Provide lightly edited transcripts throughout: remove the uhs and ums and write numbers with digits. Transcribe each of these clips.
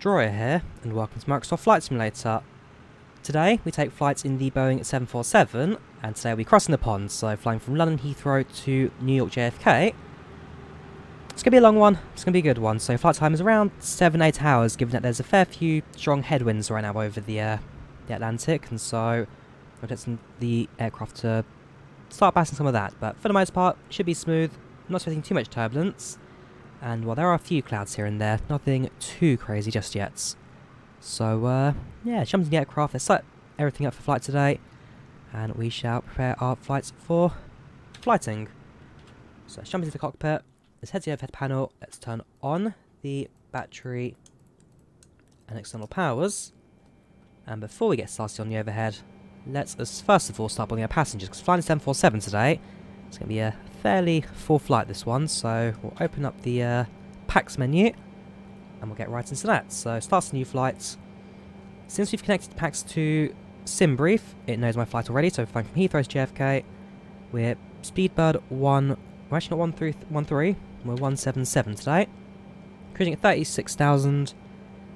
Drawyah here, and welcome to Microsoft Flight Simulator. Today we take flights in the Boeing 747, and today we're crossing the pond, so flying from London Heathrow to New York JFK. It's going to be a long one, it's going to be a good one, so flight time is around 7-8 hours, given that there's a fair few strong headwinds right now over the Atlantic, and so we'll get the aircraft to start passing some of that, but for the most part, it should be smooth, not expecting too much turbulence. And while there are a few clouds here and there, nothing too crazy just yet. So, yeah, jump into the aircraft, let's set everything up for flight today, and we shall prepare our flights for flighting. So let's jump into the cockpit, let's head to the overhead panel, let's turn on the battery and external powers. And before we get started on the overhead, let's first of all start boarding our passengers, because flying the 747 today, it's going to be a fairly full flight this one, so we'll open up the PACX menu and we'll get right into that. So starts a new flight. Since we've connected the PACX to SimBrief, it knows my flight already, so we're flying from Heathrow to JFK. We're Speedbird 1, we're actually not 113, we're 177 today. Cruising at 36,000,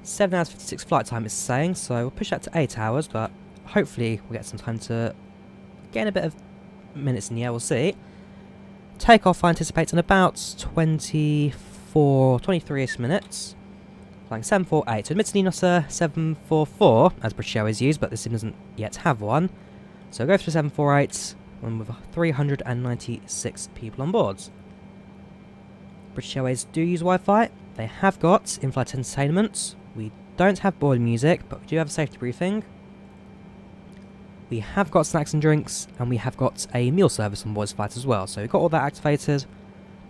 7 hours 56 flight time it's saying, so we'll push that to 8 hours, but hopefully we'll get some time to gain a bit of minutes in the air, we'll see. Takeoff I anticipate in about 23-ish minutes. Flying 748, so admittedly not a 744 as British Airways use, but this sim doesn't yet have one. So go for 748, one with 396 people on board. British Airways do use Wi-Fi, they have got in-flight entertainment, we don't have board music, but we do have a safety briefing. We have got snacks and drinks, and we have got a meal service on board this flight as well. So we've got all that activated,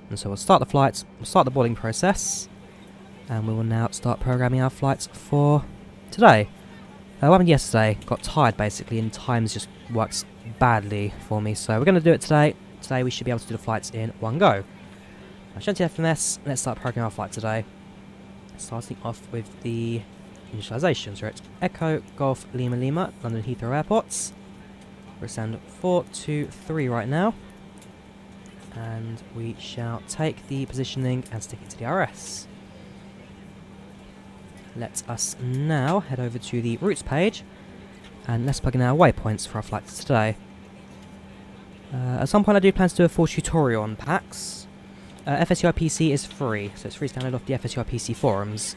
and so we'll start the flight, we'll start the boarding process, and we will now start programming our flights for today. What happened yesterday, got tired basically, and times just works badly for me, so we're going to do it today. Today we should be able to do the flights in one go. Now, shut the FMS, let's start programming our flight today. Starting off with the initializations, right? Echo Golf Lima Lima, London Heathrow Airports. We're send 423 right now, and we shall take the positioning and stick it to the RS. Let us now head over to the routes page, and let's plug in our waypoints for our flights today. At some point I do plan to do a full tutorial on PACX. FSUI PC is free, so it's free to download off the FSUI PC forums.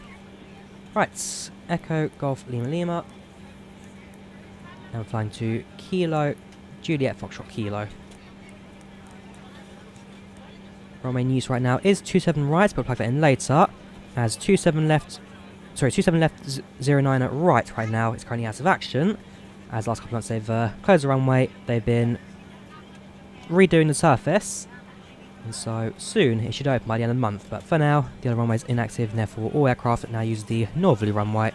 Right, Echo Golf Lima Lima. Now we're flying to Kilo Juliet Foxtrot Kilo. Runway news right now is 27 right, but we'll plug that in later. As 27 left 09 right now is currently out of action. As last couple of months they've closed the runway, they've been redoing the surface. And so soon it should open by the end of the month, but for now the other runway is inactive, and therefore all aircraft now use the northerly runway.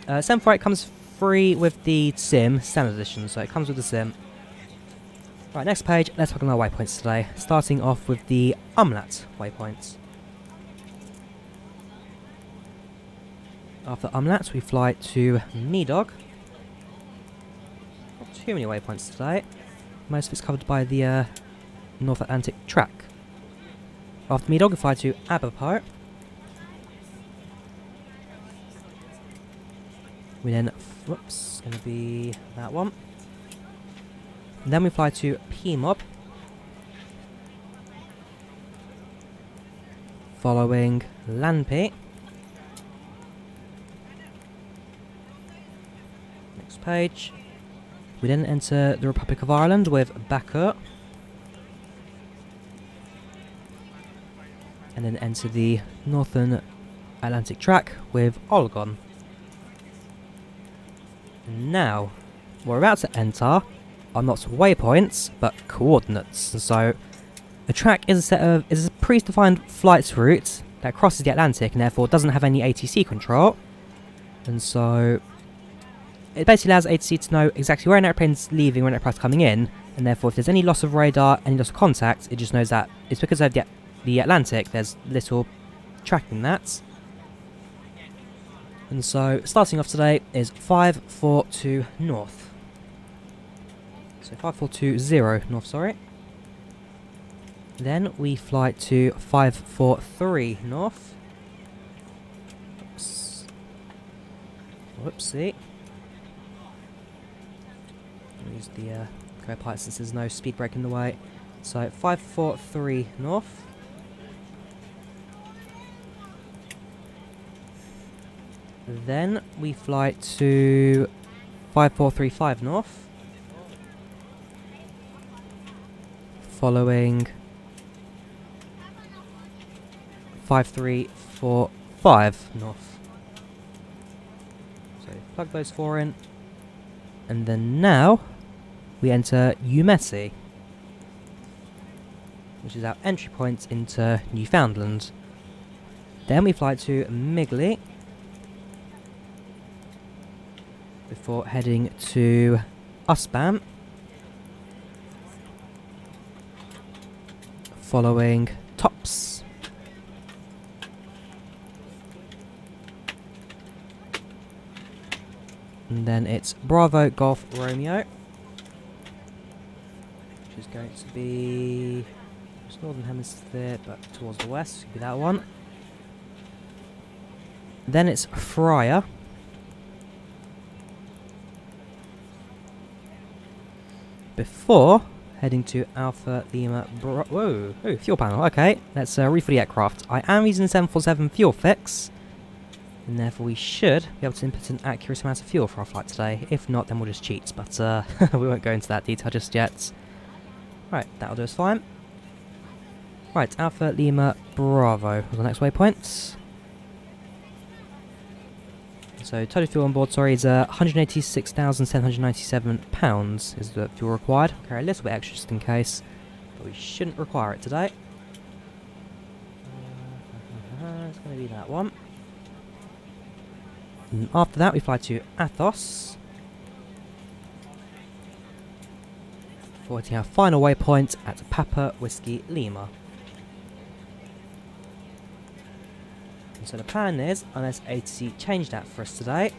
748 comes free with the sim, standard edition, so it comes with the sim. Right, next page, let's look at our waypoints today, starting off with the Umlaut waypoints. After Umlaut we fly to Medog. Not too many waypoints today, most of it's covered by the North Atlantic track. After Medog we fly to Abapo. We then, whoops, going to be that one. And then we fly to PMOB. Following Lanpi. Next page. We then enter the Republic of Ireland with Baku. And then enter the Northern Atlantic track with Olgon. Now, what we're about to enter are not waypoints, but coordinates. And so, the track is a predefined flight route that crosses the Atlantic and therefore doesn't have any ATC control. And so, it basically allows ATC to know exactly where an airplane's leaving, where an aircraft's coming in, and therefore if there's any loss of radar, any loss of contact, it just knows that it's because of the Atlantic, there's little tracking that. And so, starting off today is 542 north. So 5420 north, sorry. Then we fly to 543 north. Oops. Whoopsie. Use the co-pilot since there's no speed brake in the way. So 543 north. Then we fly to 5435 north. Following 5345 north. So plug those 4 in. And then now we enter Umeti, which is our entry point into Newfoundland. Then we fly to Migley before heading to Usbam, following Tops. And then it's Bravo Golf Romeo, which is going to be just northern hemisphere but towards the west, should be that one. Then it's Fryer, before heading to Alpha Lima whoa, oh, fuel panel, okay, let's refuel the aircraft. I am using 747 fuel fix, and therefore we should be able to input an accurate amount of fuel for our flight today. If not, then we'll just cheat, but we won't go into that detail just yet. Right, that'll do us fine. Right, Alpha Lima Bravo was the next waypoint. So total fuel on board, sorry, is 186,797 pounds is the fuel required. Carry a little bit extra just in case, but we shouldn't require it today. It's going to be that one. And after that we fly to Athos, for our final waypoint at Papa Whiskey Lima. So the plan is, unless ATC changed that for us today,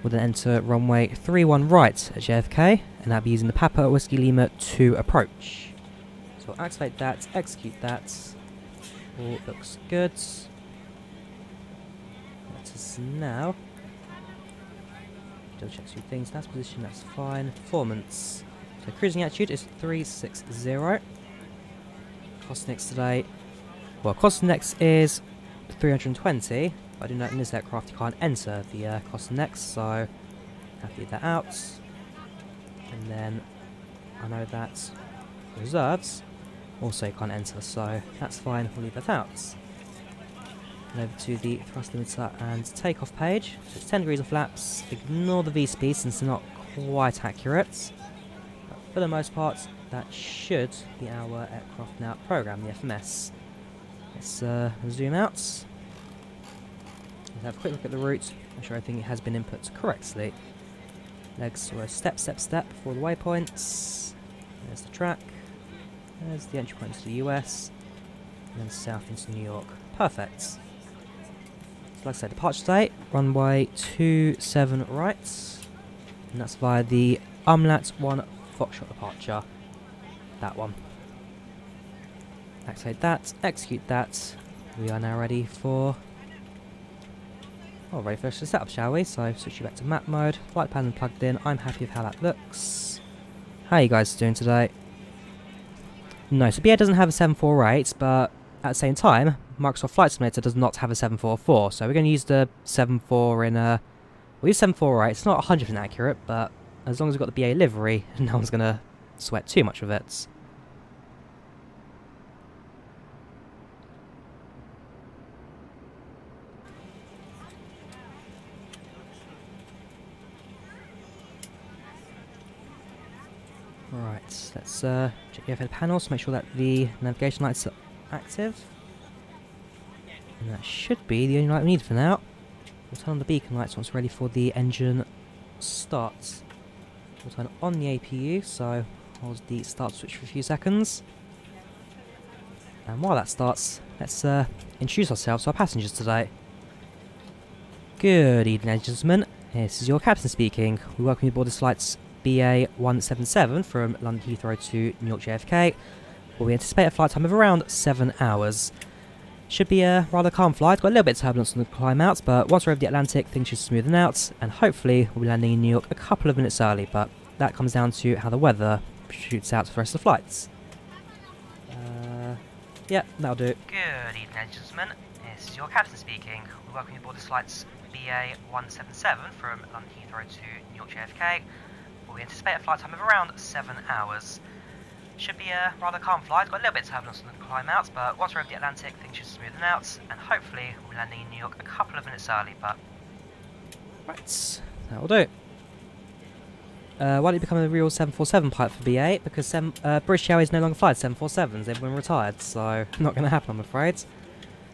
we'll then enter runway 31 right at JFK, and that'll be using the Papa Whiskey Lima 2 approach. So we'll activate that, execute that. All looks good. Let us now double check 2 things. That's position, that's fine. Performance. So cruising altitude is 360. Cost next today. Well, cost next is 320, but I do know in this aircraft you can't enter the cost next, so I have to leave that out. And then I know that reserves also you can't enter, so that's fine, we'll leave that out. And over to the thrust limiter and takeoff page. So it's 10 degrees of flaps. Ignore the V-speed since they're not quite accurate, but for the most part that should be our aircraft now program, the FMS. Let's zoom out. Let's have a quick look at the route, make sure everything has been input correctly. Legs were step before the waypoints. There's the track. There's the entry point to the US. And then south into New York. Perfect. So like I said, departure date, runway 27 right. And that's via the Umlaut 1 Foxtrot departure. That one. Activate that, execute that. We are now ready for... ready for us to set up, shall we? So switch you back to map mode, flight pattern plugged in. I'm happy with how that looks. How are you guys doing today? No, so BA doesn't have a 748, but at the same time, Microsoft Flight Simulator does not have a 744. So we're going to use the 74 in a... We'll use 748. It's not 100% accurate, but as long as we've got the BA livery, no one's going to sweat too much of it. Right, let's check the overhead panels to make sure that the navigation lights are active. And that should be the only light we need for now. We'll turn on the beacon lights once we're ready for the engine start. We'll turn on the APU, so hold the start switch for a few seconds. And while that starts, let's introduce ourselves to our passengers today. Good evening, ladies and gentlemen. This is your captain speaking. We welcome you aboard this flight's BA 177 from London Heathrow to New York JFK, where we anticipate a flight time of around 7 hours. Should be a rather calm flight. Got a little bit of turbulence on the climb out, but once we're over the Atlantic, things should smoothen out, and hopefully we'll be landing in New York a couple of minutes early, but that comes down to how the weather shoots out for the rest of the flights. Yeah, that'll do. Good evening, ladies and gentlemen. This is your captain speaking. We welcome you aboard this flight's BA 177 from London Heathrow to New York JFK. We anticipate a flight time of around 7 hours. Should be a rather calm flight. Got a little bit of turbulence on the climb out, but once we're over the Atlantic, things should smoothen out, and hopefully we'll be landing in New York a couple of minutes early, but... Right, that'll do. Why don't you become a real 747 pilot for BA? Because British Airways no longer flies 747s, they've been retired, so not going to happen, I'm afraid.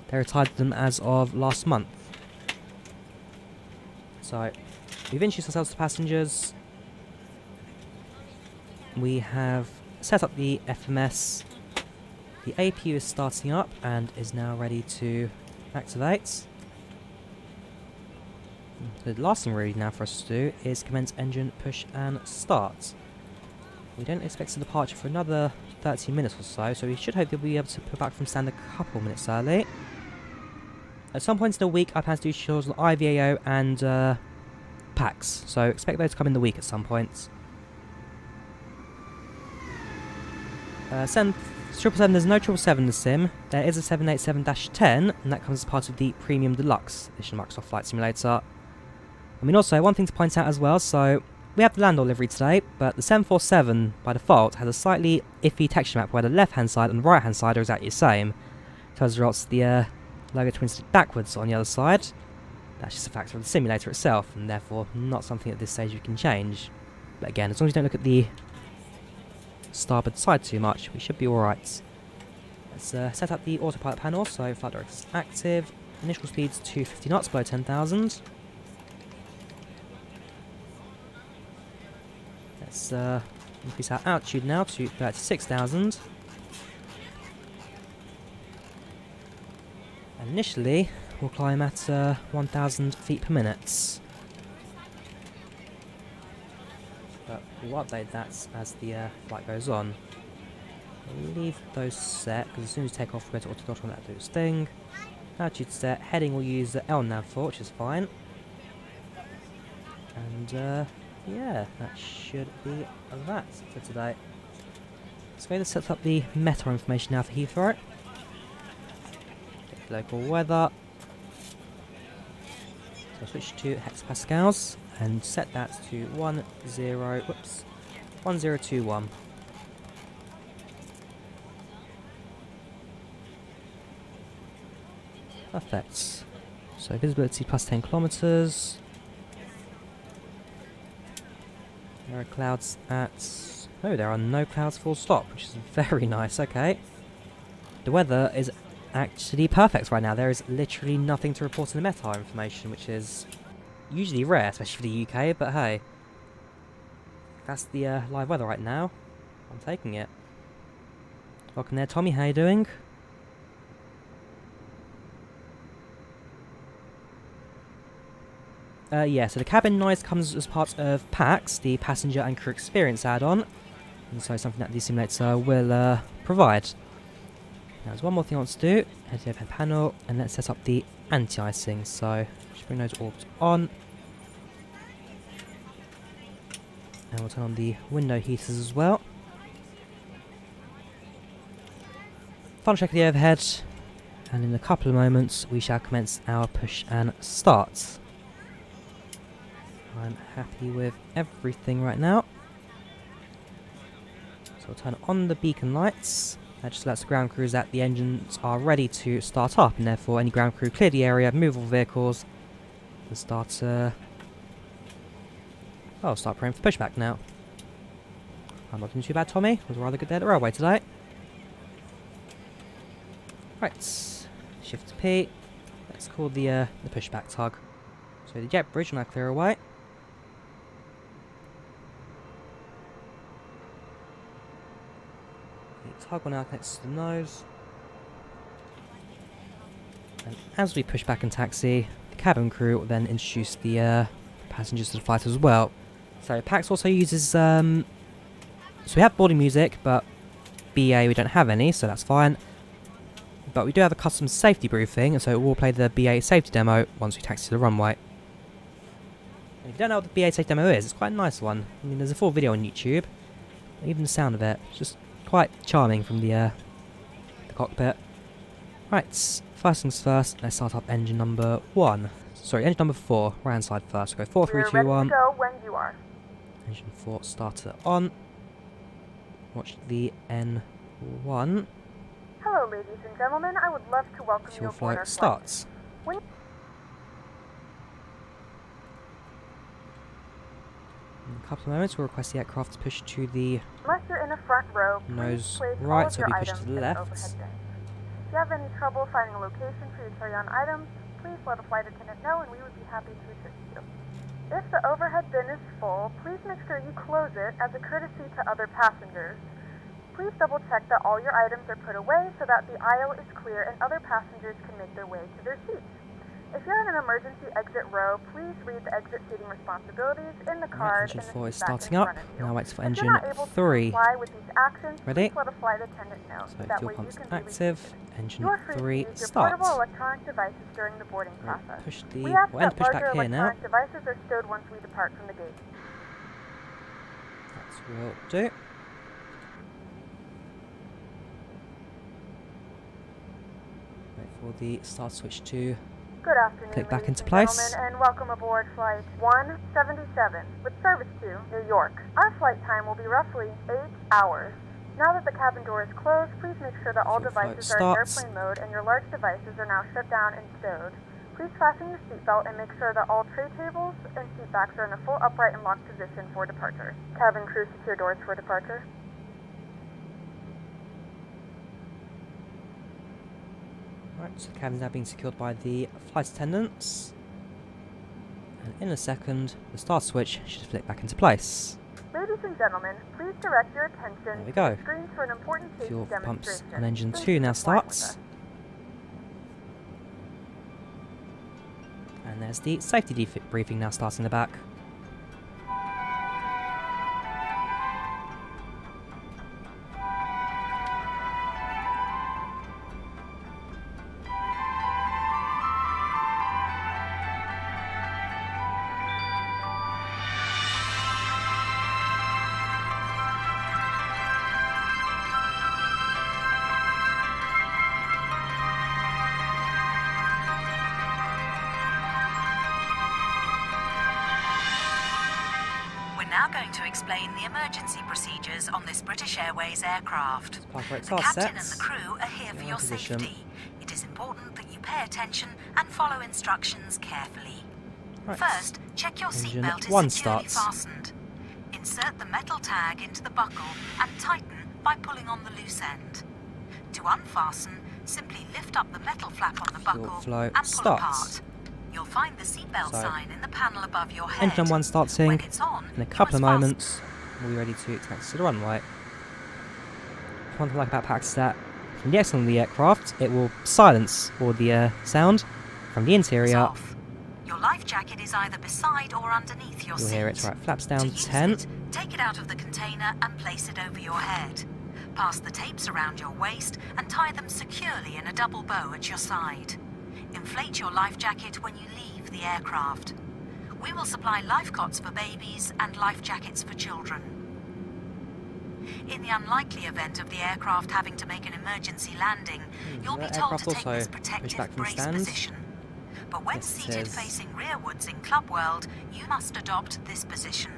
They retired them as of last month. So, we've introduced ourselves to passengers. We have set up the FMS. The APU is starting up and is now ready to activate. So the last thing really now for us to do is commence engine push and start. We don't expect a departure for another 30 minutes or so, so we should hope that we'll be able to put back from stand a couple minutes early. At some point in the week I plan to do shows on IVAO and PACX, so expect those to come in the week at some point. 777, there's no 777 in the sim. There is a 787-10, and that comes as part of the Premium Deluxe edition of Microsoft Flight Simulator. I mean, also, one thing to point out as well, so we have the land livery today, but the 747 by default has a slightly iffy texture map where the left-hand side and the right-hand side are exactly the same. So as a result, the logo twins backwards on the other side. That's just a factor of the simulator itself, and therefore not something at this stage we can change. But again, as long as you don't look at the starboard side too much, we should be alright. Let's set up the autopilot panel, so flight director is active. Initial speeds 250 knots below 10,000. Let's increase our altitude now to 36,000. And initially, we'll climb at 1,000 feet per minute. But we'll update that as the flight goes on. We'll leave those set, because as soon as you take off, we're going to auto-throttle and that do its thing. Altitude set, heading we'll use the LNAV for, which is fine. And yeah, that should be that for today. Let's go to set up the METAR information now for Heathrow. Get local weather. So I'll switch to hectopascals and set that to 1021. Perfect. So visibility plus 10 kilometers. There are clouds at... Oh, there are no clouds full stop, which is very nice, okay. The weather is actually perfect right now. There is literally nothing to report in the METAR information, which is usually rare, especially for the UK, but hey. That's the live weather right now. I'm taking it. Welcome there, Tommy, how you doing? Yeah, so the cabin noise comes as part of PACX, the Passenger and Crew Experience add-on, and so something that the simulator will provide. Now there's one more thing I want to do, head to the overhead panel, and let's set up the anti-icing, so just bring those orbs on. And we'll turn on the window heaters as well. Final check of the overhead, and in a couple of moments we shall commence our push and start. I'm happy with everything right now. So we'll turn on the beacon lights. That just lets the ground crews that the engines are ready to start up, and therefore any ground crew clear the area, move all vehicles, and start start praying for pushback now. I'm not doing too bad, Tommy. It was a rather good day at the railway today. Right, shift to P. Let's call the pushback tug. So the jet bridge will now clear away. The tug will now connect to the nose. And as we push back and taxi, the cabin crew will then introduce the passengers to the flight as well. So PACX also uses, so we have boarding music, but BA we don't have any, so that's fine. but we do have a custom safety briefing, and so we'll play the BA safety demo once we taxi to the runway. And if you don't know what the BA safety demo is, it's quite a nice one. I mean, there's a full video on YouTube. Even the sound of it, it's just quite charming from the cockpit. Right, first things first, let's start up engine number 1. Sorry, engine number 4, right hand side first. We'll go 4, 3, 2, 1. Ready to go when you are. Engine 4 starter on. Watch the N1. Hello, ladies and gentlemen. I would love to welcome you Fuel aboard flow our starts. When In a couple of moments, we'll request the aircraft to push to the Unless you're in a front row, nose please place right, all of so your we push items to the in left. overhead bin. If you have any trouble finding a location for your carry-on items, please let a flight attendant know and we would be happy to assist you. If the overhead bin is full, please make sure you close it as a courtesy to other passengers. Please double check that all your items are put away so that the aisle is clear and other passengers can make their way to their seats. If you're in an emergency exit row, please read the exit seating responsibilities in the card Engine in the 4 is seat back starting in up. front of you. Now waits for If engine you're not able to 3. comply with these actions, Ready? please let a flight attendant know. So that fuel way pumps you can be active. reseated. Engine You are free 3 to use your starts. portable electronic devices during the boarding Right, process. push the We ask we'll end that push back larger here now. electronic devices are stowed once we depart from the gate. That will do. Wait for the start switch to Good afternoon, click back ladies into and place. gentlemen, and welcome aboard flight 177 with service to New York. Our flight time will be roughly 8 hours. Now that the cabin door is closed, please make sure that all Fuel flow devices are in starts. airplane mode and your large devices are now shut down and stowed. Please fasten your seatbelt and make sure that all tray tables and seat backs are in a full upright and locked position for departure. Cabin crew, secure doors for departure. Right, so the cabin's now being secured by the flight attendants. And in a second, the start switch should flick back into place. Ladies and gentlemen, please direct your attention There we to go. the screens for an important safety Fuel pumps demonstration. on engine Thank 2 you now for flying with starts. us. And there's the safety briefing now starting in the back. Now going to explain the emergency procedures on this British Airways aircraft. PACX The are captain set. and the crew are here for You're in your position. safety. It is important that you pay attention and follow instructions carefully. Right. First, check your Engine seatbelt 1 is securely starts. fastened. Insert the metal tag into the buckle and tighten by pulling on the loose end. To unfasten, simply lift up the metal flap on the Fuel buckle flow and pull starts. apart. You'll find the seatbelt So, sign in the panel above your head. Engine 1 starting. When it's on, In a you couple of must fasten. moments, we'll be ready to taxi to the runway. One thing I like about PACX is that from the exit of the aircraft, it will silence all the sound from the It's interior. off. Your life jacket is either beside or underneath your You'll seat. hear it. Right, flaps To down use 10. it, take it out of the container and place it over your head. Pass the tapes around your waist and tie them securely in a double bow at your side. Inflate your life jacket when you leave the aircraft. We will supply life cots for babies and life jackets for children. In the unlikely event of the aircraft having to make an emergency landing, you'll be that told to aircraft take also this pushed protective back from brace stand? position. But when Yes, it seated is. facing rearwards in Club World, you must adopt this position.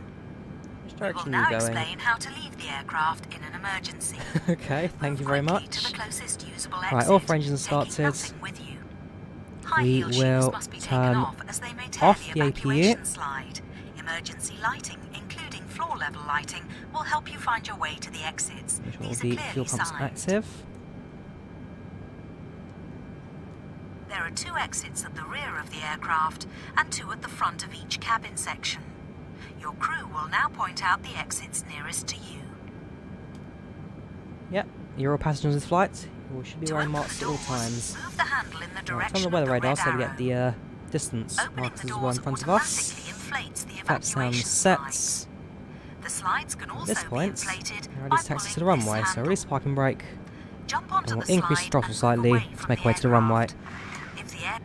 Which We will direction are now you going? explain how to leave the aircraft in an emergency. Okay, thank you very Move quickly to much. the closest usable Right, exit, all four engines taking started. nothing with you. High We heel shoes will must be turn taken off as they may tear off the the APU. evacuation slide. Emergency lighting, including floor level lighting, will help you find your way to the exits. Make sure all These the are fuel clearly pumps signed. active. There are 2 exits at the rear of the aircraft and 2 at the front of each cabin section. Your crew will now point out the exits nearest to you. Yep, you're all passengers on this flight. You should be To wearing open marks the at all doors, times. move the handle in the Right, direction turn the of weather the radar red so we arrow. get the distance Opening marked the as well doors in front of us. automatically inflates the Flaps sound evacuation set. slides. The slides can At also this be point, inflated we're by ready to taxi to the pulling this runway, so handle. release parking brake. Jump onto And we'll the increase the slide throttle and move slightly away to from make the our way to the runway. aircraft. If the air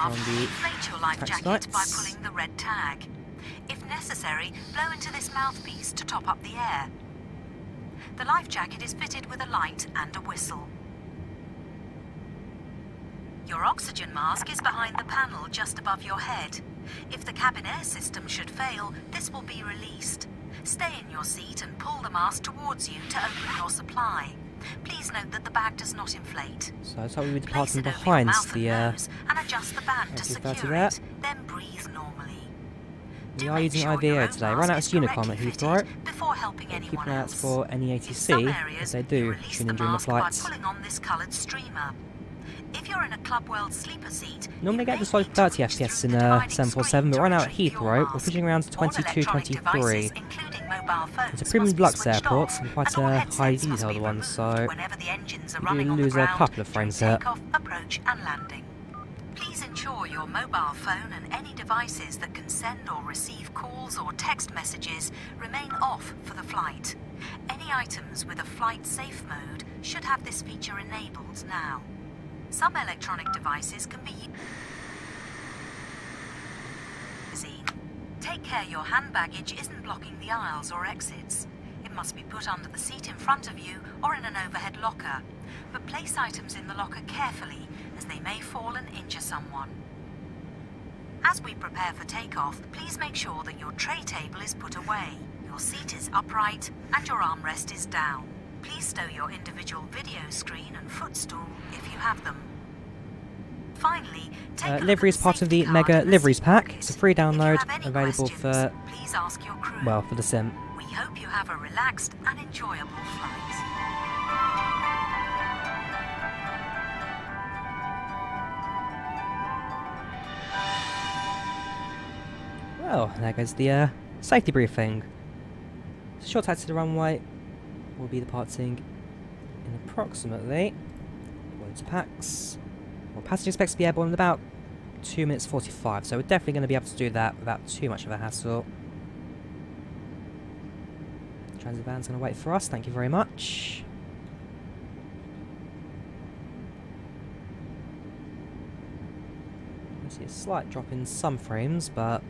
On the inflate your life taxi jacket by lights. pulling the red tag. If necessary, blow into this mouthpiece to top up the air. The life jacket is fitted with a light and a whistle. Your oxygen mask is behind the panel just above your head. If the cabin air system should fail, this will be released. Stay in your seat and pull the mask towards you to open your supply. Please note that the bag does not inflate. So it's like we were Place departing it over your behind mouth the and nose and adjust the band to A330 secure there. it, then breathe normally. We Do are make using sure your IVAO own today. mask Run out is of Unicom correctly at fitted Heathrow. before helping Keep anyone an eye out else. for any In some ATC, as areas, they you do release tune the in during the mask by flights. pulling on this coloured streamer. If you're in a Club World sleeper seat, Normally you get may the solid need to 30 reach FPS through in the dividing 747, but screen right to now at retrieve your Heathrow, we're mask. pushing around to All 22, electronic 23. devices, including mobile phones, It's a premium must be deluxe switched airport, off, and quite and all a headsets high must be detailed one, removed so whenever the engines are we running do on the lose a ground couple of during frames here. takeoff, approach and landing. Please ensure your mobile phone and any devices that can send or receive calls or text messages remain off for the flight. Any items with a flight safe mode should have this feature enabled now. Some electronic devices can be used. Take care your hand baggage isn't blocking the aisles or exits. It must be put under the seat in front of you or in an overhead locker. But place items in the locker carefully, as they may fall and injure someone. As we prepare for takeoff, please make sure that your tray table is put away, your seat is upright, and your armrest is down. Please stow your individual video screen and footstool if you have them. Finally, take a look Livery at is part of safety the card Mega in the Liveries seat pack. pocket. It's a free If you download have any available questions, for, please ask your crew. well, for the sim. We hope you have a relaxed and enjoyable flight. Well, there goes the safety briefing. So short taxi to the runway. We'll be departing in approximately, according to PACX, well, passenger expects to be airborne in about 2 minutes 45, so we're definitely going to be able to do that without too much of a hassle. The transit van's going to wait for us, thank you very much. I see a slight drop in some frames, but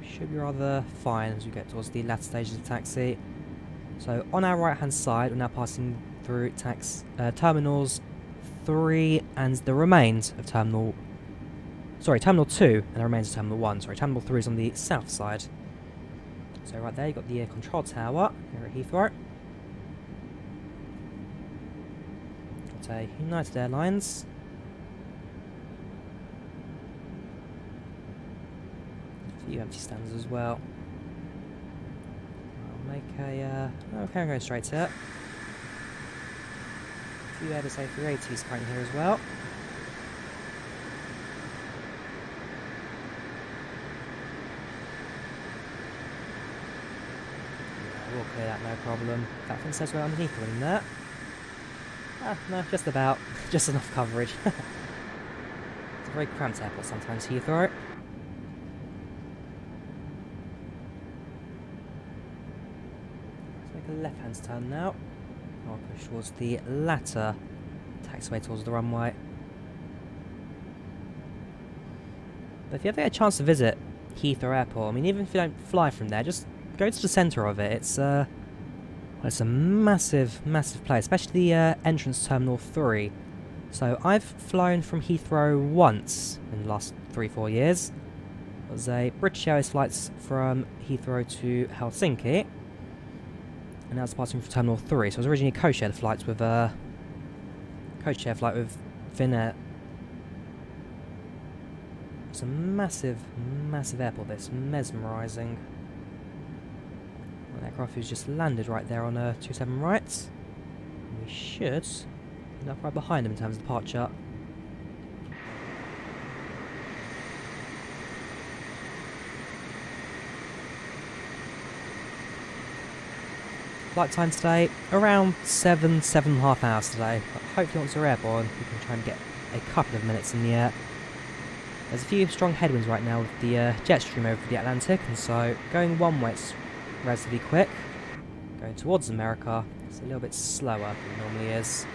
should be rather fine as we get towards the latter stages of the taxi. So on our right hand side, we're now passing through terminals 3 and the remains of terminal 2 and the remains of terminal 1. Sorry, terminal 3 is on the south side. So right there you've got the control tower here at Heathrow. Got a United Airlines. A few empty stands as well. I'll make a okay, I'm going straight to it. A few Airbus A380s currently here as well. Yeah, we'll clear that, no problem. That thing says we're underneath one in there. Ah, no, just about. Just enough coverage. It's a very cramped airport sometimes, Heathrow. Let's make a left-hand turn now. I'll push towards the latter taxiway towards the runway. But if you ever get a chance to visit Heathrow Airport, I mean, even if you don't fly from there, just go to the centre of it. It's well, it's a massive, massive place, especially the entrance to Terminal 3. So I've flown from Heathrow once in the last 3-4 years. It was a British Airways flights from Heathrow to Helsinki. And now it's departing from Terminal 3. So it was originally a co-shared flight with Finnair. It's a massive, massive airport. That's mesmerising. An aircraft who's just landed right there on 27 right. And we should end up right behind him in terms of departure. Flight time today, around 7.5 hours today. But hopefully once we're airborne, we can try and get a couple of minutes in the air. There's a few strong headwinds right now with the jet stream over the Atlantic, and so going one way it's relatively quick. Going towards America, it's a little bit slower than it normally is.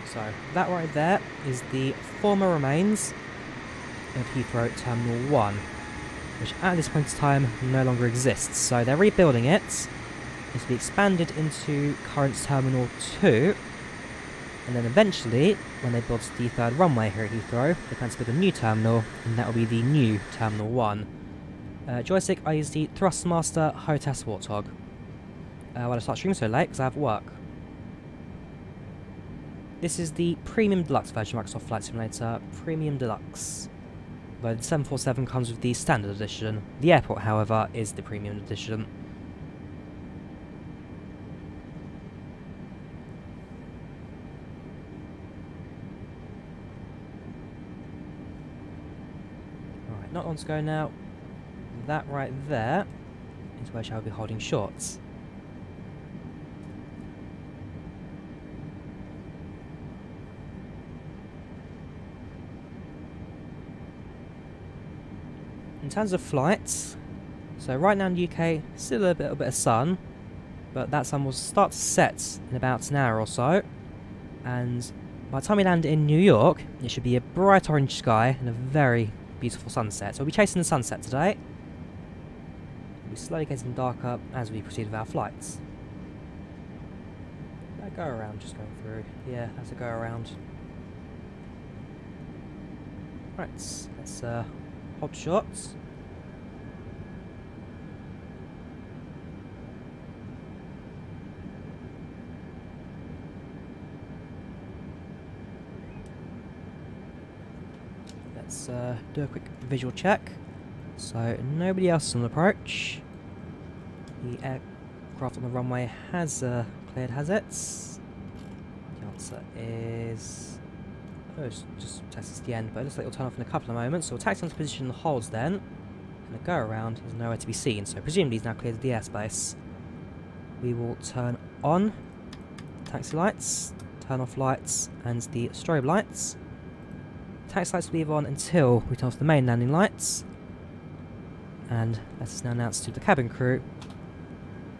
So that right there is the former remains of Heathrow Terminal 1, which at this point in time no longer exists. So they're rebuilding it. It will be expanded into current Terminal 2, and then eventually, when they build the third runway here at Heathrow, they plan to build a new terminal, and that will be the new Terminal 1. Joystick, I use the Thrustmaster HOTAS Warthog. Why do I start streaming so late? Because I have work. This is the Premium Deluxe version of Microsoft Flight Simulator, Premium Deluxe. Though the 747 comes with the Standard Edition. The airport, however, is the Premium Edition. Alright, not long to go now. That right there is where shall be holding shorts. In terms of flights, so right now in the UK, still a little bit of sun, but that sun will start to set in about an hour or so, and by the time we land in New York, it should be a bright orange sky and a very beautiful sunset. So we'll be chasing the sunset today. We'll be slowly getting darker as we proceed with our flights. That go around just going through. Yeah, that's a go around. Right, let's hold shots. Let's do a quick visual check. So nobody else is on approach. The aircraft on the runway has cleared, has it? The answer is... oh, it's just tests the end, but it looks like it'll turn off in a couple of moments. So we'll taxi onto position holds then, and the go around is nowhere to be seen. So presumably he's now cleared the airspace. We will turn on taxi lights, turn off lights, and the strobe lights. Taxi lights will leave on until we turn off the main landing lights. And let us now announce to the cabin crew.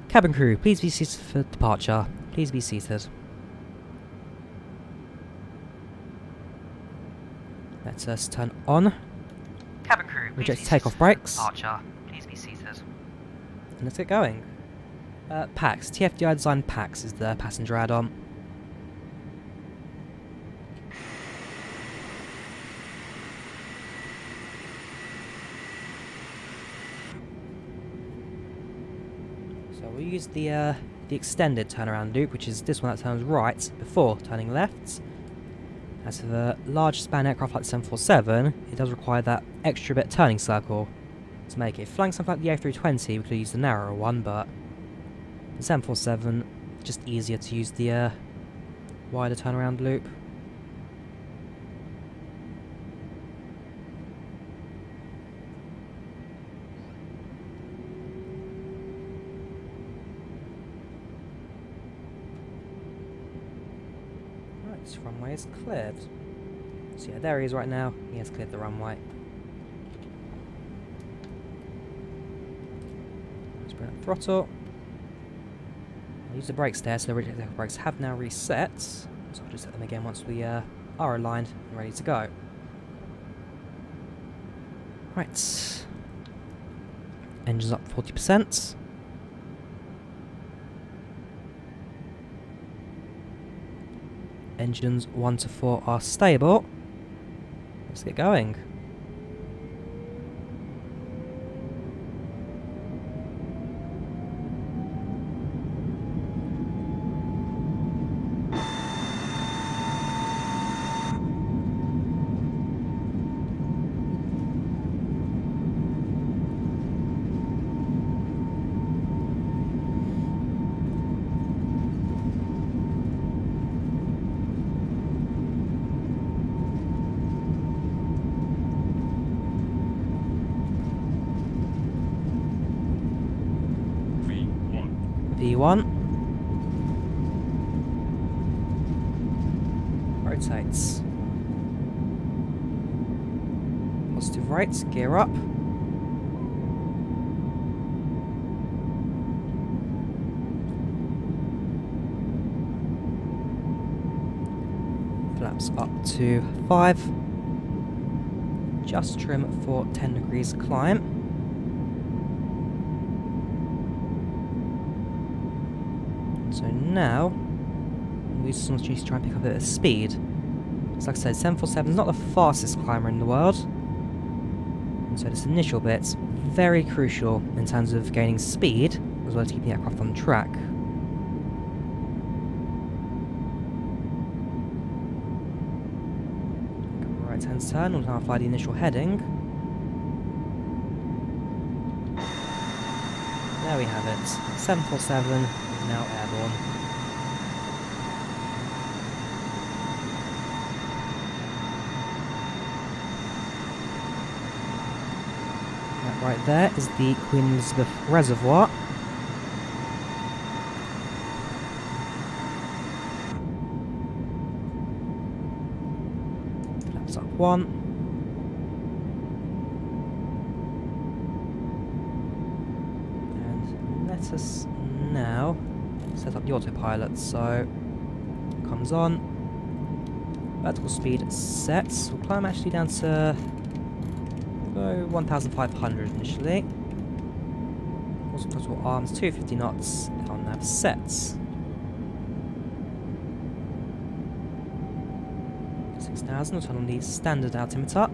Cabin crew, please be seated for departure. Please be seated. Let us turn on. Cabin crew, Reject takeoff brakes. Departure. Please be seated. And let's get going. PACX, TFDi designed PACX is the passenger add-on. So we'll use the extended turnaround loop, which is this one that turns right before turning left. As for the large span aircraft like the 747, it does require that extra bit turning circle to make it. Flying something like the A320, we could use the narrower one, but the 747, just easier to use the wider turnaround loop. Right, runway is cleared. So yeah, there he is right now. He has cleared the runway. Let's bring up throttle. I'll use the brakes there, so the brakes have now reset. So I'll just set them again once we are aligned and ready to go. Right. Engines up 40%. Engines 1 to 4 are stable. Let's get going. V1. Rotates. Positive right, gear up. Flaps up to 5. Just trim for 10 degrees climb. So now, we just want to try and pick up a bit of speed. So like I said, 747 is not the fastest climber in the world. And so this initial bit's very crucial in terms of gaining speed, as well as keeping the aircraft on track. Right hand turn, we'll now fly the initial heading. There we have it. 747 is now airborne. That right there is the Queen Elizabeth Reservoir. Flaps up 1. Let us now set up the autopilot. So comes on, vertical speed sets. We'll climb actually down to 1,500 initially. Also total arms 250 knots. On nav sets 6,000. We'll turn on the standard altimeter.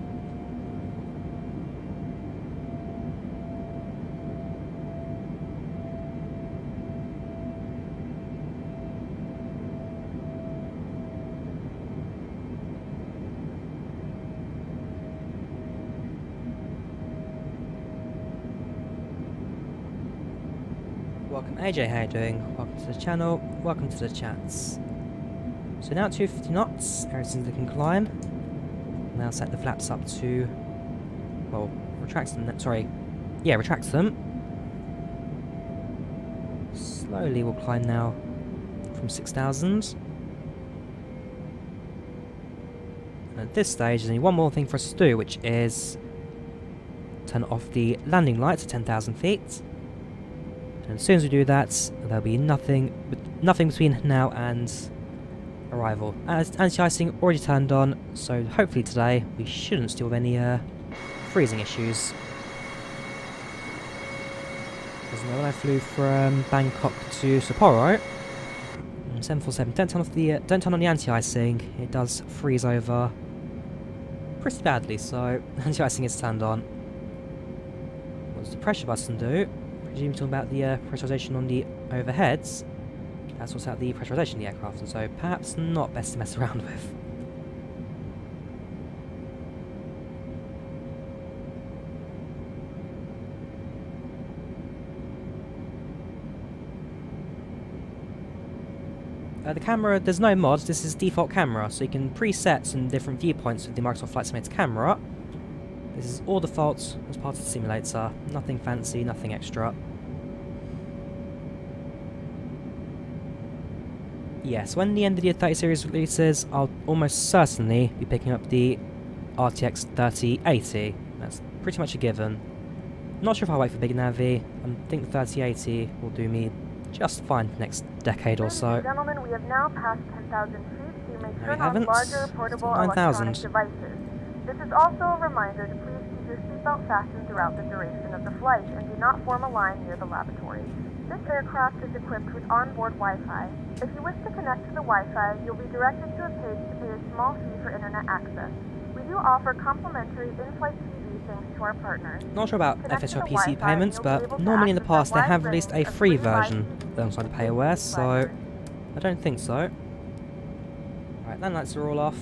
Welcome AJ, how you doing? Welcome to the channel, welcome to the chats. So now at 250 knots, everything's looking climb. Now set the flaps up to, well, retracts them, retracts them. Slowly we'll climb now from 6,000. And at this stage there's only one more thing for us to do, which is turn off the landing lights at 10,000 feet. And as soon as we do that, there'll be nothing between now and arrival. As anti-icing already turned on, so hopefully today we shouldn't still have any freezing issues. Because when I flew from Bangkok to Sapporo, 747, don't turn on the anti-icing. It does freeze over pretty badly. So anti-icing is turned on. What does the pressure button do? Presumably talking about the pressurization on the overheads. That sorts out the pressurization of the aircraft, and so perhaps not best to mess around with. The camera, there's no mods, this is default camera, so you can preset some different viewpoints with the Microsoft Flight Simulator camera. This is all default as part of the simulator, nothing fancy, nothing extra. Yes, when the NVIDIA 30 series releases, I'll almost certainly be picking up the RTX 3080. That's pretty much a given. Not sure if I'll wait for Big Navi. I think the 3080 will do me just fine for the next decade or so. Ladies and gentlemen, we have now passed 10,000 feet, so you may turn on haven't. larger portable 9,000. electronic devices. This is also a reminder to please keep your seatbelt fastened throughout the duration of the flight and do not form a line near the lavatory. This aircraft is equipped with onboard Wi-Fi. If you wish to connect to the Wi-Fi, you'll be directed to a page to pay a small fee for internet access. We do offer complimentary in-flight TV thanks to our partners. Not sure about Connect to FSR the PC Wi-Fi payments, and you'll be but able to normally in the access past they wide have released a range of free free live version TV alongside the and PayOS, TV so library. I don't think so. Right, landing lights are all off.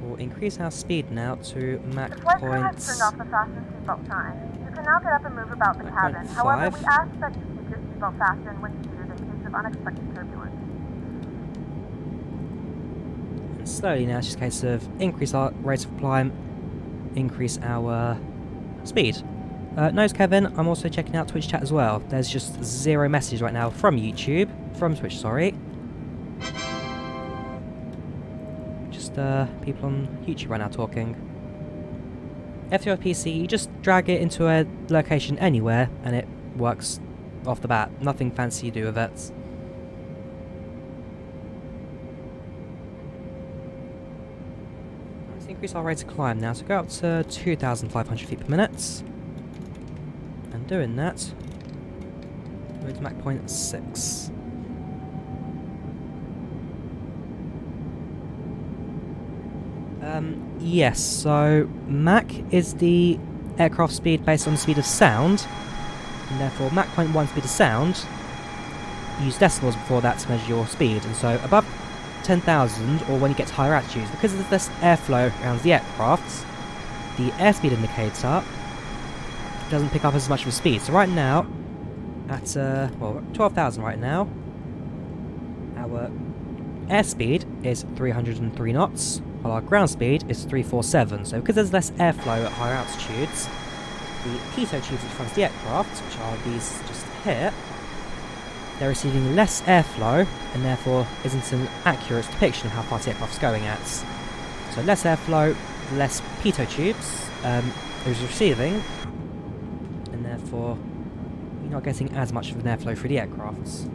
We'll increase our speed now to Mach The flight crew has points. turned off the fasten seatbelt sign. You can now get up and move about the cabin. However, we ask that you keep your seatbelt fastened when seated in case of unexpected turbulence. And slowly now it's just a case of increase our rate of climb, increase our speed. Knows Kevin, I'm also checking out Twitch chat as well. There's just 0 messages right now from YouTube. From Twitch, sorry. Just people on YouTube right now talking. FTO PC, you just drag it into a location anywhere and it works off the bat. Nothing fancy you do with it. Let's increase our rate of climb now, so go up to 2,500 feet per minute. And doing that, we're to Mach point 6. Yes, so Mach is the aircraft speed based on the speed of sound, and therefore Mach point 1 speed of sound, you use decimals before that to measure your speed, and so above 10,000, or when you get to higher altitudes, because there's less airflow around the aircraft, the airspeed indicator doesn't pick up as much of a speed. So right now, at, well, 12,000 right now, our airspeed is 303 knots, while our ground speed is 347. So because there's less airflow at higher altitudes, the pitot tubes which runs the aircraft, which are these just here, they're receiving less airflow, and therefore isn't an accurate depiction of how far the aircraft's going at. So less airflow, less pitot tubes is receiving, and therefore you're not getting as much of an airflow through the aircraft.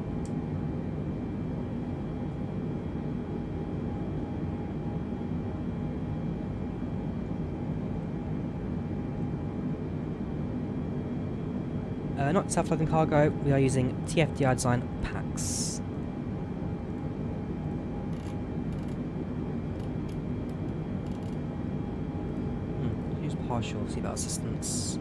Not self-loading cargo, we are using TFDi design PACX. Use partial seatbelt assistance.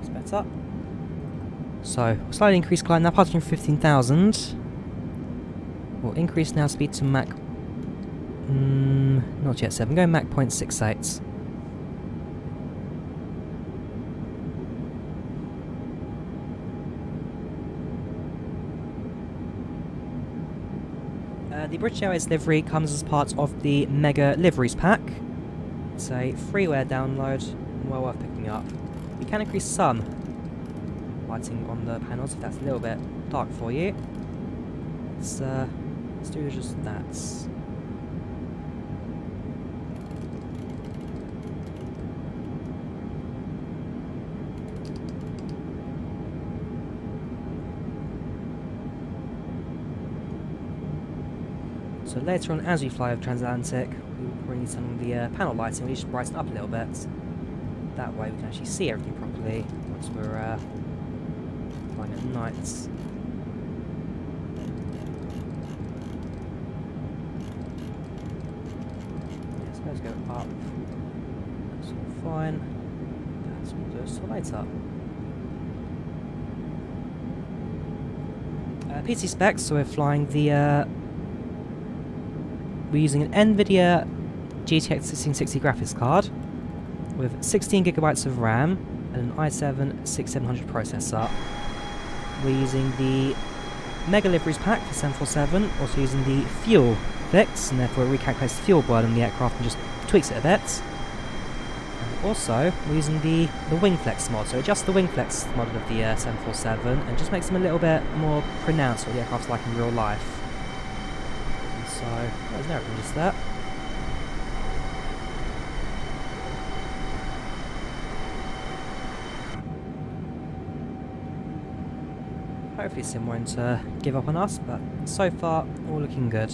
It's better. So, slightly increased climb now, passing 15,000. We'll increase now speed to Mach. Not yet 7, going Mach point 68. The British Airways livery comes as part of the Mega Liveries pack. It's a freeware download, well worth picking up. You can increase some lighting on the panels if that's a little bit dark for you. Let's do just that. So later on, as we fly over transatlantic, we will probably need some of the panel lighting. We just brighten up a little bit. That way we can actually see everything properly once we're flying at night. Yes, let's go up. That's all fine. That's what we'll do so later. PC specs, so we're flying the we're using an NVIDIA GTX 1660 graphics card with 16 gigabytes of RAM and an i7-6700 processor. We're using the Mega Liveries pack for 747, also using the fuel fix, and therefore it recalculates the fuel burn on the aircraft and just tweaks it a bit. And also, we're using the wing flex mod, so adjust the wing flex mod of the 747 and just makes them a little bit more pronounced what the aircraft's like in real life. So, there's no just that. Hopefully Sim won't give up on us, but so far, all looking good.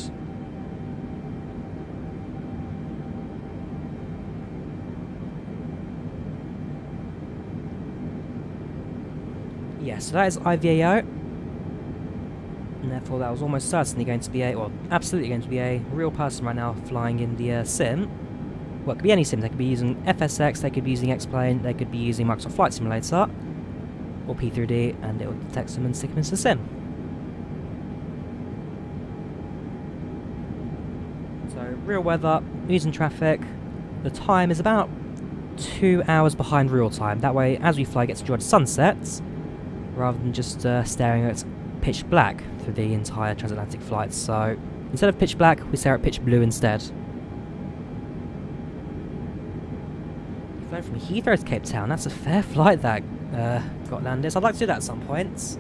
Yes, so that is IVAO. And therefore that was almost certainly going to be a, well, absolutely going to be a real person right now flying in the sim. Well, it could be any sim. They could be using FSX, they could be using X-Plane, they could be using Microsoft Flight Simulator, or P3D, and it will detect them and stick them into the sim. So, real weather, news and traffic. The time is about 2 hours behind real time. That way, as we fly, get to enjoy the sunsets, rather than just staring at pitch black through the entire transatlantic flight. So Instead of pitch black, we stare at pitch blue instead. Flying from Heathrow to Cape Town, that's a fair flight that got landed. So I'd like to do that at some point.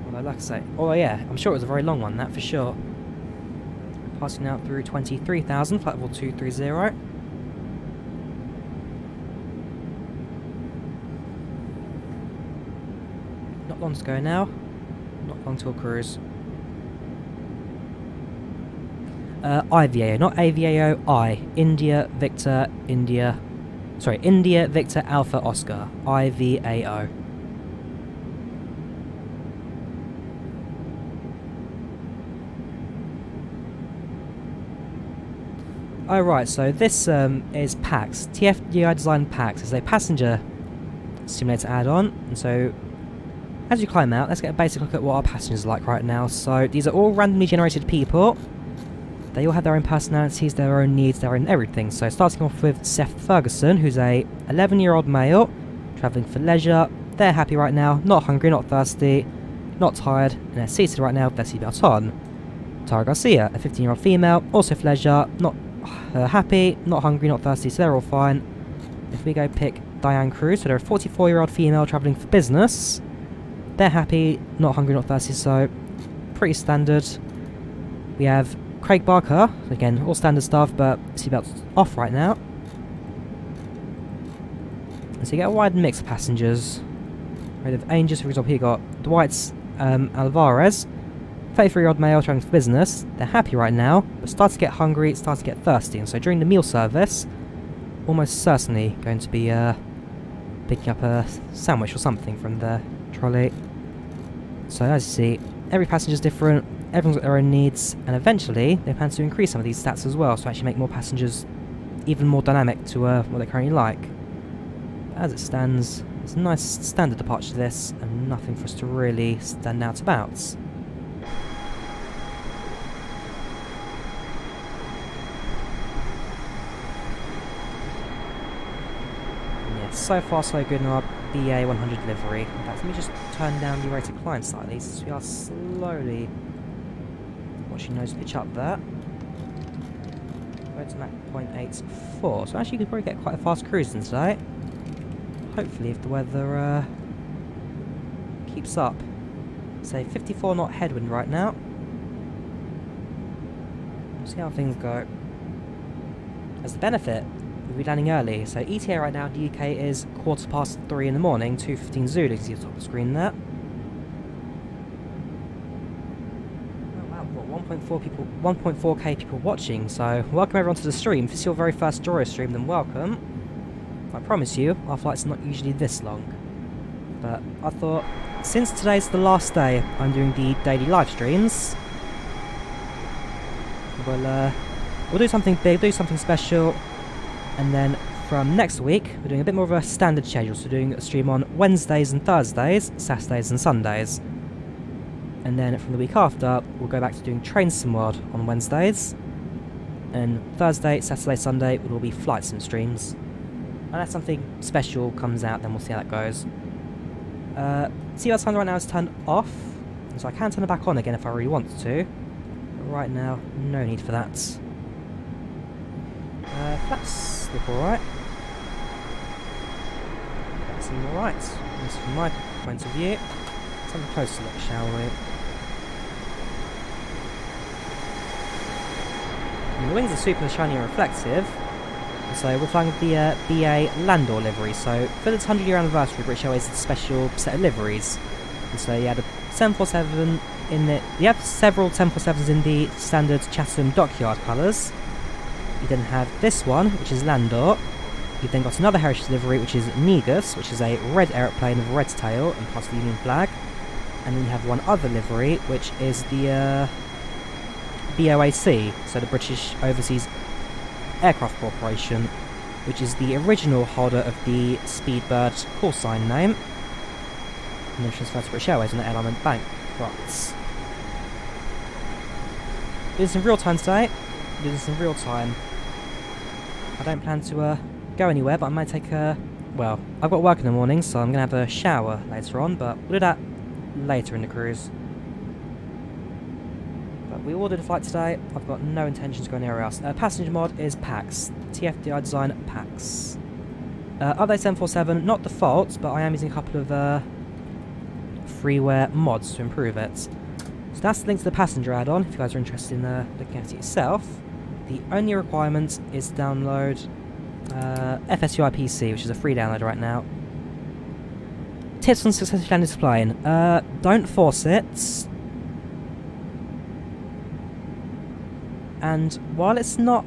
Although, like I say, oh yeah, I'm sure it was a very long one, that for sure. Passing out through 23,000, flight level 230. Not long to go now. Not long till cruise. IVAO, not AVAO, I. India, Victor, India. Sorry, India, Victor, Alpha, Oscar. IVAO. Oh right, so this is PACX. TFDi designed PACX. It's a passenger simulator add-on. And so, as you climb out, let's get a basic look at what our passengers are like right now. So, these are all randomly generated people. They all have their own personalities, their own needs, their own everything. So starting off with Seth Ferguson, who's a 11-year-old male, travelling for leisure. They're happy right now, not hungry, not thirsty, not tired, and they're seated right now with their seatbelt on. Tara Garcia, a 15-year-old female, also for leisure, not happy, not hungry, not thirsty, so they're all fine. If we go pick Diane Cruz, so they're a 44-year-old female travelling for business. They're happy, not hungry, not thirsty, so pretty standard. We have Craig Barker, again, all standard stuff, but seatbelt's off right now. And so you get a wide mix of passengers. We have Angels, for example, here you got Dwight Alvarez, 33-year-old male travelling for business. They're happy right now, but start to get hungry, start to get thirsty, and so during the meal service, almost certainly going to be picking up a sandwich or something from the trolley. So as you see, every passenger's different. Everyone's got their own needs, and eventually they plan to increase some of these stats as well, so actually make more passengers even more dynamic to what they currently like. But as it stands, it's a nice standard departure to this, and nothing for us to really stand out about. And yeah, so far so good in our BA 100 delivery. In fact, let me just turn down the rate of climb slightly, since we are slowly watching nose pitch up there. Go to Mach 0.84, so actually you could probably get quite a fast cruise in today. Hopefully if the weather keeps up. Say 54 knot headwind right now. We'll see how things go. As the benefit, we'll be landing early, so ETA right now in the UK is 3:15 in the morning, 2:15 Zulu, you can see the top of the screen there. 1.4k people watching, so welcome everyone to the stream. If it's your very first Drawyah stream, then welcome. I promise you, our flights are not usually this long. But I thought, since today's the last day I'm doing the daily live streams, we'll do something big, do something special, and then from next week, we're doing a bit more of a standard schedule, so doing a stream on Wednesdays and Thursdays, Saturdays and Sundays. And then from the week after, we'll go back to doing Train Sim World on Wednesdays. And Thursday, Saturday, Sunday will all be Flight Sim streams. Unless something special comes out, then we'll see how that goes. seatbelt sign right now is turned off, so I can turn it back on again if I really want to. But right now, no need for that. Flaps look alright. That seem alright, at least from my point of view. Let's have a closer look, shall we? And the wings are super shiny and reflective. And so we're flying with the BA Landor livery. So for the 100-year anniversary, British Airways had a special set of liveries. And so you had a 747 in the... You have several 747s in the standard Chatham Dockyard colours. You then have this one, which is Landor. You've then got another heritage livery, which is Negus, which is a red aeroplane with a red tail and part of the Union flag. And then you have one other livery, which is the BOAC, so the British Overseas Aircraft Corporation, which is the original holder of the Speedbird call sign name, and then transferred to British Airways when the airline went bankrupt. Doing this in real time today. Doing this in real time. I don't plan to go anywhere, but I might take a... Well, I've got work in the morning, so I'm going to have a shower later on, but we'll do that later in the cruise. But we ordered a flight today. I've got no intentions of going anywhere else. Passenger mod is PACX. TFDi design PACX. Update 747, not default, but I am using a couple of freeware mods to improve it. So that's the link to the passenger add-on, if you guys are interested in looking at it yourself. The only requirement is to download FSUI PC, which is a free download right now. Tips on successfully landing this plane. Don't force it. And while it's not,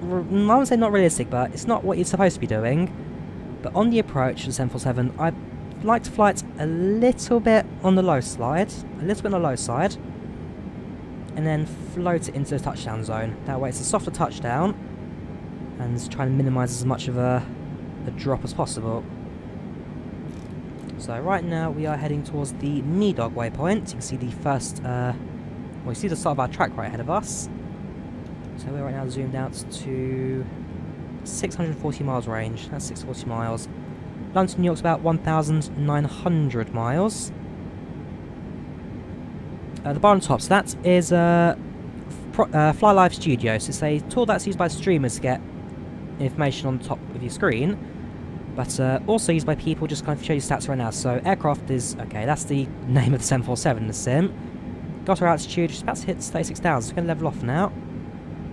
I wouldn't say not realistic, but it's not what you're supposed to be doing. But on the approach to the 747, I like to fly it a little bit on the low side, and then float it into the touchdown zone. That way it's a softer touchdown, and try and minimise as much of a drop as possible. So right now we are heading towards the Meadog waypoint. You can see the first, you see the start of our track right ahead of us. So we're right now zoomed out to 640 miles range. That's 640 miles. London to New York's about 1,900 miles. The bar on top, so that is FlyLive Studio. So it's a tool that's used by streamers to get information on the top of your screen, but also used by people just kind of show you stats right now. So aircraft is, okay, that's the name of the 747 in the sim. Got our altitude, just about to hit 36,000, so we're going to level off now.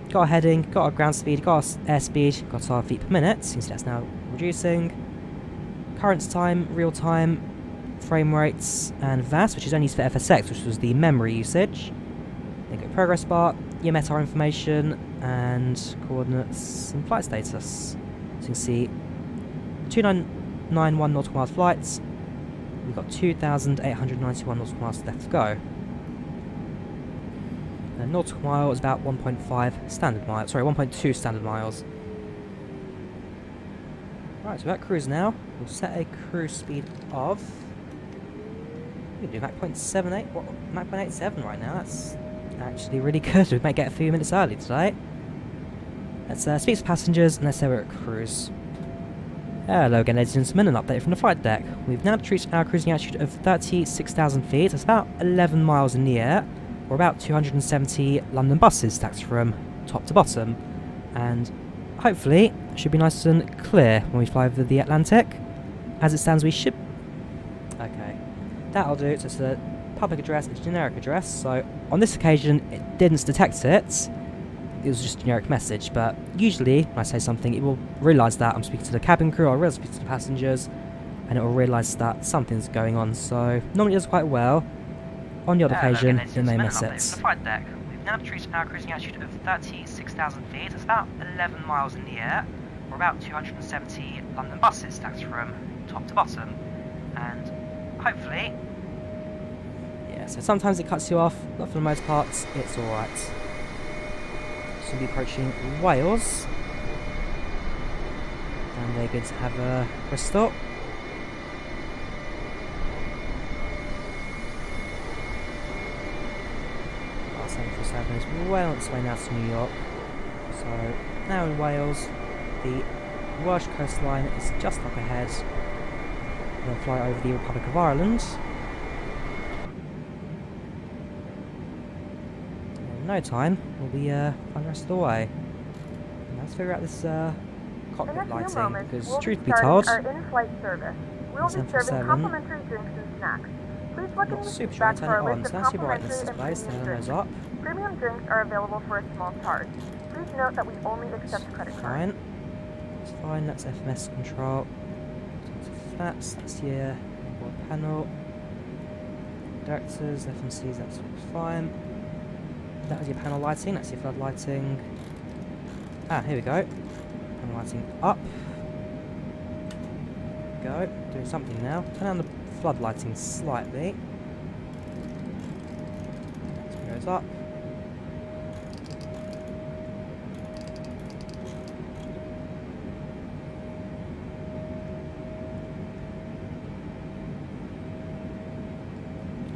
Got our heading, got our ground speed, got our airspeed, got our feet per minute. You can see that's now reducing. Current time, real time, frame rates, and VAS, which is only used for FSX, which was the memory usage. Then go progress bar, your METAR information, and coordinates and flight status. So you can see 2991 nautical miles flights. We've got 2,891 nautical miles left to go. And nautical mile is about 1.5 standard miles. Sorry, 1.2 standard miles. Right, so we're at cruise now. We'll set a cruise speed of. We can do Mach 0.78. What? Mach 0.87 right now. That's actually really good. We might get a few minutes early today. Let's speak to passengers and let's say we're at cruise. Hello again, ladies and gentlemen, an update from the flight deck. We've now reached our cruising altitude of 36,000 feet. That's about 11 miles in the air, or about 270 London buses stacked from top to bottom. And hopefully, it should be nice and clear when we fly over the Atlantic. As it stands, we should. Okay, that'll do. So it's a public address, it's a generic address. So on this occasion, it didn't detect it. It was just a generic message. But usually, when I say something, it will realise that I'm speaking to the cabin crew, or I'll speak to the passengers, and it will realise that something's going on. So normally it does quite well. On the odd occasion, it may miss it. The flight deck. We've now reached our cruising altitude of 36,000 feet. It's about 11 miles in the air, or about 270 London buses stacked from top to bottom. And hopefully, yeah, so sometimes it cuts you off, but for the most part, it's alright. So we'll be approaching Wales. And they're good to have a stop. 747 is well on its way now to New York. So now in Wales, the Welsh coastline is just up ahead. We'll fly over the Republic of Ireland. In no time, we'll be flying the rest of the way. And let's figure out this cockpit lighting, because truth be told, our in-flight service. We'll be serving complimentary drinks and snacks. Please look in the super seat sure back to for turn our it on, list so of that's your brightness complimentary and display, so premium turn those drinks. up. Premium drinks are available for a small charge. Please note that we only accept credit cards. Fine. It's fine, that's FMS control. Flaps, that's your onboard panel. Directors, FMCs, that's fine. That was your panel lighting, that's your flood lighting. Ah, here we go. Panel lighting up. Go, doing something now. Turn down the flood lighting slightly. That goes up.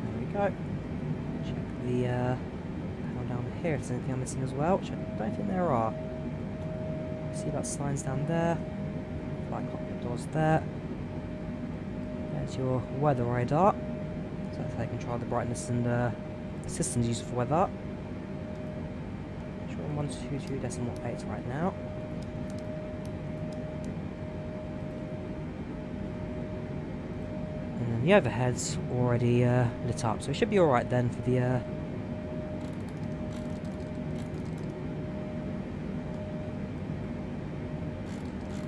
There we go. Check the panel down here if there's anything I'm missing as well, which I don't think there are. See that signs down there. Flight cockpit doors there. There's your weather radar. So that's how you control the brightness and systems used for weather. 122.8 right now. And then the overhead's already lit up, so it should be alright then for the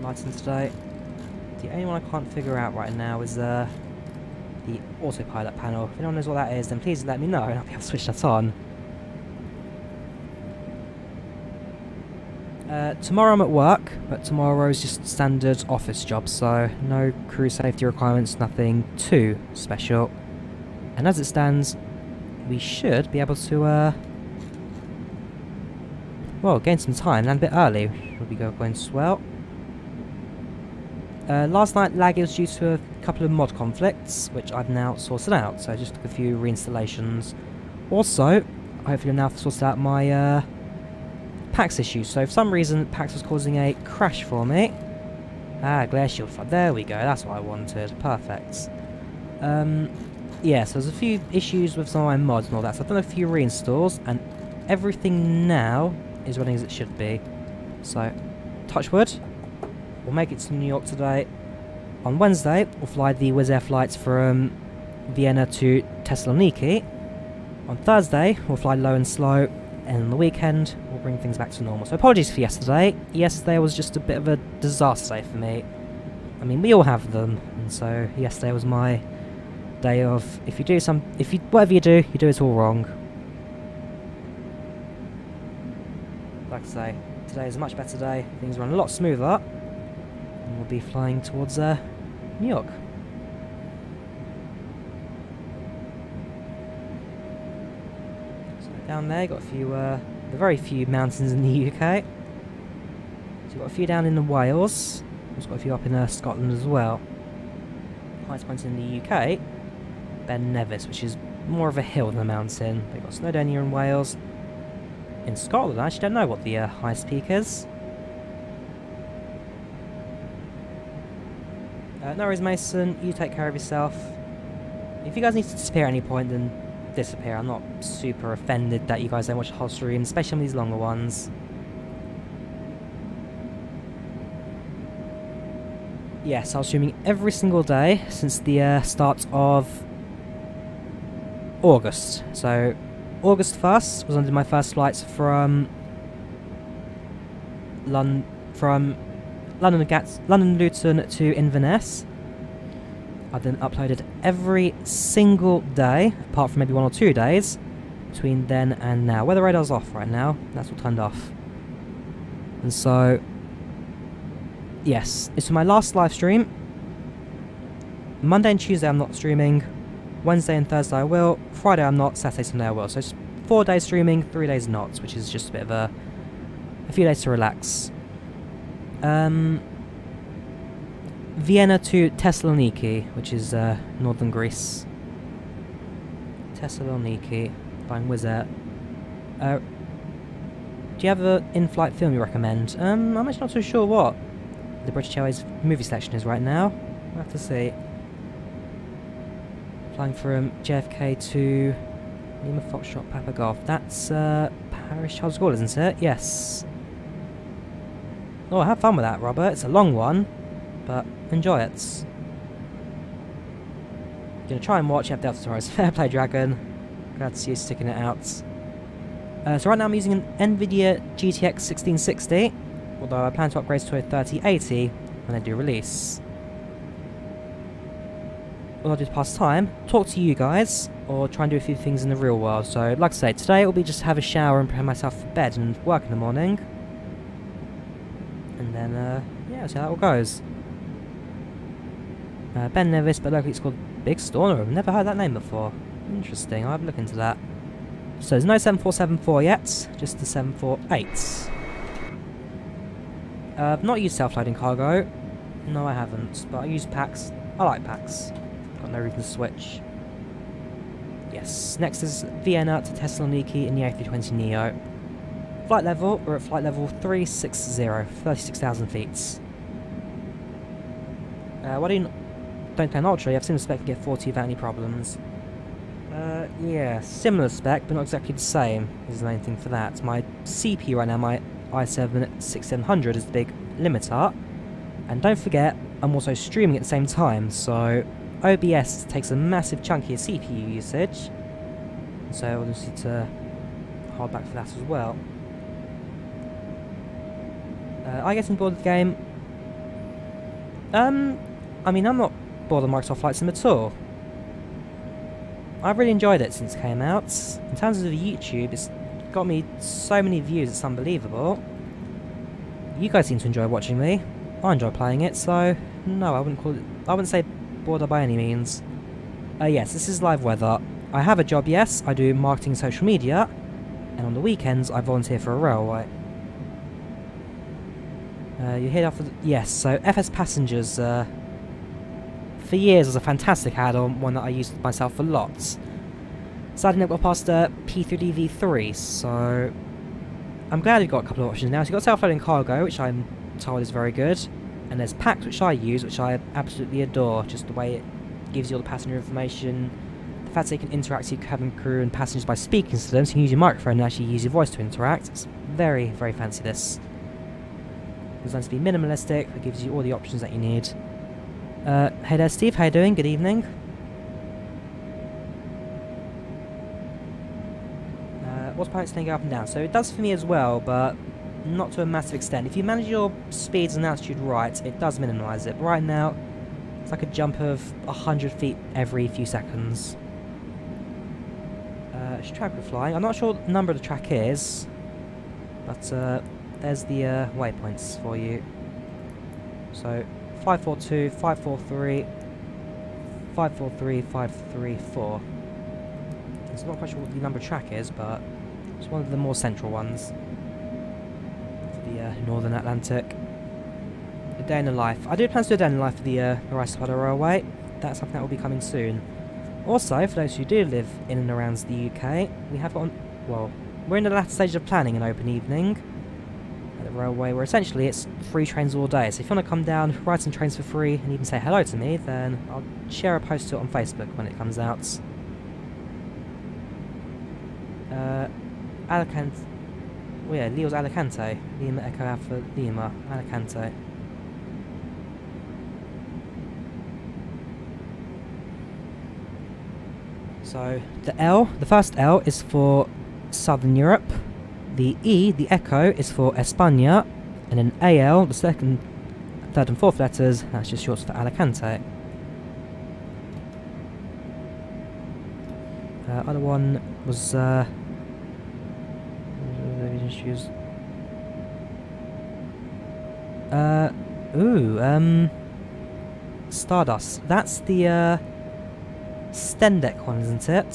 lighting today. The only one I can't figure out right now is the autopilot panel. If anyone knows what that is, then please let me know and I'll be able to switch that on. Tomorrow I'm at work, but tomorrow's just standard office job, so no crew safety requirements, nothing too special. And as it stands, we should be able to, well, gain some time, land a bit early. Should be going swell. Last night lag was due to a couple of mod conflicts, which I've now sorted out, so I just took a few reinstallations. Also, hopefully I've now sorted out my PACX issues, so for some reason PACX was causing a crash for me. Glare shield flood, there we go, that's what I wanted, perfect. Yeah, so there's a few issues with some of my mods and all that, so I've done a few reinstalls, and everything now is running as it should be. So, touch wood. We'll make it to New York today. On Wednesday, we'll fly the Wizz Air flights from Vienna to Thessaloniki. On Thursday, we'll fly low and slow, and on the weekend, we'll bring things back to normal. So apologies for yesterday. Yesterday was just a bit of a disaster day for me. I mean, we all have them, and so yesterday was my day of, whatever you do it all wrong. Like I say, today is a much better day. Things run a lot smoother. And we'll be flying towards New York. So down there, got a few, the very few mountains in the UK. So we've got a few down in Wales. We've got a few up in Scotland as well. Highest point in the UK, Ben Nevis, which is more of a hill than a mountain. We've got Snowdonia in Wales. In Scotland, I actually don't know what the highest peak is. No worries, Mason. You take care of yourself. If you guys need to disappear at any point, then disappear. I'm not super offended that you guys don't watch the whole stream, especially on these longer ones. Yes, I was streaming every single day since the start of August. So, August 1st was under my first flights from London Luton to Inverness. I then uploaded every single day, apart from maybe 1 or 2 days, between then and now. Weather radar's off right now, that's all turned off. And so, yes, it's my last live stream. Monday and Tuesday I'm not streaming. Wednesday and Thursday I will. Friday I'm not. Saturday, Sunday I will. So it's 4 days streaming, 3 days not, which is just a bit of a few days to relax. Vienna to Thessaloniki, which is northern Greece. Thessaloniki, flying Wizz Air. Do you have an in-flight film you recommend? I'm actually not so sure what the British Airways movie selection is right now. We'll have to see. Flying from JFK to Lima Foxtrot Papa Golf. That's Paris Charles de Gaulle, isn't it? Yes. Oh, have fun with that, Robert. It's a long one, but enjoy it. You're gonna try and watch. You have Delta Taurus. Fair play, Dragon. Glad to see you sticking it out. So right now I'm using an NVIDIA GTX 1660, although I plan to upgrade to a 3080 when they do release. What I'll do to pass time, talk to you guys, or try and do a few things in the real world. So, like I say, today it will be just have a shower and prepare myself for bed and work in the morning. And then, yeah, see how that all goes. Ben Nevis, but locally it's called Big Stormer. I've never heard that name before. Interesting, I'll have a look into that. So there's no 7474 yet, just the 748. I've not used self-loading cargo. No, I haven't, but I use PACX. I like PACX. Got no reason to switch. Yes, next is Vienna to Thessaloniki in the A320neo. Flight level, we're at flight level 360, 36,000 feet. Why don't play an Ultra? I've seen the spec can get 40 without any problems. Yeah, similar spec, but not exactly the same, is the main thing for that. My CPU right now, my i7-6700 is the big limiter, and don't forget, I'm also streaming at the same time, so OBS takes a massive chunk of your CPU usage, so we'll just need to hold back for that as well. I getting bored of the game? I mean, I'm not bored of Microsoft Flight Sim at all. I've really enjoyed it since it came out. In terms of YouTube, it's got me so many views, it's unbelievable. You guys seem to enjoy watching me. I enjoy playing it, so no, I wouldn't say bored by any means. Yes, this is live weather. I have a job, yes, I do marketing and social media, and on the weekends I volunteer for a railway. You hear off yes, so FS Passengers, for years was a fantastic add-on, one that I used myself for lots. Sadly never got past P3D V3, so I'm glad you've got a couple of options now. So you've got self-loading cargo, which I'm told is very good, and there's PACX, which I use, which I absolutely adore, just the way it gives you all the passenger information, the fact that you can interact with your cabin crew and passengers by speaking to them, so you can use your microphone and actually use your voice to interact. It's very, very fancy, this. It's designed to be minimalistic, it gives you all the options that you need. Hey there Steve, how you doing? Good evening. What's pilots thing go up and down? So it does for me as well, but not to a massive extent. If you manage your speeds and altitude right, it does minimise it. But right now, it's like a jump of 100 feet every few seconds. Which track we're flying? I'm not sure what number the track is, but there's the waypoints for you. So 542, 543, 543, 534. It's not quite sure what the number track is, but it's one of the more central ones for the Northern Atlantic. A day in the life. I do plan to do a day in the life for the Rice Spider Railway. That's something that will be coming soon. Also, for those who do live in and around the UK, we have got well, we're in the latter stage of planning an open evening at the railway, where essentially it's free trains all day. So if you want to come down, ride some trains for free, and even say hello to me, then I'll share a post to it on Facebook when it comes out. Alicante. Oh yeah, Leo's Alicante. Lima Echo Alpha Lima, Alicante. So the first L is for Southern Europe. The E, the Echo, is for España, and then AL, the second, third and fourth letters, that's just short for Alicante. Other one was Stardust. That's the Stendek one, isn't it?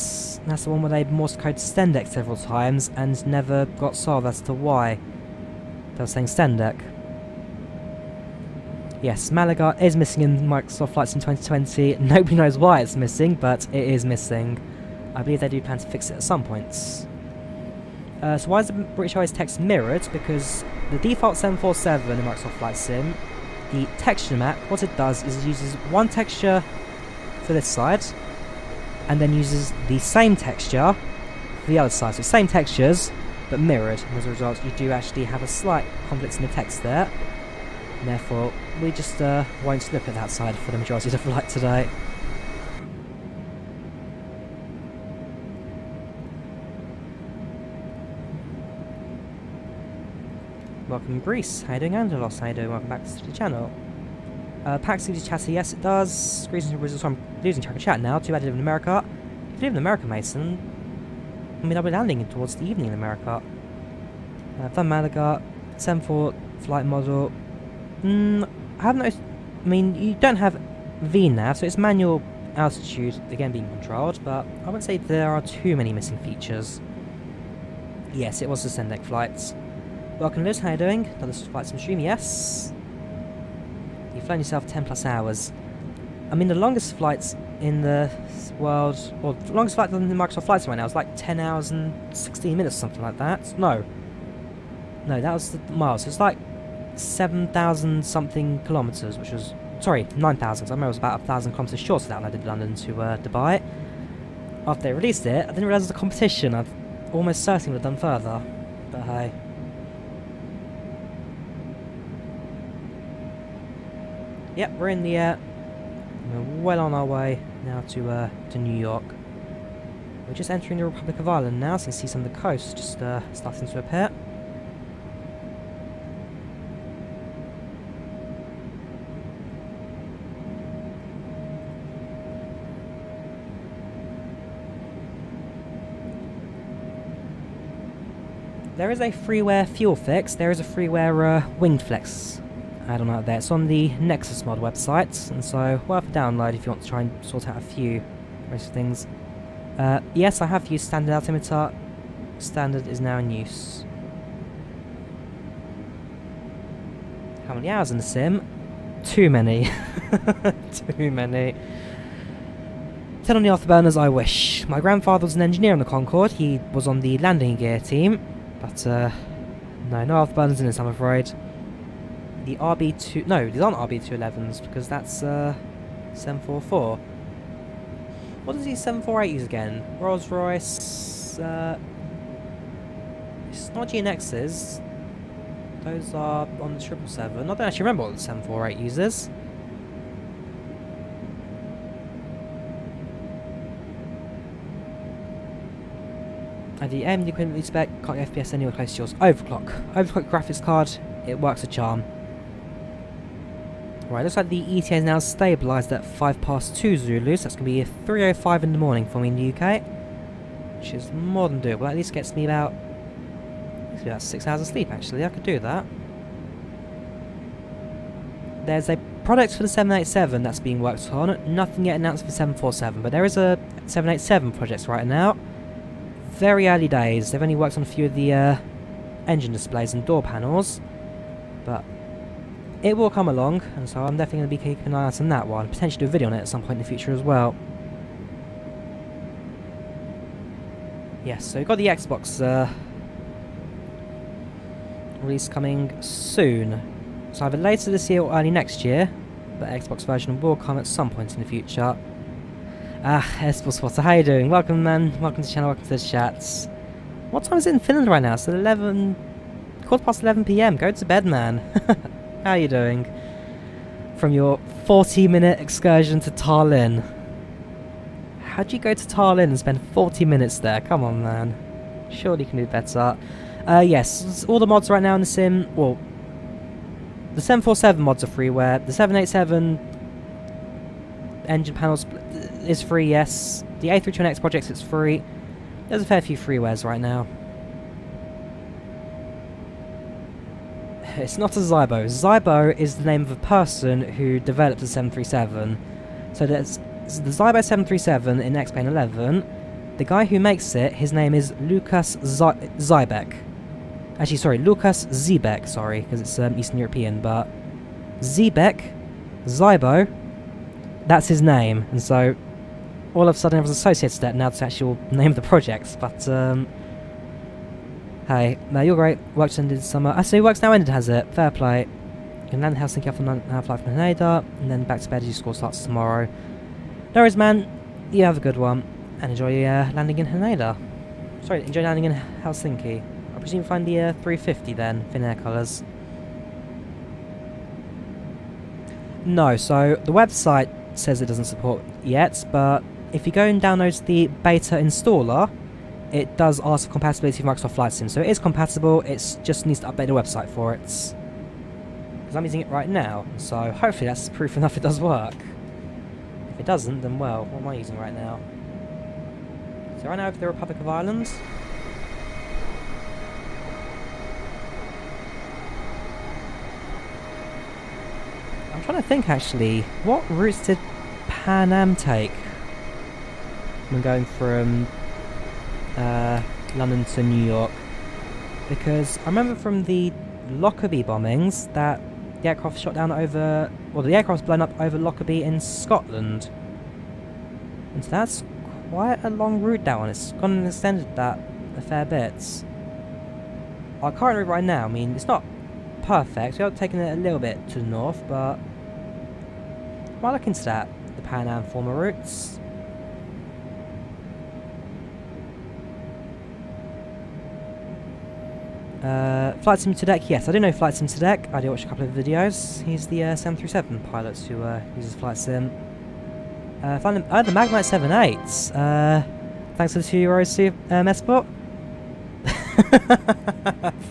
That's the one where they Morse code Stendek several times and never got solved as to why they were saying Stendek. Yes, Malaga is missing in Microsoft Flight Sim 2020. Nobody knows why it's missing, but it is missing. I believe they do plan to fix it at some points. So why is the British Airways text mirrored? Because the default 747 in Microsoft Flight Sim, the texture map, what it does is it uses one texture for this side, and then uses the same texture for the other side. So same textures, but mirrored. And as a result, you do actually have a slight conflict in the text there. And therefore, we just won't look at that side for the majority of the flight today. Welcome Greece, how you doing? Angelos, how you doing? Welcome back to the channel. PACX gives you chatter, yes it does. Greece and Brazil, so I'm losing track of chat now. Too bad I live in America. If you live in America, Mason, I mean I'll be landing towards the evening in America. Van Malaga, 7-4 flight model. I haven't noticed, I mean you don't have VNAV, so it's manual altitude, again being controlled, but I wouldn't say there are too many missing features. Yes, it was the Sendek flights. Welcome Liz, how you doing? Another Flight Sim stream, yes. You've flown yourself 10 plus hours. I mean the longest flights in the world, or the longest flight in the Microsoft Flight Sim right now is like 10 hours and 16 minutes, something like that. No, that was the miles. So it's like 7,000 something kilometres, which was, sorry, 9,000. I remember it was about 1,000 kilometres short of that when I did London to Dubai. after they released it, I didn't realise it was a competition. I've almost certainly would have done further. But hey. Yep, we're in the air. We're well on our way now to New York. We're just entering the Republic of Ireland now, so you can see some of the coast just starting to appear. There is a freeware fuel fix, there is a freeware winged flex add-on out there. It's on the Nexus mod website, and so worth a download if you want to try and sort out a few most things. Yes, I have used standard altimeter. Standard is now in use. How many hours in the sim? Too many. Too many. 10 on the afterburners, I wish. My grandfather was an engineer on the Concorde. He was on the landing gear team. But, no afterburners in this, I'm afraid. The RB2... No, these aren't RB211s, because that's, 744. What does these 748 use again? Rolls Royce... it's not GNXs. Those are on the 777. I don't actually remember what the 748 uses. And the AMD equivalent spec, can't get FPS anywhere close to yours. Overclock. Overclock graphics card, it works a charm. Right, looks like the ETA is now stabilised at 2 Zulus. That's going to be 3:05 in the morning for me in the UK. Which is more than doable. That at least gets me about 6 hours of sleep, actually. I could do that. There's a product for the 787 that's being worked on. Nothing yet announced for 747, but there is a 787 project right now. Very early days. They've only worked on a few of the engine displays and door panels, but it will come along, and so I'm definitely going to be keeping an eye out on that one. Potentially do a video on it at some point in the future as well. Yes, so we've got the Xbox release coming soon. So either later this year or early next year, but Xbox version will come at some point in the future. Esport Spotter, how you doing? Welcome, man. Welcome to the channel, welcome to the chats. What time is it in Finland right now? It's 11 PM. Go to bed, man. How you doing? From your 40-minute excursion to Tallinn. How'd you go to Tallinn and spend 40 minutes there? Come on, man. Surely you can do better. Yes, all the mods right now in the sim, well, the 747 mods are freeware. The 787 engine panels is free, yes. The A321X projects, it's free. There's a fair few freewares right now. It's not a Zybo. Zybo is the name of a person who developed the 737. So there's the Zybo 737 in X-Plane 11. The guy who makes it, his name is Lukas Zybek. Actually, sorry, Lukas Zybek, sorry, because it's Eastern European, but Zybek, Zybo, that's his name, and so all of a sudden I was associated that now to the actual name of the project, but hey, no, you're great. Work's ended summer. I see, work's now ended, has it? Fair play. You can land Helsinki off on Half-Life from Haneda, and then back to bed as your school starts tomorrow. No worries, man. You have a good one, and enjoy landing in Haneda. Sorry, enjoy landing in Helsinki. I presume you find the 350 then, Finnair colours. No, so the website says it doesn't support yet, but if you go and download the beta installer, it does ask for compatibility with Microsoft Flight Sim, so it is compatible, it just needs to update the website for it. Because I'm using it right now, so hopefully that's proof enough it does work. If it doesn't, then well, what am I using right now? So right now over the Republic of Ireland. I'm trying to think actually, what routes did Pan Am take when going from London to New York? Because I remember from the Lockerbie bombings that the aircraft shot down over, or the aircraft's blown up over Lockerbie in Scotland. And so that's quite a long route, that one. It's gone and extended that a fair bit. Our current route right now, I mean, it's not perfect. We are taking it a little bit to the north, but I might look into that, the Pan Am former routes. Flight Sim Tadek, yes, I do know Flight Sim Tadek. I do watch a couple of videos. He's the 737 pilot who uses Flight Sim. Found him, the Magnite 7.8. Thanks for the €2 Mespot.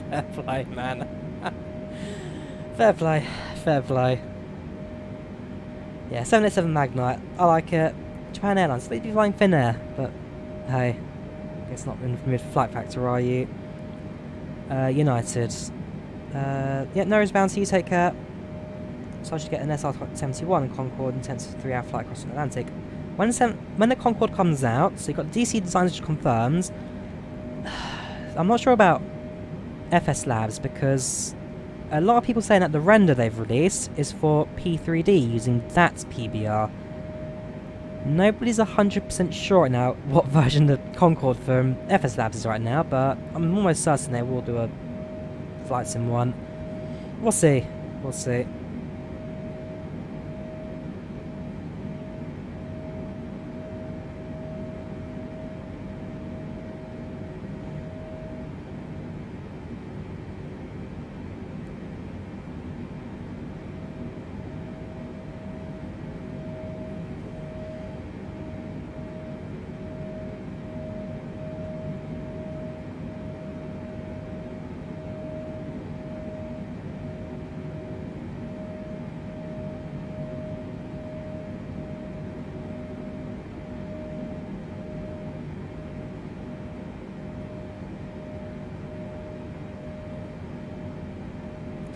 Fair play, man. Fair play, fair play. Yeah, 787 Magnite. I like it. Japan Airlines, they'd be flying Finnair, but hey, it's not in mid flight factor, are you? United. Yeah, Norris bounty, you take care. So I should get an SR-71 Concorde intensive 3-hour flight across the Atlantic. When the Concorde comes out, so you've got DC designs which confirms. I'm not sure about FS Labs because a lot of people saying that the render they've released is for P3D using that PBR. Nobody's 100% sure right now what version the Concorde from FS Labs is right now, but I'm almost certain they will do a Flight Sim one. We'll see. We'll see.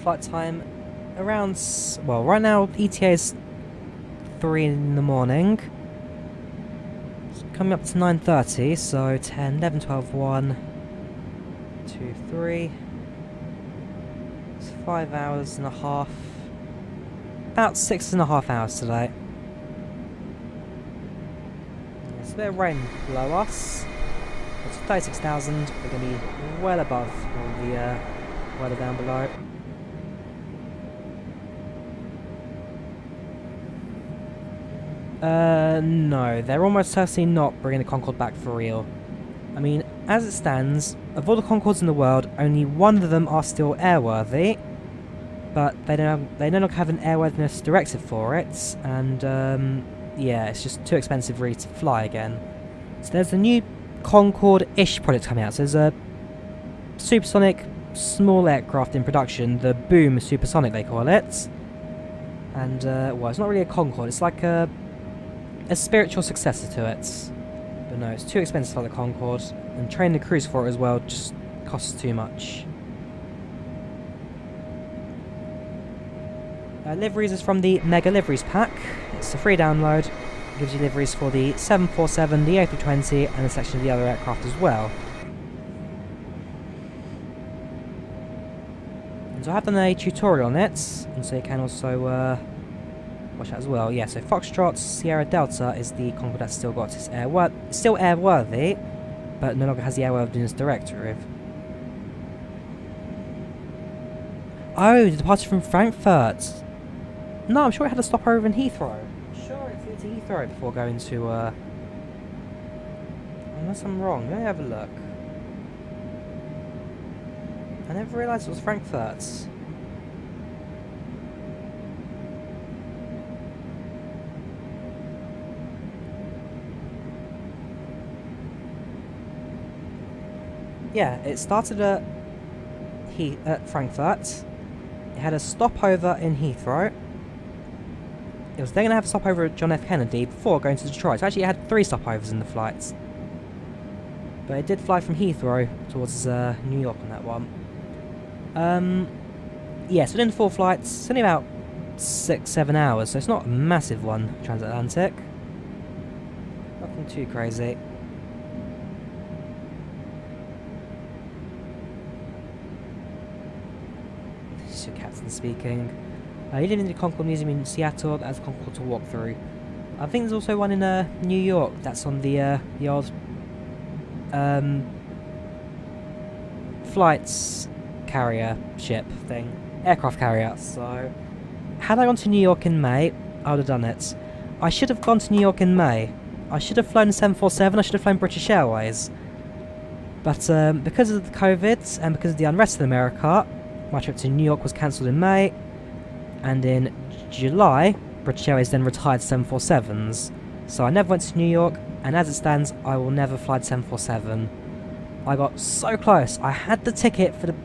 Flight time around, well, right now ETA is 3 in the morning. It's coming up to 9:30, so 10, 11, 12, 1, 2, 3. It's 5 hours and a half. About 6.5 hours today. There's a bit of rain below us. It's 36,000. We're going to be well above all the weather down below. No, they're almost certainly not bringing the Concorde back for real. I mean, as it stands, of all the Concordes in the world, only one of them are still airworthy, but they no longer have an airworthiness directive for it, and yeah, it's just too expensive really to fly again. So there's a new Concorde-ish project coming out. So there's a supersonic small aircraft in production, the Boom Supersonic they call it, and well, it's not really a Concorde, it's like a spiritual successor to it. But no, it's too expensive for the Concorde, and training the crews for it as well just costs too much. Liveries is from the Mega Liveries pack. It's a free download. It gives you liveries for the 747, the A320, and a section of the other aircraft as well. And so I have done a tutorial on it, and so you can also watch that as well. Yeah, so Foxtrot Sierra Delta is the Concorde that's still got its still airworthy, but no longer has the airworthiness directive. Oh, the departure from Frankfurt. No, I'm sure it had a stopover in Heathrow. I'm sure it flew to Heathrow before going to unless I'm wrong, let me have a look. I never realised it was Frankfurt. Yeah, it started at Frankfurt. It had a stopover in Heathrow. It was then going to have a stopover at John F. Kennedy before going to Detroit. So actually it had 3 stopovers in the flights. But it did fly from Heathrow towards New York on that one. Yeah, so within 4 flights, it's only about 6-7 hours, so it's not a massive one, transatlantic. Nothing too crazy. This is your captain speaking. You live in the Concorde Museum in Seattle, that has a Concorde to walk through. I think there's also one in New York that's on the old flights carrier ship thing, aircraft carrier. So had I gone to New York in May, I would have done it. I should have gone to New York in May. I should have flown the 747, I should have flown British Airways. But because of the COVID and because of the unrest in America, my trip to New York was cancelled in May, and in July, British Airways then retired 747s. So I never went to New York, and as it stands, I will never fly the 747. I got so close. I had the ticket for the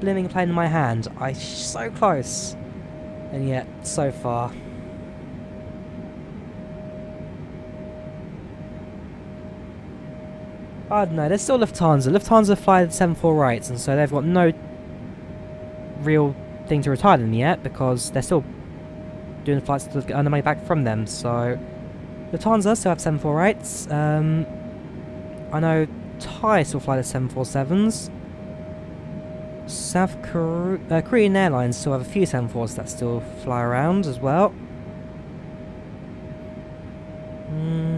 blooming plane in my hand. So close. And yet, so far. I don't know, there's still Lufthansa. Lufthansa fly the 748s, and so they've got no real thing to retire them yet, because they're still doing the flights to earn the money back from them. So Lufthansa still have 748s. I know Thai still fly the 747s. South Korean Airlines still have a few 747s that still fly around as well.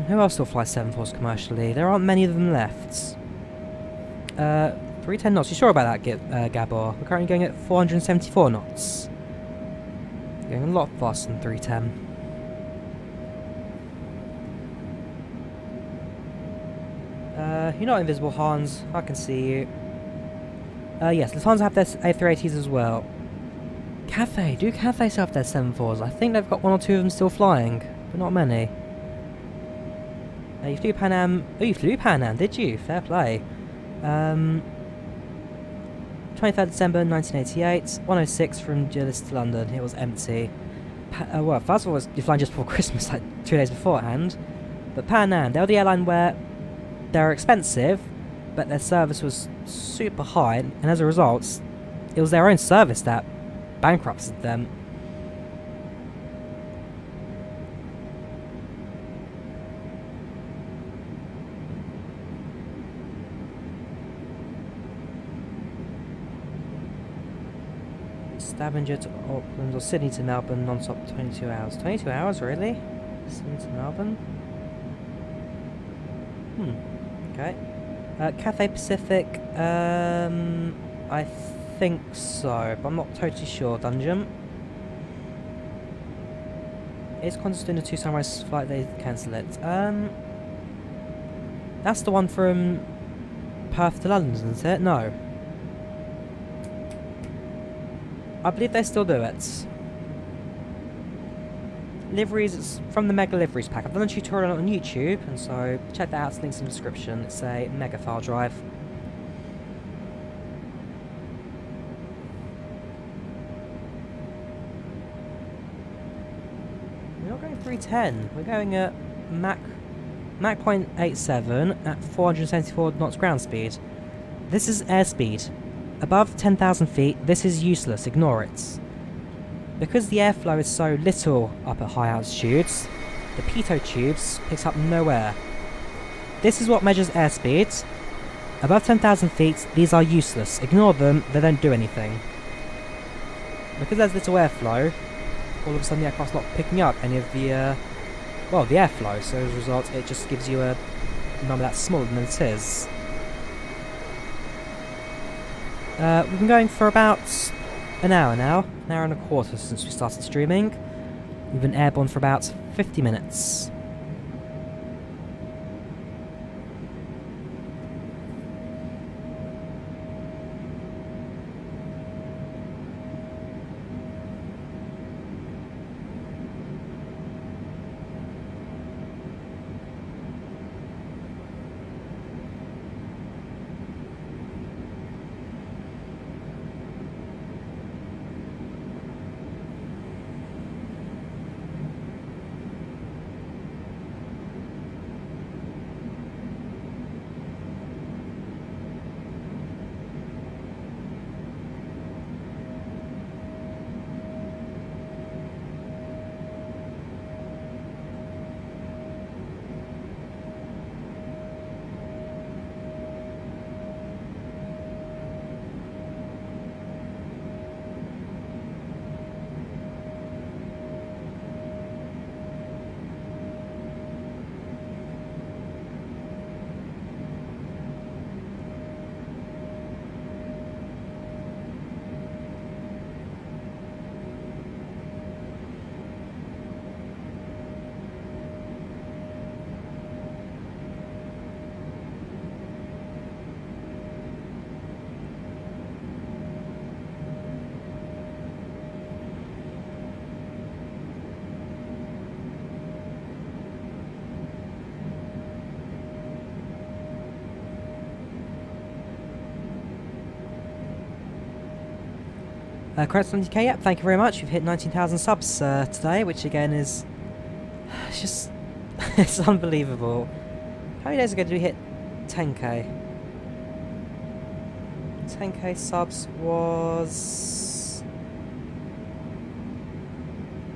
Who else still flies 747s commercially? There aren't many of them left. 310 knots. You sure about that, Gabor? We're currently going at 474 knots. Going a lot faster than 310. You're not invisible, Hans. I can see you. Yes, Lufthansa have their A380s as well. Cathay. Do Cathay still have their 74s? I think they've got one or two of them still flying, but not many. You flew Pan Am. Oh, you flew Pan Am, did you? Fair play. 23rd December 1988, 106 from Gillis to London. It was empty. Well, first of all, you're flying just before Christmas, like 2 days beforehand. But Pan Am, they're the airline where they're expensive, but their service was super high, and as a result, it was their own service that bankrupted them. Stavanger to Auckland or Sydney to Melbourne non-stop 22 hours. 22 hours, really? Sydney to Melbourne? Okay. Cathay Pacific, I think so, but I'm not totally sure. Dungeon. Is Qantas doing a 2 sunrise flight? They cancel it. That's the one from Perth to London, isn't it? No. I believe they still do it. Liveries, it's from the Mega Liveries pack. I've done a tutorial on YouTube, and so check that out, it's linked in the description. It's a mega file drive. We're not going 310, we're going at Mach 0.87 at 474 knots ground speed. This is airspeed. Above 10,000 feet, this is useless, ignore it. Because the airflow is so little up at high altitudes, the pitot tubes picks up no air. This is what measures airspeed. Above 10,000 feet, these are useless, ignore them, they don't do anything. Because there's little airflow, all of a sudden the aircraft's not picking up any of the, well, the airflow, so as a result it just gives you a number that's smaller than it is. We've been going for about an hour now, an hour and a quarter since we started streaming. We've been airborne for about 50 minutes. Correct 90k, yep, thank you very much. We've hit 19,000 subs today, which again is... It's just... it's unbelievable. How many days ago did we hit 10k? 10k subs was...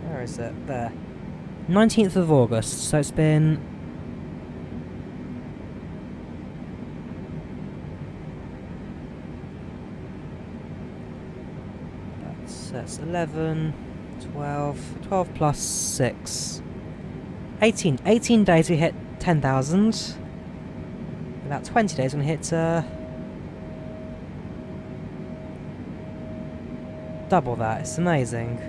Where is it? There. 19th of August, so it's been... That's 11, 12 plus 6. 18 days we hit 10,000. About 20 days we're going to hit double that. It's amazing.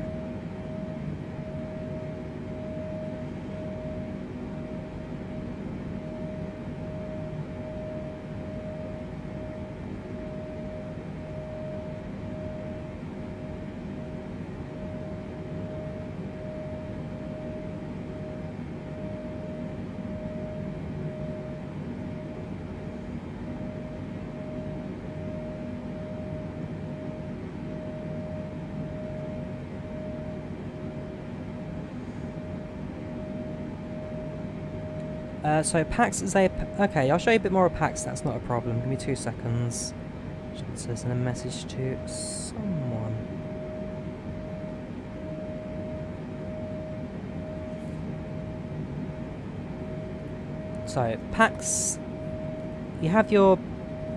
So PACX is a... Okay, I'll show you a bit more of PACX, that's not a problem. Give me 2 seconds. Should send a message to someone. So, PACX, you have your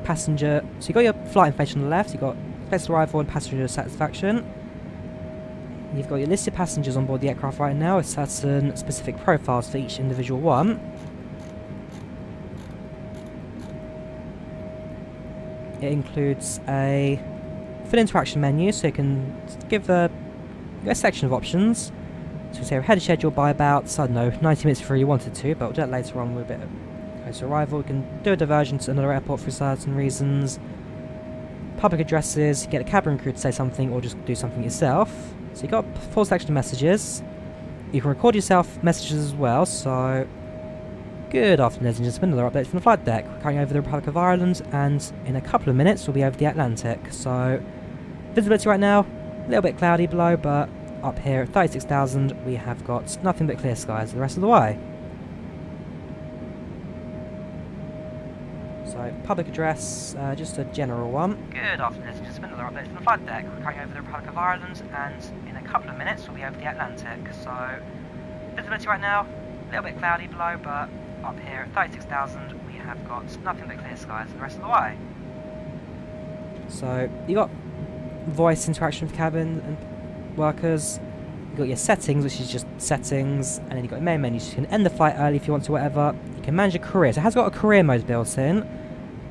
passenger... So you've got your flight information on the left, you've got expected arrival and passenger satisfaction. You've got your listed passengers on board the aircraft right now with certain specific profiles for each individual one. It includes a full interaction menu, so you can give a section of options. So we say we're ahead of schedule by about, I don't know, 90 minutes before you wanted to, but we'll do that later on with a bit of closer arrival. We can do a diversion to another airport for certain reasons. Public addresses, get a cabin crew to say something or just do something yourself. So you've got a full selection of messages. You can record yourself messages as well, so... Good afternoon, ladies and gentlemen, another update from the flight deck. We're currently over the Republic of Ireland, and in a couple of minutes we'll be over the Atlantic. So, visibility right now, a little bit cloudy below, but up here at 36,000 we have got nothing but clear skies the rest of the way. So, public address, just a general one. Good afternoon, ladies and gentlemen, another update from the flight deck. We're currently over the Republic of Ireland, and in a couple of minutes we'll be over the Atlantic. So, visibility right now, a little bit cloudy below, but up here at 36,000 we have got nothing but clear skies the rest of the way. So you got voice interaction with cabin and workers, you got your settings, which is just settings, and then you got your main menu, so you can end the flight early if you want to, whatever. You can manage your career, so it has got a career mode built in.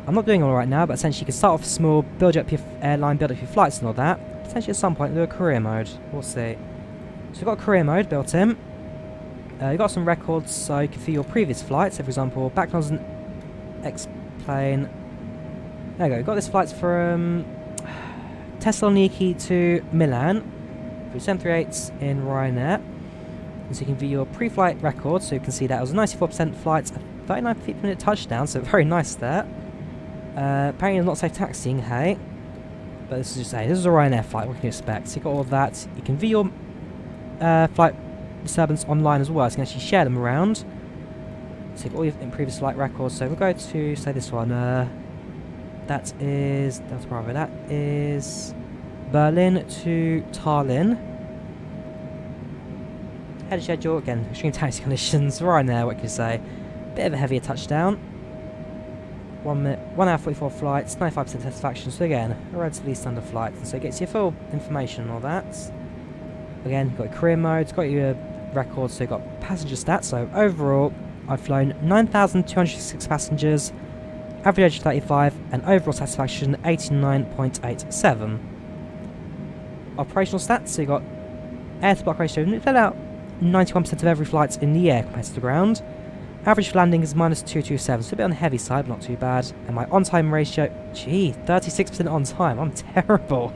I'm not doing it all right now, but essentially you can start off small, build up your airline, build up your flights and all that. Potentially at some point do a career mode, we'll see. So you've got a career mode built in. You've got some records, so you can view your previous flights. So for example, back on an X-plane. There you go, you've got this flights from Thessaloniki to Milan through 738s in Ryanair. And so you can view your pre-flight records, so you can see that it was a 94% flight, a 39 feet per minute touchdown, so very nice there. Apparently not safe taxiing, hey. But this is just, hey, this is a Ryanair flight, what can you expect? So you've got all of that. You can view your flight disturbance online as well, so you can actually share them around. So you've got all your previous flight records. So we'll go to, say, this one. That is Berlin to Tallinn. Head of schedule, again, extreme taxi conditions, right there, what can you say? Bit of a heavier touchdown. 1 minute, 1 hour 44 flights, 95% satisfaction, so again, a relatively standard flight. And so it gets you full information and all that. Again, you've got your career mode, it's got your records, so you've got passenger stats. So overall, I've flown 9,266 passengers, average age 35, and overall satisfaction 89.87. Operational stats, so you've got air to block ratio, it's about 91% of every flight in the air compared to the ground. Average for landing is -227, so a bit on the heavy side, but not too bad. And my on-time ratio, gee, 36% on time, I'm terrible.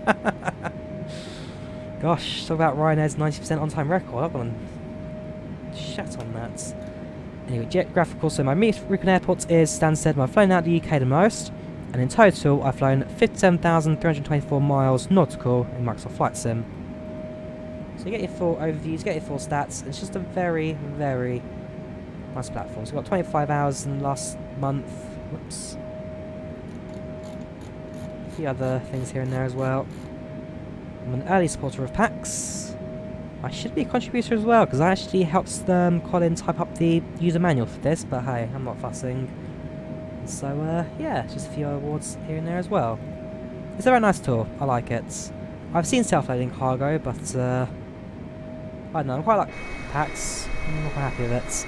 Gosh, talk about Ryanair's 90% on-time record, I've gone shat on that. Anyway, geographical, so my most frequent airports is Stansted, I've flown out the UK the most. and in total I've flown 57,324 miles nautical in Microsoft Flight Sim. So you get your full overviews, get your full stats. It's just a very, very nice platform. So we've got 25 hours in the last month. Whoops. A few other things here and there as well. I'm an early supporter of PACX. I should be a contributor as well, because I actually helped Colin type up the user manual for this, but hey, I'm not fussing. So, yeah, just a few awards here and there as well. It's a very nice tour. I like it. I've seen self-loading cargo, but, I don't know, I'm quite like PACX. I'm not quite happy with it.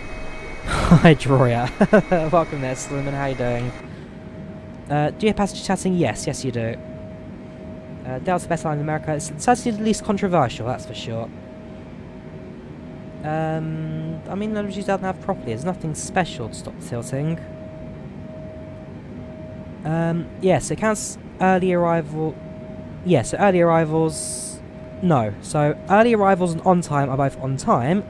Hi, Drawyah. Welcome there, Slim, and how you doing? Do you have passenger chatting? Yes, yes you do. Delta's the best line in America. It's certainly the least controversial, that's for sure. I mean, I'll use Delta nav properly. There's nothing special to stop the tilting. Yes, it counts early arrival. Yes, so early arrivals. No. So early arrivals and on time are both on time.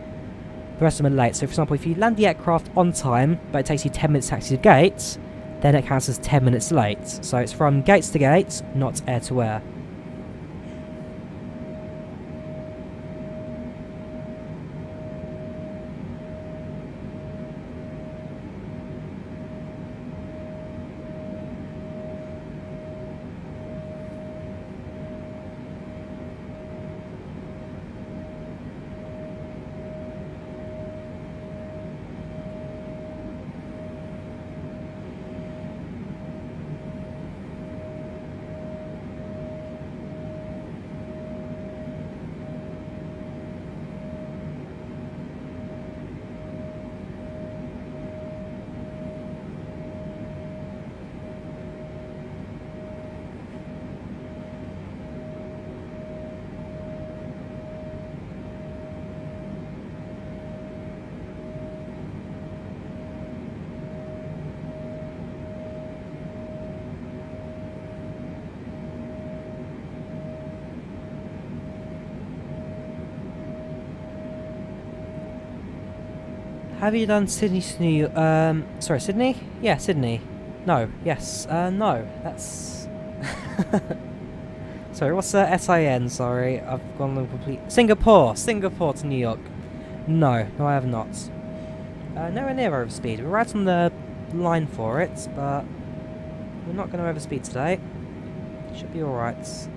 The rest of them are late. So for example, if you land the aircraft on time, but it takes you 10 minutes to taxi to gate, then it counts as 10 minutes late. So it's from gates to gate, not air to air. Have you done Sydney to New York? Sorry, Sydney? Yeah, Sydney. No, yes, no, that's... Sorry, what's SIN? Sorry, I've gone on complete... Singapore to New York. No, I have not. Nowhere near overspeed. We're right on the line for it, but we're not going to overspeed today. Should be alright.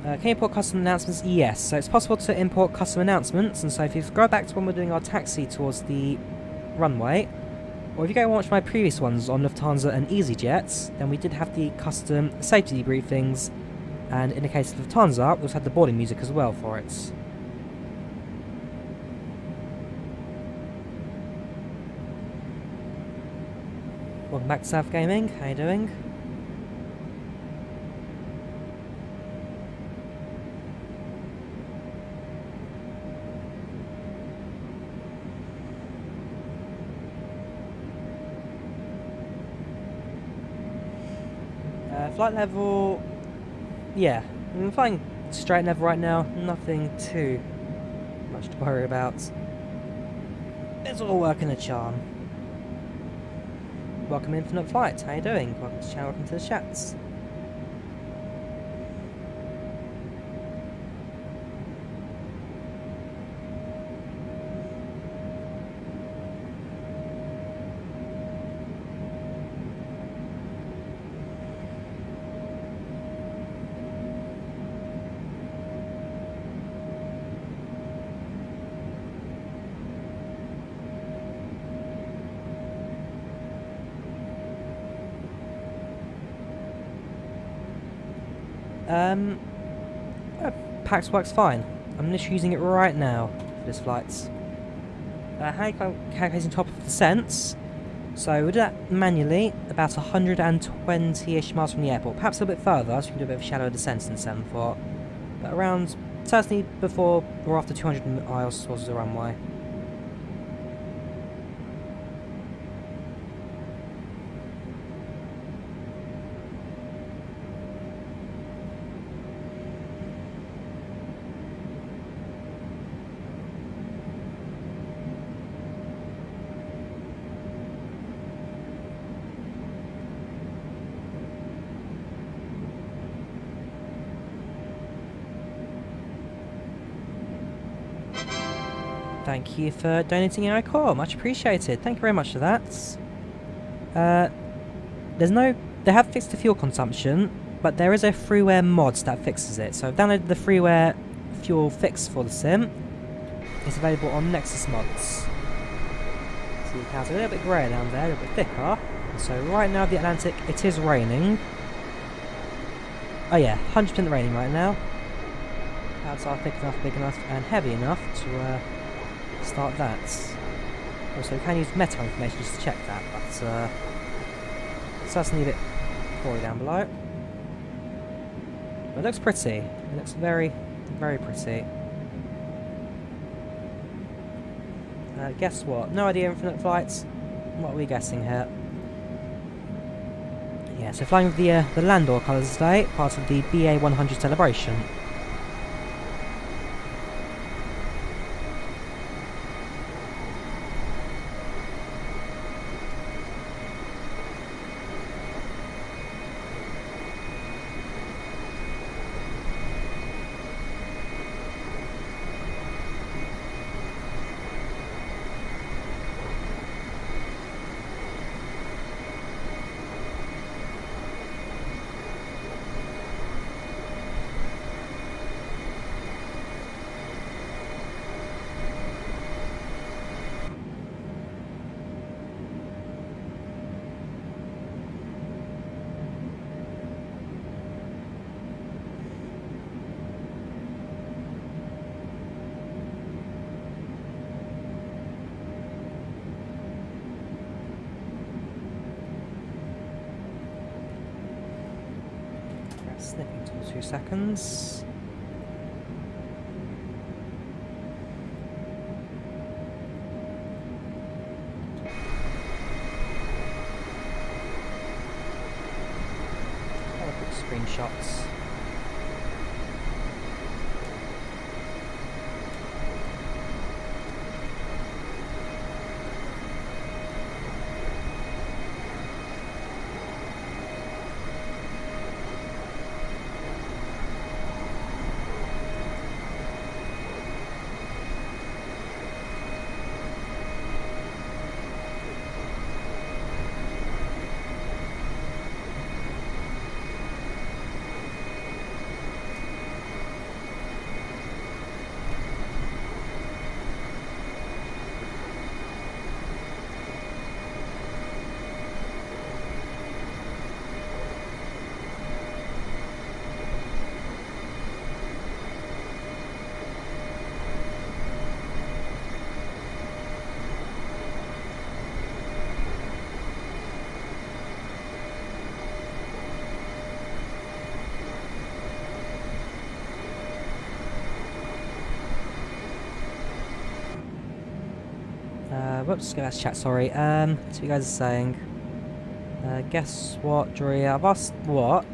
Can you import custom announcements? Yes, so it's possible to import custom announcements, and so if you go back to when we're doing our taxi towards the runway, or if you go and watch my previous ones on Lufthansa and EasyJet, then we did have the custom safety debriefings, and in the case of Lufthansa, we also had the boarding music as well for it. Welcome back to South Gaming, how you doing? Flight level, yeah, I'm flying straight level right now, nothing too much to worry about. It's all working a charm. Welcome Infinite Flight, how you doing? Welcome to the channel, welcome to the chats. PACX works fine. I'm literally using it right now for this flight. How you calculating top of descents? So we'll do that manually, about 120-ish miles from the airport. Perhaps a little bit further, so we can do a bit of shallow descents in 7-4. But around, certainly before or after 200 miles towards the runway. Thank you for donating your core, much appreciated. Thank you very much for that. They have fixed the fuel consumption, but there is a freeware mod that fixes it. So I've downloaded the freeware fuel fix for the sim. It's available on Nexus mods. So the clouds are a little bit greyer down there, a little bit thicker. So right now the Atlantic, it is raining. Oh yeah, 100% raining right now. Clouds are thick enough, big enough, and heavy enough to start that. Also, we can use meteo information just to check that, but it's certainly a bit poorly down below. But it looks pretty. It looks very, very pretty. Guess what? No idea, Infinite Flights. What are we guessing here? Yeah, so flying with the Landor colours today, part of the BA 100 celebration. Snipping to 2 seconds. Have a quick screenshots. Whoops, go back to chat, sorry. So you guys are saying, guess what, Drawyah? I've asked what?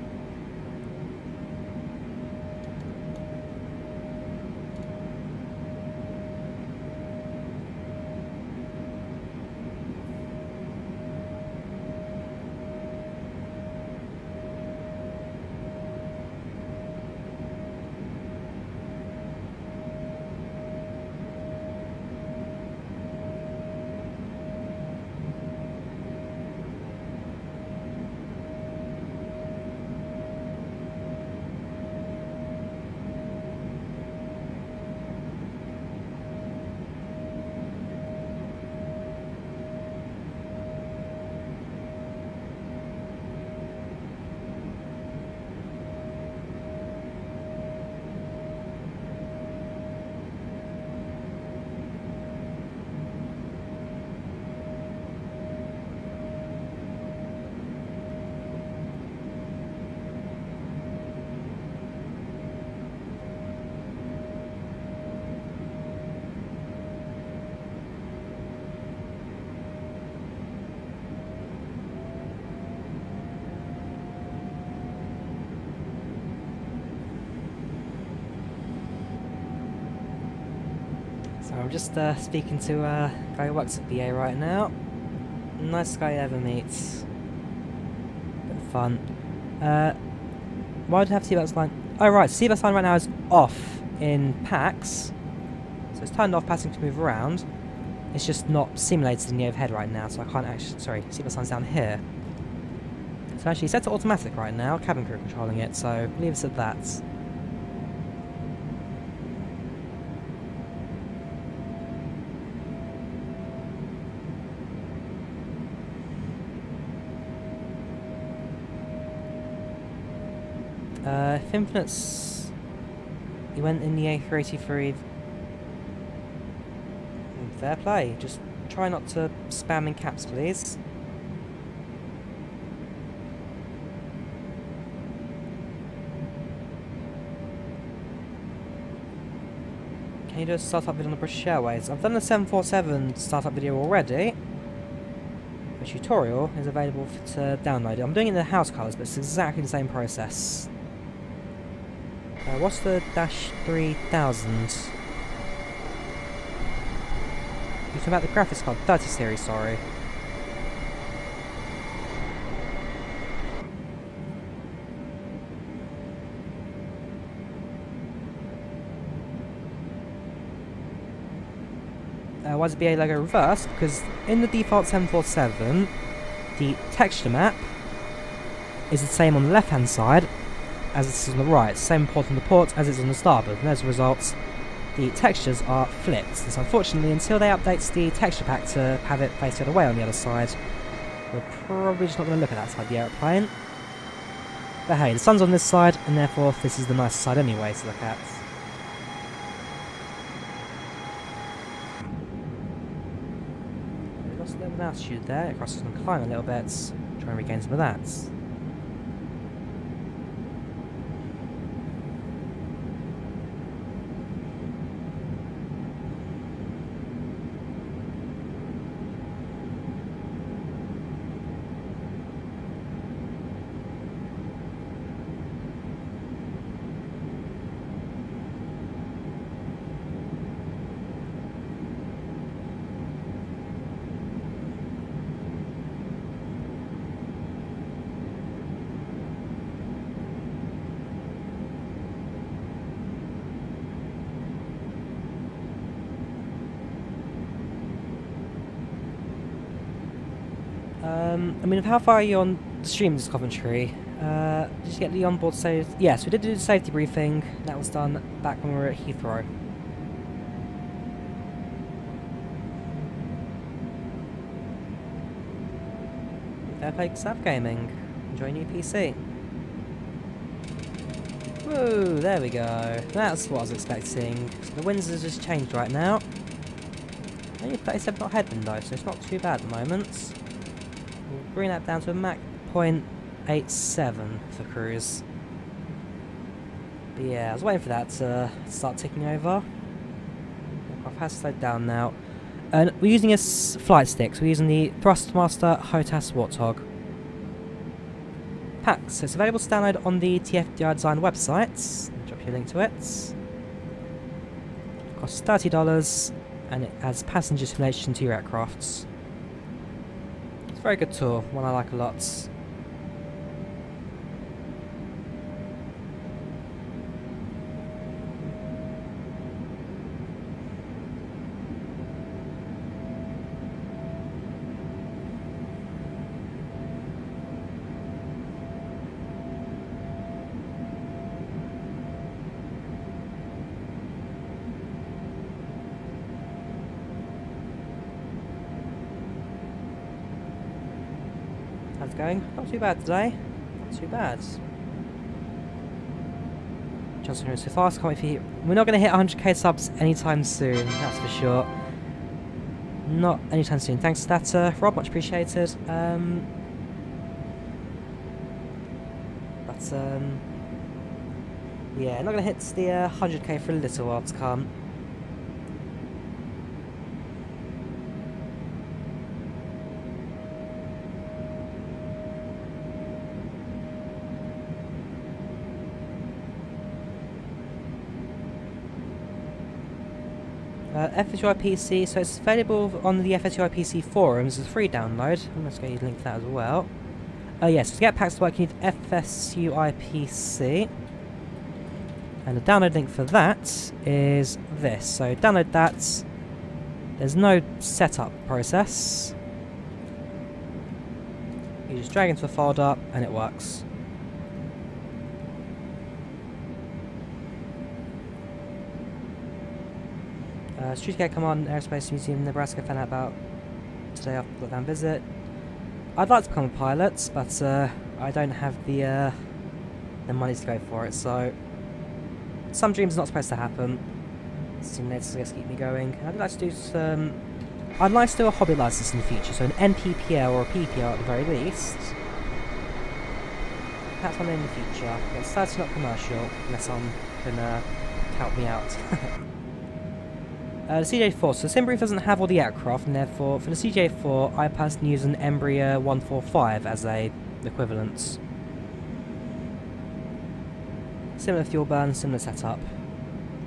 So I'm just speaking to a guy who works at BA right now. Nicest guy you ever meets. Bit of fun. Why do I have seatbelts line? Oh right, seatbelts line right now is off in PACX. So it's turned off, passing to move around. It's just not simulated in the overhead right now, so I can't actually... Sorry, seatbelt sign's down here. So actually set to automatic right now, cabin crew controlling it, so leave us at that. If Infinite's... He went in the A383... Fair play, just try not to spam in caps, please. Can you do a startup video on the British Airways? I've done a 747 startup video already. The tutorial is available to download. I'm doing it in the house colours, but it's exactly the same process. What's the Dash 3000? You're talking about the graphics card, 30 series, sorry. Why is the BA logo reversed? Because in the default 747, the texture map is the same on the left hand side as it is on the right. Same port on the port as it is on the starboard, and as a result, the textures are flipped. So unfortunately, until they update the texture pack to have it face the other way on the other side, we're probably just not going to look at that side of the aeroplane. But hey, the sun's on this side, and therefore this is the nicer side anyway to look at. We lost a little bit of altitude there. Across is going to climb a little bit, try and regain some of that. I mean, how far are you on the stream this commentary? Did you get the onboard save? Yes, we did do the safety briefing. That was done back when we were at Heathrow. Fair play to Sav Gaming. Enjoy new PC. Woo, there we go. That's what I was expecting. So the winds has just changed right now. Only 37 knot headwind though, so it's not too bad at the moment. We'll bring that down to a Mach 0.87 for cruise. But yeah, I was waiting for that to start ticking over. Aircraft has slowed down now. And we're using a flight stick, so we're using the Thrustmaster HOTAS Warthog. PACX, so it's available to download on the TFDi design website. I'll drop you a link to it. It costs $30 and it adds passenger simulation to your aircrafts. It's a very good tool, one I like a lot. How's it going? Not too bad today. Not too bad. Johnson so fast, can't wait for you. We're not going to hit 100k subs anytime soon, that's for sure. Not anytime soon. Thanks for that, Rob, much appreciated. Yeah, not going to hit the 100k for a little while to come. FSUI PC, so it's available on the FSUI PC forums as a free download. I'm just going to link that as well. Yes, to get PACX to work, you need FSUI PC. And the download link for that is this. So download that. There's no setup process. You just drag into a folder and it works. Streetgate Command Aerospace Museum, Nebraska, found out about today after the lockdown visit. I'd like to become a pilot, but I don't have the money to go for it, so some dreams are not supposed to happen. Simulators, I guess, keep me going. I'd like to do some... I'd like to do a hobby license in the future, so an NPPL or a PPL at the very least. That's one in the future. It's certainly not commercial, unless someone can help me out. The CJ4, so Simbrief doesn't have all the aircraft, and therefore for the CJ4 I personally use an Embraer 145 as a equivalent. Similar fuel burn, similar setup.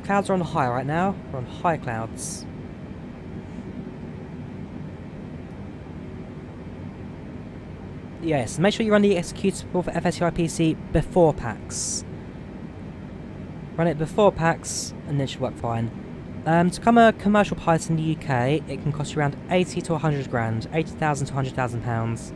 Clouds are on the high right now, we're on high clouds. Yes, make sure you run the executable for FSUI PC before PACX. Run it before PACX and then it should work fine. To become a commercial pilot in the UK, it can cost you around 80 to 100 grand, 80,000 to 100,000 pounds.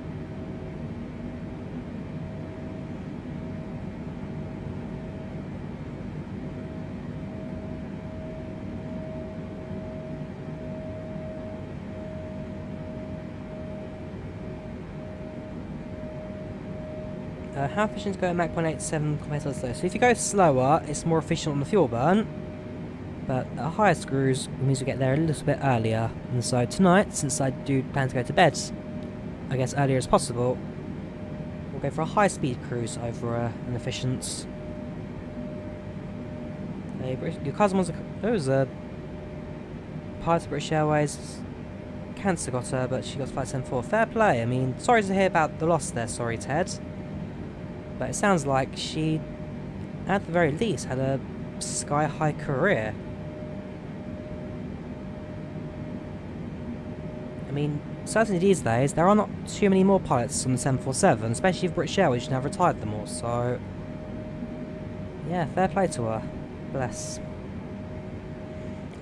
How efficient is going at Mach 187 compared to slow? So if you go slower, it's more efficient on the fuel burn. But at higher screws, it means we get there a little bit earlier. And so tonight, since I do plan to go to bed, I guess earlier as possible, we'll go for a high-speed cruise over an efficient. Your cousin was a pilot of British Airways. Cancer got her, but she got Flight 74. Fair play. I mean, sorry to hear about the loss there. Sorry, Ted. But it sounds like she, at the very least, had a sky-high career. I mean, certainly these days, there are not too many more pilots on the 747, especially if British Airways now retired them all, so... yeah, fair play to her. Bless.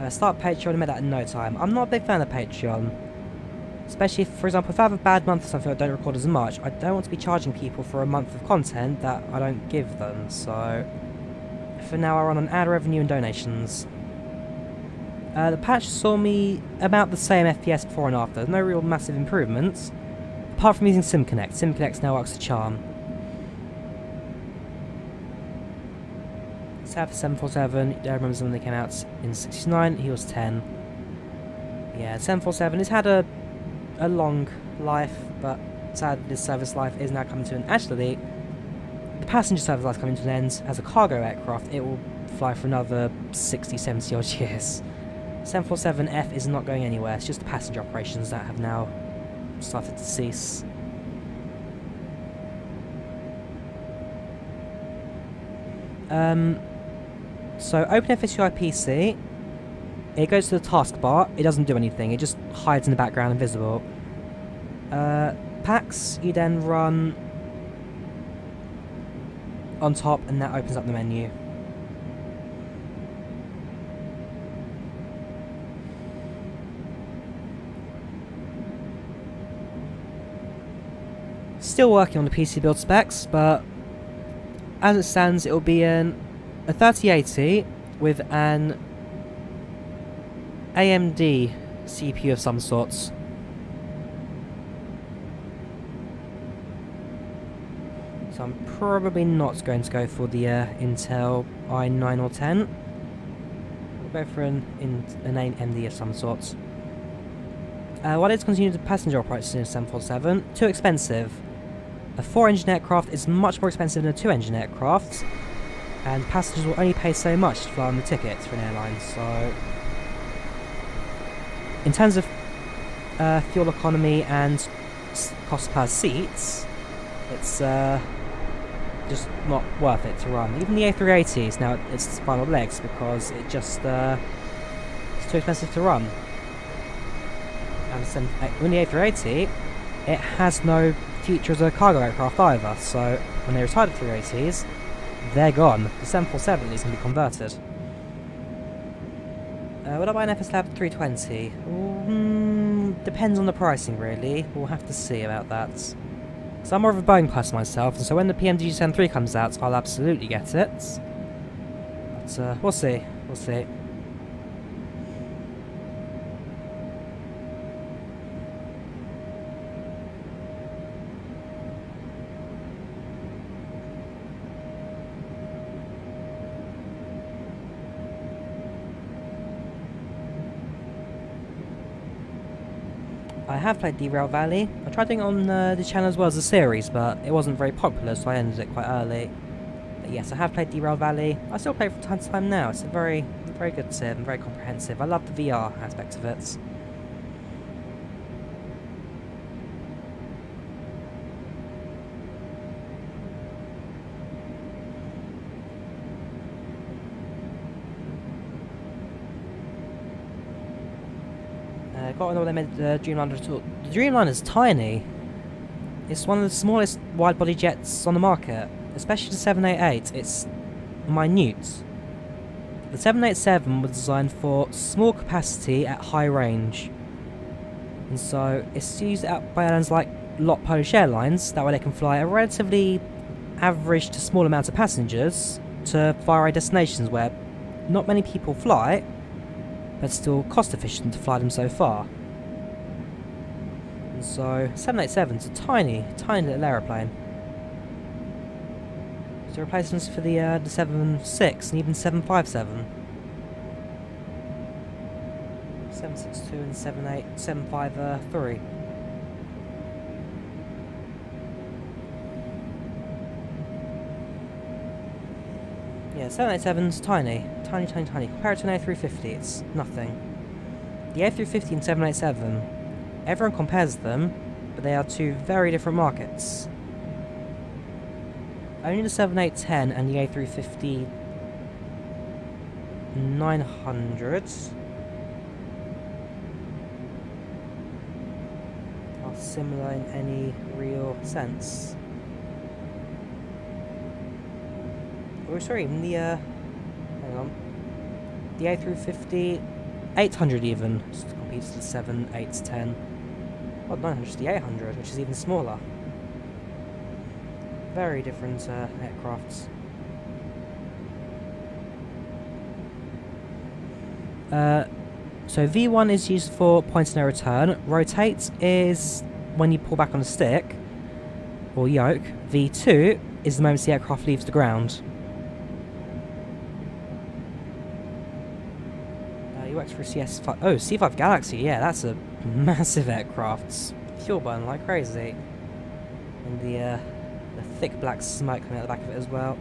Start Patreon and make that in no time. I'm not a big fan of Patreon. Especially if, for example, if I have a bad month or something I don't record as much, I don't want to be charging people for a month of content that I don't give them, so... for now I run on ad revenue and donations. The patch saw me about the same FPS before and after. There's no real massive improvements, apart from using SimConnect. SimConnect now works a charm. Sad for 747, I remember when they came out in 69, he was 10. Yeah, 747 has had a long life, but sadly this service life is now coming to an end. Actually, the passenger service life is coming to an end. As a cargo aircraft, it will fly for another 60, 70 odd years. 747F is not going anywhere, it's just the passenger operations that have now started to cease. So open FSUI PC, it goes to the taskbar, it doesn't do anything, it just hides in the background invisible. PACX, you then run on top and that opens up the menu. Still working on the PC build specs, but as it stands it will be a 3080 with an AMD CPU of some sorts. So I'm probably not going to go for the Intel i9 or 10. We'll go for an AMD of some sorts. While it's continued to passenger operations in 747, too expensive. A 4-engine aircraft is much more expensive than a 2-engine aircraft, and passengers will only pay so much to fly on the ticket for an airline, so... in terms of fuel economy and cost per seats, it's just not worth it to run. Even the A380s, now it's final legs because it just it's too expensive to run. And when the A380, it has no future as a cargo aircraft either, so when they retired the 380s, they're gone. The 747 is going to be converted. Would I buy an FS Lab 320? Depends on the pricing, really. We'll have to see about that. So I'm more of a Boeing person myself, and so when the PMDG-10-3 comes out, I'll absolutely get it. But we'll see. We'll see. I have played Derail Valley. I tried doing it on the channel as well as a series, but it wasn't very popular, so I ended it quite early. But yes, I have played Derail Valley. I still play it from time to time now. It's a very, very good sim, very comprehensive. I love the VR aspect of it. Got to know they made the Dreamliner at all. The Dreamliner is tiny. It's one of the smallest wide-body jets on the market, especially the 788. It's minute. The 787 was designed for small capacity at high range, and so it's used out by airlines like LOT Polish Airlines. That way they can fly a relatively average to small amount of passengers to faraway destinations where not many people fly, but still cost efficient to fly them so far. And so 787's a tiny, tiny little aeroplane. So replacements for the 76 and even 757. 762 and 753. Yeah, 787's tiny. Tiny, tiny, tiny. Compared to an A350, it's nothing. The A350 and 787, everyone compares them, but they are two very different markets. Only the 7810 and the A350 900 are similar in any real sense. Oh, sorry, even the, hang on. The A350 800 even, just competes to the 7, 8, 10. Well, 900 is the 800, which is even smaller. Very different aircrafts. So V1 is used for point of no return. Rotate is when you pull back on a stick, or yoke. V2 is the moment the aircraft leaves the ground. He works for CS5. Oh, C5 Galaxy. Yeah, that's a massive aircraft. Fuel burn like crazy. And the thick black smoke coming out the back of it as well.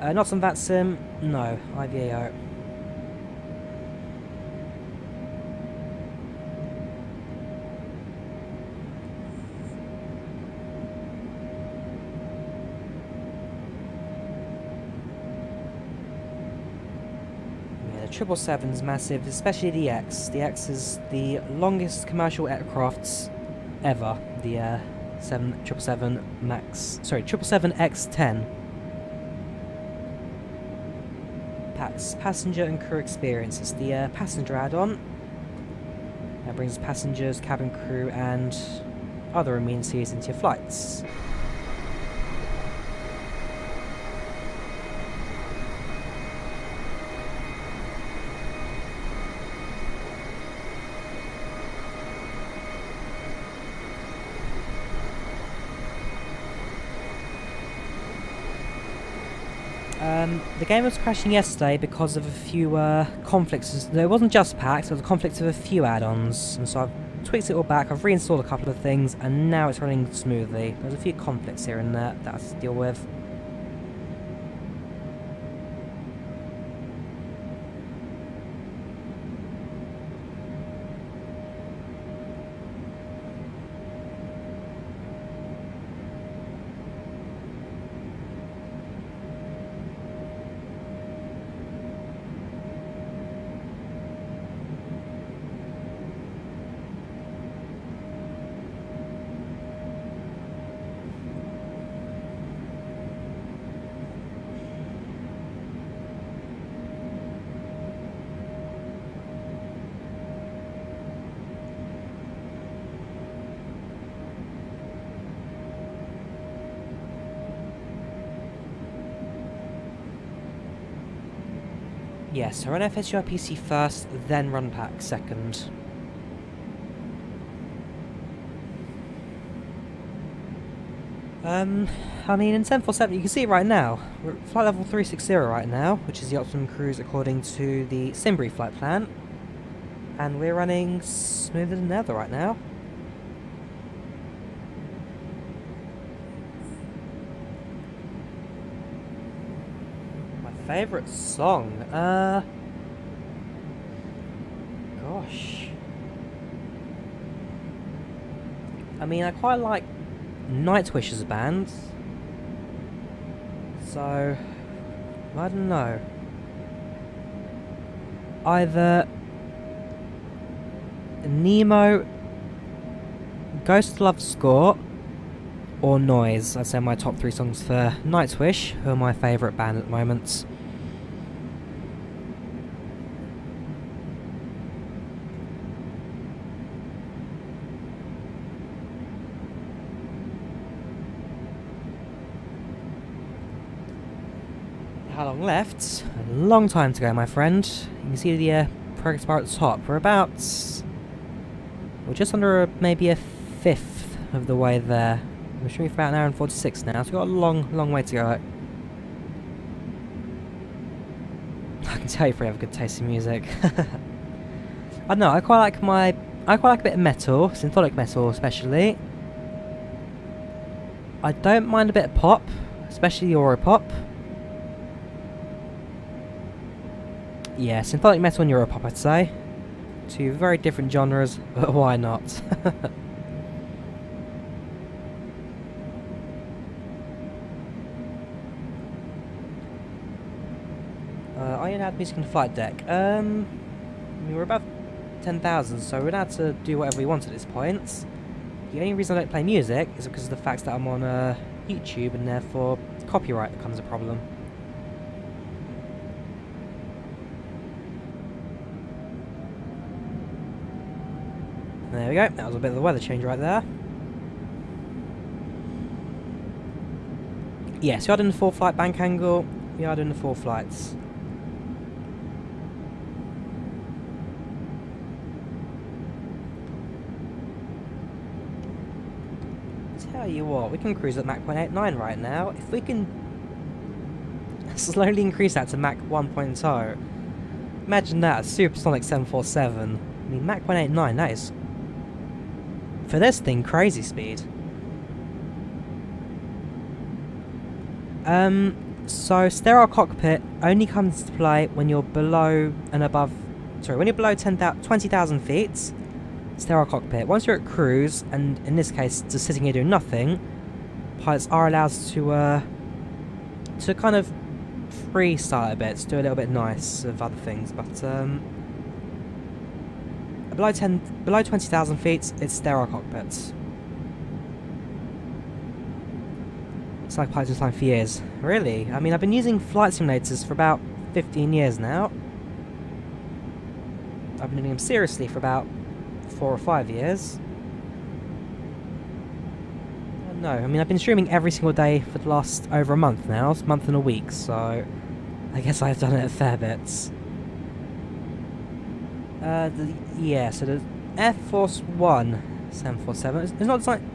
Not on that sim. No, IVAO. The 777's massive, especially the X. The X is the longest commercial aircrafts ever. The 777 Max, sorry, 777X10. PACX, passenger and crew experience. It's the passenger add-on. That brings passengers, cabin crew, and other amenities into your flights. The game was crashing yesterday because of a few conflicts. It wasn't just PACX, there was a conflict of a few add-ons, and so I've tweaked it all back, I've reinstalled a couple of things, and now it's running smoothly. There's a few conflicts here and there that I have to deal with. Yes, so run FSUI PC first, then run PAC second. I mean, in 747, you can see it right now. We're at flight level 360 right now, which is the optimum cruise according to the Simbury flight plan. And we're running smoother than ever right now. My favourite song? Gosh. I mean, I quite like Nightwish as a band. So, I don't know. Either Nemo, Ghost Love Score, or Noise. I'd say my top 3 songs for Nightwish, who are my favourite band at the moment. How long left? A long time to go, my friend. You can see the progress bar at the top. We're about... we're just under maybe a fifth of the way there. We're shooting for about an hour and 46 now, so we've got a long way to go. I can tell you if you have a good taste in music. I don't know, I quite like a bit of metal, syntholic metal especially. I don't mind a bit of pop, especially Europop. Yeah, syntholic metal and Europop, I'd say. Two very different genres, but why not? Are you allowed music on the flight deck? I mean, we're above 10,000, so we're allowed to do whatever we want at this point. The only reason I don't play music is because of the fact that I'm on YouTube, and therefore copyright becomes a problem. There we go, that was a bit of the weather change right there. Yes, we are doing the 4 flight bank angle, we are doing the 4 flights. Tell you what, we can cruise at Mach 189 right now. If we can slowly increase that to Mach 1.0, imagine that, a supersonic 747. I mean, Mach 189, that is, for this thing, crazy speed. So sterile cockpit only comes into play when you're below and above, sorry, when you're below 20,000 feet, sterile cockpit. Once you're at cruise, and in this case, just sitting here doing nothing, pilots are allowed to kind of freestyle a bit, to do a little bit nice of other things, but below 20,000 feet, it's sterile cockpits. It's like pilots have been flying for years. Really? I mean, I've been using flight simulators for about 15 years now. I've been doing them seriously for about 4 or 5 years. I don't know. I mean, I've been streaming every single day for the last over a month now. It's a month and a week, so I guess I've done it a fair bit. Yeah, so the Air Force One 747 it's not designed.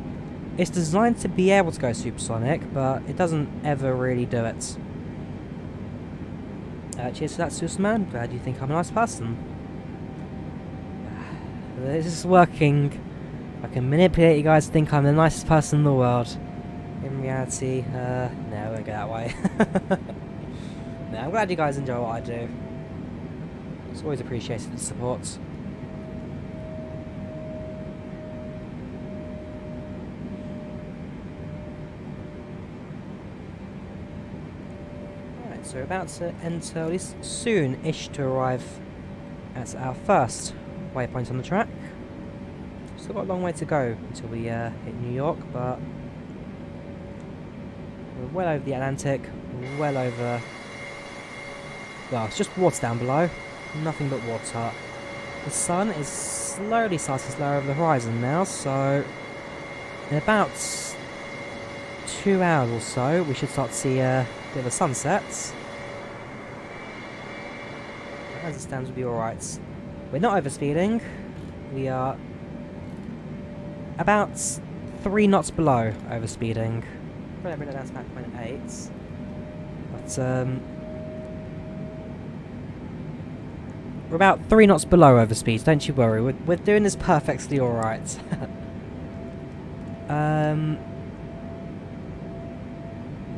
It's designed to be able to go supersonic, but it doesn't ever really do it. Cheers for that, Susman. Glad you think I'm a nice person. This is working. I can manipulate you guys to think I'm the nicest person in the world. In reality, no, I won't go that way. No, I'm glad you guys enjoy what I do. It's always appreciated, the support. Alright, so we're about to enter, at least soon-ish to arrive at our first waypoint on the track. Still got a long way to go until we hit New York, but we're well over the Atlantic, well over... well, it's just water down below. Nothing but water. The sun is slowly starting to lower over the horizon now, so in about 2 hours or so we should start to see a bit of a sunset. as it stands, we'll be alright. We're not overspeeding. We are about 3 knots below overspeeding. Probably bring it down to about 0.8. But, we're about 3 knots below overspeed, don't you worry. We're doing this perfectly alright.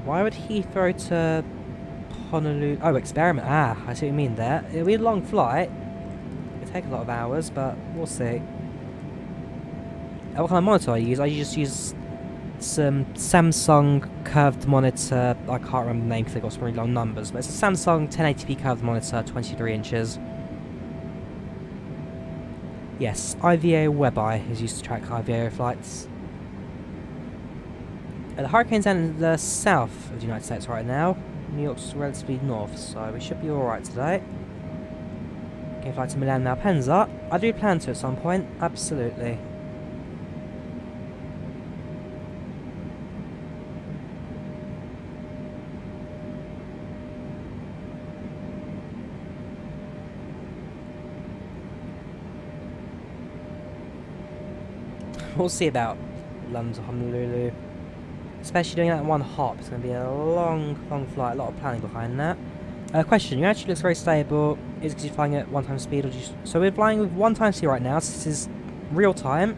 Why would Heathrow to Honolulu? Oh, experiment. Ah, I see what you mean there. It'll be a long flight. It'll take a lot of hours, but we'll see. What kind of monitor I use? I just use some Samsung curved monitor. I can't remember the name because they've got some really long numbers, but it's a Samsung 1080p curved monitor, 23 inches. Yes, IVAO WebEye is used to track IVAO flights. The hurricane's down in the south of the United States right now. New York's relatively north, so we should be alright today. Getting flight to Milan Malpensa. I do plan to at some point, absolutely. We'll see about London to Honolulu. Especially doing that in one hop. It's going to be a long, long flight. A lot of planning behind that. Question, you actually looks very stable. Is it because you're flying at 1 time speed? Or just... So we're flying with 1 time speed right now. So this is real time.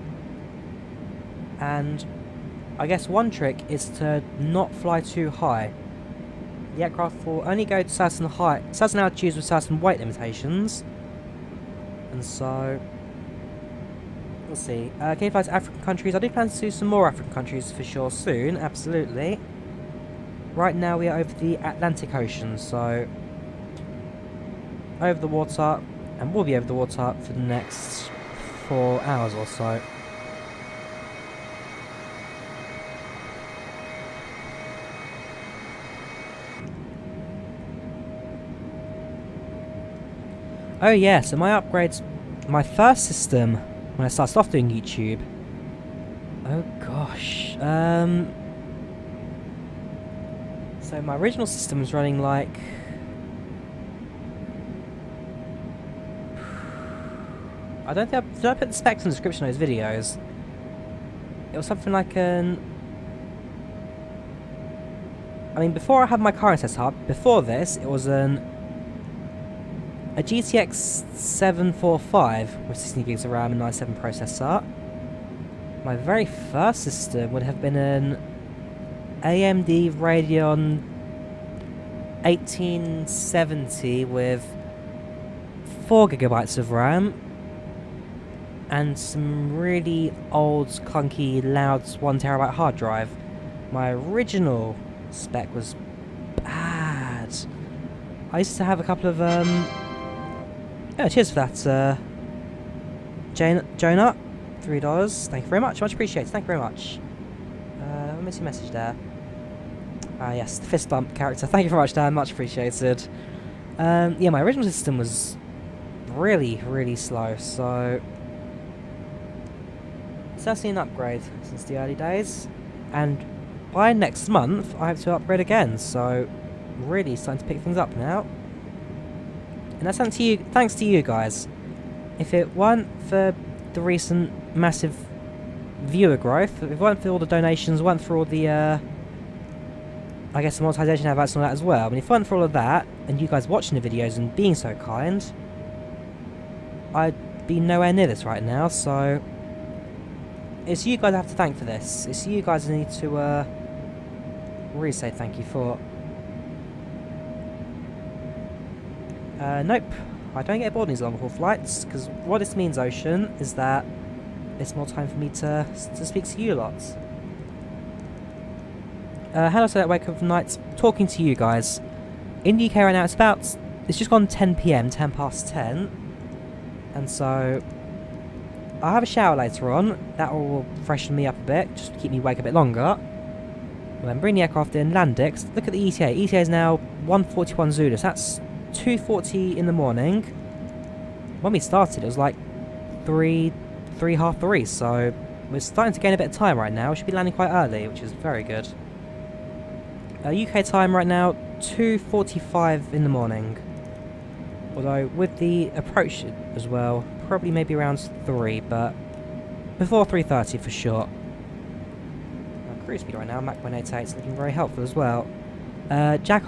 And I guess one trick is to not fly too high. The aircraft will only go to certain altitudes with certain weight limitations. And so... We'll see. Can you fly to African countries? I do plan to do some more African countries for sure soon, absolutely. Right now we are over the Atlantic Ocean, so over the water, and we'll be over the water for the next 4 hours or so. Oh yeah, so my upgrades, my first system when I started off doing YouTube. Oh gosh. So my original system was running like... I don't think did I put the specs in the description of those videos? It was something like an... I mean, before I had my current setup, before this, it was a GTX 745 with 16 gigs of RAM and 97 processor. My very first system would have been an AMD Radeon 1870 with 4 gigabytes of RAM and some really old, clunky, loud 1 terabyte hard drive. My original spec was bad. I used to have a couple of oh, cheers for that, Jonah. $3. Thank you very much. Much appreciated. Thank you very much. I missed your message there. Yes, the fist bump character. Thank you very much, Dan. Much appreciated. Yeah, my original system was really, really slow, so it's certainly an upgrade since the early days. And by next month, I have to upgrade again, so really starting to pick things up now. And that's thanks to you guys. If it weren't for the recent massive viewer growth, if it weren't for all the donations, weren't for all the, I guess the monetization adverts and all that as well, I mean, if it weren't for all of that, and you guys watching the videos and being so kind, I'd be nowhere near this right now, so it's you guys I have to thank for this. It's you guys I need to, really say thank you for. Nope, I don't get bored in these long haul flights, because what this means, Ocean, is that it's more time for me to speak to you lots. Hello, so that wake up nights talking to you guys. In the UK right now, it's just gone 10 PM, 10 past 10, and so I'll have a shower later on. That will freshen me up a bit, just to keep me awake a bit longer. We'll then bring the aircraft in, land it. Look at the ETA. ETA is now 1:41 Zulu, so that's 2:40 in the morning. When we started, it was like 3:30, so we're starting to gain a bit of time right now. We should be landing quite early, which is very good. UK time right now, 2:45 in the morning. Although with the approach as well, probably maybe around 3, but before 3:30 for sure. Cruise speed right now, Mach 188 is looking very helpful as well. Jake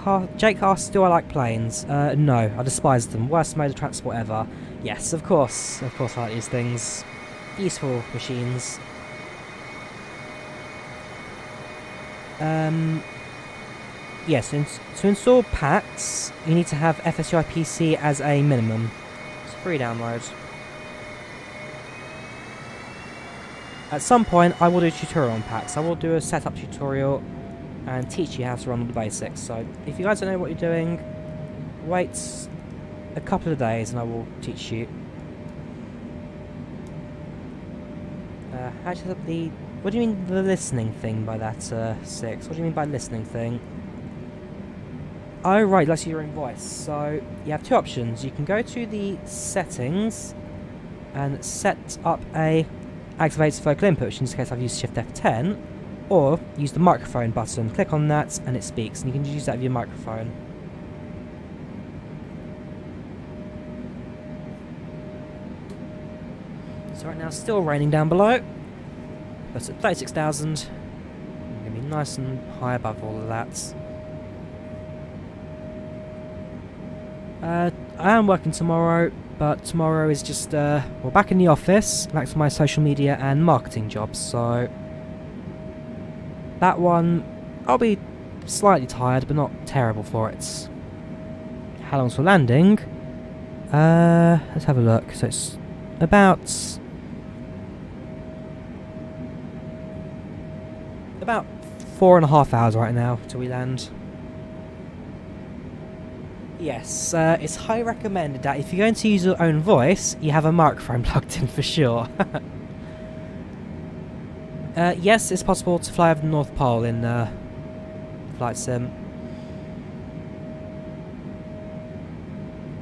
asks, do I like planes? No, I despise them. Worst mode of transport ever. Yes, of course I like these things. Useful machines. Yes, to install PACX, you need to have FSUI PC as a minimum. It's a free download. At some point, I will do a tutorial on PACX. I will do a setup tutorial and teach you how to run all the basics. So, if you guys don't know what you're doing, wait a couple of days and I will teach you. How do you set up the... What do you mean the listening thing by that, 6? What do you mean by listening thing? Oh right, that's your own voice. So you have 2 options. You can go to the settings and set up a activated vocal input, which in this case I've used Shift F10, or use the microphone button. Click on that and it speaks, and you can use that with your microphone. So right now it's still raining down below, but at 36,000, I'm going to be nice and high above all of that. I am working tomorrow, but tomorrow is just, well, back in the office, back to my social media and marketing jobs, so that one, I'll be slightly tired, but not terrible for it. How long's for landing? Let's have a look. So it's about 4.5 hours right now till we land. Yes, it's highly recommended that if you're going to use your own voice, you have a microphone plugged in for sure. Yes, it's possible to fly over the North Pole in FlySim.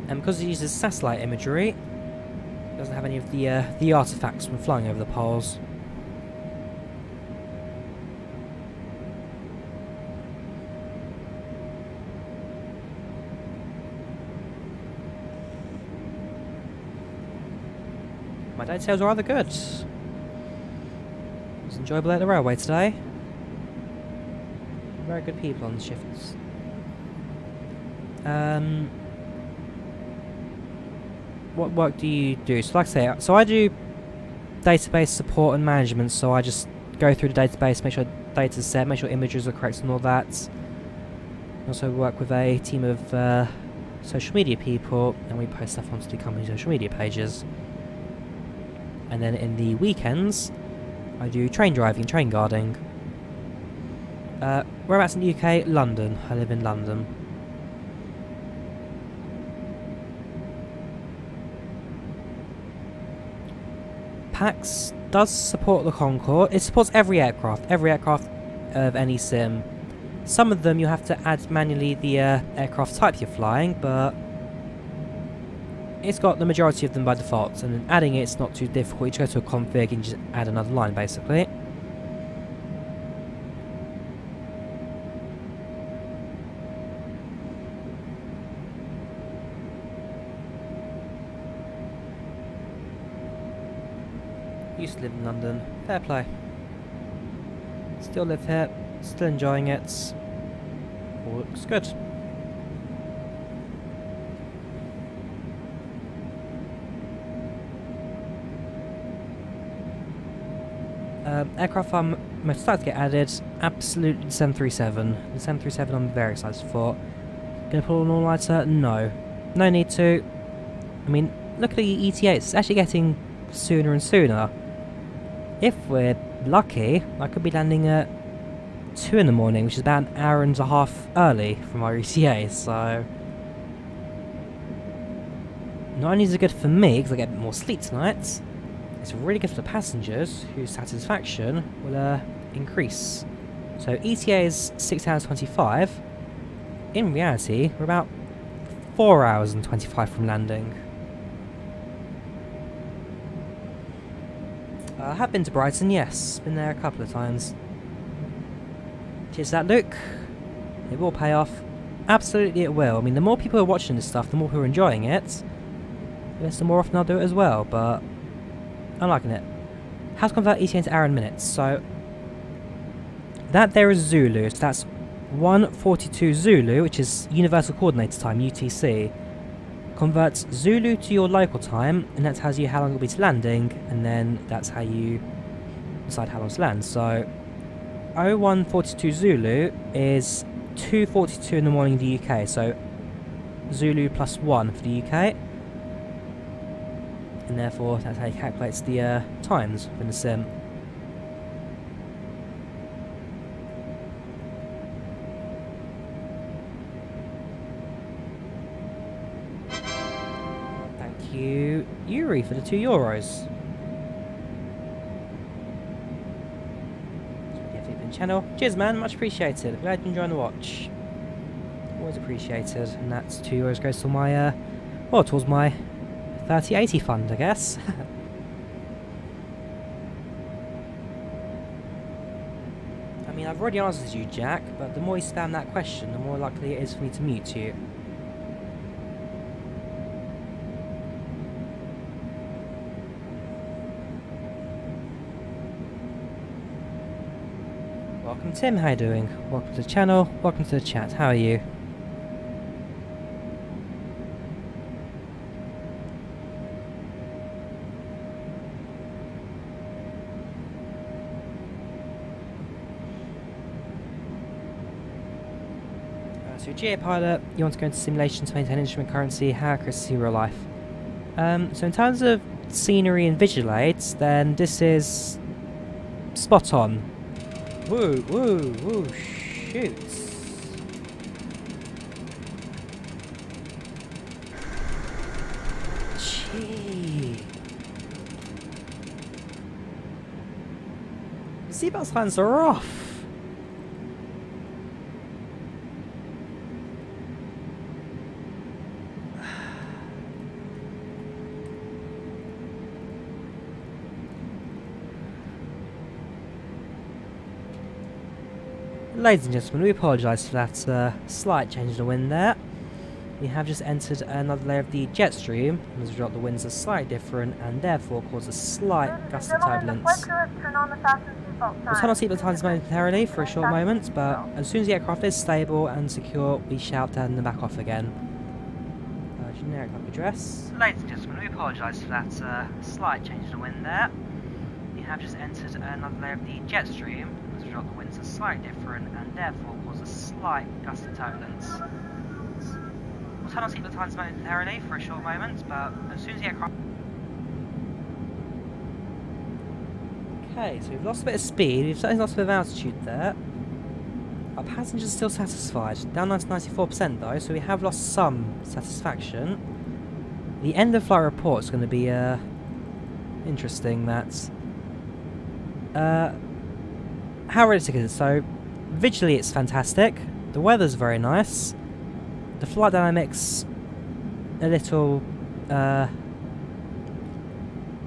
And because it uses satellite imagery, it doesn't have any of the artifacts from flying over the poles. My day details are rather good. It was enjoyable at the railway today. Very good people on the shifts. What work do you do? So like I say, so I do database support and management, so I just go through the database, make sure data's set, make sure images are correct and all that. I also work with a team of social media people, and we post stuff onto the company social media pages. And then in the weekends, I do train driving, train guarding. Whereabouts in the UK? London. I live in London. PACX does support the Concorde. It supports every aircraft of any sim. Some of them you have to add manually the aircraft type you're flying, but it's got the majority of them by default, and adding it's not too difficult. You just go to a config and just add another line basically. Used to live in London, fair play. Still live here, still enjoying it. All looks good. Aircraft I'm most excited to get added, absolutely the 737. The 737 I'm very excited for. Gonna pull an all-nighter? No. No need to. I mean, look at the ETA, it's actually getting sooner and sooner. If we're lucky, I could be landing at 2 in the morning, which is about an hour and a half early from our ETA, so not only is it good for me, because I get a bit more sleep tonight, it's really good for the passengers, whose satisfaction will increase. So ETA is 6 hours 25. In reality, we're about 4 hours and 25 from landing. I have been to Brighton, yes. Been there a couple of times. Cheers to that, Luke. It will pay off. Absolutely it will. I mean, the more people are watching this stuff, the more people are enjoying it, I guess the more often I'll do it as well, but I'm liking it. How to convert ETA into hour and minutes. So, that there is Zulu, so that's 1:42 Zulu, which is Universal Coordinator Time, UTC. Converts Zulu to your local time, and that tells you how long it will be to landing, and then that's how you decide how long to land. So, 01:42 Zulu is 2:42 in the morning in the UK, so Zulu plus 1 for the UK. And therefore, that's how it calculates the times in the sim. Thank you, Yuri, for the €2. Channel. Cheers, man. Much appreciated. Glad you enjoying the watch. Always appreciated. And that's €2 goes to my, well, towards my 3080 fund, I guess. I mean, I've already answered you, Jack, but the more you spam that question, the more likely it is for me to mute you. Welcome, Tim. How you doing? Welcome to the channel. Welcome to the chat. How are you? So GA pilot, you want to go into simulation to maintain instrument currency, how accurate is real life? So in terms of scenery and visual aids, then this is spot on. Woo, woo, woo, shoot. Gee. Seatbelt signs are off. Ladies and gentlemen, we apologise for that slight change in the wind there. We have just entered another layer of the jet stream, and as a result the winds are slightly different and therefore cause a slight gust of turbulence. We'll turn on seatbelt signs momentarily for a short moment, but as soon as the aircraft is stable and secure, we shout down and back off again. Generic map address. Ladies and gentlemen, we apologise for that slight change in the wind there. We have just entered another layer of the jet stream. As a result, the winds are slightly different and therefore cause a slight gust of turbulence. We'll turn on seatbelt signs momentarily for a short moment, but as soon as the aircraft... Okay, so we've lost a bit of speed, we've certainly lost a bit of altitude there. Our passengers are still satisfied, down to 94% though, so we have lost some satisfaction. The end of flight report is going to be interesting. That's how realistic is it? So visually it's fantastic, the weather's very nice, the flight dynamics a little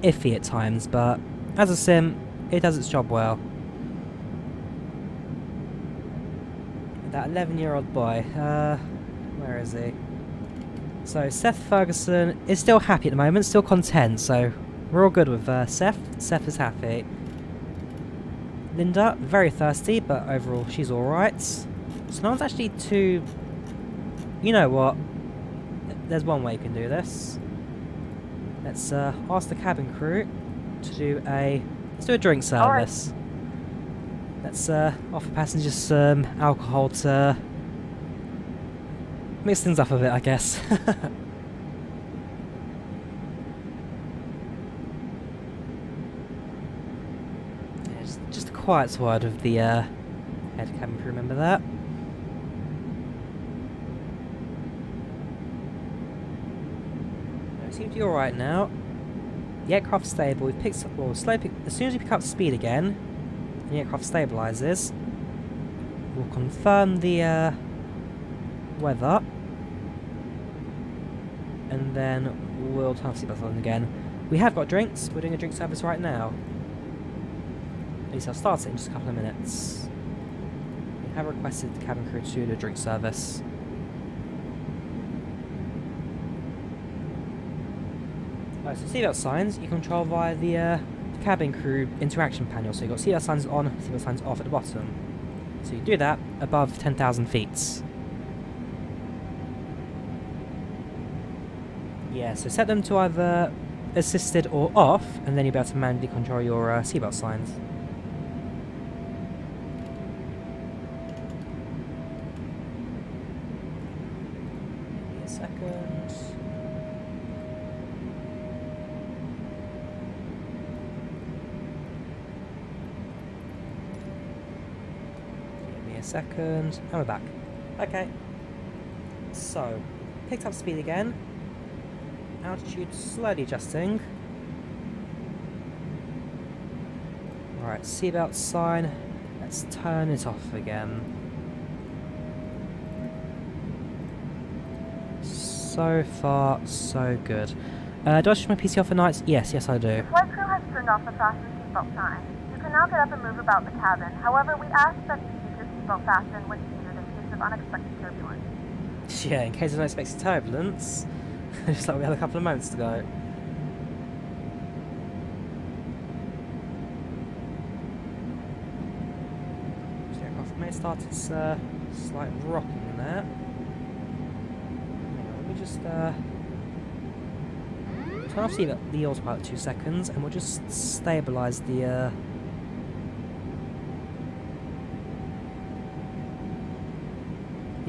iffy at times, but as a sim it does its job well. That 11-year-old boy, where is he? So Seth Ferguson is still happy at the moment, still content, so we're all good with Seth. Seth is happy. Linda, very thirsty, but overall she's alright. So no one's actually too... You know what? There's one way you can do this. Let's ask the cabin crew to do a... Let's do a drink service. Let's offer passengers some alcohol to mix things up a bit, I guess. Just a quiet word of the head cabin crew, remember that? It seems to be alright now. The aircraft's stable. We've picked up, well, as soon as we pick up speed again, and the aircraft stabilises, we'll confirm the weather, and then we'll turn off seatbelts on again. We have got drinks. We're doing a drink service right now. At least I'll start it in just a couple of minutes. We have requested the cabin crew to do a drink service. Right, so seatbelt signs you control via the cabin crew interaction panel. So you've got seatbelt signs on, seatbelt signs off at the bottom. So you do that above 10,000 feet. Yeah, so set them to either assisted or off, and then you'll be able to manually control your seatbelt signs. Give me a second. Give me a second, and we're back. Okay. So, picked up speed again. Altitude slowly adjusting. Alright, seatbelt sign. Let's turn it off again. So far, so good. Do I switch my PC off for nights? Yes, I do. The flight crew has turned off the fasten seatbelt sign. You can now get up and move about the cabin. However, we ask that you keep your seatbelt fastened when needed in case of unexpected turbulence. Yeah, in case of unexpected turbulence. Just like we had a couple of moments ago. The aircraft may start its slight rocking there. Hang on, let me just turn off the autopilot 2 seconds, and we'll just stabilise the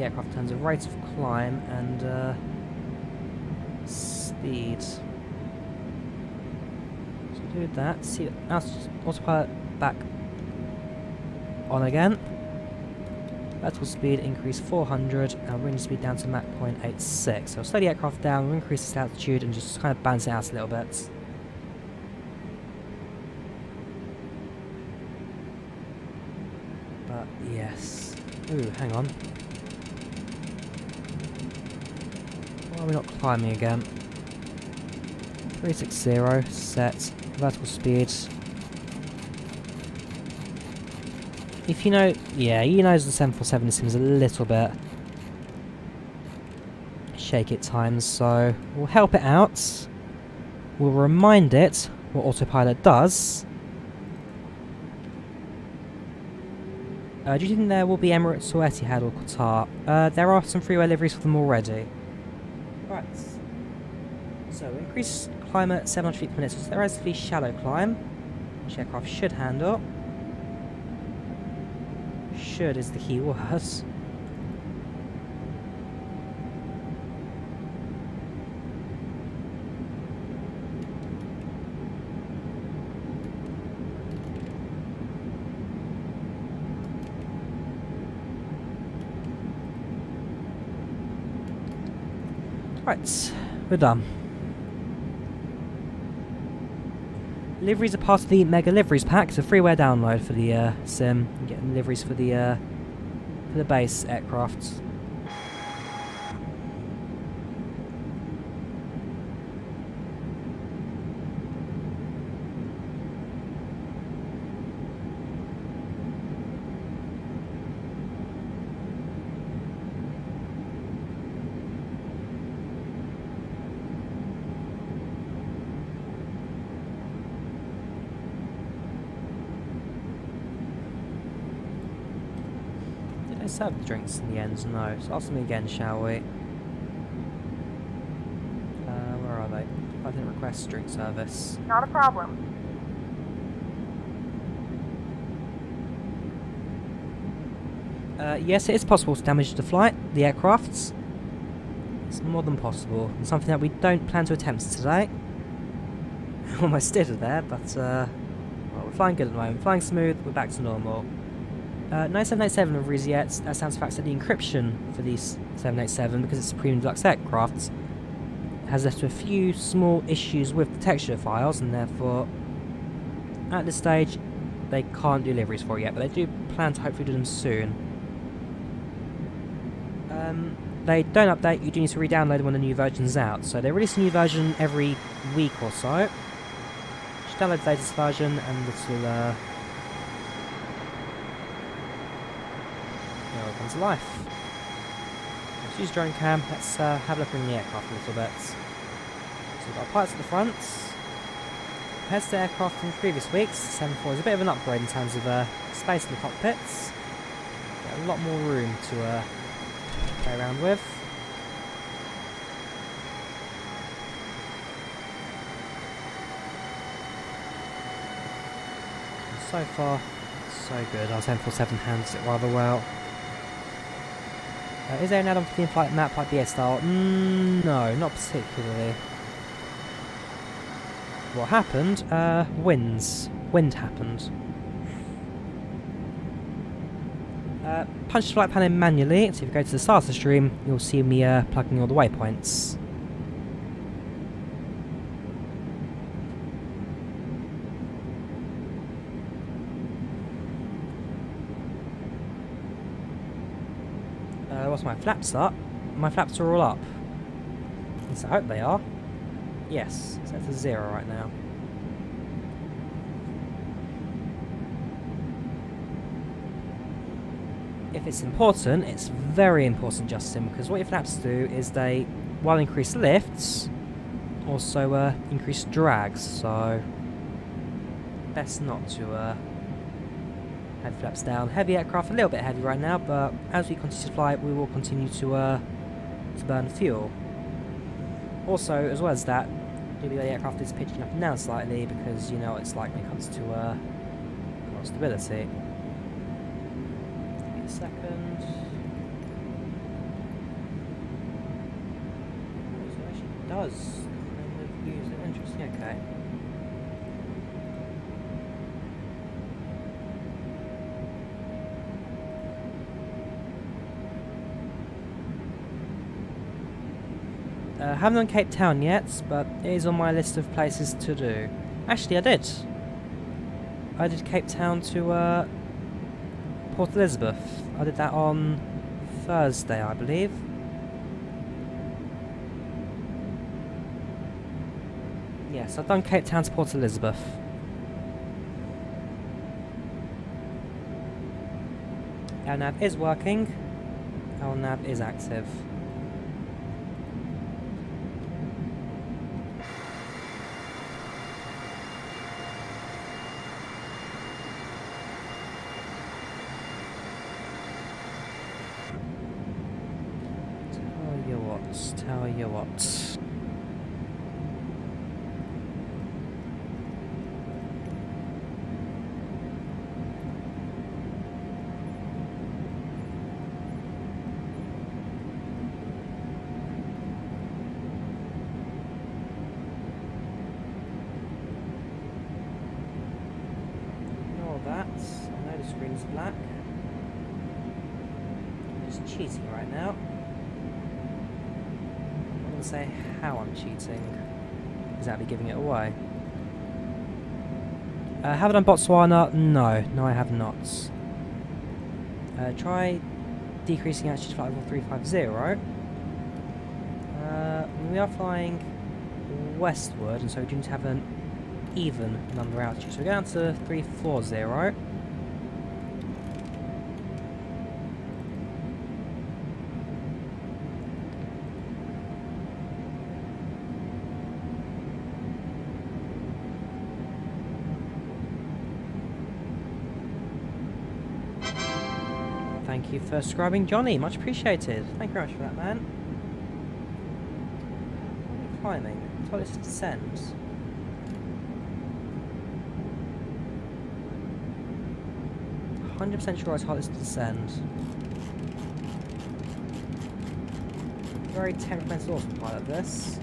aircraft in terms of rate of climb and speed. So do that. See autopilot back on again. Vertical speed increase 400 and wind speed down to Mach 0.86. So slow the aircraft down, we'll increase its altitude and just kind of balance it out a little bit. But yes. Ooh, hang on. Why are we not climbing again? 360, set, vertical speed. If you know, yeah, you know the 747 sim is a little bit shaky at times, so we'll help it out. We'll remind it what autopilot does. Do you think there will be Emirates or Etihad or Qatar? There are some freeway liveries for them already. Right. So increase climb at 700 feet per minute, so it's a relatively shallow climb, which aircraft should handle. Should is the key word. Right, we're done. Liveries are part of the Mega Liveries pack. It's a freeware download for the sim. You get liveries for the base aircraft. Serve the drinks in the end? No. So ask them again, shall we? Where are they? I didn't request drink service. Not a problem. Yes, it is possible to damage the aircrafts. It's more than possible. And something that we don't plan to attempt today. Almost did it there, but well, we're flying good at the moment. Flying smooth, we're back to normal. 9787 of Riziet, that sounds facts that the encryption for these 787, because it's a premium deluxe aircraft, has led to a few small issues with the texture files, and therefore, at this stage, they can't do deliveries for it yet, but they do plan to hopefully do them soon. They don't update, you do need to re-download when the new version's out, so they release a new version every week or so. Just download the latest version, and it'll comes to life. Let's use drone cam. Let's have a look in the aircraft a little bit. So we've got pilots at the front. Compared to the aircraft from previous weeks, 747 is a bit of an upgrade in terms of space in the cockpits. Got a lot more room to play around with. And so far, so good. Our 747 handles it rather well. Is there an add-on for the in-flight map like the S-Style? No, not particularly. What happened? Wind happened. Punch the flight plan in manually, so if you go to the starter stream, you'll see me plugging all the waypoints. What's my flaps up? My flaps are all up. At least I hope they are. Yes, set to 0 right now. If it's important, it's very important, Justin, because what your flaps do is they, while increase lifts, also increase drags, so best not to have flaps down. Heavy aircraft, a little bit heavy right now, but as we continue to fly, we will continue to burn fuel. Also, as well as that, the aircraft is pitching up and down slightly because you know what it's like when it comes to stability. Give me a second. So it actually does kind of use it. Interesting, okay. Haven't done Cape Town yet, but it is on my list of places to do. Actually, I did. I did Cape Town to Port Elizabeth. I did that on Thursday, I believe. Yes, I've done Cape Town to Port Elizabeth. Our nav is working. Our nav is active. Tell you what. Ignore that. I know the screen's black. I'm just cheating right now. Say how I'm cheating. Exactly giving it away. Have I done Botswana? No, I have not. Try decreasing altitude to flight level 350. We are flying westward, and so we do need to have an even number altitude. So we're going to 340. Thank you for subscribing, Johnny. Much appreciated. Thank you very much for that, man. What are you climbing? I thought it's descend. %100% sure I told it's descend. Very temperamental autopilot, this.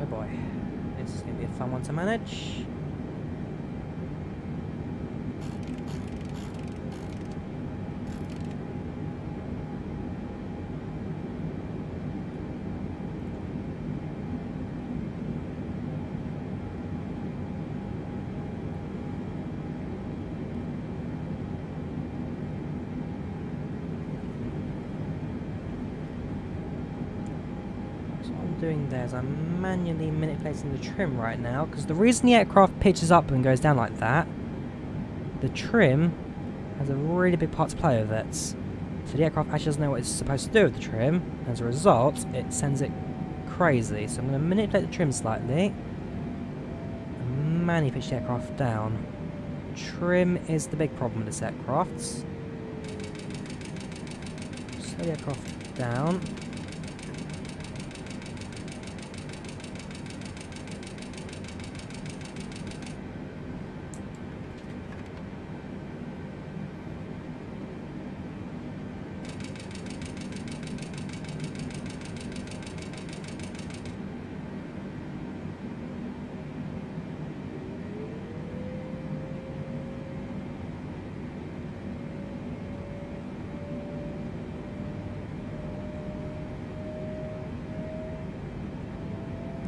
Oh boy. This is going to be a fun one to manage. Doing there is I'm manually manipulating the trim right now, because the reason the aircraft pitches up and goes down like that, the trim has a really big part to play with it. So the aircraft actually doesn't know what it's supposed to do with the trim. As a result, it sends it crazy. So I'm going to manipulate the trim slightly and manually pitch the aircraft down. Trim is the big problem with this aircraft. Slow the aircraft down.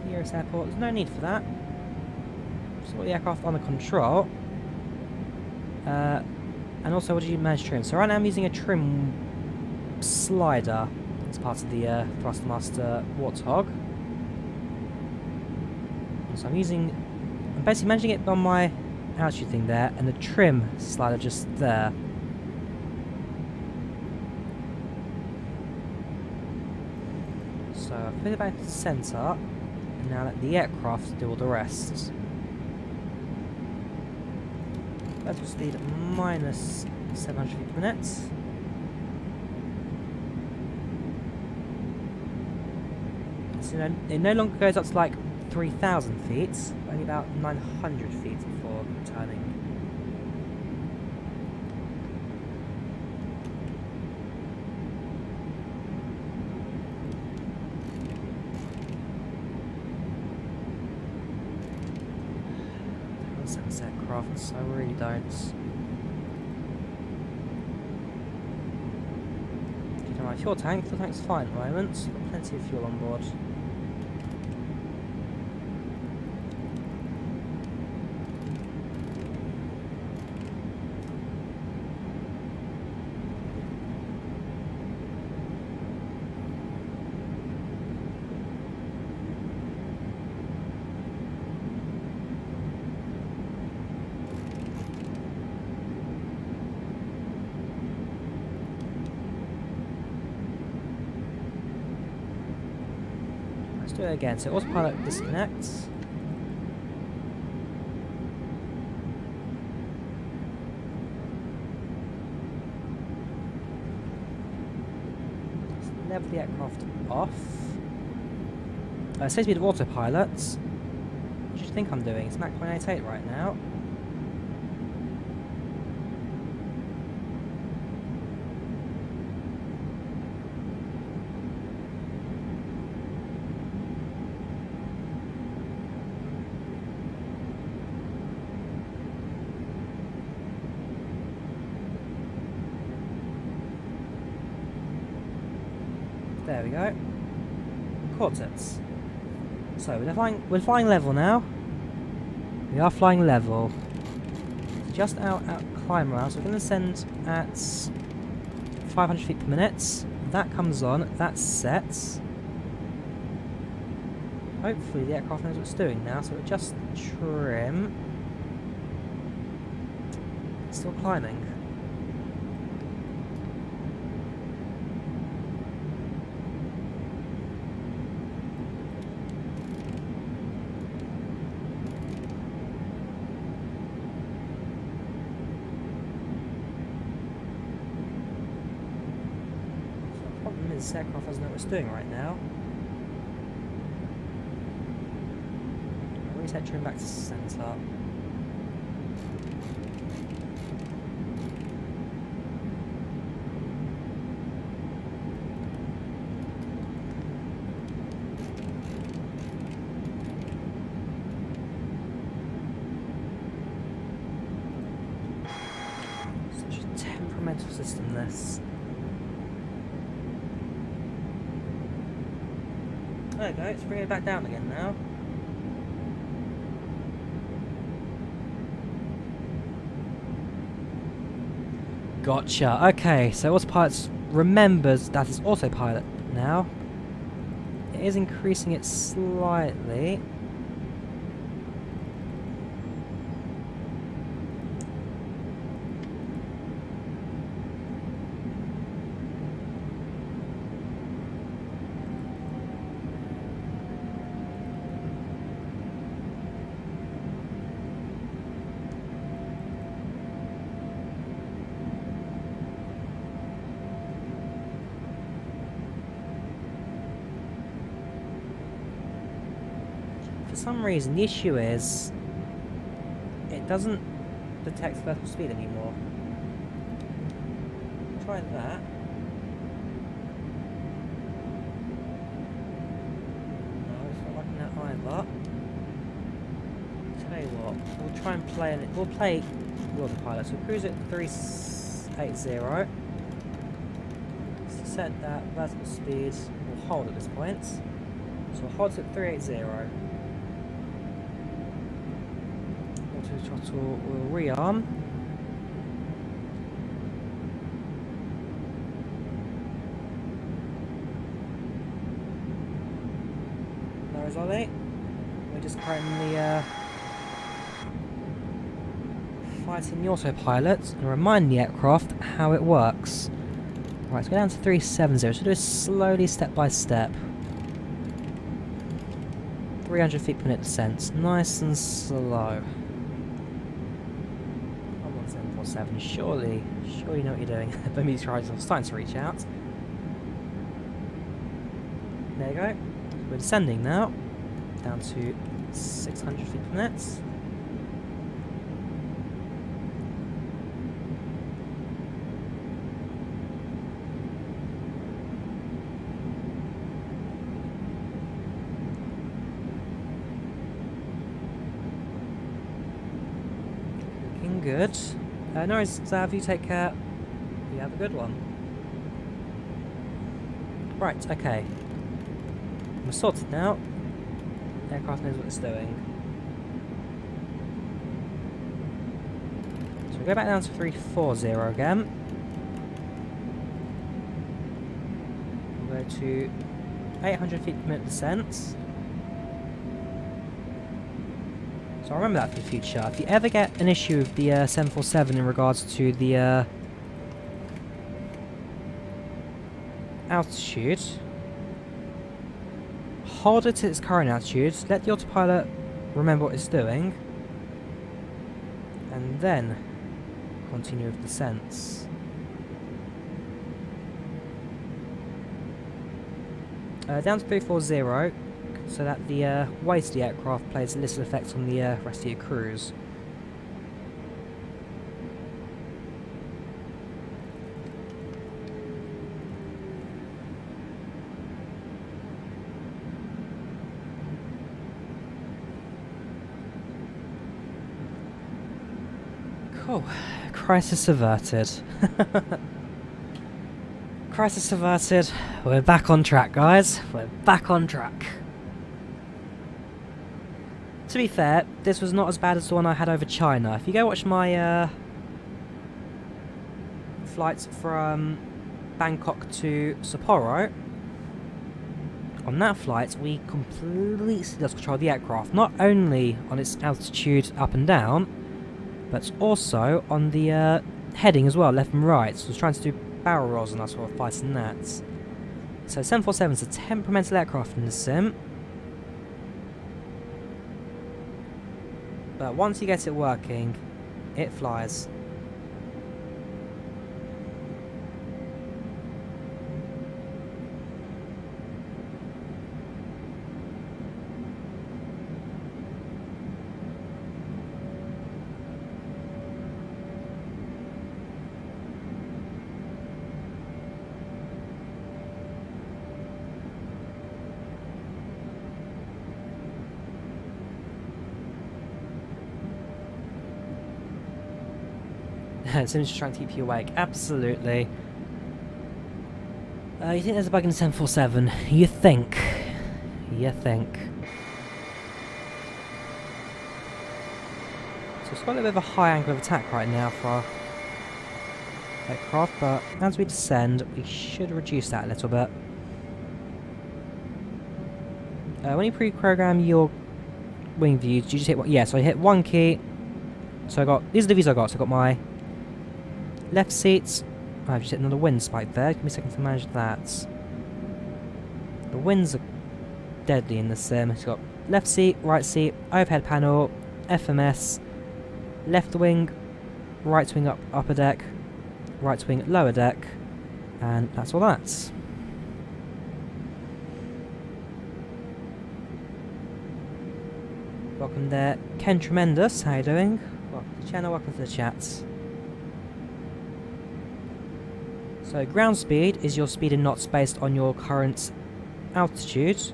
Nearest airport, there's no need for that. Just got the aircraft under control. And also, what did you manage to trim? So right now I'm using a trim slider as part of the Thrustmaster Warthog. So I'm basically managing it on my altitude thing there, and the trim slider just there. So I've put it back to the centre. Now let the aircraft do all the rest. Vertical speed at minus 700 feet per minute. So it no longer goes up to like 3,000 feet, but only about 900 feet before turning. Sense aircraft, so I really don't. My fuel tank's fine at the moment. Got plenty of fuel on board. Do it again. So autopilot disconnects. Just level the aircraft off. Same speed of autopilot. What do you think I'm doing? It's Mach 188 right now. There we go. Caught it. So we're flying level now. We are flying level. Just out climb around, so we're going to ascend at 500 feet per minute. That comes on, that's set. Hopefully the aircraft knows what it's doing now, so we'll just trim. Still climbing. This aircraft doesn't know what it's doing right now. Reset trim back to centre. Such a temperamental system, this. There we go, it's bringing it back down again now. Gotcha. Okay, so autopilot remembers that it's autopilot now. It is increasing it slightly. some reason the issue is it doesn't detect vertical speed anymore. Try that. No, it's not liking that either. Tell you what, we'll try and play it. We'll play the autopilot. So cruise at 380. Set that vertical speed. We'll hold at this point. So we'll hold it at 380. Auto throttle will rearm. No is Ollie. We're just currently fighting the autopilot and remind the aircraft how it works. Right, let's go down to 370. So do this slowly, step by step. 300 feet per minute descent. Nice and slow. Come on, 747. Surely you know what you're doing. The meteorite horizon starting to reach out. There you go. We're descending now. Down to 600 feet per minute. Good. No worries, Zav, you take care. You have a good one. Right, okay. We're sorted now. The aircraft knows what it's doing. So we go back down to 340 again. We'll go to 800 feet per minute descent. So I'll remember that for the future. If you ever get an issue with the 747 in regards to the altitude, hold it at its current altitude, let the autopilot remember what it's doing, and then continue with descents. Down to 340. So that the weight of the aircraft plays a little effect on the rest of your cruise. Cool. Crisis averted. Crisis averted. We're back on track, guys. We're back on track. To be fair, this was not as bad as the one I had over China. If you go watch my flights from Bangkok to Sapporo, on that flight we completely lost control of the aircraft. Not only on its altitude up and down, but also on the heading as well, left and right. So I was trying to do barrel rolls and I was sort of fighting that. So 747 is a temperamental aircraft in the sim. But once you get it working, it flies. Sim's just trying to keep you awake. Absolutely. You think there's a bug in 747? You think. You think. So it's got a little bit of a high angle of attack right now for our aircraft, but as we descend, we should reduce that a little bit. When you pre-program your wing view, did you just hit one? Yeah, so I hit one key. So I got, these are the views I got. So I got my left seats. I've just hit another wind spike there. Give me a second to manage that. The winds are deadly in the sim. It's got left seat, right seat, overhead panel, FMS, left wing, right wing upper deck, right wing lower deck, and that's all that. welcome there. Ken Tremendous, how you doing? Welcome to the channel, welcome to the chat. So ground speed is your speed in knots based on your current altitude.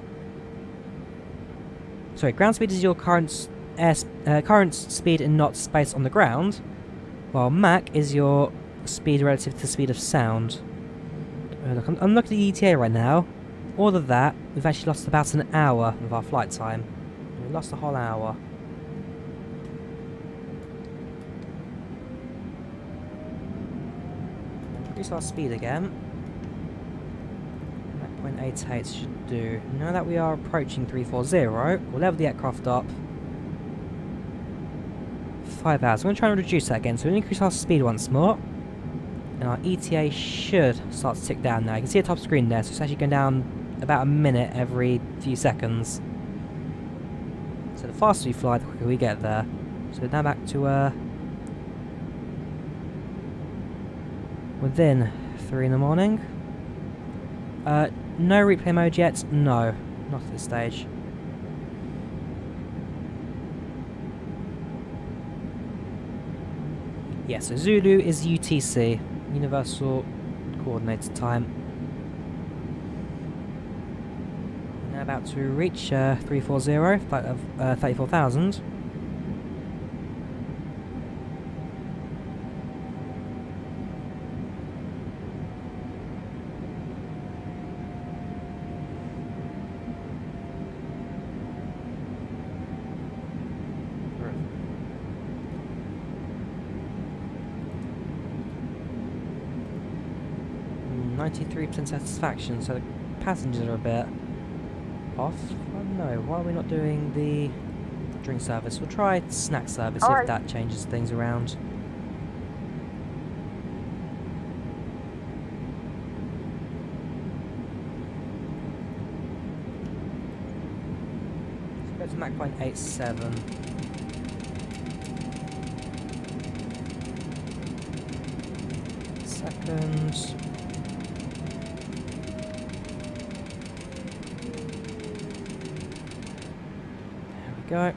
Sorry, ground speed is your current speed in knots based on the ground, while Mach is your speed relative to the speed of sound. Look, I'm looking at the ETA right now. All of that, we've actually lost about an hour of our flight time. We lost a whole hour. Increase our speed again. 0.88 should do. Now that we are approaching 340, we'll level the aircraft up. 5 hours. I'm going to try and reduce that again, so we'll increase our speed once more. And our ETA should start to tick down now. You can see the top screen there, so it's actually going down about a minute every few seconds. So the faster we fly, the quicker we get there. So now back to within 3 in the morning. No replay mode yet? No, not at this stage. Yeah, so Zulu is UTC, Universal Coordinated Time. We're now about to reach 340, flight of 34,000. .93% satisfaction, so the passengers are a bit off. I don't know, why are we not doing the drink service? We'll try snack service if that changes things around. Let's go to Mach 0.87. Second. Go.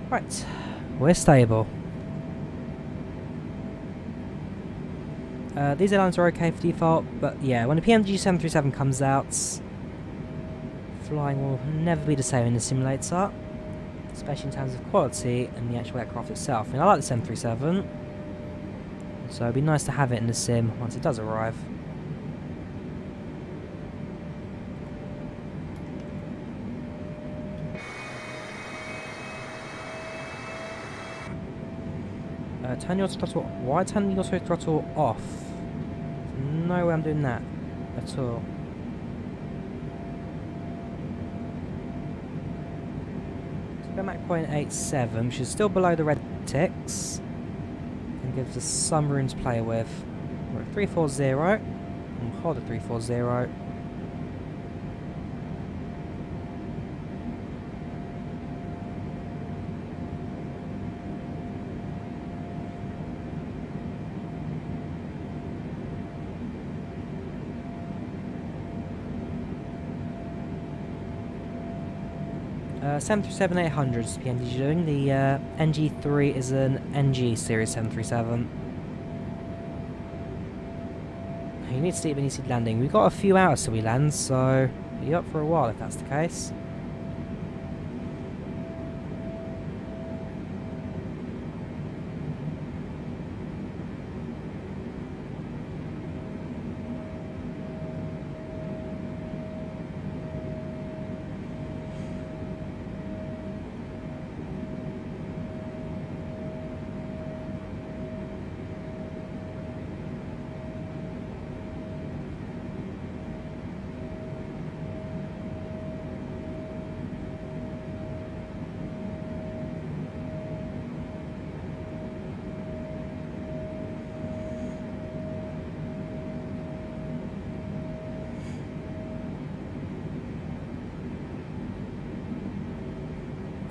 Right, we're stable. These airlines are okay for default, but yeah, when the PNG 737 comes out, flying will never be the same in the simulator, especially in terms of quality and the actual aircraft itself. I mean, I like the 737, so it'd be nice to have it in the sim once it does arrive. Turn your throttle. Why turn your throttle off? No way I'm doing that at all. Go Mach 0.87, which is still below the red ticks, and gives us some room to play with. We're at 340, and hold at 340. Uh, 737-800 is the PNG doing. The NG3 is an NG series 737. You need to sleep when you see landing. We've got a few hours till we land, so you're up for a while if that's the case.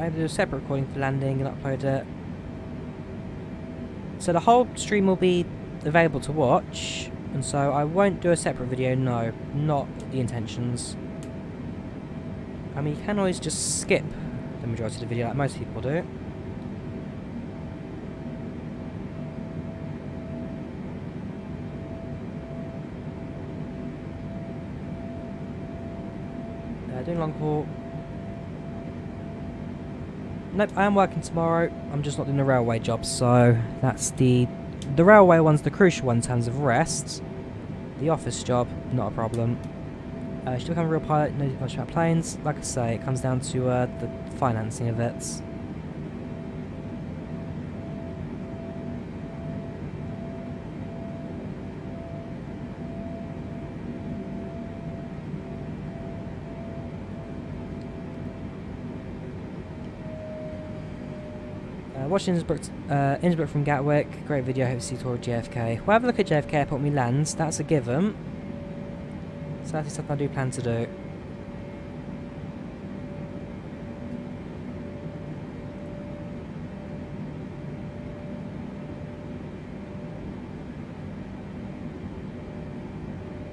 I'm able to do a separate recording for landing and upload it. So the whole stream will be available to watch, and so I won't do a separate video, no, not the intentions. I mean, you can always just skip the majority of the video like most people do. Doing long haul. Nope, I am working tomorrow. I'm just not doing the railway job, so that's the railway one's the crucial one in terms of rest. The office job, not a problem. Should become a real pilot, no much about planes. Like I say, it comes down to the financing of it. Watching Innsbruck from Gatwick, great video, hope to see you toward JFK. We'll have a look at JFK Airport when we land, that's a given. So that's something I do plan to do.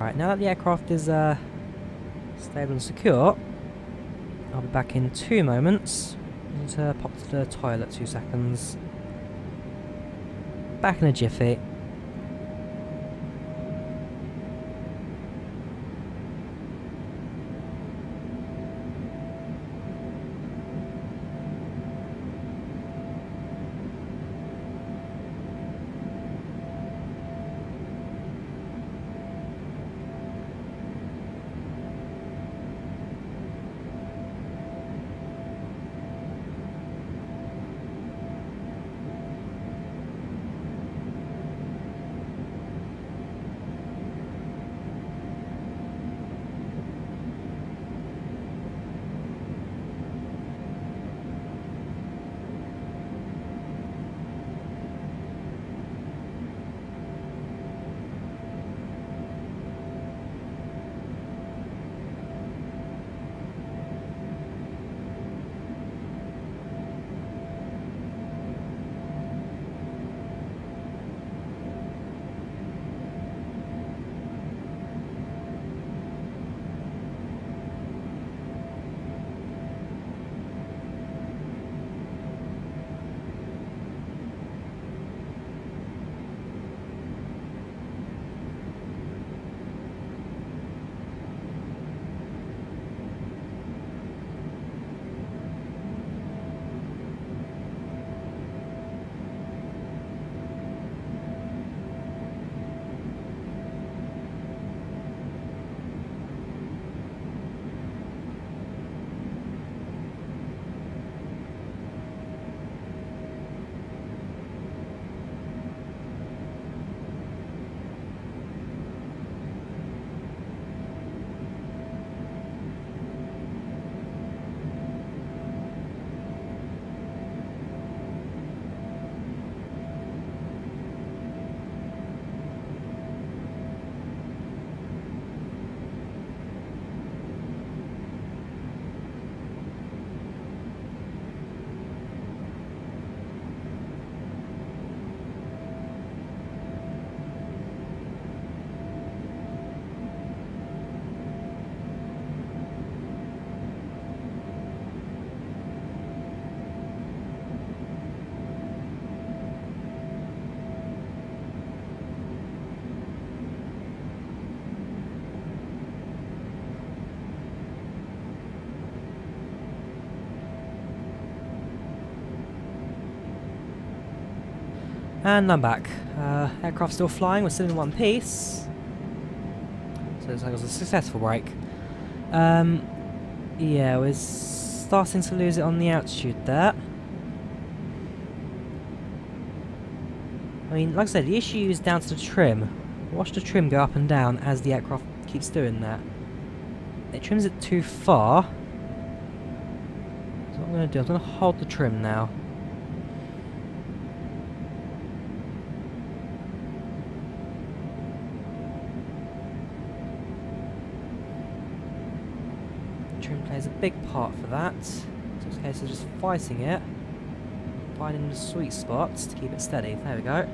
Alright, now that the aircraft is stable and secure, I'll be back in 2 moments. Need to pop to the toilet 2 seconds. Back in a jiffy. And I'm back. Aircraft still flying, we're still in one piece. So it looks like it was a successful break. Yeah, we're starting to lose it on the altitude there. I mean, like I said, the issue is down to the trim. Watch the trim go up and down as the aircraft keeps doing that. It trims it too far. So what I'm going to do, I'm going to hold the trim now. Trim plays a big part for that. So it's Okay, so just fighting it. Finding the sweet spots to keep it steady. There we go.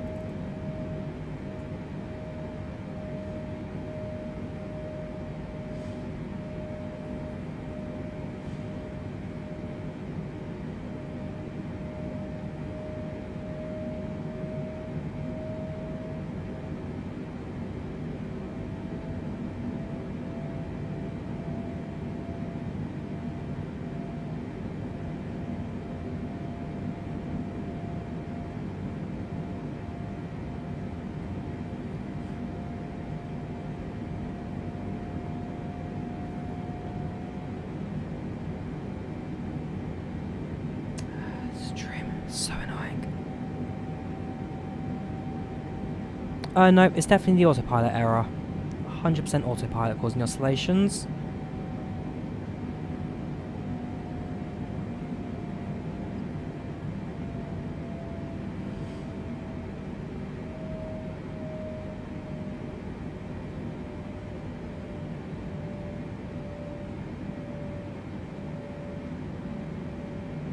So annoying. No, it's definitely the autopilot error. 100% autopilot causing oscillations.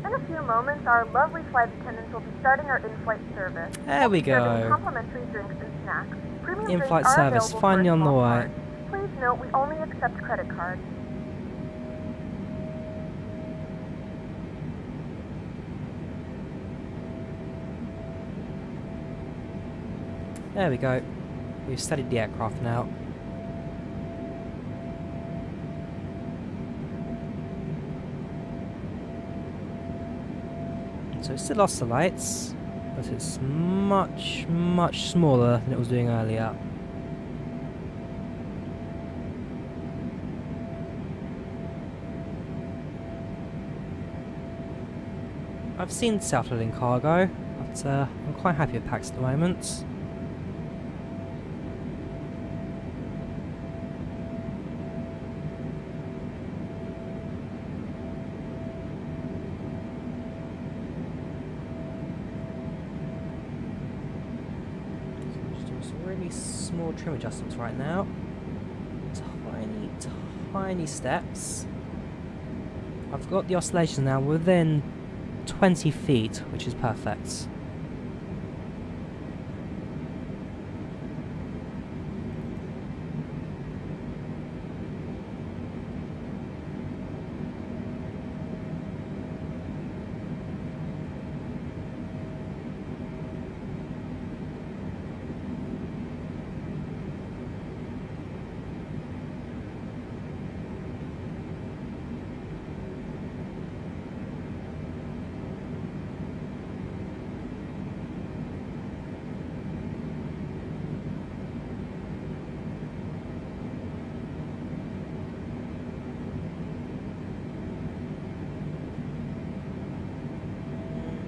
In a few moments, our lovely flight attendants will be starting our in-flight service. There we Serving go. complimentary drinks and snacks. Premium drinks In-flight are service available finally for a on the small way. charge. Please note we only accept credit cards. There we go. We've studied the aircraft now. So it still oscillates, but it's much, much smaller than it was doing earlier. I've seen self-loading cargo, but I'm quite happy with PACX at the moment. Really small trim adjustments right now. Tiny, tiny steps. I've got the oscillations now within 20 feet, which is perfect.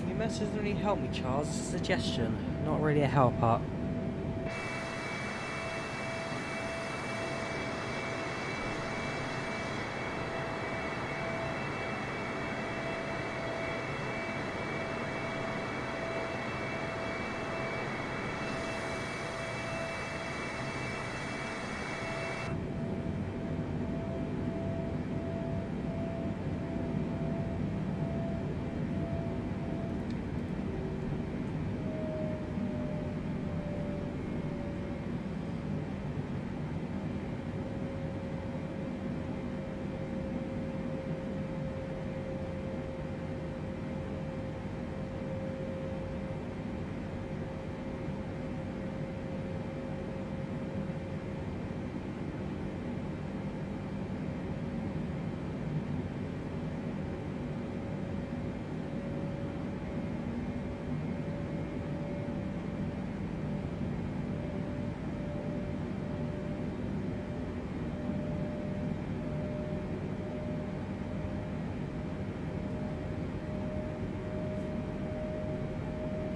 Your message doesn't really help me, Charles. It's a suggestion, not really a helper.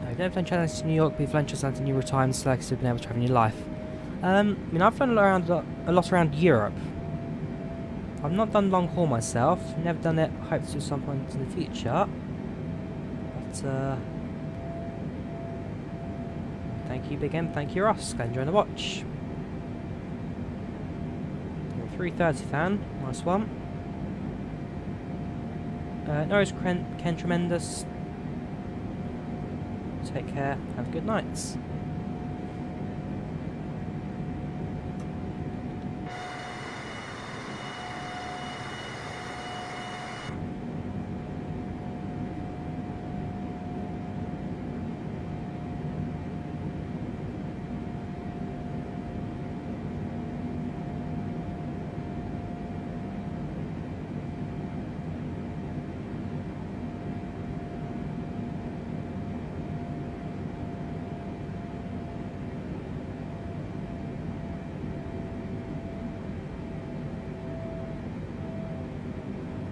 I've never flown transatlantic to New York, but you've flown transatlantic to New York so like you've been able to travel in your life. I mean, I've flown a lot around Europe. I've not done long haul myself, never done it, hope to at some point in the future. But, thank you, Big M, thank you, Ross, go enjoy the watch. You're a 330 fan, nice one. No worries, Ken Tremendous. Take care. Have a good night.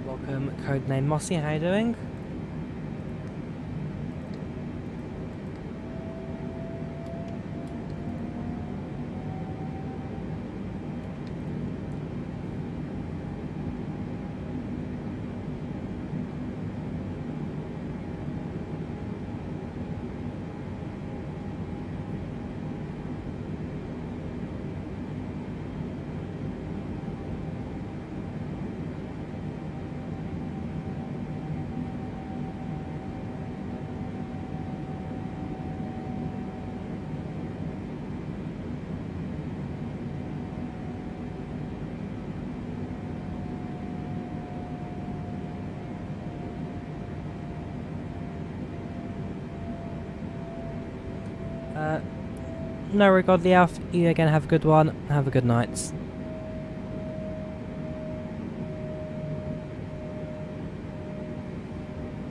Welcome, codename Mossy, how you doing? No regard, the Alf. You again have a good one. Have a good night.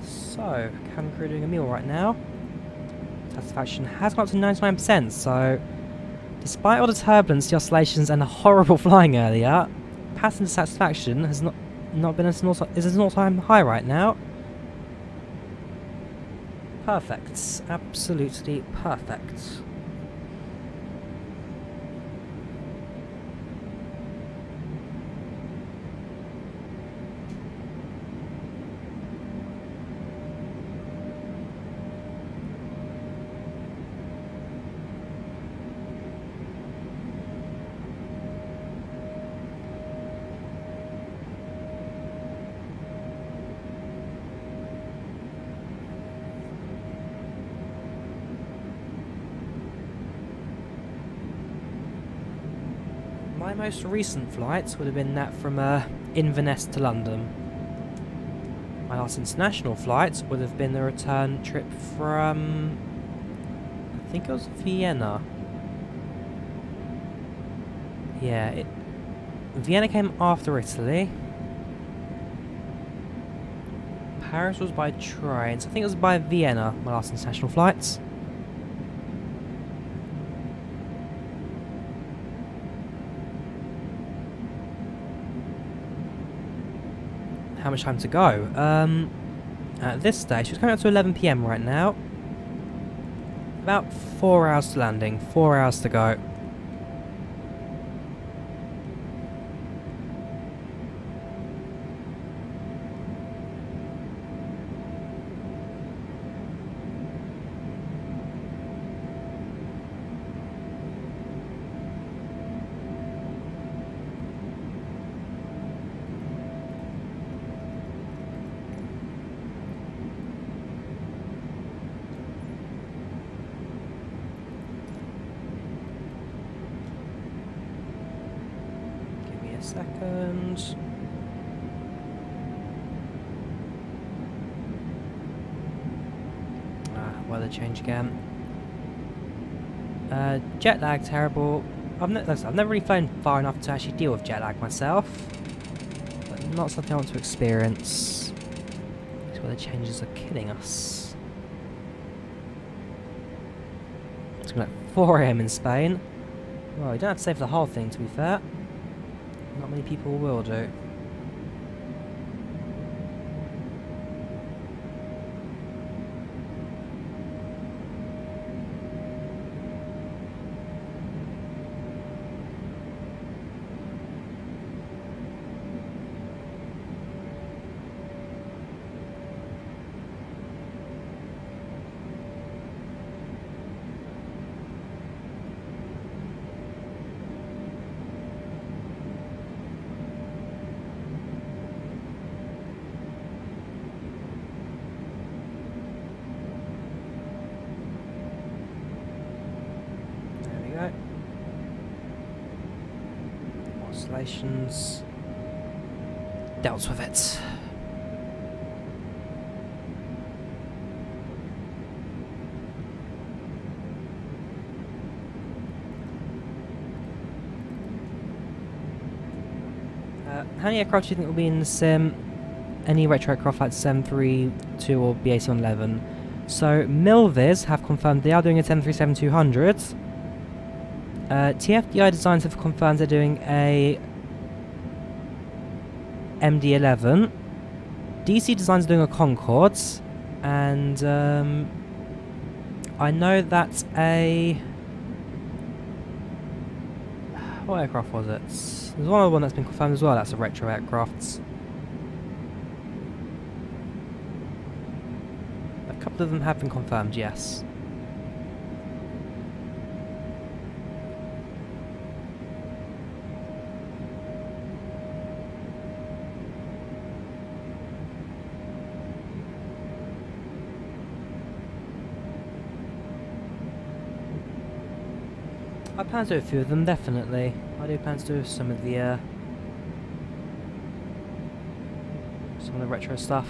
So, cabin crew doing a meal right now. Satisfaction has gone up to 99%, so despite all the turbulence, the oscillations, and the horrible flying earlier, passenger satisfaction has not been at an all-time high right now. Perfect. Absolutely perfect. My most recent flight would have been that from Inverness to London. My last international flight would have been the return trip from, I think it was Vienna. Yeah, Vienna came after Italy. Paris was by train, so I think it was by Vienna, my last international flights. How much time to go? At this stage, it's coming up to 11 PM right now. About 4 hours to landing, 4 hours to go. Second. Weather change again. Jet lag terrible. I've never really flown far enough to actually deal with jet lag myself, but not something I want to experience. These weather changes are killing us. It's like 4 AM in Spain. Well, you don't have to stay for the whole thing, to be fair. Not many people will do. cancellations. Dealt with it. How many aircraft do you think will be in the sim? Any retro aircraft like 732 or BA711? So Milviz have confirmed they are doing a 737-200. TFDi Designs have confirmed they're doing a MD-11. DC Designs are doing a Concorde, and I know that a... what aircraft was it? There's one other one that's been confirmed as well, that's a retro aircraft. A couple of them have been confirmed, yes. I plan to do a few of them, definitely. I do plan to do some of the retro stuff.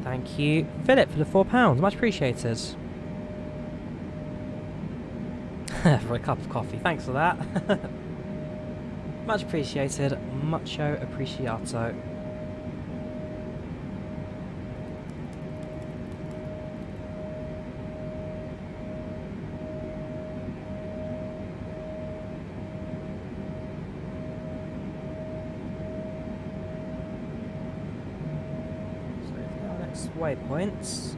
Thank you, Philip, for the £4. Much appreciated. For a cup of coffee, thanks for that. Much appreciated, mucho appreciato. So our next waypoints.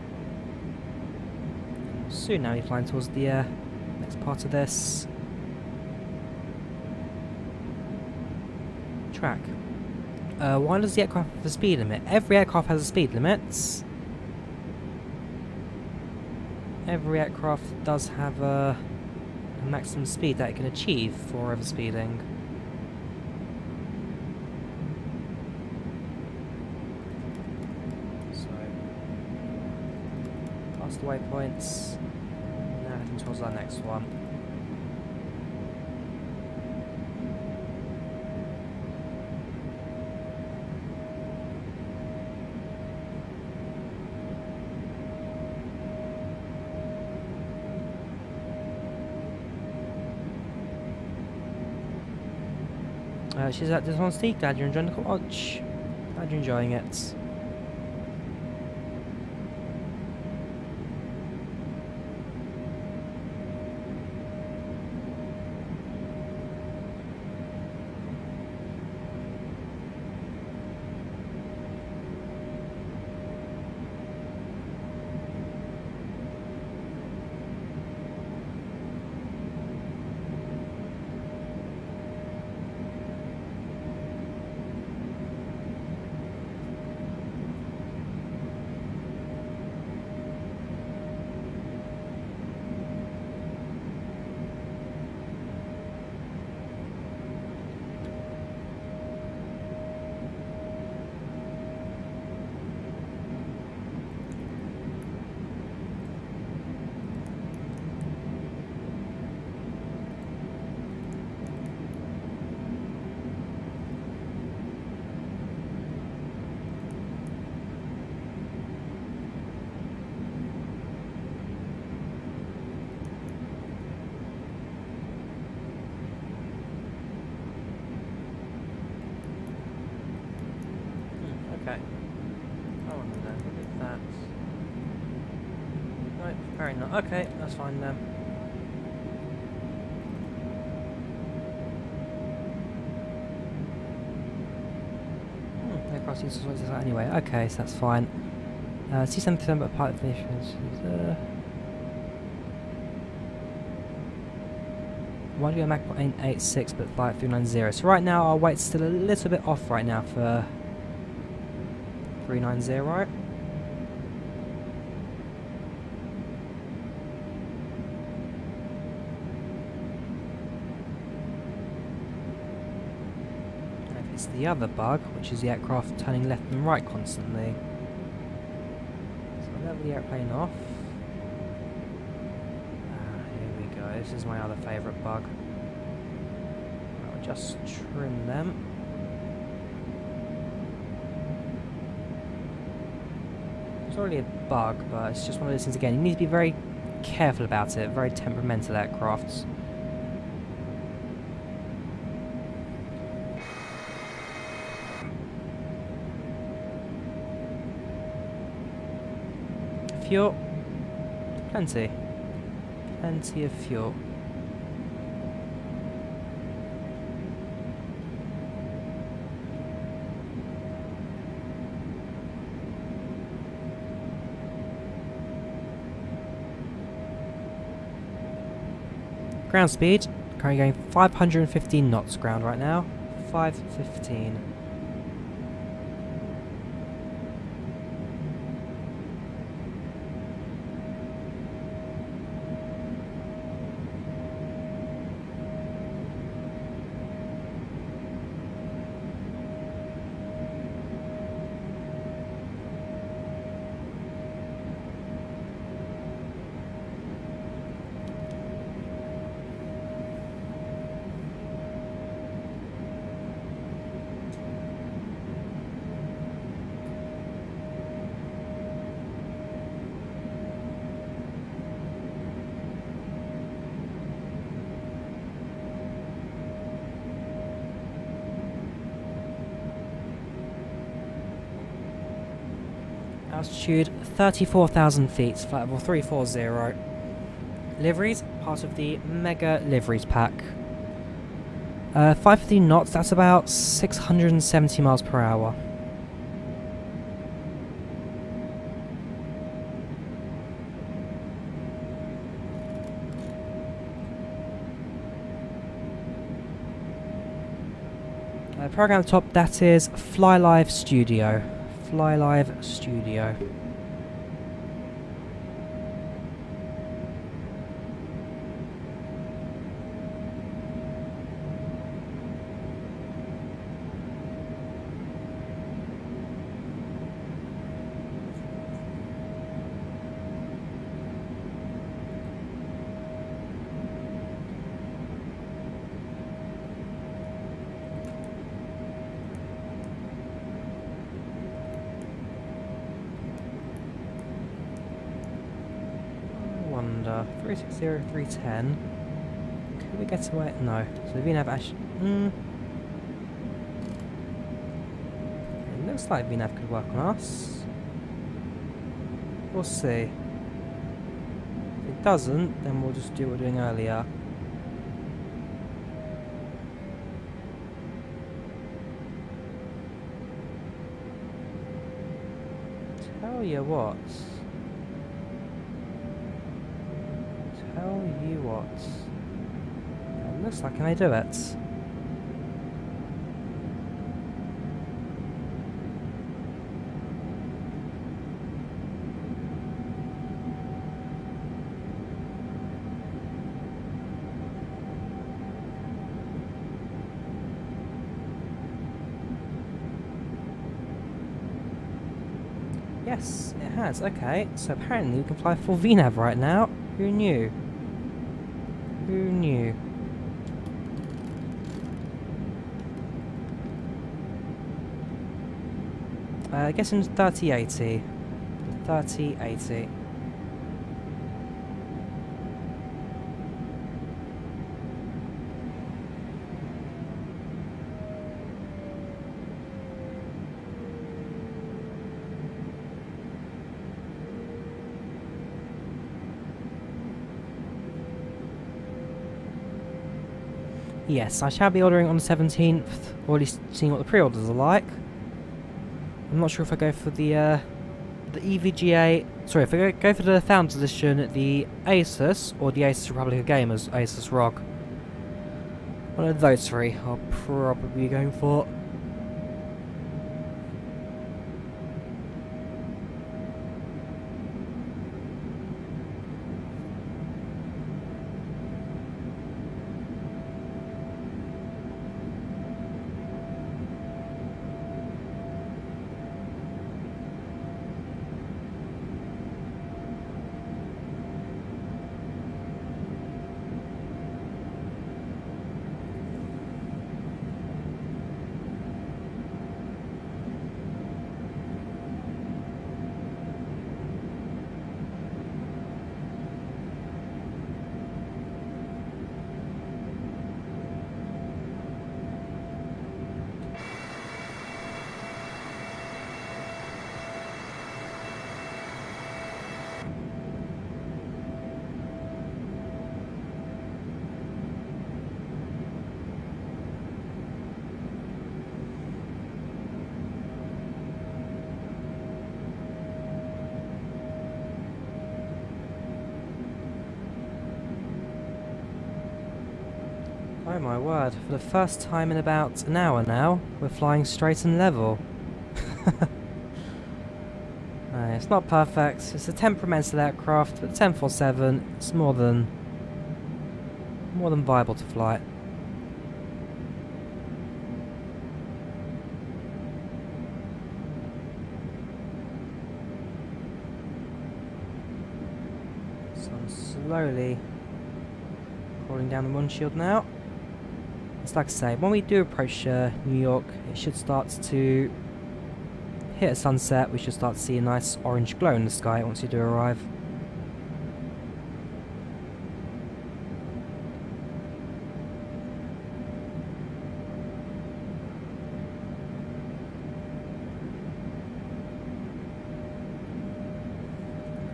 Soon now we're flying towards the next part of this track. Why does the aircraft have a speed limit? Every aircraft has a speed limit. Every aircraft does have a maximum speed that it can achieve for overspeeding. So, past the waypoints. Now heading towards our next one. She's at this one, Steve. Glad you're enjoying the watch. Glad you're enjoying it. Okay. Oh, no, look at that. Right, very nice. Okay, that's fine then. Aircraft seems to sort this out anyway. Okay, so that's fine. C-77 but pilot finish. Why do you go Mach 886 but fly at 390? So right now our weight's still a little bit off right now for 390, right? fix the other bug, which is the aircraft turning left and right constantly. So I'll level the airplane off. Here we go, this is my other favourite bug. I'll just trim them. It's not really a bug, but it's just one of those things again. You need to be very careful about it, very temperamental aircrafts. Fuel. Plenty. Plenty of fuel. Ground speed, currently going 515 knots ground right now. 515. Altitude 34,000 feet, flight level 340. Liveries, part of the Mega Liveries pack. 515 knots, that's about 670 miles per hour. Program at the top, that is FlyLive Studio. FlyLive Studio. Wonder 360, 310. Could we get away? No. So the VNAV actually. It looks like VNAV could work on us. We'll see. If it doesn't, then we'll just do what we were doing earlier. Tell you what. Tell you what. It looks like, can I do it? Yes, it has. Okay, so apparently we can fly full VNAV right now. Who knew? Who knew? I guess in 3080. 3080. Yes, I shall be ordering on the 17th, or at least seeing what the pre-orders are like. I'm not sure if I go for the EVGA, sorry, if I go for the Founders Edition, the Asus, or the Asus Republic of Gamers Asus ROG. One of those three I'll probably be going for. Oh my word, for the first time in about an hour now, we're flying straight and level. It's not perfect, it's a temperamental aircraft, but the 1047 is more than viable to fly. So I'm slowly crawling down the windshield now. It's like I say, when we do approach New York, it should start to hit a sunset. We should start to see a nice orange glow in the sky once you do arrive.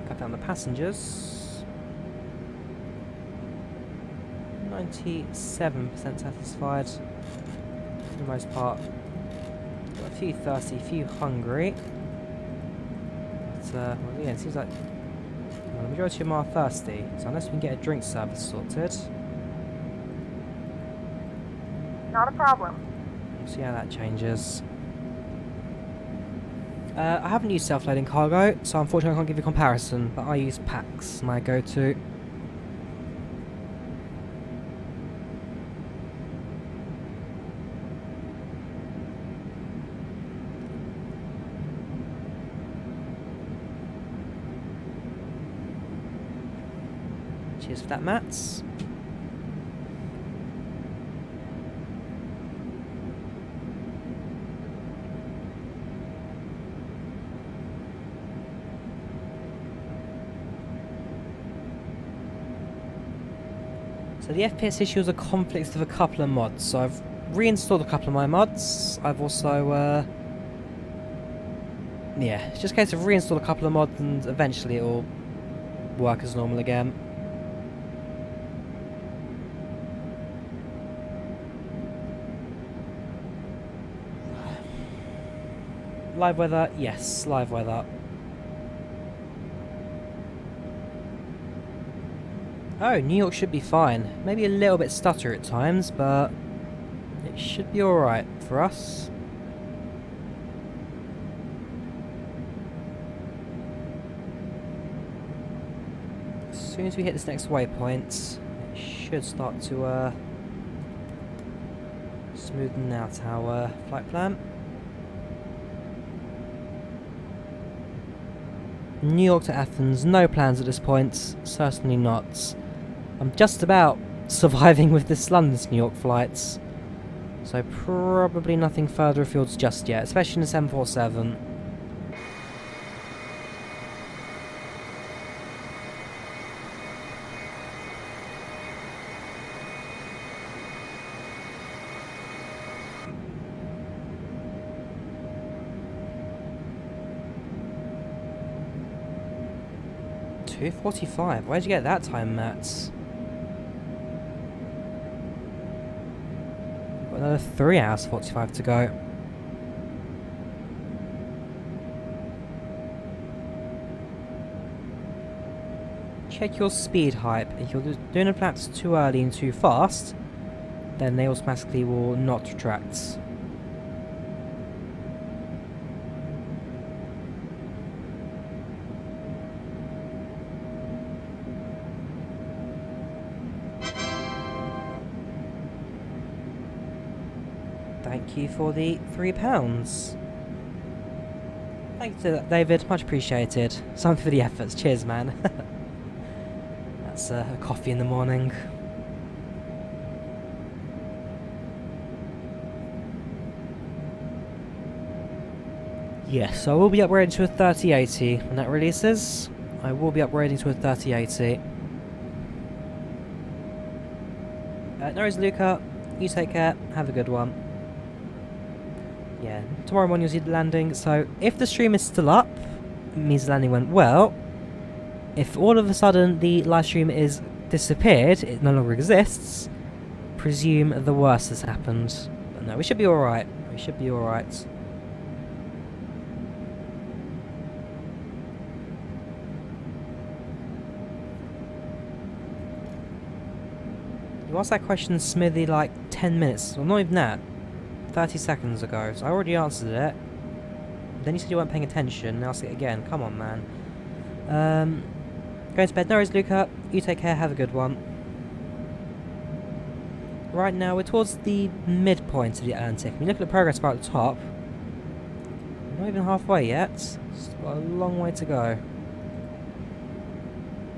Cut down the passengers. 97% satisfied for the most part. Got a few thirsty, a few hungry. But, well, yeah, it seems like the majority of them are thirsty. So unless we can get a drink service sorted. Not a problem. We'll see how that changes. I haven't used self-loading cargo, so unfortunately I can't give you a comparison, but I use PACX, my go-to. Cheers for that, Mats. So the FPS issues are conflicts with a couple of mods. So I've reinstalled a couple of my mods. I've also, yeah, it's just a case of reinstall a couple of mods and eventually it will work as normal again. Live weather, yes, live weather. Oh, New York should be fine. Maybe a little bit stutter at times, but it should be alright for us. As soon as we hit this next waypoint, it should start to smoothen out our flight plan. New York to Athens, no plans at this point, certainly not. I'm just about surviving with this London to New York flights, so probably nothing further afield just yet, especially in the 747. .245, where'd you get that time, Matt? Got another 3 hours 45 to go. Check your speed hype. If you're doing the flaps too early and too fast, then they automatically will not retract. Thank you for the £3. Thank you to that, David, much appreciated. Something for the efforts, cheers man. That's a coffee in the morning. Yes, I will be upgrading to a 3080 when that releases. I will be upgrading to a 3080. No worries, Luca. You take care. Have a good one. Yeah, tomorrow morning you'll see the landing, so if the stream is still up, it means the landing went well. If all of a sudden the live stream is disappeared, it no longer exists, presume the worst has happened. But no, we should be alright. We should be alright. You asked that question, Smithy, like 10 minutes, well not even that, 30 seconds ago, so I already answered it. Then you said you weren't paying attention, and I'll ask it again, come on man. Going to bed, no worries Luca, you take care, have a good one. Right now we're towards the midpoint of the Atlantic. When you look at the progress bar at the top, we're not even halfway yet, still got a long way to go.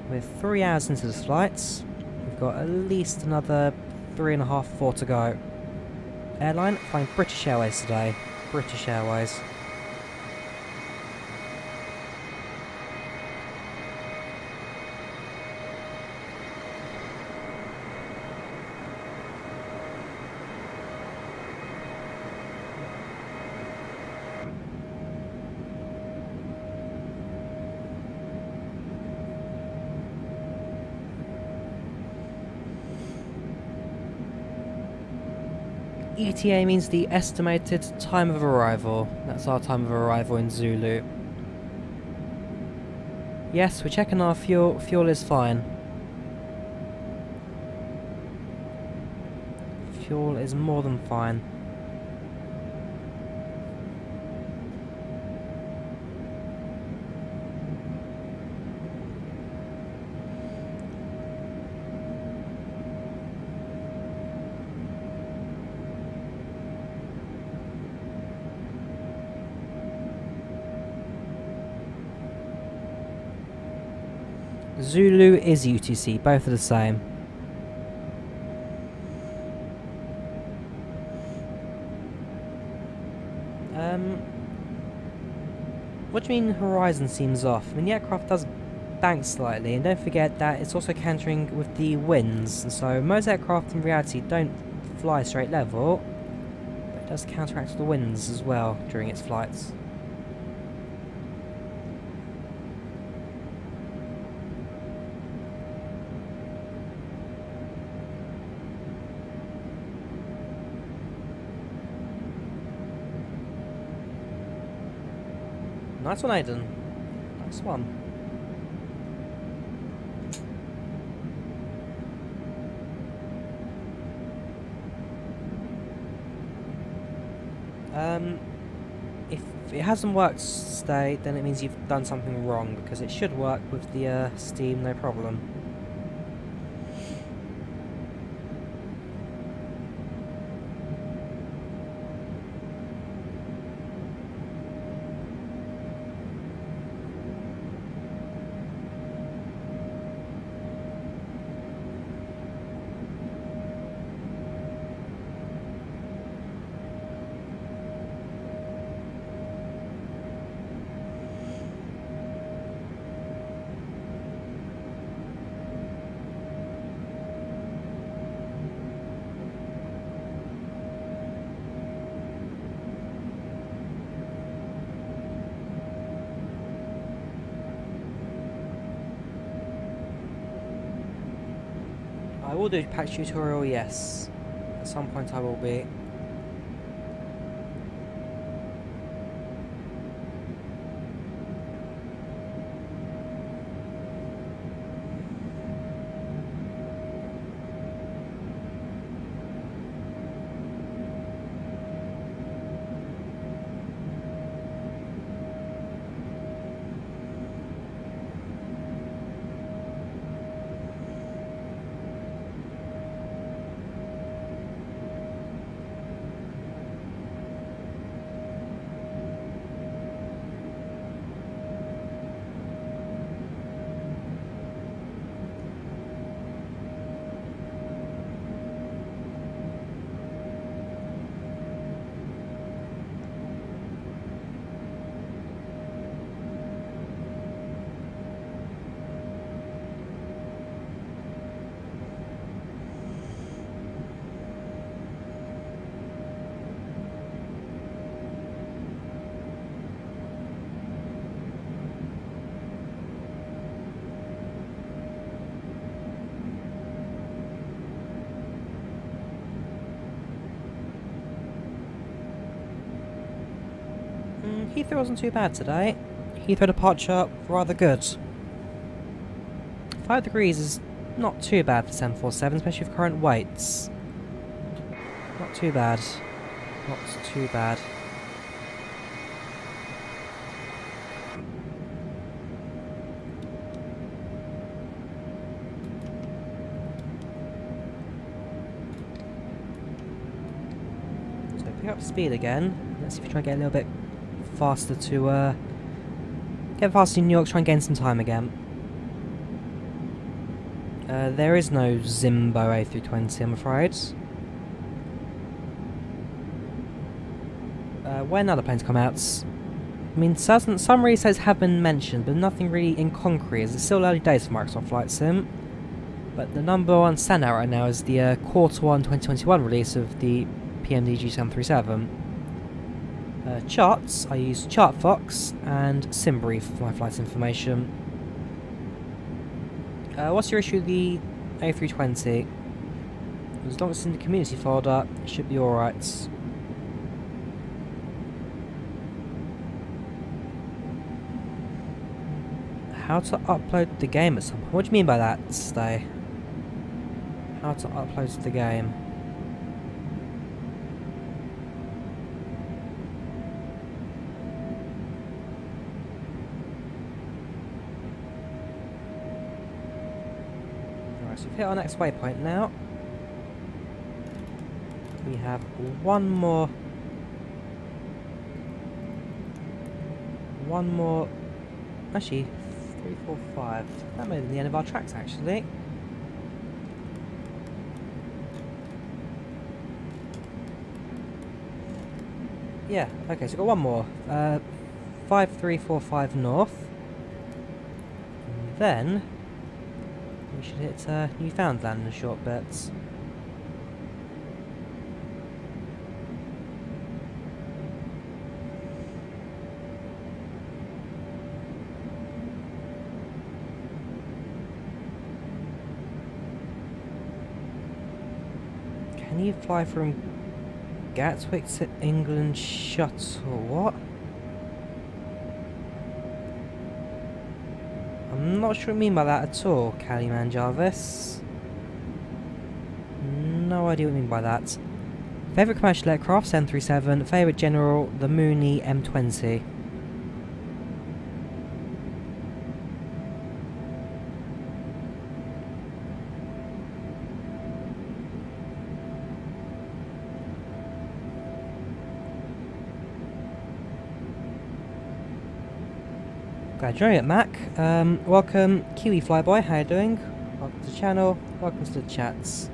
We're 3 hours into this flight. We've got at least another 3.5, 4 to go. Airline, flying British Airways today. British Airways. ETA means the estimated time of arrival. That's our time of arrival in Zulu. Yes, we're checking our fuel. Fuel is fine. Fuel is more than fine. Zulu is UTC, both are the same. What do you mean horizon seems off? I mean the aircraft does bank slightly, and don't forget that it's also countering with the winds, and so most aircraft in reality don't fly straight level, but it does counteract the winds as well during its flights. Nice one, Aiden. Nice one. If it hasn't worked today, then it means you've done something wrong, because it should work with the steam, no problem. I will do a patch tutorial, yes. At some point I will be. Heathrow wasn't too bad today. Heathrow departure, rather good. 5 degrees is Not too bad for 747, especially with current weights. Not too bad. Not too bad. So pick up speed again. Let's see if we try and get a little bit faster to get faster in New York, try and gain some time again. There is no Zimbo A320, I'm afraid. When other planes come out, I mean, some resets have been mentioned, but nothing really in concrete, as it's still early days for Microsoft Flight Sim. But the number one standout right now is the Q1 2021 release of the PMDG 737. Charts, I use ChartFox and SimBrief for my flight information. What's your issue with the A320? As long as it's in the community folder, it should be alright. How to upload the game at some point? What do you mean by that, Stay? How to upload the game? So we've hit our next waypoint now. We have one more, actually 3, 4, 5, that may be the end of our tracks actually. Yeah, okay, so we've got one more, 5345 north, and then we should hit Newfoundland in a short bit. Can you fly from Gatwick to England shuttle? What? I'm not sure what you mean by that at all, Caliman Jarvis. No idea what you mean by that. Favourite commercial aircraft, 737. Favourite general, the Mooney M20. Glad you're at Mac. Welcome, Kiwi Flyboy, how you doing? Welcome to the channel, welcome to the chats.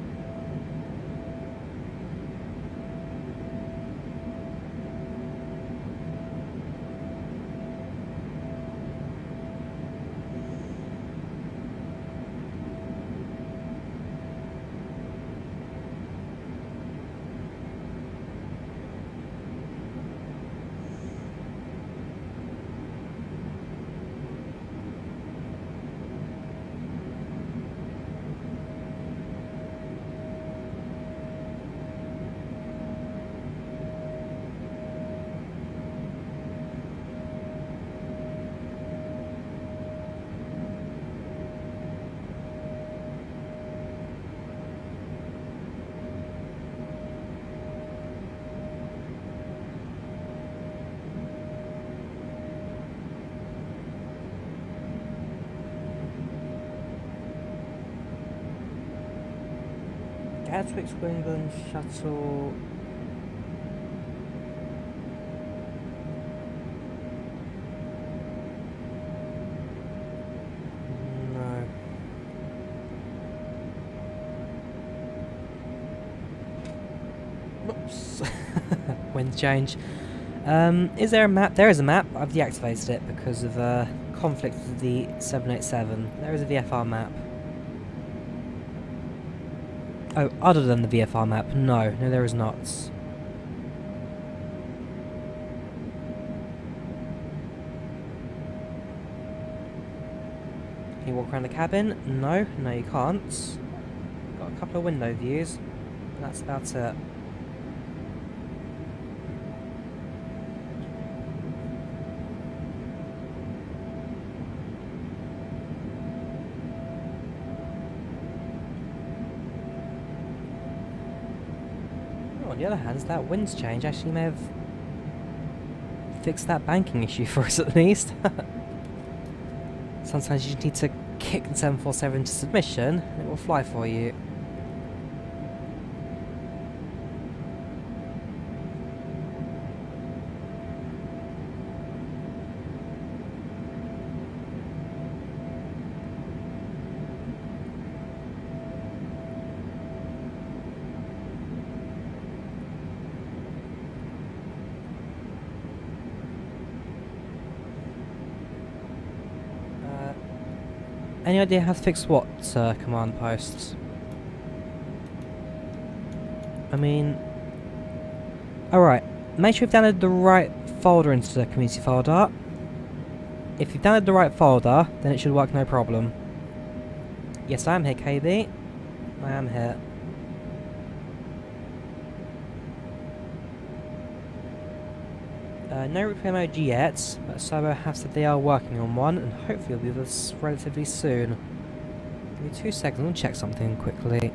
Gatwick to England shuttle. No. Whoops. Wind change. Is there a map? There is a map. I've deactivated it because of conflict with the 787. There is a VFR map. Oh, other than the VFR map? No, there is not. Can you walk around the cabin? No, you can't. Got a couple of window views. That's about it. Oh, on the other hand, that wind's change actually may have fixed that banking issue for us at least. Sometimes you just need to kick the 747 to submission and it will fly for you. Any idea how to fix what, command posts? I mean... Alright, make sure you've downloaded the right folder into the community folder. If you've downloaded the right folder, then it should work no problem. Yes, I am here, KB. I am here. No repair mode yet, but Sobo has said they are working on one, and hopefully it'll be with us relatively soon. Give me 2 seconds, I'll check something quickly.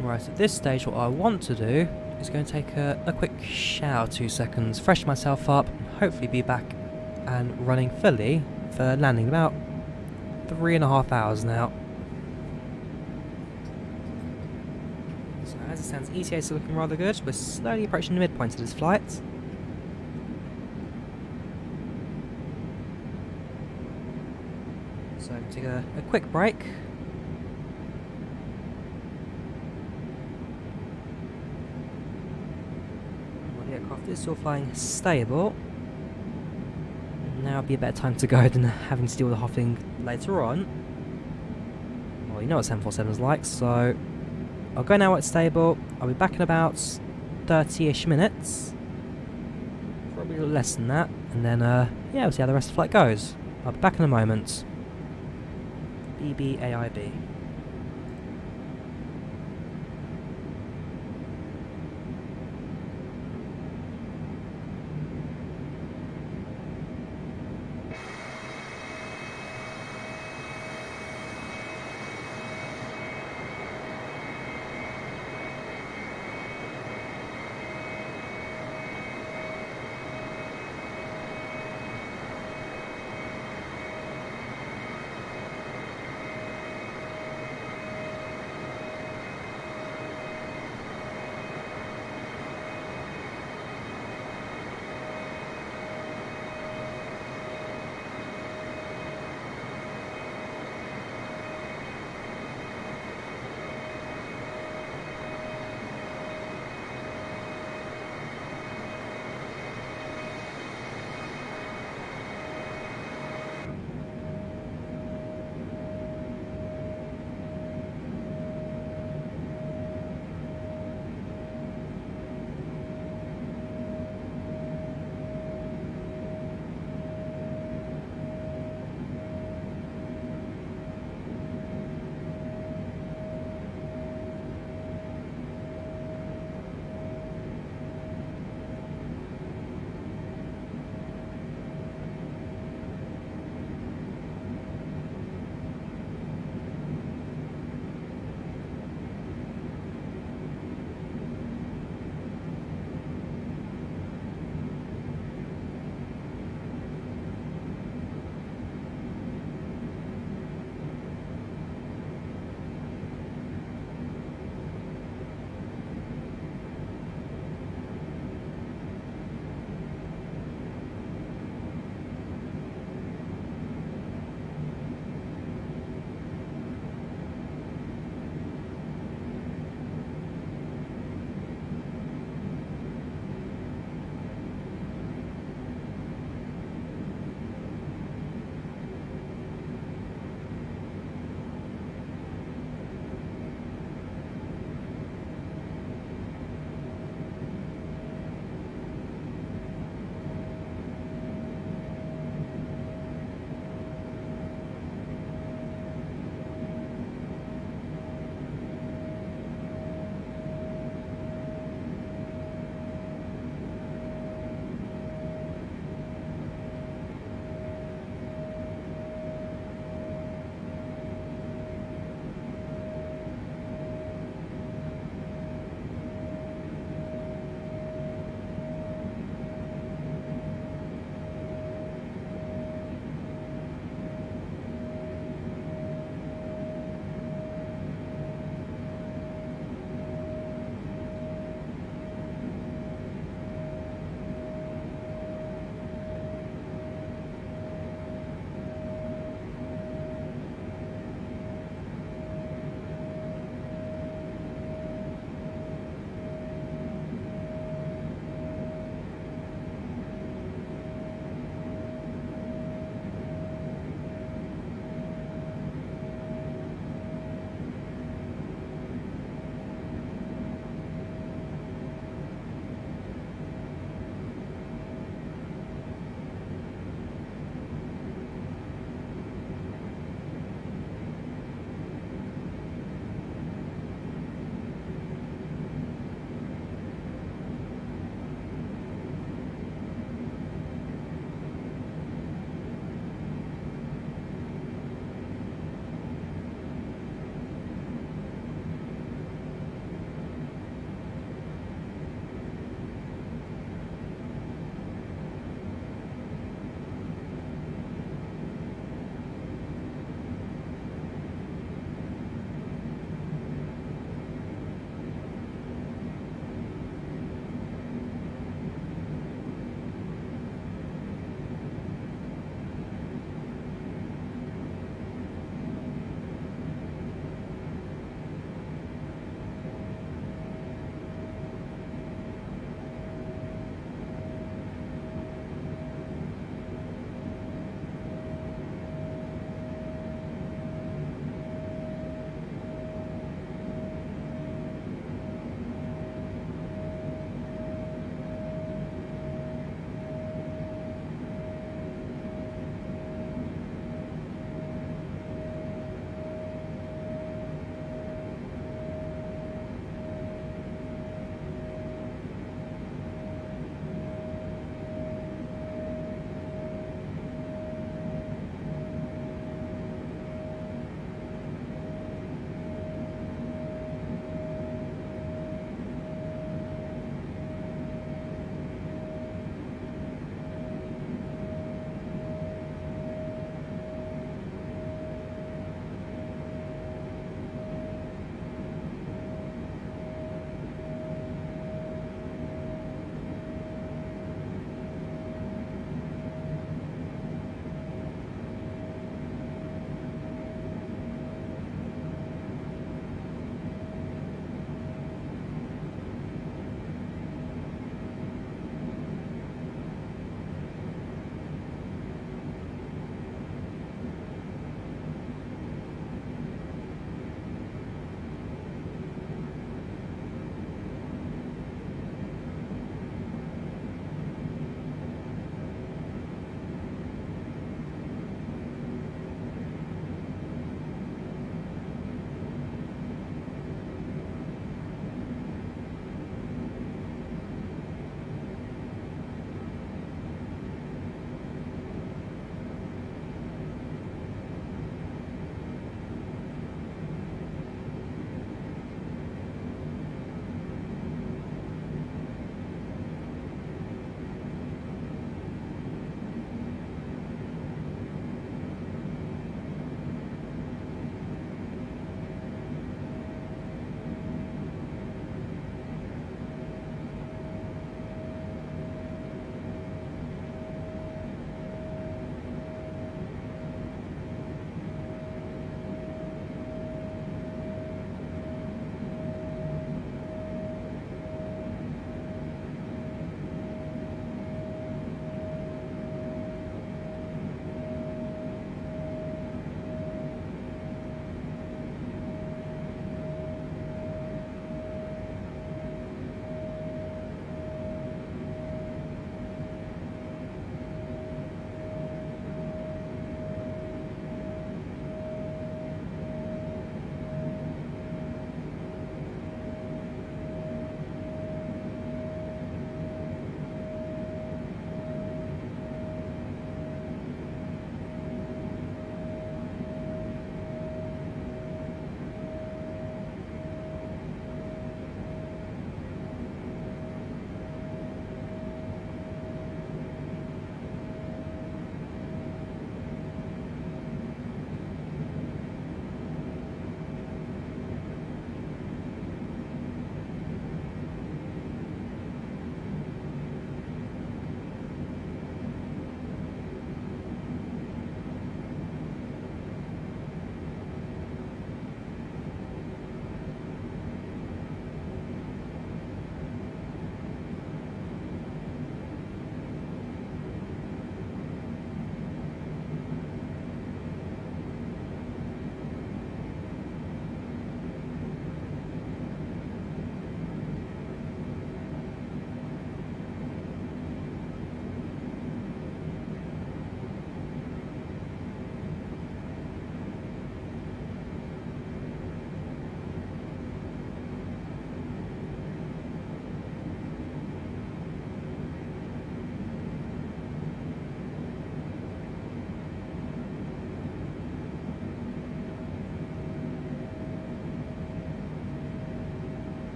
Right, at this stage what I want to do is going to take a quick shower, 2 seconds, freshen myself up, and hopefully be back and running fully for landing in about 3.5 hours now. So as it stands, ETA is looking rather good. We're slowly approaching the midpoint of this flight. So I'm going to take a quick break. It's still flying stable. Now would be a better time to go than having to deal with the hopping later on. Well, you know what 747's like, so I'll go now while it's stable. I'll be back in about 30-ish minutes. Probably a little less than that. And then, yeah, we'll see how the rest of the flight goes. I'll be back in a moment. BBAIB.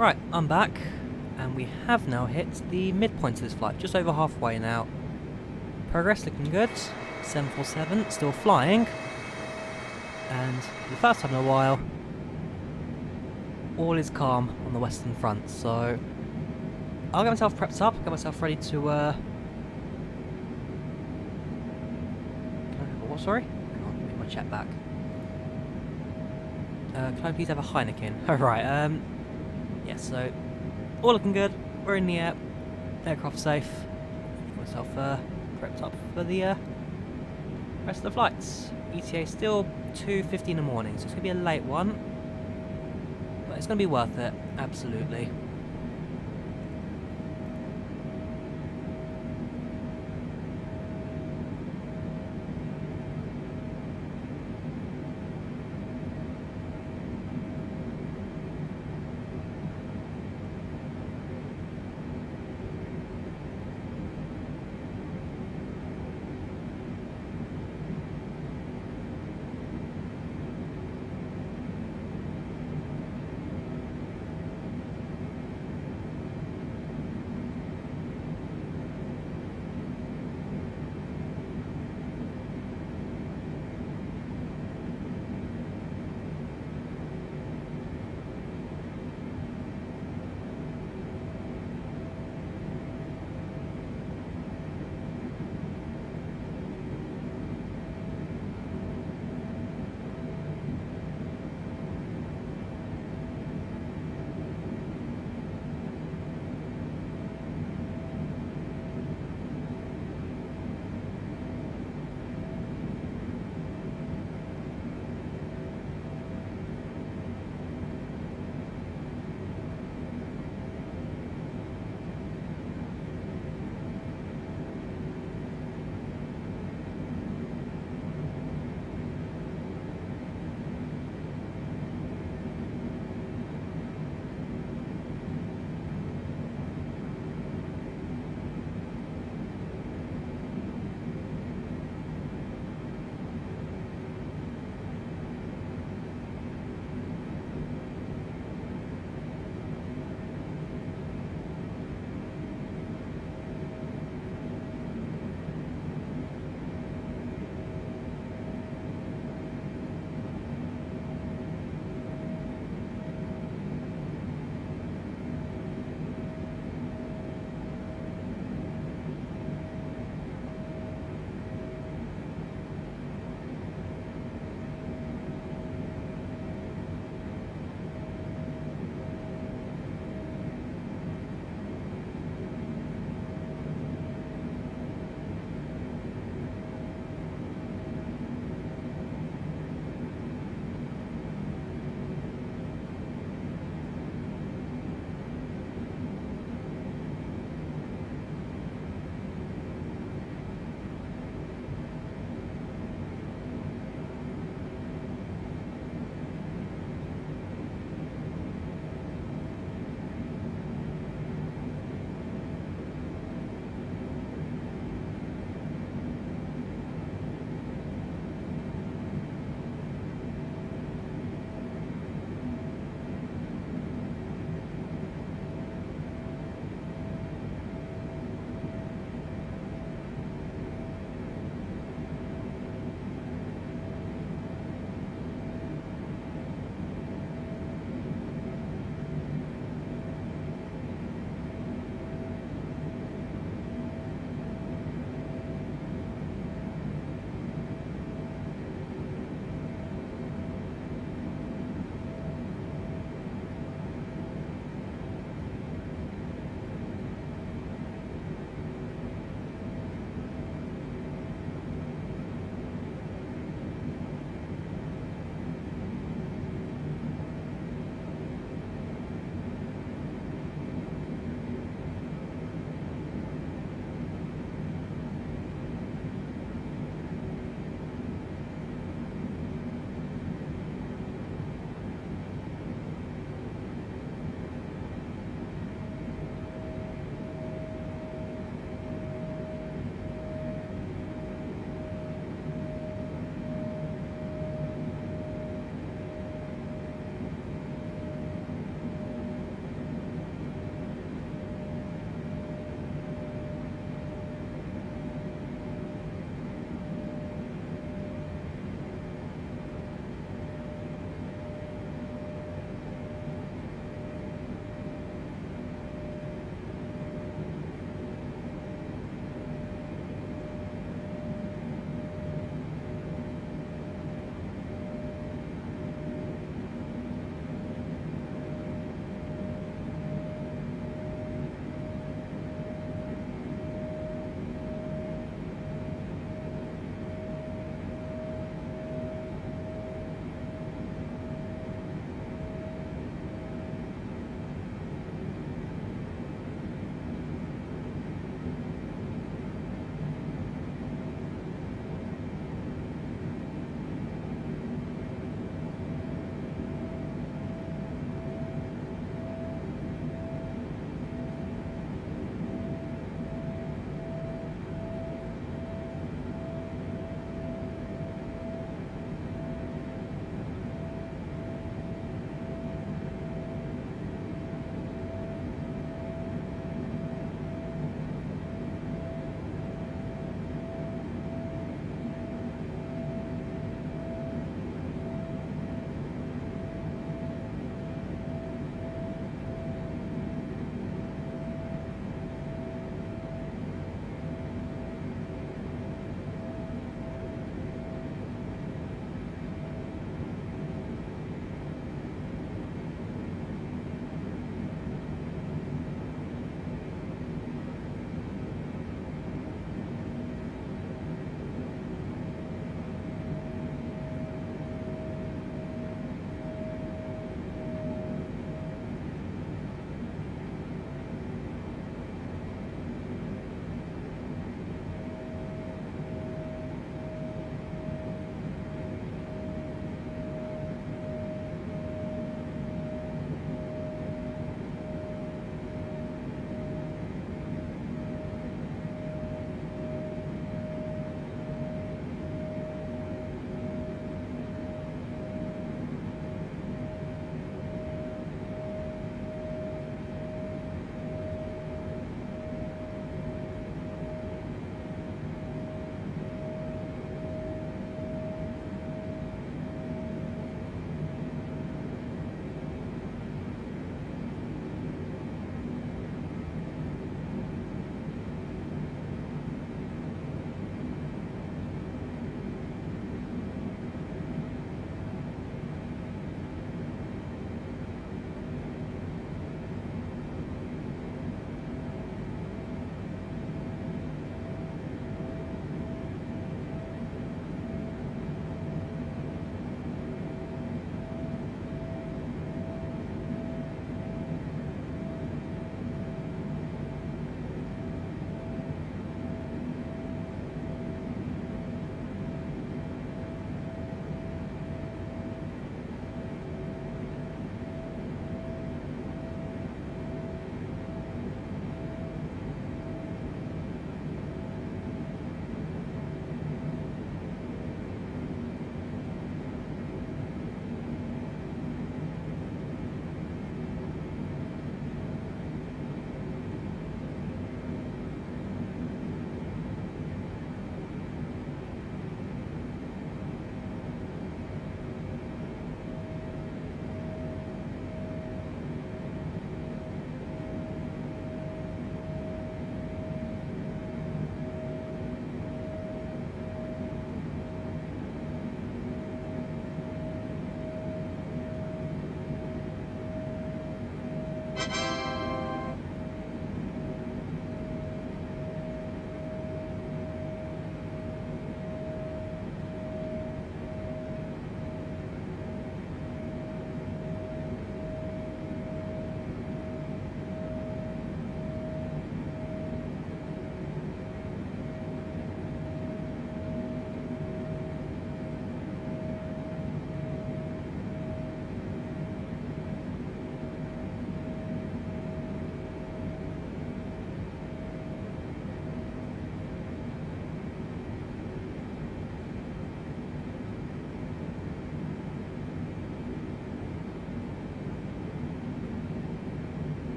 Right, I'm back, and we have now hit the midpoint of this flight, just over halfway now. Progress looking good, 747 still flying, and for the first time in a while, all is calm on the Western Front, so I'll get myself prepped up, get myself ready to, what, sorry? Hang on, let me check back. Can I please have a Heineken? Alright, yeah, so, all looking good, we're in the air, aircraft safe, get myself, prepped up for the, rest of the flights. ETA still 2:50 in the morning, so it's going to be a late one, but it's going to be worth it, absolutely.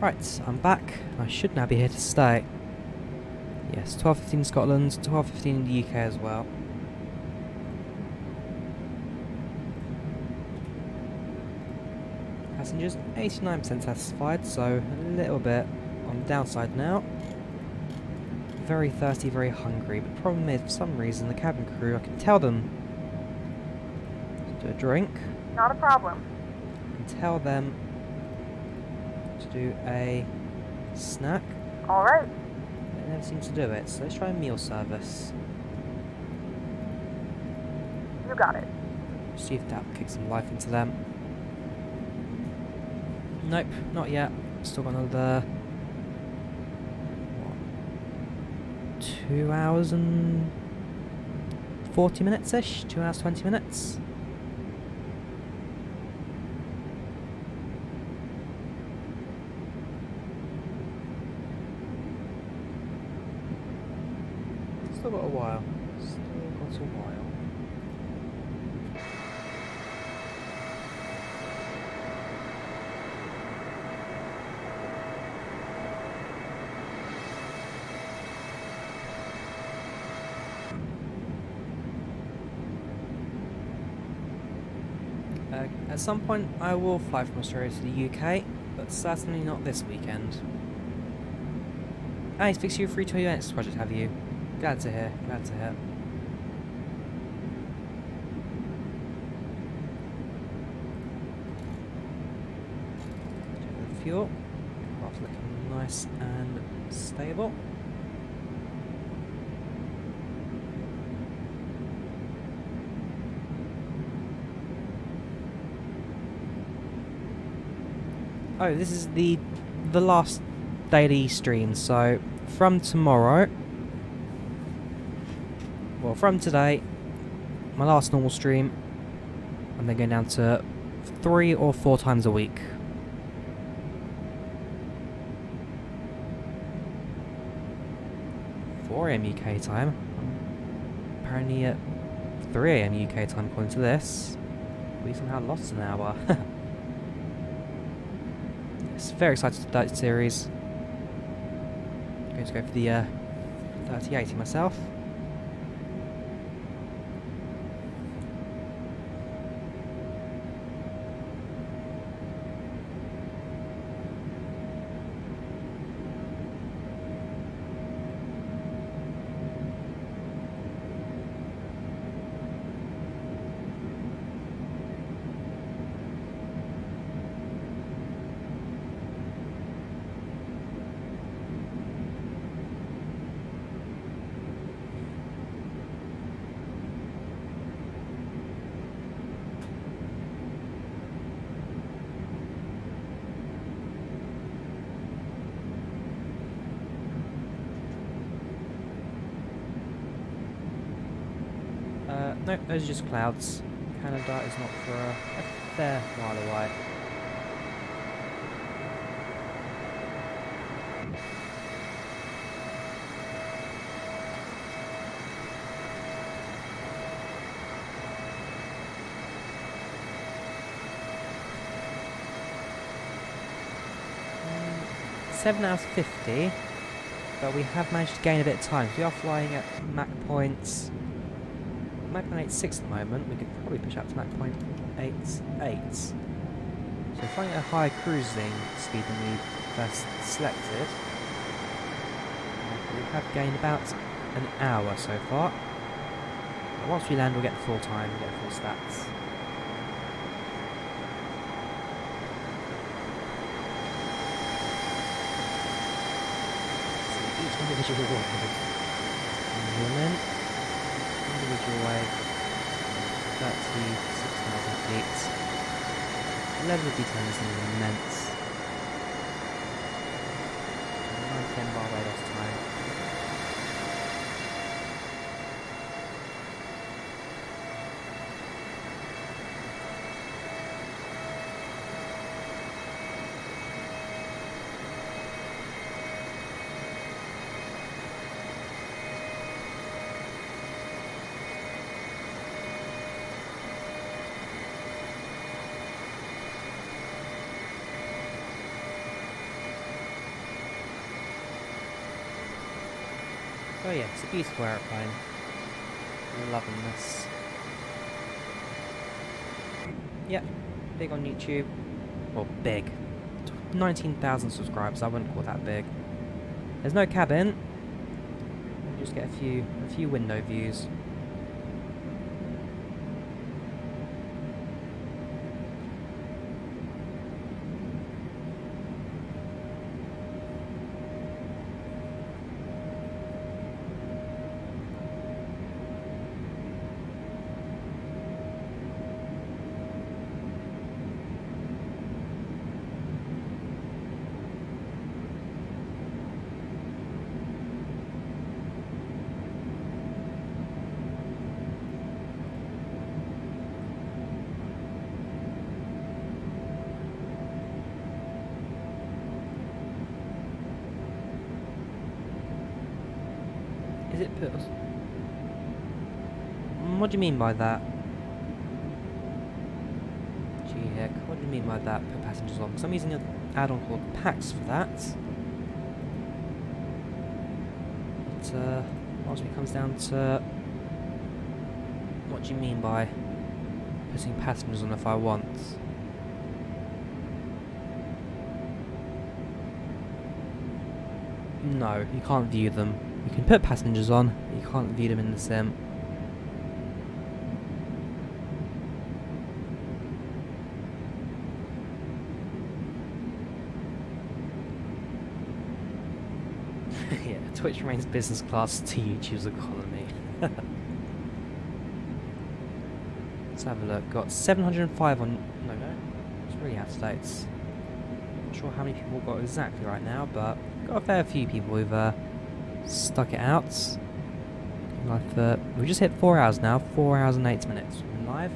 Right, I'm back. I should now be here to stay. Yes, 12:15 Scotland, 12:15 in the UK as well. Passengers 89% satisfied, so a little bit on the downside now. Very thirsty, very hungry, but the problem is, for some reason, the cabin crew, I can tell them to do a drink. Not a problem. I can tell them to do a snack. Alright. They never seem to do it, so let's try a meal service. You got it. See if that will kick some life into them. Nope, not yet. Still got another 2 hours and 40 minutes-ish? 2 hours 20 minutes? Still got a while. Still got a while. At some point I will fly from Australia to the UK, but certainly not this weekend. Ah, he's fixed you a free to your next project, have you? Glad to hear, glad to hear. Check the fuel. Craft's looking nice and stable. Oh, this is the last daily stream, so from tomorrow, well, from today, my last normal stream, I'm then going down to 3 or 4 times a week. AM UK time. Apparently at 3 AM UK time according to this. We somehow lost an hour. Yes, very excited for that series. Going to go for the 3080 myself. Nope, those are just clouds. Canada is not for a fair while away. Mm, 7 hours 50, but we have managed to gain a bit of time. We are flying at Mach points. Mach 8.6 at the moment. We could probably push up to Mach 8.8. So flying at a higher cruising speed than we first selected. We have gained about an hour so far. But once we land, we'll get the full time, we'll get full stats. So each individual movement. Individual wave, 36,000 feet. The level of detail is immense. 9 bar radars time. Oh yeah, it's a beautiful aeroplane. Loving this. Yep, big on YouTube. Well, big. 19,000 subscribers, I wouldn't call that big. There's no cabin. You just get a few window views. Is it put? What do you mean by that? Gee heck, what do you mean by that? Put passengers on? Because I'm using an add-on called PACX for that. But ultimately it comes down to what do you mean by putting passengers on if I want? No, you can't view them. You can put passengers on, but you can't view them in the sim. Yeah, Twitch remains business class to YouTube's economy. Let's have a look. Got 705 on... No, it's really out of date. Not sure how many people got exactly right now, but got a fair few people who've stuck it out. We've just hit 4 hours now, 4 hours and 8 minutes. We've been live.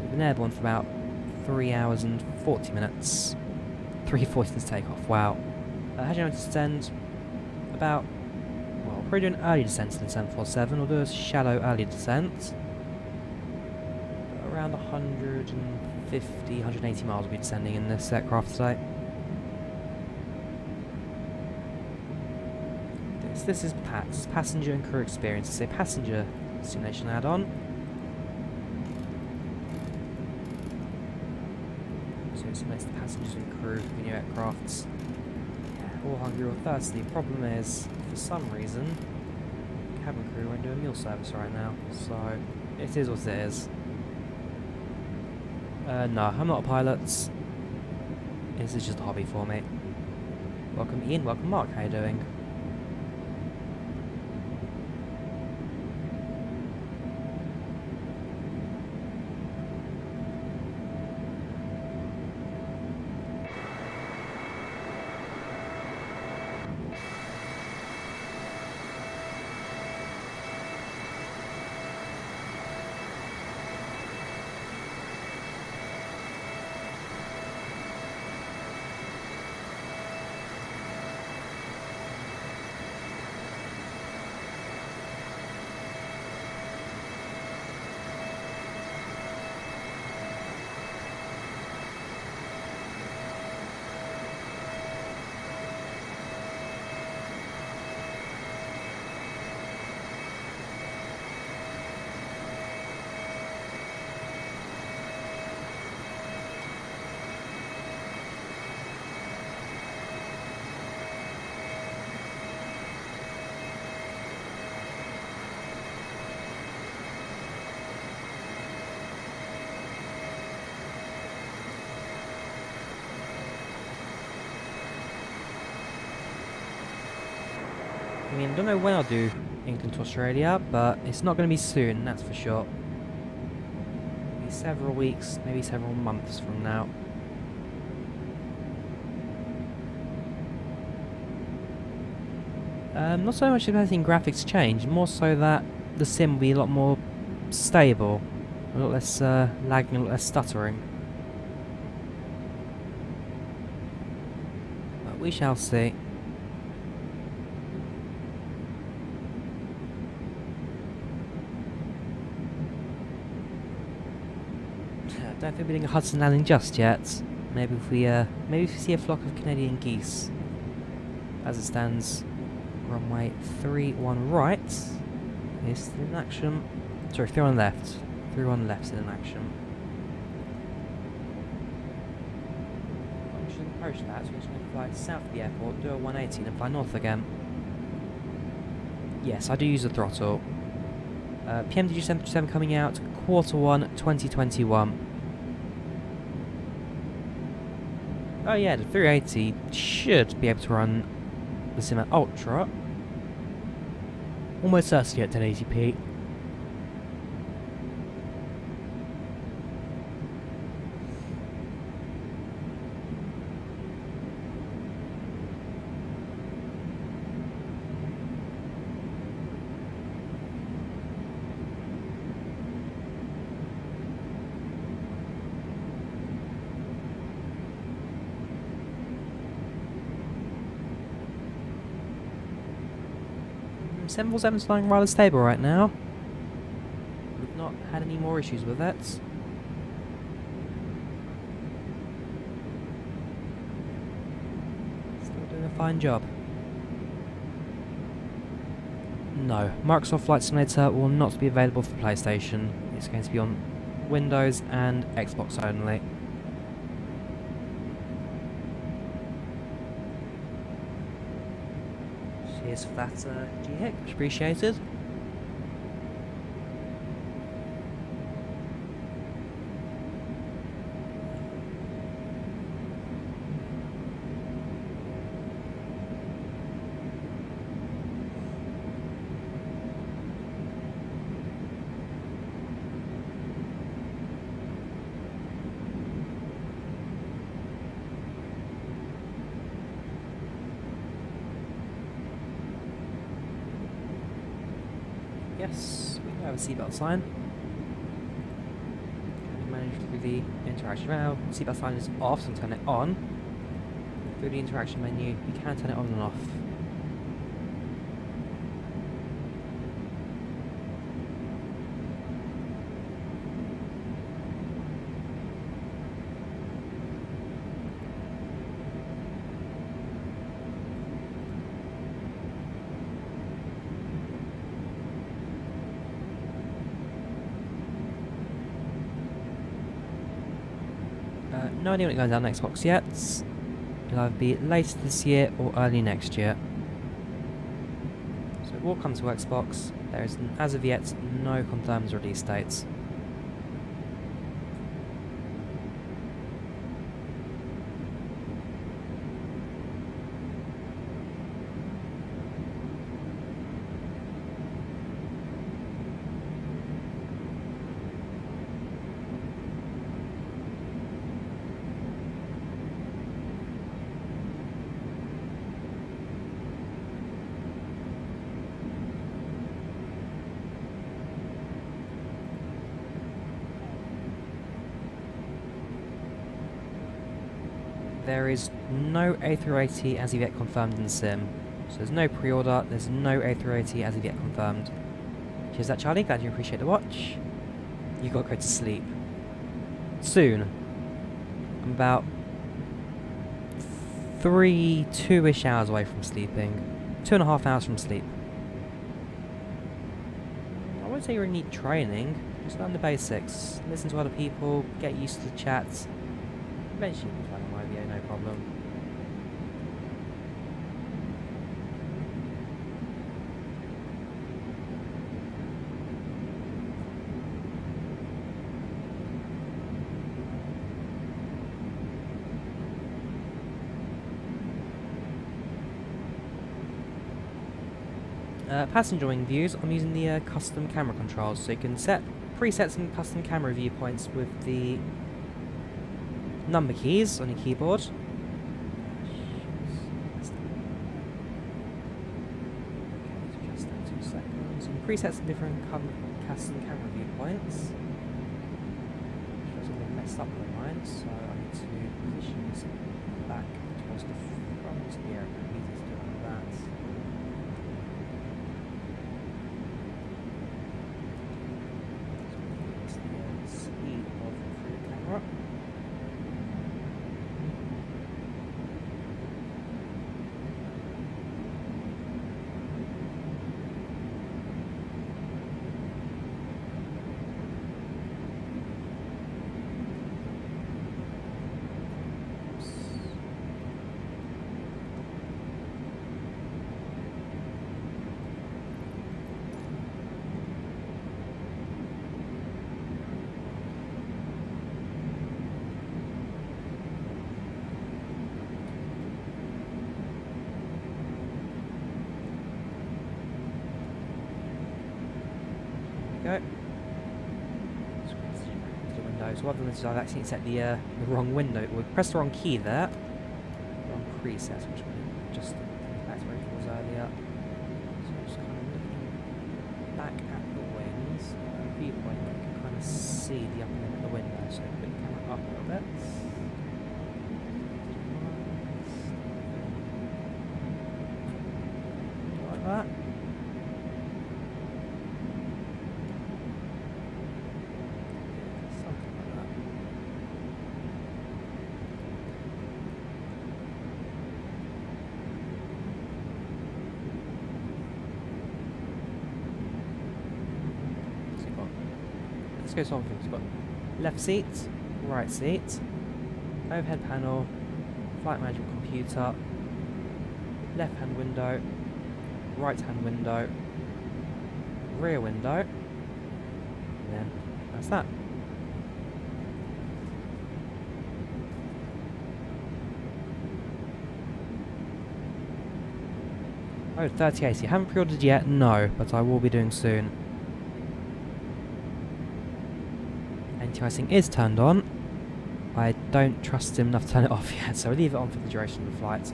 We've been airborne for about 3 hours and 40 minutes. 3:40 since takeoff, wow. Had you noticed descend about, well, we're probably doing early descent in the 747, we'll do a shallow early descent. Around 150, 180 miles we'll be descending in this aircraft today. This is PACX, Passenger and Crew Experience. It's a passenger simulation add-on. So it simulates the passengers and crew in your aircrafts. All hungry or thirsty. Problem is, for some reason, cabin crew won't do a meal service right now. So it is what it is. No, I'm not a pilot. This is just a hobby for me. Welcome Ian, welcome Mark, how you doing? I mean, I don't know when I'll do England to Australia, but it's not going to be soon, that's for sure. Maybe several weeks, maybe several months from now. Not so much if anything graphics change, more so that the sim will be a lot more stable, a lot less lagging, a lot less stuttering. But we shall see. Don't think we're doing a Hudson landing just yet. Maybe if we see a flock of Canadian geese. As it stands, runway 31 right is still in action. Sorry, 31 left. 31 left is in action. I shouldn't approach that, so we're just going to fly south of the airport, do a 180 and fly north again. Yes, I do use the throttle. PMDG 737 coming out Q1 2021. Oh yeah, the 380 should be able to run the sim at Ultra. Almost certainly at 1080p. Seven's flying rather stable right now. We've not had any more issues with that. Still doing a fine job. No, Microsoft Flight Simulator will not be available for PlayStation. It's going to be on Windows and Xbox only. Cheers for that, GHIC, much appreciated. Yes, we do have a seatbelt sign. We managed through the interaction now. Seatbelt sign is off, so turn it on. Through the interaction menu, you can turn it on and off. No idea when it goes down on Xbox yet. It'll either be later this year or early next year. So it will come to Xbox. There is, as of yet, no confirmed release dates. There is no A380 as of yet confirmed in the sim. So there's no pre-order, there's no A380 as of yet confirmed. Cheers that, Charlie, glad you appreciate the watch. You gotta go to sleep. Soon. I'm about 2-ish hours away from sleeping. 2.5 hours from sleep. I wouldn't say you really need training, just learn the basics. Listen to other people, get used to the chats. Eventually you can find an IVAO, no problem. Passenger wing views, I'm using the custom camera controls, so you can preset some custom camera viewpoints with the number keys on your keyboard. You can preset some different custom camera viewpoints. Which was a bit messed up with mine, so I need to position this back towards the front of the aircraft. Easy to do like that. Speed of the camera. There we go. To the window. So what I've done is I've actually set the wrong window. We pressed the wrong key there. Wrong preset, which we just back to where it was earlier. So I'm just kind of looking back at the wings. Viewpoint, you can kind of see the upper limit of the window. So put the camera up a little bit. Like that. Let's go something. We've got left seat, right seat, overhead panel, flight management computer, left hand window, right hand window, rear window, and then that's that. Oh, 3080. Haven't pre-ordered yet? No, but I will be doing soon. Anti-icing is turned on. I don't trust him enough to turn it off yet, so I'll leave it on for the duration of the flight.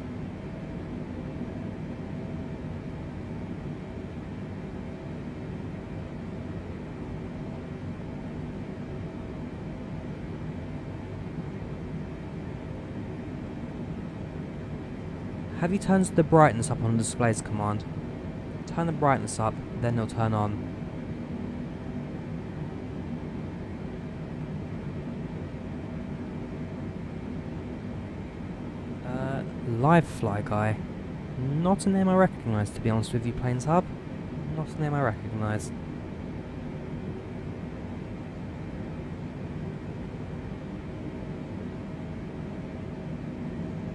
Have you turned the brightness up on the displays command? Turn the brightness up, then it'll turn on. Live Fly Guy. Not a name I recognise, to be honest with you, Planes Hub. Not a name I recognise.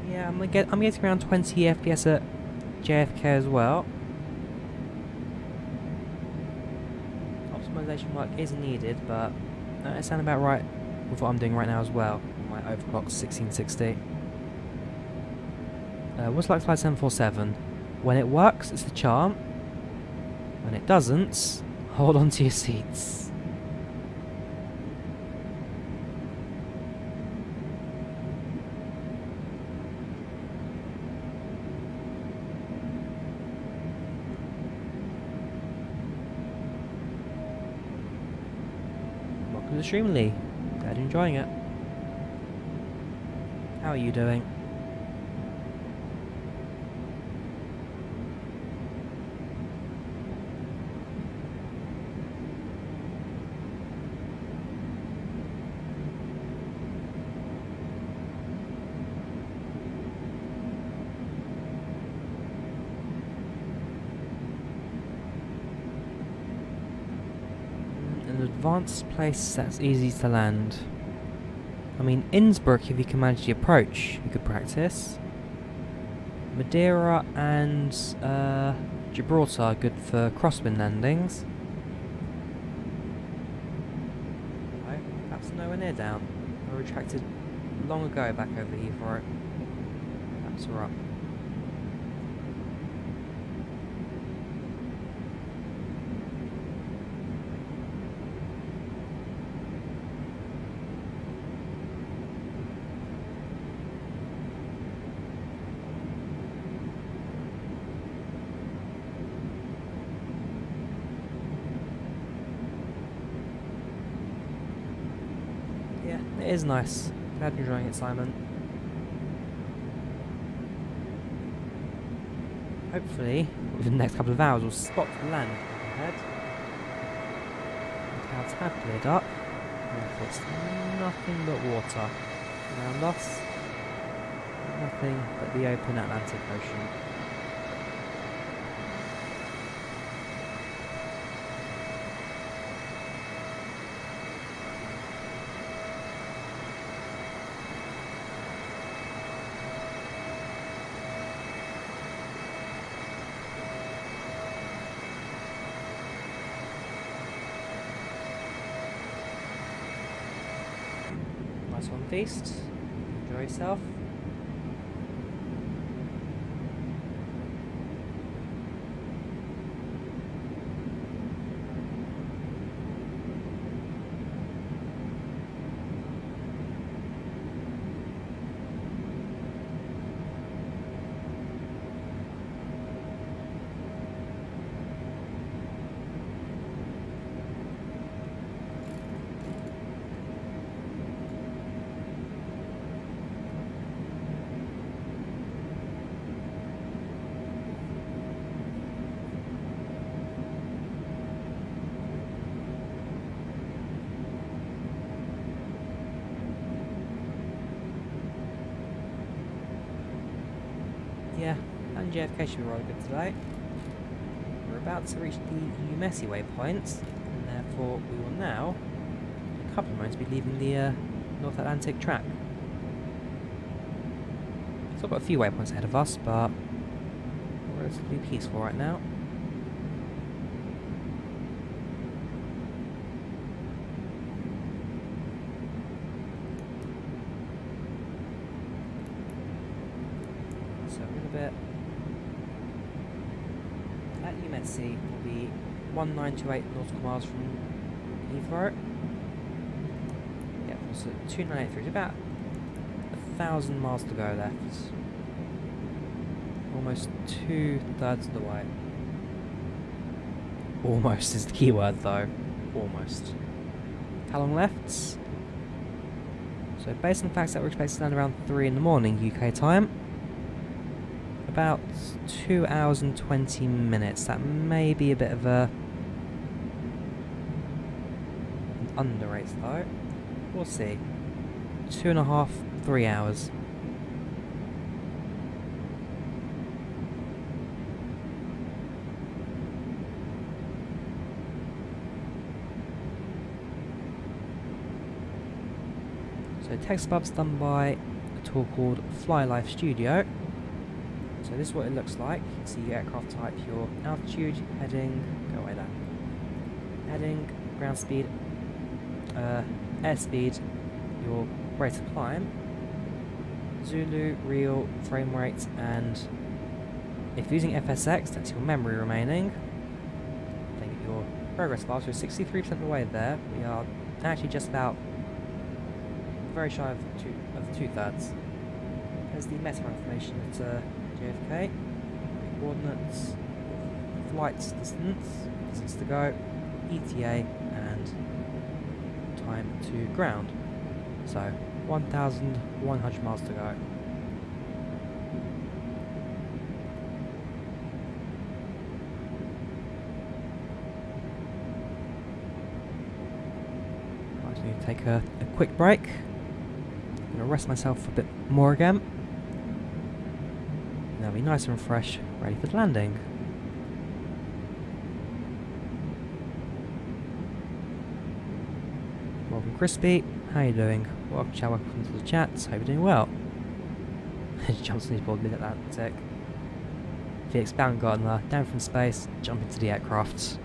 Yeah, I'm getting around 20 FPS at JFK as well. Optimization work is needed, but it sounds about right with what I'm doing right now as well. My overclock 1660. What's like Flight 747? When it works, it's the charm. When it doesn't, hold on to your seats. Welcome to the stream, Lee. Glad you're enjoying it. How are you doing? Advanced place that's easy to land. I mean, Innsbruck, if you can manage the approach, you could practice. Madeira and Gibraltar are good for crosswind landings. No, perhaps nowhere near down. I retracted long ago back over Heathrow. Perhaps we're up. It is nice. Glad you're enjoying it, Simon. Hopefully, within the next couple of hours, we'll spot the land ahead. The clouds have cleared up. And it's nothing but water around us. Nothing but the open Atlantic Ocean. Nice one, feast. Enjoy yourself. London JFK should be rather good today. We're about to reach the Umesi waypoint, and therefore we will now, in a couple of moments, be leaving the North Atlantic track. So I've got a few waypoints ahead of us, but we're relatively peaceful right now. So we're in a bit. At Umesi will be 1928 nautical miles from Heathrow. Yeah, so 2983 is about 1,000 miles to go left. Almost 2/3 of the way. Almost is the key word though. Almost. How long left? So based on the facts that we're expected to land around 3 in the morning UK time, about 2 hours and 20 minutes. That may be a bit of an underrate though. We'll see. 2.5, 3 hours. So text above is done by a tool called FlyLive Studio. So this is what it looks like. You can see your aircraft type, your altitude, heading, go away there. Heading, ground speed, airspeed, your rate of climb, Zulu, real, frame rate, and if you're using FSX, that's your memory remaining. Then get your progress bar, so 63% of the way there. We are actually just about very shy of 2/3. There's the meta information at JFK, coordinates, flight distance to go, ETA, and time to ground. So 1,100 miles to go. I just need to take a quick break. I'm going to rest myself a bit more again. And I'll be nice and fresh, ready for the landing. Welcome Crispy, how you doing? Welcome chat, welcome to the chat, hope you're doing well. He jumps on his board mid-Atlantic. VX bound Gardner, down from space, jump into the aircraft.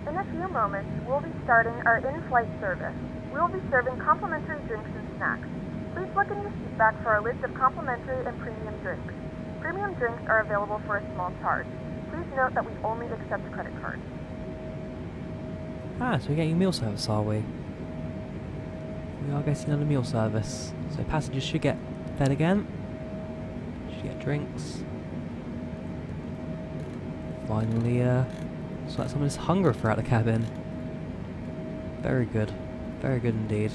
In a few moments, we'll be starting our in-flight service. We will be serving complimentary drinks and snacks. Please look in your seat back for our list of complimentary and premium drinks. Premium drinks are available for a small charge. Please note that we only accept credit cards. Ah, so we're getting meal service, are we? We are getting another meal service. So passengers should get fed again. Should get drinks. Finally, so that someone is hungry throughout the cabin. Very good. Very good indeed.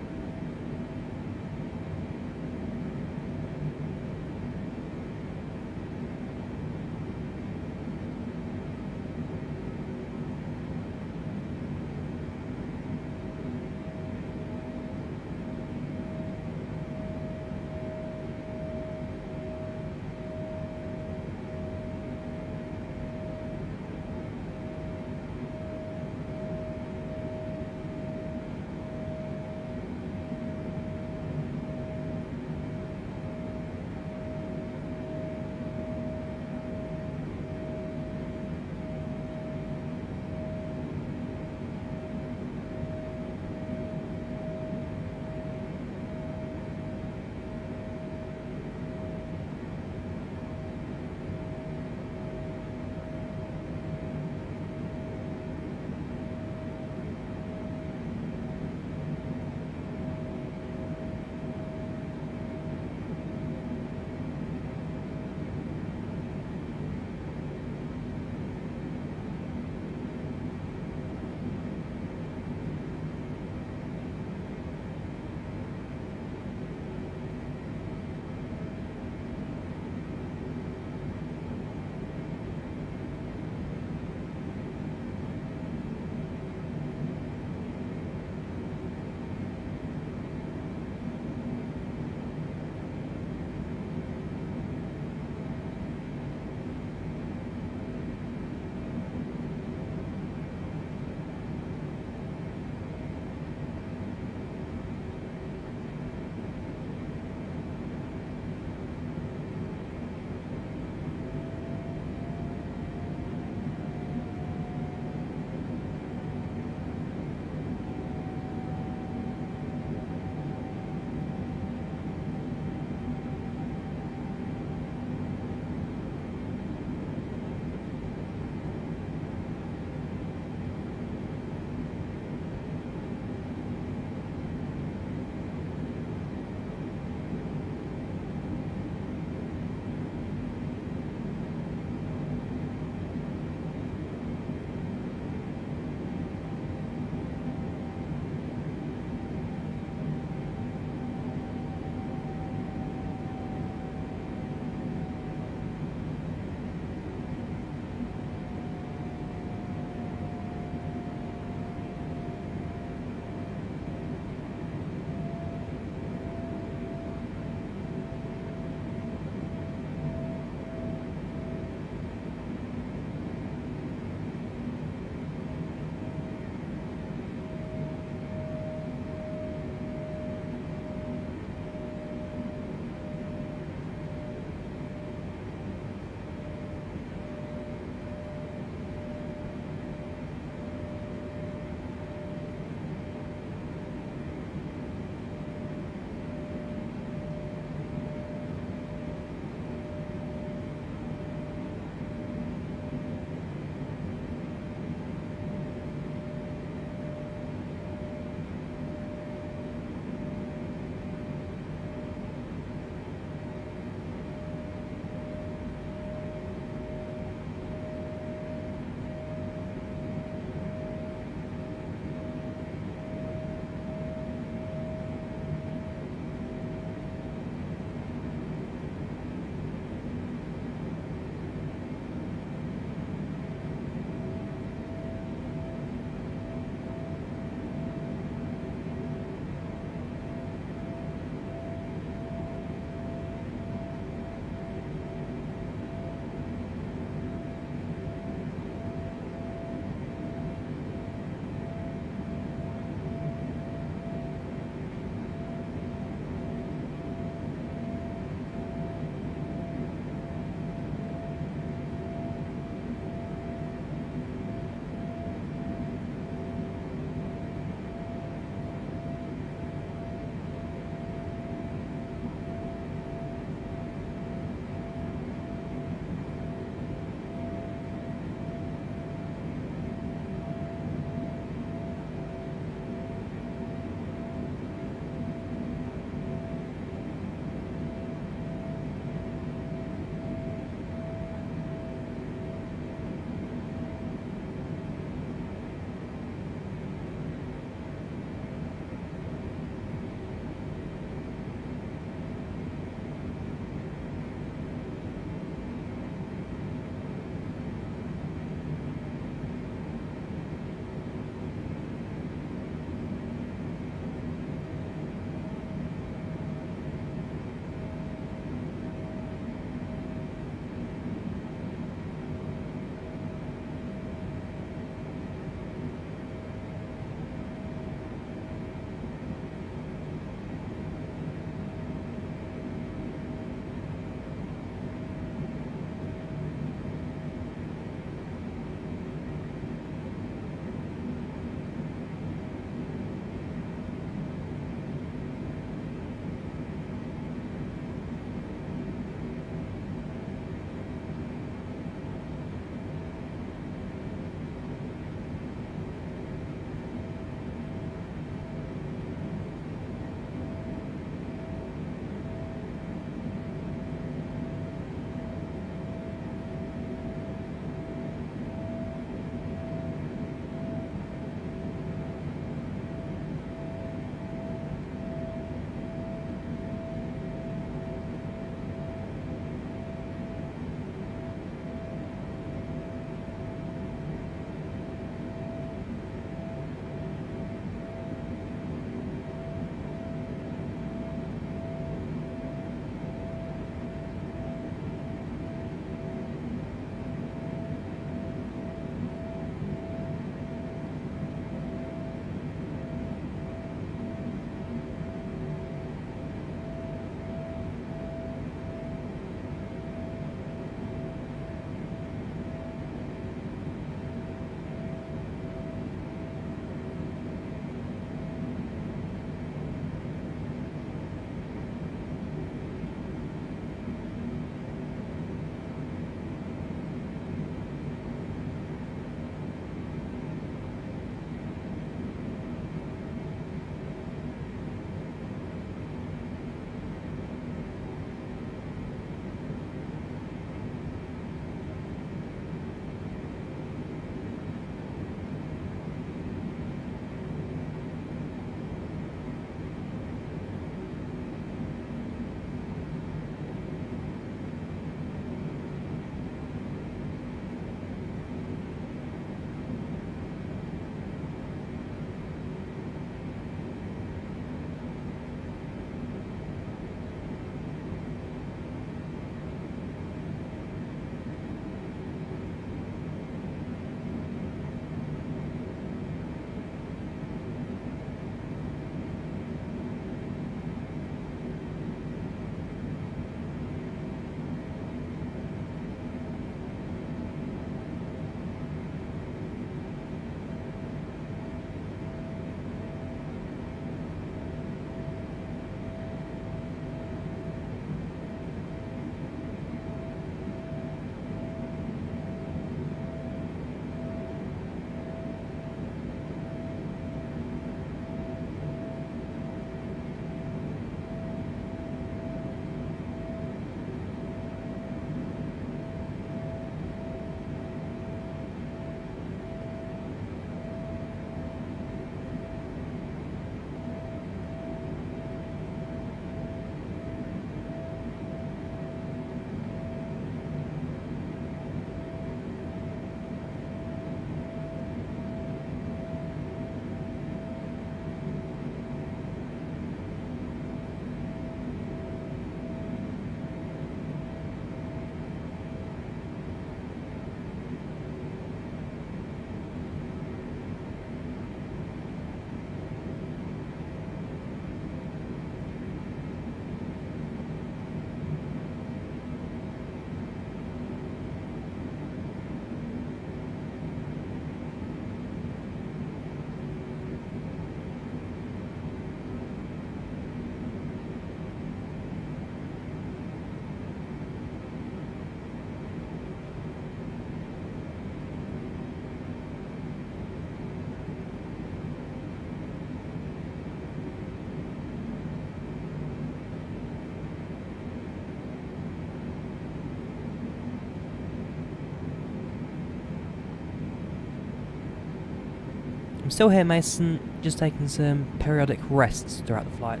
still here, Mason, just taking some periodic rests throughout the flight.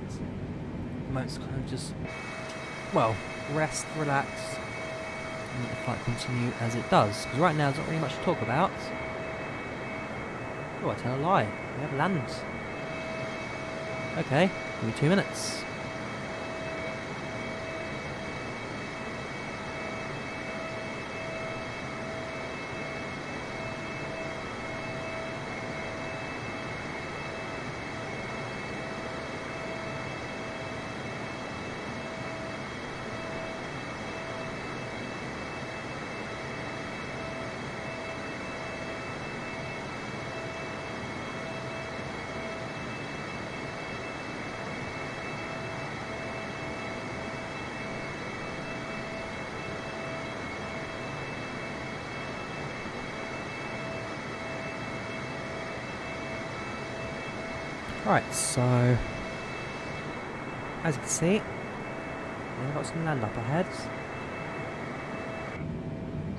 Most kind of just, well, rest, relax, and let the flight continue as it does. Because right now there's not really much to talk about. Oh, I tell a lie. We have land. Okay, give me 2 minutes. Right, so as you can see, we've got some land up ahead.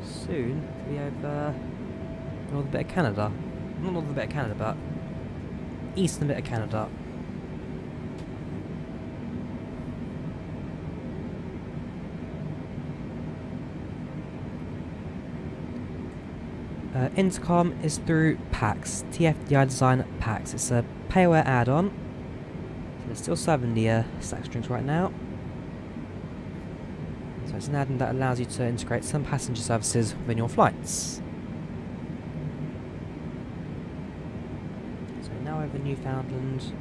Soon to be over northern bit of Canada. Not northern bit of Canada, but eastern bit of Canada. Intercom is through PACX, TFDi design PACX. It's a payware add-on. So it's still serving the stack strings right now. So it's an add-on that allows you to integrate some passenger services within your flights. So now over Newfoundland,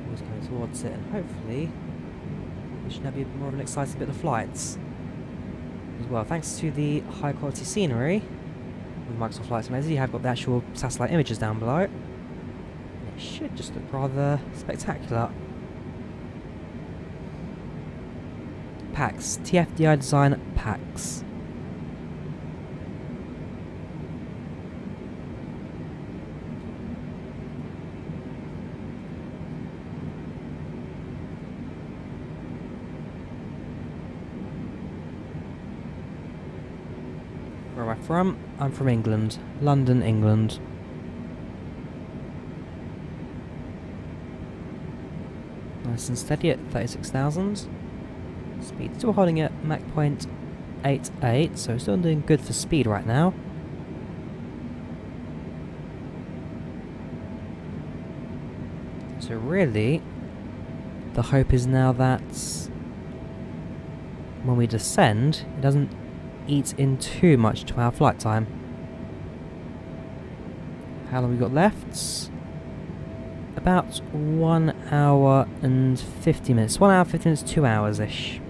we're just going towards it, and hopefully we should have a bit more of an exciting bit of flights as well. Thanks to the high quality scenery with Microsoft Flight Simulator, you have got the actual satellite images down below. And it should just look rather spectacular. PACX, TFDi design PACX. Where am I from? I'm from England. London, England. Nice and steady at 36,000. Speed still holding at Mach 0.88, so still doing good for speed right now. So really, the hope is now that when we descend, it doesn't eat in too much to our flight time. How long we got left? About 1 hour and 50 minutes. 1 hour, 50 minutes, 2 hours-ish.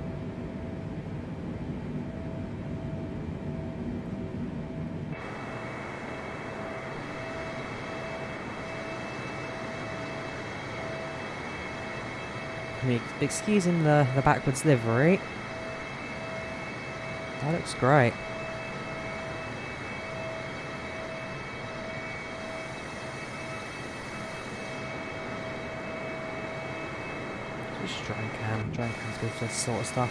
I mean, excusing the backwards livery. That looks great. Just drawing can's good for this sort of stuff.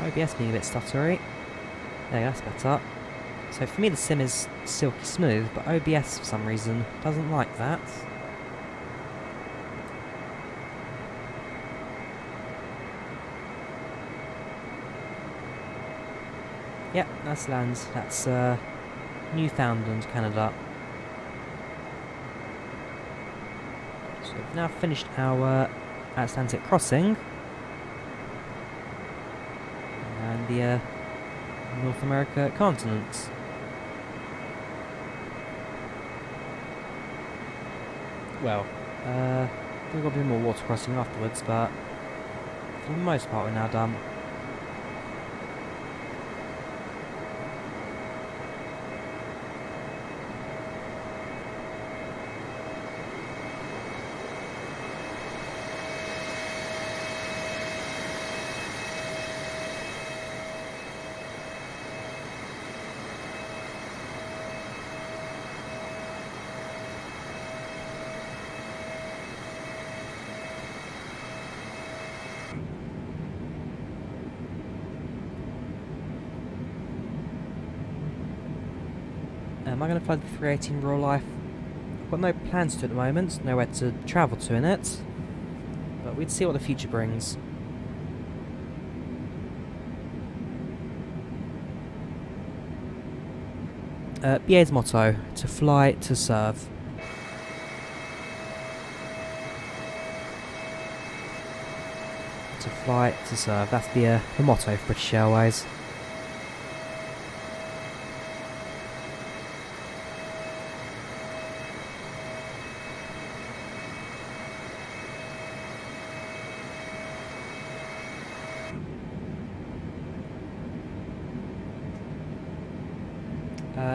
OBS being a bit stuttery. There, that's better. So for me the sim is silky smooth, but OBS for some reason doesn't like that. Yep, that's land. That's Newfoundland, Canada. So we've now finished our Atlantic crossing. And the North America continent. Well, we've got a bit more water crossing afterwards, but for the most part we're now done. am I going to fly the 318 real life? I've got no plans to at the moment, nowhere to travel to in it. But we'd see what the future brings. BA's motto, to fly, to serve. To fly, to serve. That's the motto for British Airways.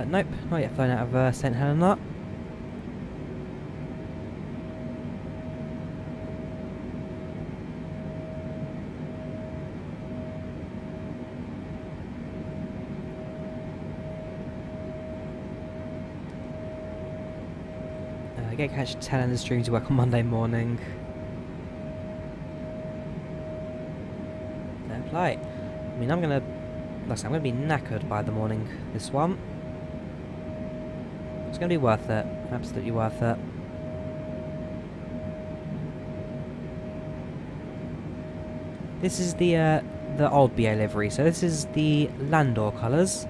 Nope, not yet flown out of St Helena. Get catch 10 in the stream to work on Monday morning. Fair play. I mean, I'm gonna be knackered by the morning this one. It's gonna be worth it. Absolutely worth it. This is the old BA livery. So this is the Landor colours.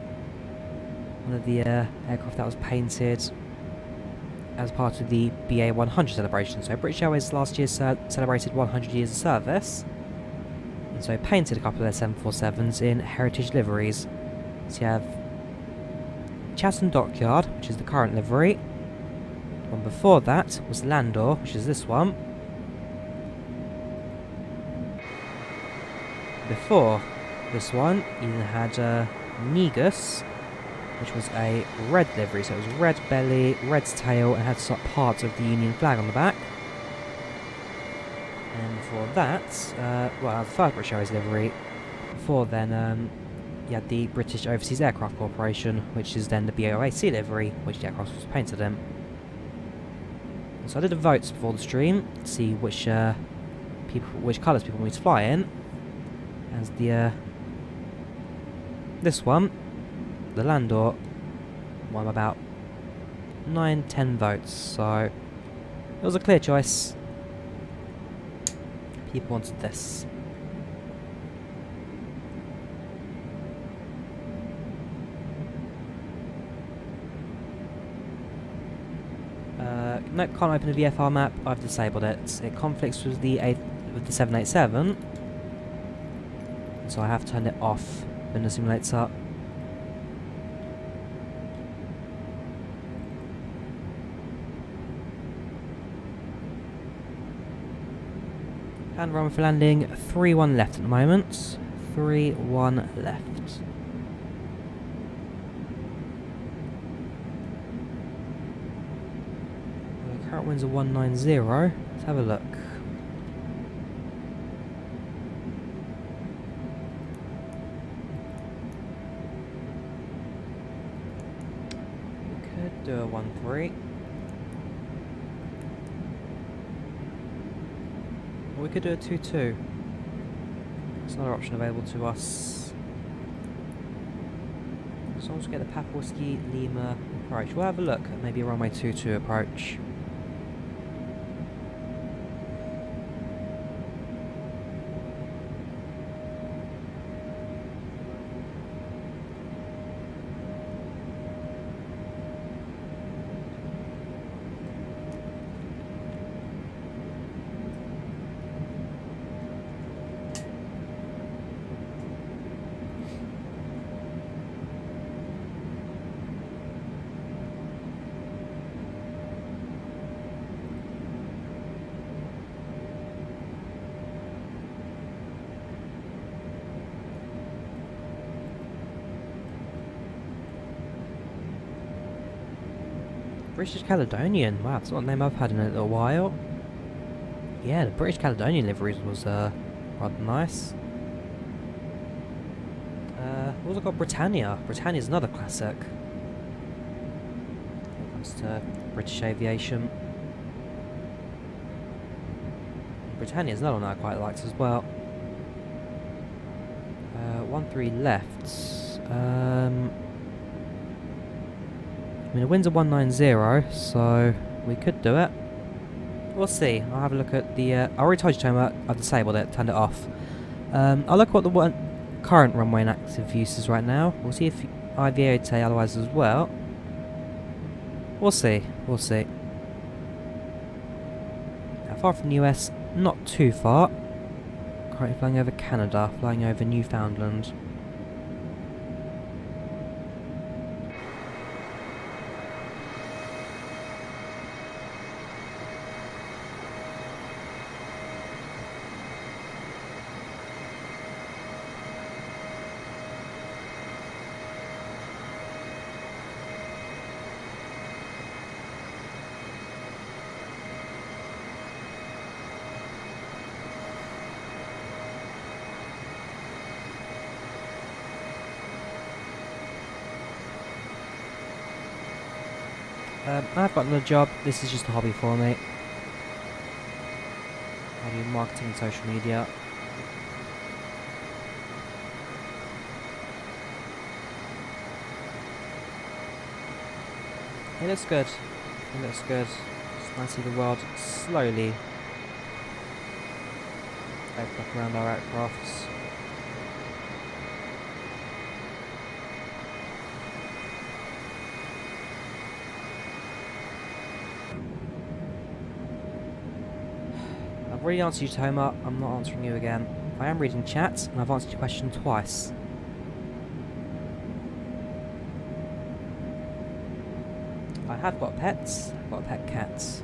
One of the aircraft that was painted as part of the BA 100 celebration. So British Airways last year celebrated 100 years of service, and so painted a couple of their 747s in heritage liveries. So you have Chatham Dockyard, which is the current livery. The one before that was Landor, which is this one. Before this one, you then had Negus, which was a red livery, so it was red belly, red tail, and had parts of the Union flag on the back. And before that, well, the first British Airways livery. Before then, you had the British Overseas Aircraft Corporation, which is then the BOAC livery, which the aircraft was painted in. And so I did the votes before the stream to see which colours people want me to fly in. As the this one, the Landor, won about 9-10 votes, so it was a clear choice. People wanted this. Nope, can't open the VFR map. I've disabled it. It conflicts with the 787, so I have turned it off when the simulator. And runway for landing, 3-1 left at the moment. 3-1 left. The current winds are 190. Let's have a look. We could do a 1-3. We could do a 2-2. It's another option available to us. So I'll just get the Papa Whiskey Lima approach. We'll have a look at maybe a runway 2-2 approach. British Caledonian, wow, that's not a name I've had in a little while. Yeah, the British Caledonian liveries was rather nice. We've also got Britannia. Britannia's another classic when it comes to British aviation. Britannia's another one I quite liked as well. 1-3 left. mean, the wind's a 190, so we could do it. We'll see. I'll have a look at the... I already told you, Toma, I've disabled it, turned it off. I'll look at what the current runway in active use is right now. We'll see if IVAO say otherwise as well. We'll see. We'll see. Now, far from the US, not too far. Currently flying over Canada, flying over Newfoundland. I've got another job. This is just a hobby for me. I do marketing and social media. It looks good. It looks good. It's nice to see the world slowly open up around our aircrafts. I've already answered you, Toma. I'm not answering you again. I am reading chat, and I've answered your question twice. I have got pets. I've got pet cats.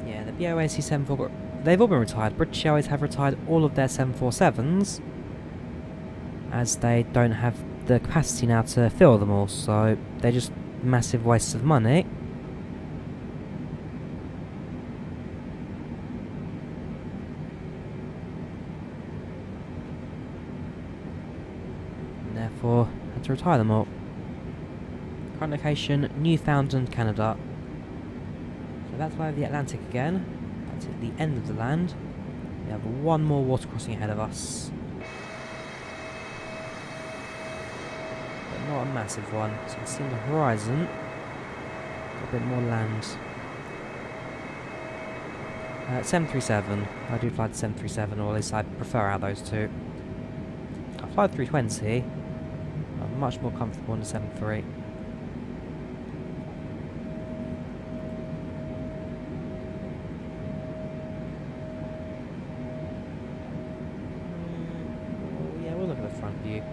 Yeah, the BOA C74... They've all been retired. British Airways have retired all of their 747s, as they don't have the capacity now to fill them all, so they're just massive wastes of money. And therefore, had to retire them all. Current location, Newfoundland, Canada. So that's over the Atlantic again. That's at the end of the land. We have one more water crossing ahead of us. But not a massive one. So you can see on the horizon, got a bit more land. 737. I do fly the 737, or at least I prefer out those two. I fly the 320. I'm much more comfortable in the 73. Front view.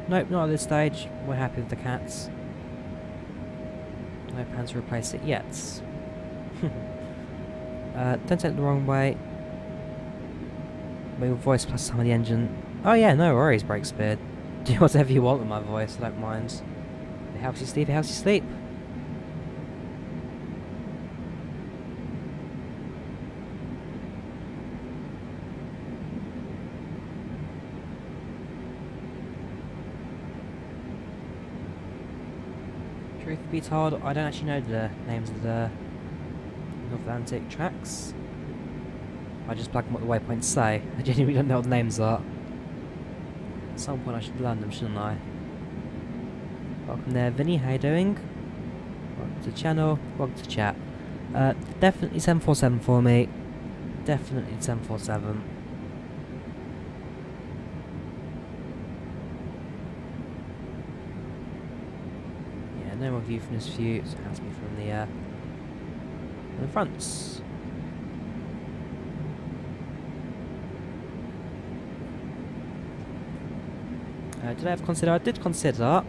Nope, not at this stage. We're happy with the cats. No plans to replace it yet. Don't take it the wrong way. My voice plus some of the engine. Oh yeah, no worries, Breakspeed. Do whatever you want with my voice, I don't mind. It helps you sleep, it helps you sleep. Truth be told, I don't actually know the names of the North Atlantic tracks. I just plug them what the waypoints say. I genuinely don't know what the names are. At some point I should learn them, shouldn't I? Welcome there, Vinny, how you doing? Welcome to the channel, welcome to chat. Definitely 747 for me. Definitely 747. No more view from this view, so it has to be from the fronts. Did I have consider? I did consider,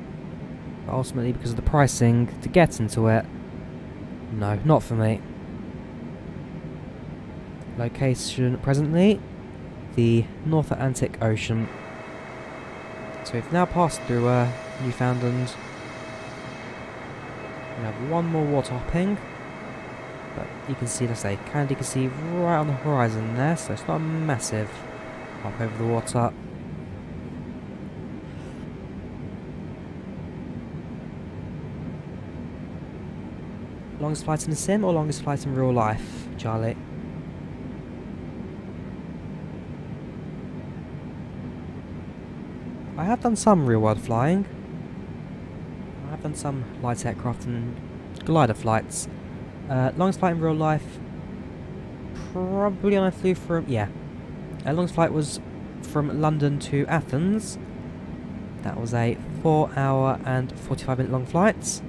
but ultimately because of the pricing to get into it, no, not for me. Location presently, the North Atlantic Ocean. So we've now passed through Newfoundland. We have one more water hopping, but you can see, let's say, Canada you can see right on the horizon there, so it's not a massive hop over the water. Longest flight in the sim or longest flight in real life, Charlie? I have done some real world flying. I have done some light aircraft and glider flights. Longest flight in real life, probably when I flew from, yeah. Longest flight was from London to Athens. That was a 4-hour and 45-minute long flight.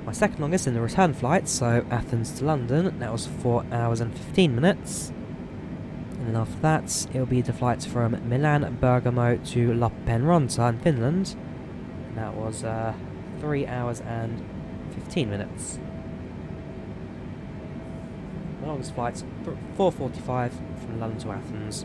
My second longest in the return flight, so Athens to London, that was 4 hours and 15 minutes. And then after that, it'll be the flights from Milan, Bergamo to Lappeenranta in Finland. And that was 3 hours and 15 minutes. The longest flight's 4:45 from London to Athens.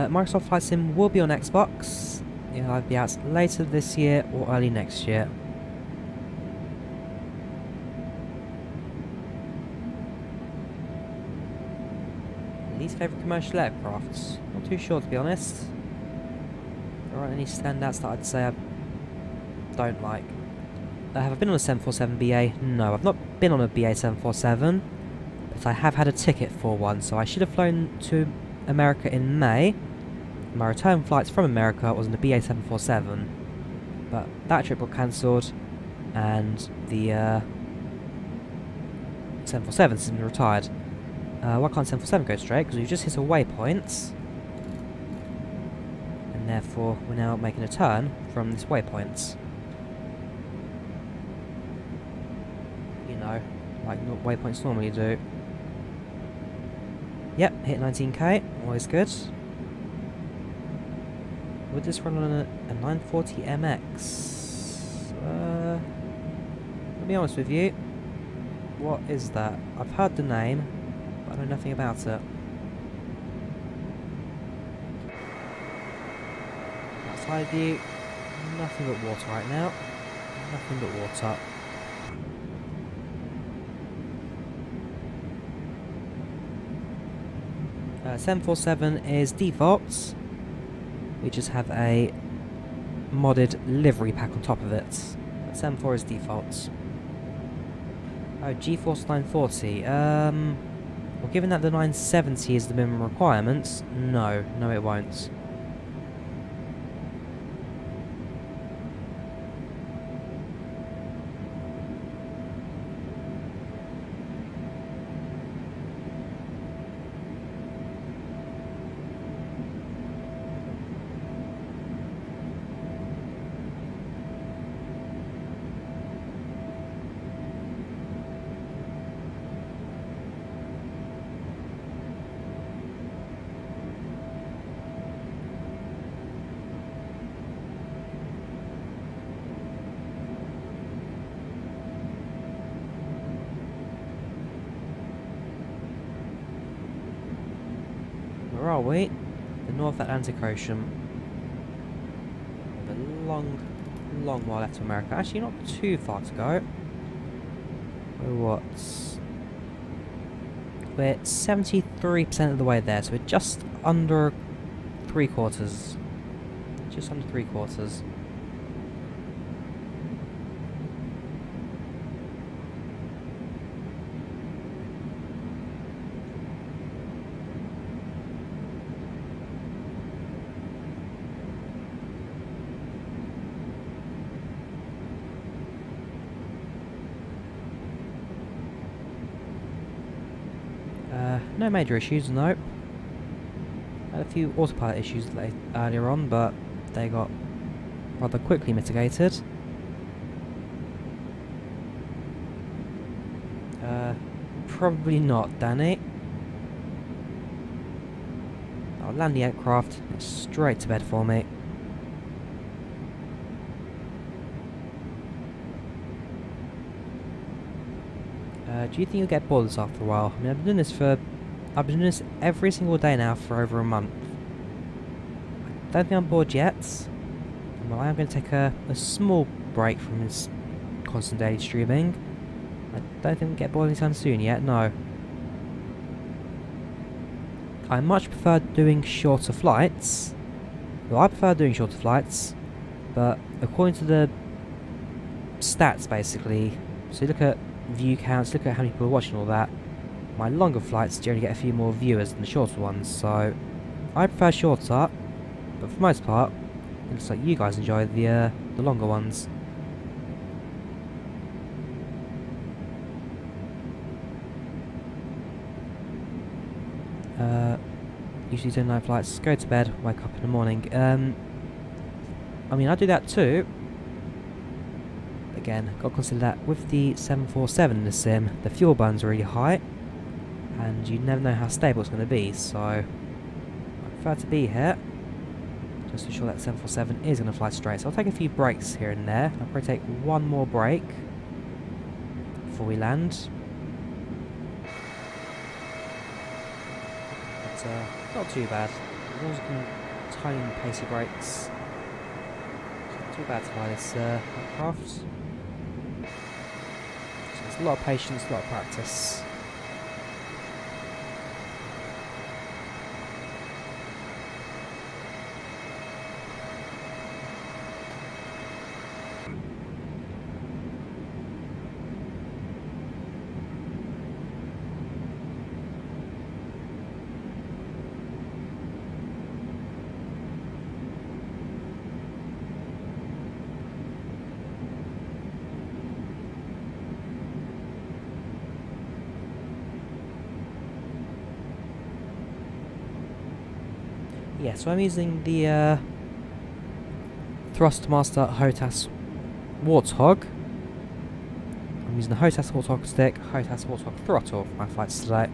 Microsoft Flight Sim will be on Xbox. It'll either be out later this year or early next year. Least favourite commercial aircraft? Not too sure, to be honest. There aren't any standouts that I'd say I don't like. Have I been on a 747 BA? No, I've not been on a BA 747, but I have had a ticket for one, so I should have flown to America in May. My return flights from America was on the BA 747, but that trip got cancelled, and the 747 has been retired. Why can't 747 go straight? Because we've just hit a waypoint, and therefore we're now making a turn from this waypoint. You know, like waypoints normally do. Yep, hit 19k, always good. Would this run on a 940 MX? I'll be honest with you. What is that? I've heard the name, but I know nothing about it. Outside view, nothing but water right now. Nothing but water. Uh, 747 is default. We just have a modded livery pack on top of it. But 74 is default. Oh, GeForce 940. Well, given that the 970 is the minimum requirement, no it won't. Where are we? The North Atlantic Ocean. With a long while left to America. Actually, not too far to go. We're 73% of the way there, so we're just under 3/4. Just under 3/4. No major issues, nope. Had a few autopilot issues earlier on, but they got rather quickly mitigated. Probably not, Danny. I'll land the aircraft, it's straight to bed for me. Do you think you'll get bored of this after a while? I mean, I've been doing this every single day now for over a month. I don't think I'm bored yet. Well, I am going to take a small break from this constant daily streaming. I don't think we'll get bored anytime soon yet, no. I much prefer doing shorter flights. Well, I prefer doing shorter flights, but according to the stats, basically, so you look at view counts, look at how many people are watching, all that, my longer flights generally get a few more viewers than the shorter ones, so I prefer shorter, but for the most part, it looks like you guys enjoy the longer ones. Usually do night flights, go to bed, wake up in the morning. I mean, I do that too. Again, got to consider that with the 747 in the sim, the fuel burn's really high, and you never know how stable it's going to be, so I prefer to be here, just to ensure that 747 is going to fly straight. So I'll take a few breaks here and there. I'll probably take one more break before we land. But not too bad. As long as you can tiny and pacey breaks, it's not too bad to fly this aircraft. So it's a lot of patience, a lot of practice. Yeah, so I'm using the Thrustmaster HOTAS Warthog. I'm using the HOTAS Warthog stick, HOTAS Warthog throttle for my flights today.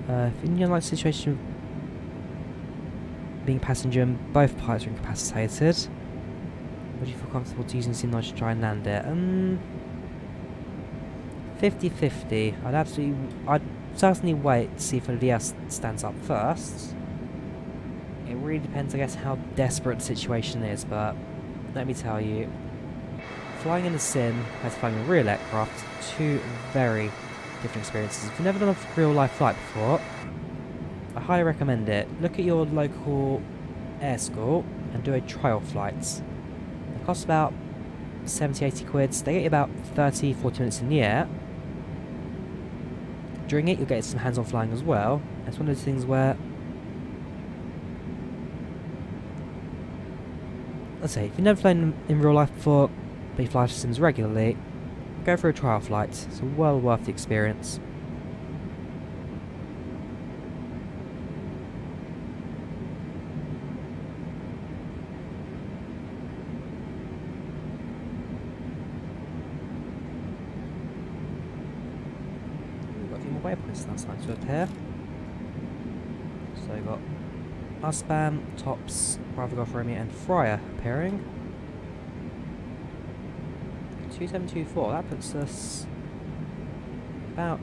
If in your like situation being a passenger and both pilots are incapacitated, would you feel comfortable to using sim to try and land it? 50-50. I'd certainly wait to see if anybody else stands up first. It really depends, I guess, how desperate the situation is, but let me tell you, flying in a sim compared to flying a real aircraft, two very different experiences. If you've never done a real life flight before, I highly recommend it. Look at your local air school and do a trial flight. It costs about 70-80 quid. They get you about 30-40 minutes in the air. During it, you'll get some hands-on flying as well. It's one of those things where, let's say, if you've never flown in real life before, but you fly sims regularly, go for a trial flight. It's well worth the experience. Waypoints that's nice to appear. So we've got Spam, Tops, Bravo Golf Romeo and Fryer appearing. 2724, that puts us about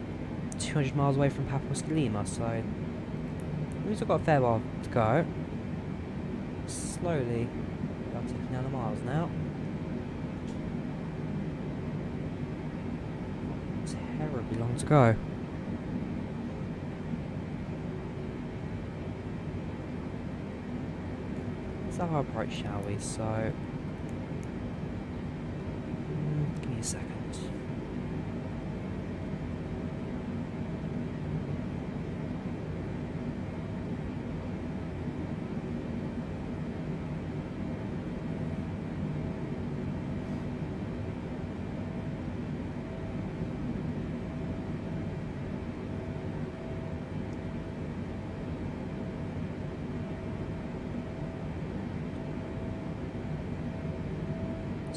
200 miles away from Papa Whiskey Lima, so we've still got a fair while to go. Slowly, I'm taking down the miles now. Terribly long to go. Our approach, shall we? So, give me a second.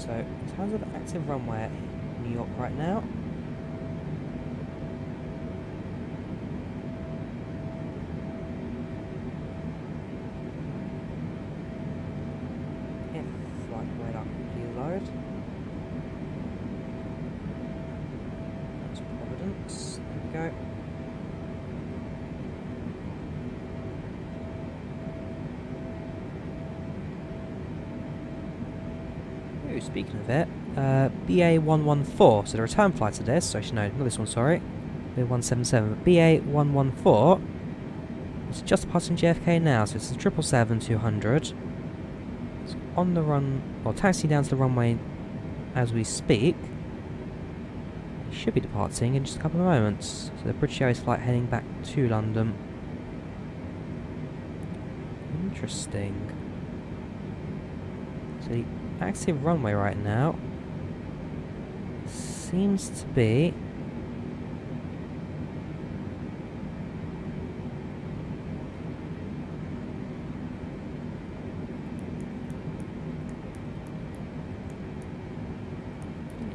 So, in terms of active runway at New York right now, if flight radar can load, that's Providence, there we go. Ooh, speaking of it, BA114, so the return flight of this, so actually no, not this one, sorry, BA177, but BA114, it's just passing JFK now, so it's the 777-200, it's on the run, or taxiing down to the runway as we speak, it should be departing in just a couple of moments, so the British Airways flight heading back to London. Interesting. So the active runway right now seems to be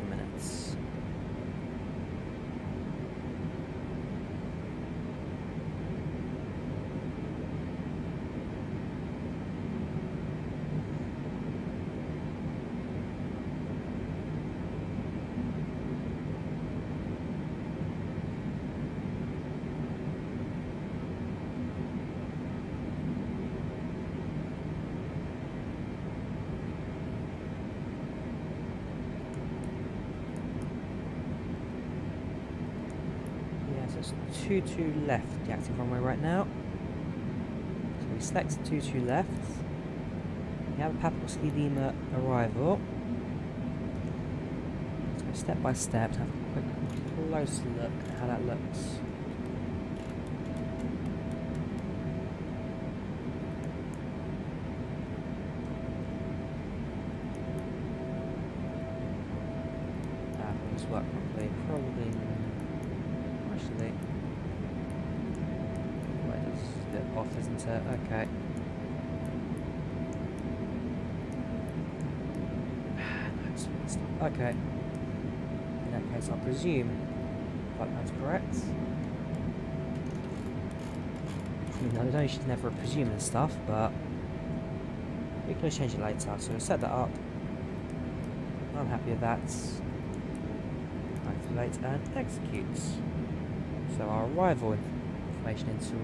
minutes. So it's 22 left, the active runway right now. So we select 22 left. We have a PACX Lima arrival. Let's go step by step to have a quick close look at how that looks. Will this work properly? Probably. Actually, wait, that's a bit off, isn't it? Okay. Okay. In that case, I'll presume that that's correct. I know you should never presume this stuff, but we can always change it later. So we'll set that up. I'm happy with that. Activate and execute. So our arrival information into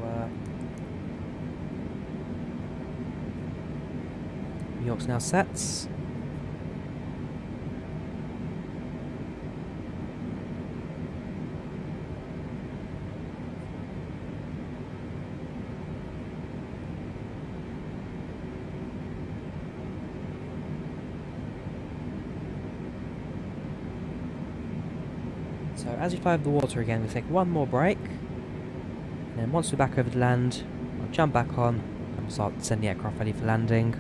New York's now set. So as we fly over the water again, we take one more break. And then once we're back over the land, I'll jump back on and start sending the aircraft ready for landing.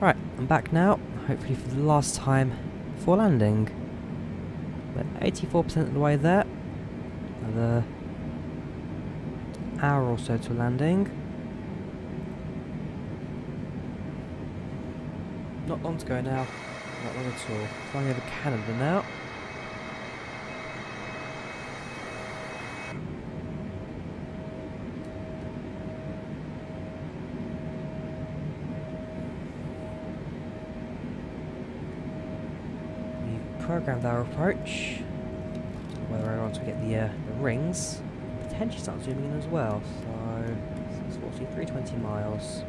Right, I'm back now, hopefully for the last time before landing. We're 84% of the way there. Another hour or so to landing. Not long to go now. Not long at all. Flying over Canada now. We've programmed our approach. Whether I want to get the rings. Potentially start zooming in as well. So 640, 320 miles.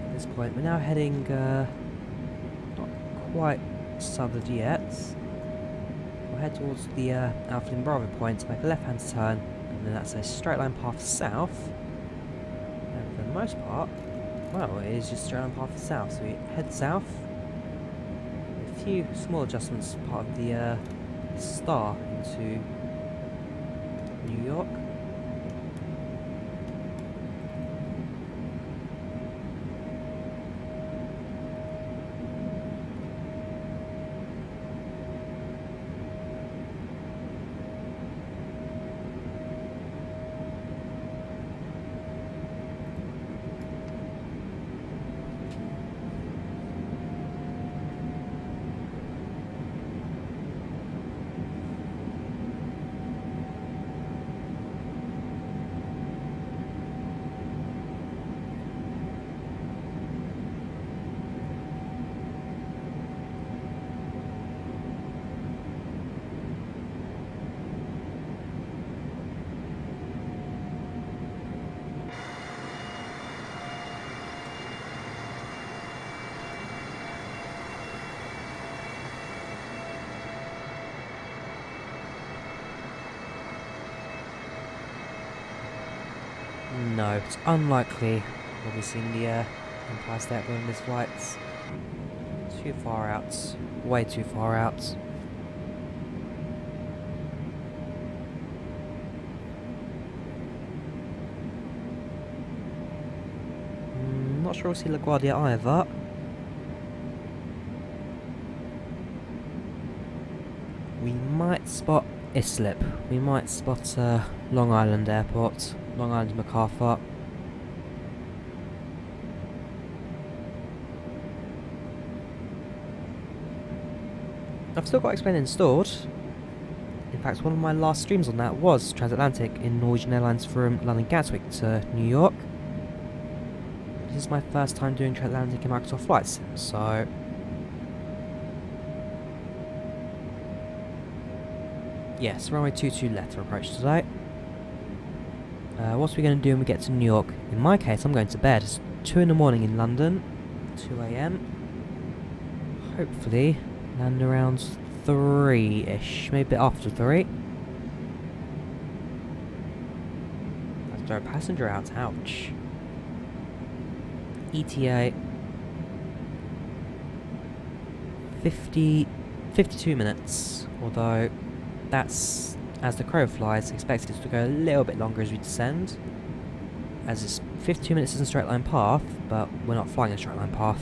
At this point, we're now heading not quite southern yet. We'll head towards the Alpha Lima Bravo point, make a left-hand turn, and then that's a straight line path south. And for the most part, well, it is just a straight line path south. So we head south. A few small adjustments, part of the star into New York. No, it's unlikely we'll be seeing the Empire State Building this flight. Too far out. Way too far out. Not sure we'll see LaGuardia either. We might spot Islip. We might spot Long Island Airport. Long Island MacArthur. I've still got Explain installed. In fact, one of my last streams on that was transatlantic in Norwegian Airlines from London Gatwick to New York. This is my first time doing transatlantic in Microsoft FlyLive, so yes, runway 22 left for approach today. What are we going to do when we get to New York? In my case, I'm going to bed. It's 2 in the morning in London, 2 AM. Hopefully, land around 3-ish, maybe a bit after 3. Let's throw a passenger out, ouch. ETA 52 minutes, although that's, as the crow flies, expected it to go a little bit longer as we descend, as it's 52 minutes is a straight line path, but we're not flying a straight line path.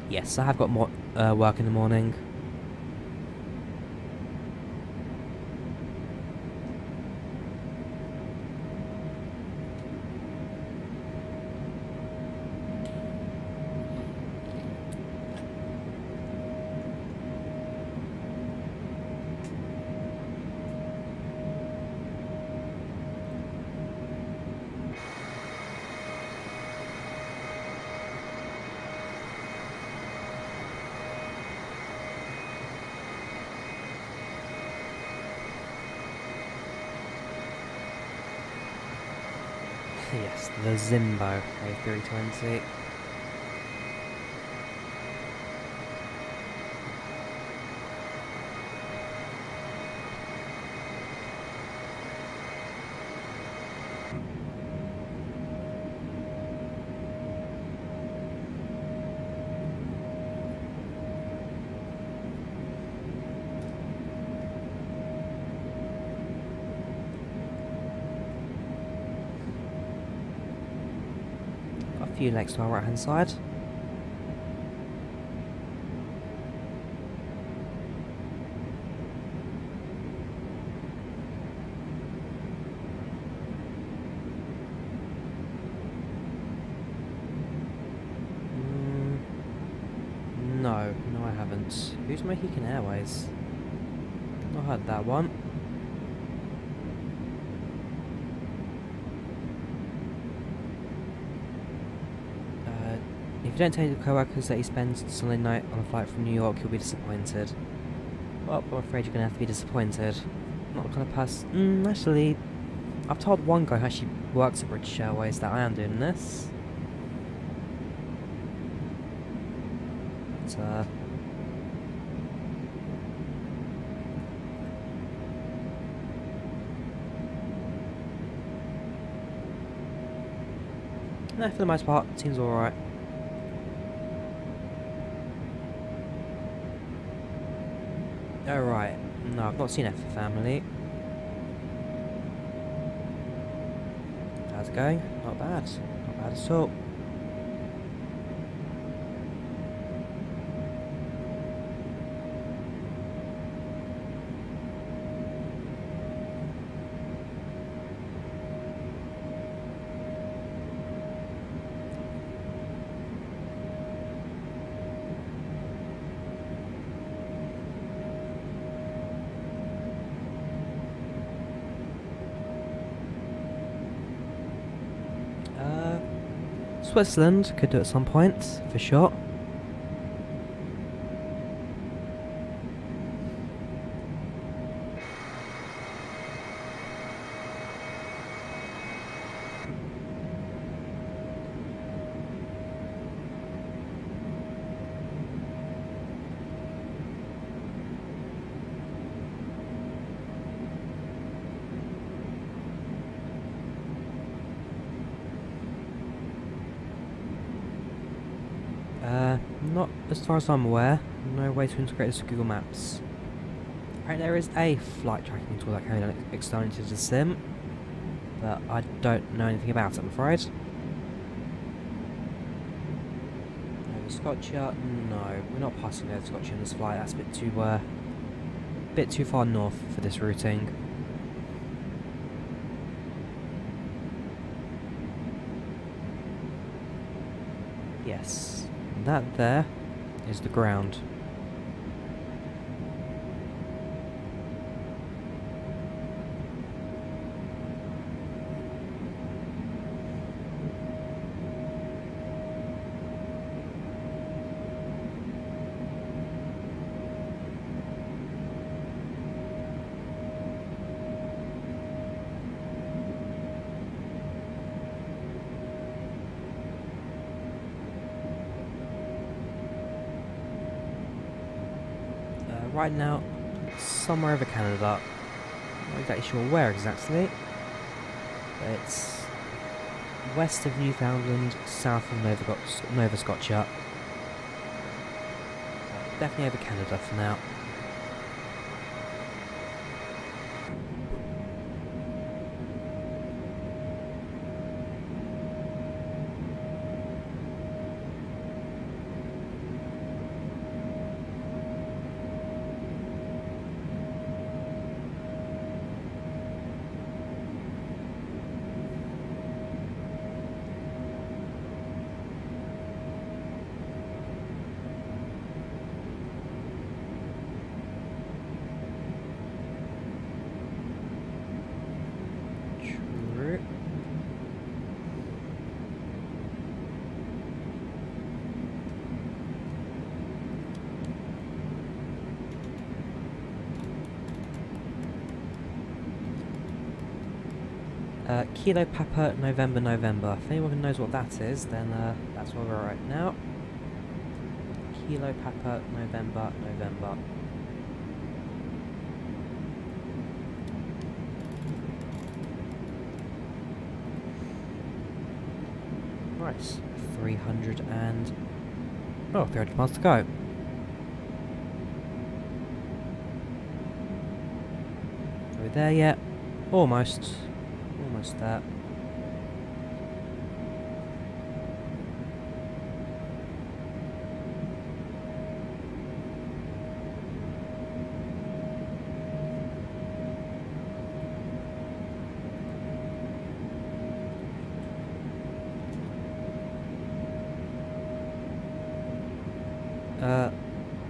Yes, I have got more work in the morning. Yes, the Zimbo A320. Got a few legs to our right hand side. No, I haven't. Who's making Airways? Not heard that one. If you don't tell your co-workers that he spends Sunday night on a flight from New York, you'll be disappointed. Well, I'm afraid you're going to have to be disappointed. Not the kind of person... actually, I've told one guy who actually works at British Airways that I am doing this. But, no, for the most part, it seems alright. Alright, no, I've not seen F for Family. How's it going? Not bad. Not bad at all. Switzerland could do at some point, for sure. Not as far as I'm aware, no way to integrate this with Google Maps. Apparently there is a flight tracking tool that can be externally to the sim, but I don't know anything about it, I'm afraid. Nova Scotia, no, we're not passing Nova Scotia in this flight, that's a bit too far north for this routing. Yes. That there is the ground. Right now, somewhere over Canada. Not exactly sure where exactly. But it's west of Newfoundland, south of Nova Scotia. Definitely over Canada for now. Kilo Papa November November. If anyone knows what that is, then that's where we're at now. Kilo Papa November November. Nice. 300 miles to go. Are we there yet? Almost. Almost there.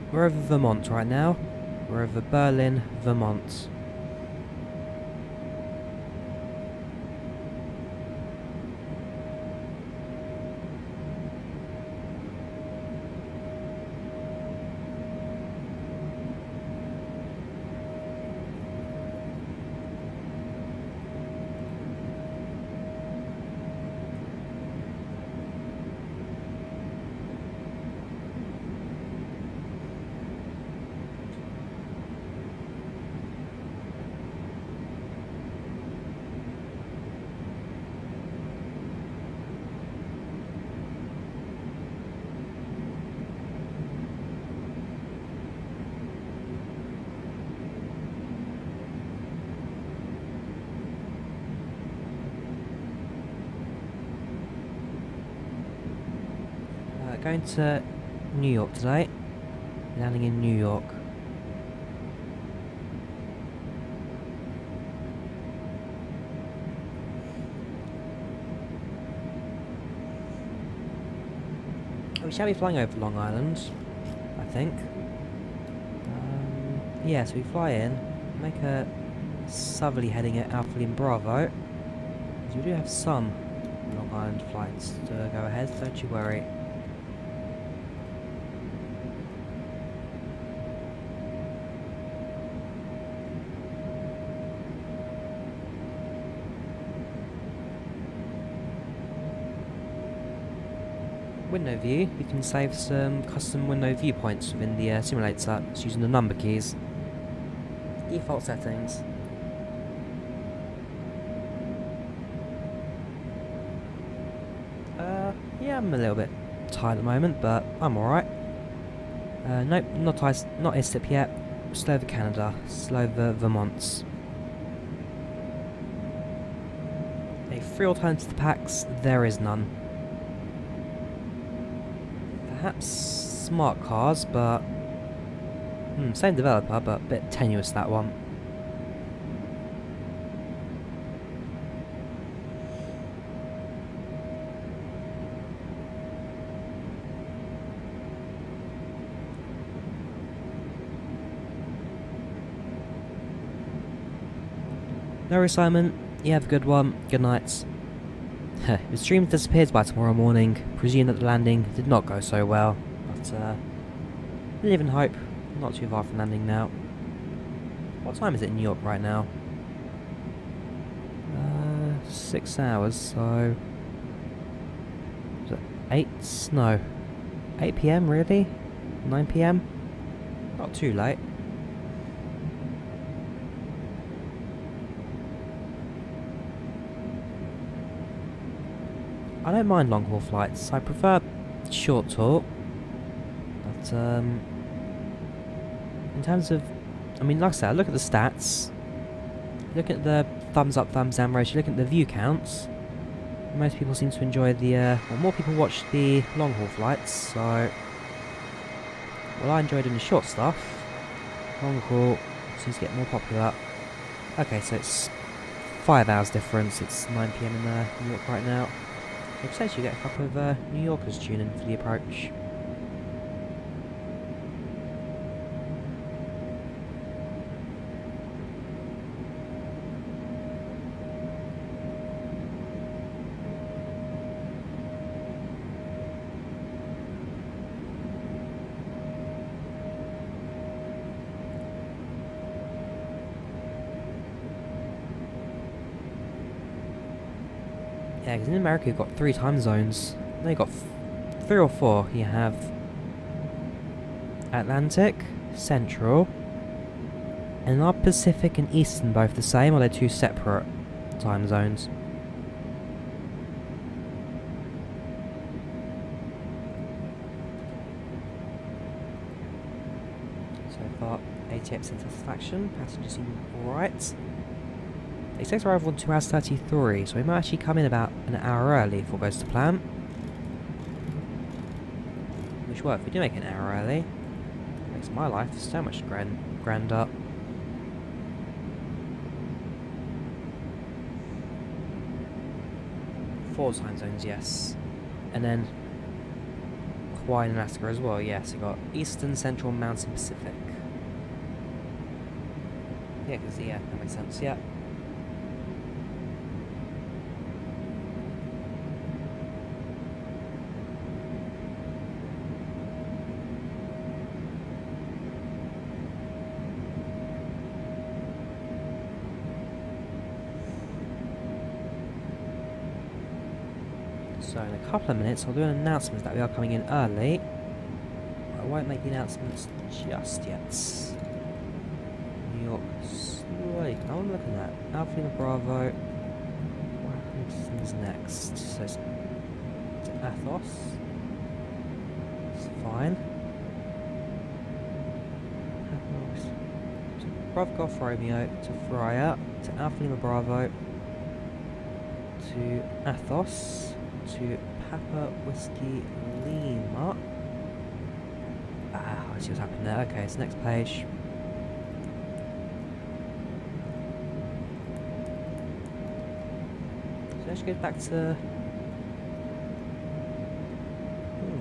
We're over Vermont right now. We're over Berlin, Vermont. Going to New York today. Landing in New York. We shall be flying over Long Island, I think. Yeah, so we fly in, make a southerly heading at Alpha Lima Bravo. Because we do have some Long Island flights to go ahead, don't you worry. Window view, you can save some custom window viewpoints within the simulator just using the number keys. Default settings. Yeah, I'm a little bit tired at the moment, but I'm alright. Nope, not ISTIP yet. Slow over Canada, slow over Vermont. A free alternative to PACX, there is none. Perhaps smart cars, but same developer, but a bit tenuous that one. No worries, Simon. You have a good one. Good night. The stream disappears by tomorrow morning, presuming that the landing did not go so well, but live in hope, not too far from landing now. What time is it in New York right now? 6 hours, so... is it 8? No. 8 PM really? 9 PM? Not too late. I don't mind long haul flights, I prefer short haul, but in terms of, I mean, like I said, look at the stats, look at the thumbs up, thumbs down ratio, look at the view counts. Most people seem to enjoy the, well, more people watch the long haul flights, so, well, I enjoy doing the short stuff. Long haul seems to get more popular. Okay, so it's 5 hours difference, it's 9 PM in New York right now. So potentially get a couple of New Yorkers tune in for the approach. Yeah, because in America you've got 3 time zones. No, you've got 3 or 4. You have Atlantic, Central, and are Pacific and Eastern both the same, or they're 2 separate time zones? So far, ATX and satisfaction. Passengers seem alright. Expects arrival on 2 hours 33, so we might actually come in about an hour early if all goes to plan. Which work, if we do make it an hour early, it makes my life so much grander. Four time zones, yes. And then Hawaii and Alaska as well, yes. We've got Eastern, Central, Mountain, Pacific. Yeah, because, yeah, that makes sense, yeah. So in a couple of minutes I'll do an announcement that we are coming in early. I won't make the announcements just yet. New York Slate. I want to look at that. Alpha Lima Bravo. What happens next? So it's to Athos. It's fine. To Bravo Golf Romeo, to Drawyah, to Alpha Lima Bravo, to Athos, to Papa Whiskey Lima. Ah, I see what's happened there. Okay, it's next page. So let's go back to...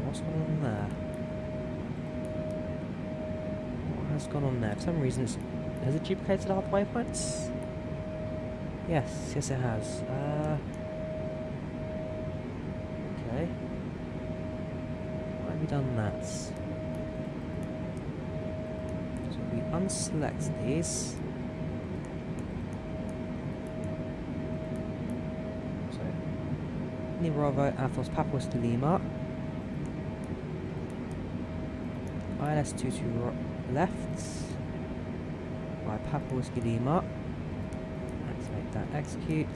what's going on there? What has gone on there? For some reason it's... Has it duplicated all the waypoints? Yes, yes it has. Okay. Why have we done that? So we unselect these. So Lima Bravo, Athos, Papa Whiskey Lima. ILS2 to left. By Papa Whiskey Lima. Activate that, execute.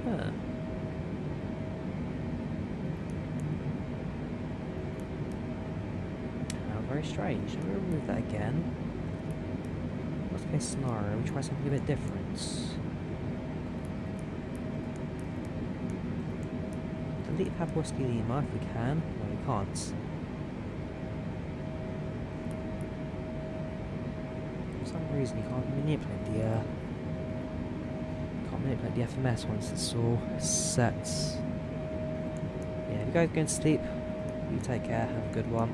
Huh. Now, very strange. Let me remove that again. Worst case scenario, we try something a bit different. Delete Papa Whiskey Lima if we can. No, we can't. For some reason you can't manipulate the FMS once it's all set. Yeah, if you guys go to sleep, you take care, have a good one.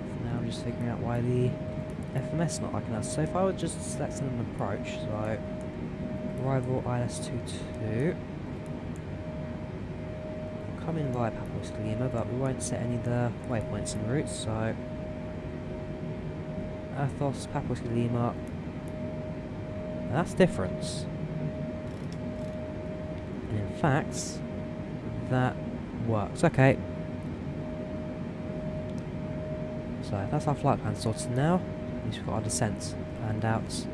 For now I'm just figuring out why the FMS is not liking us. So if I would just select an approach, so arrival ILS22, we'll come in via Papa Whiskey Lima, but we won't set any of the waypoints and routes, so Athos, Papa Whiskey Lima. Now that's different. And in fact, that works. Okay. So that's our flight plan sorted now. At least we've got our descent planned out.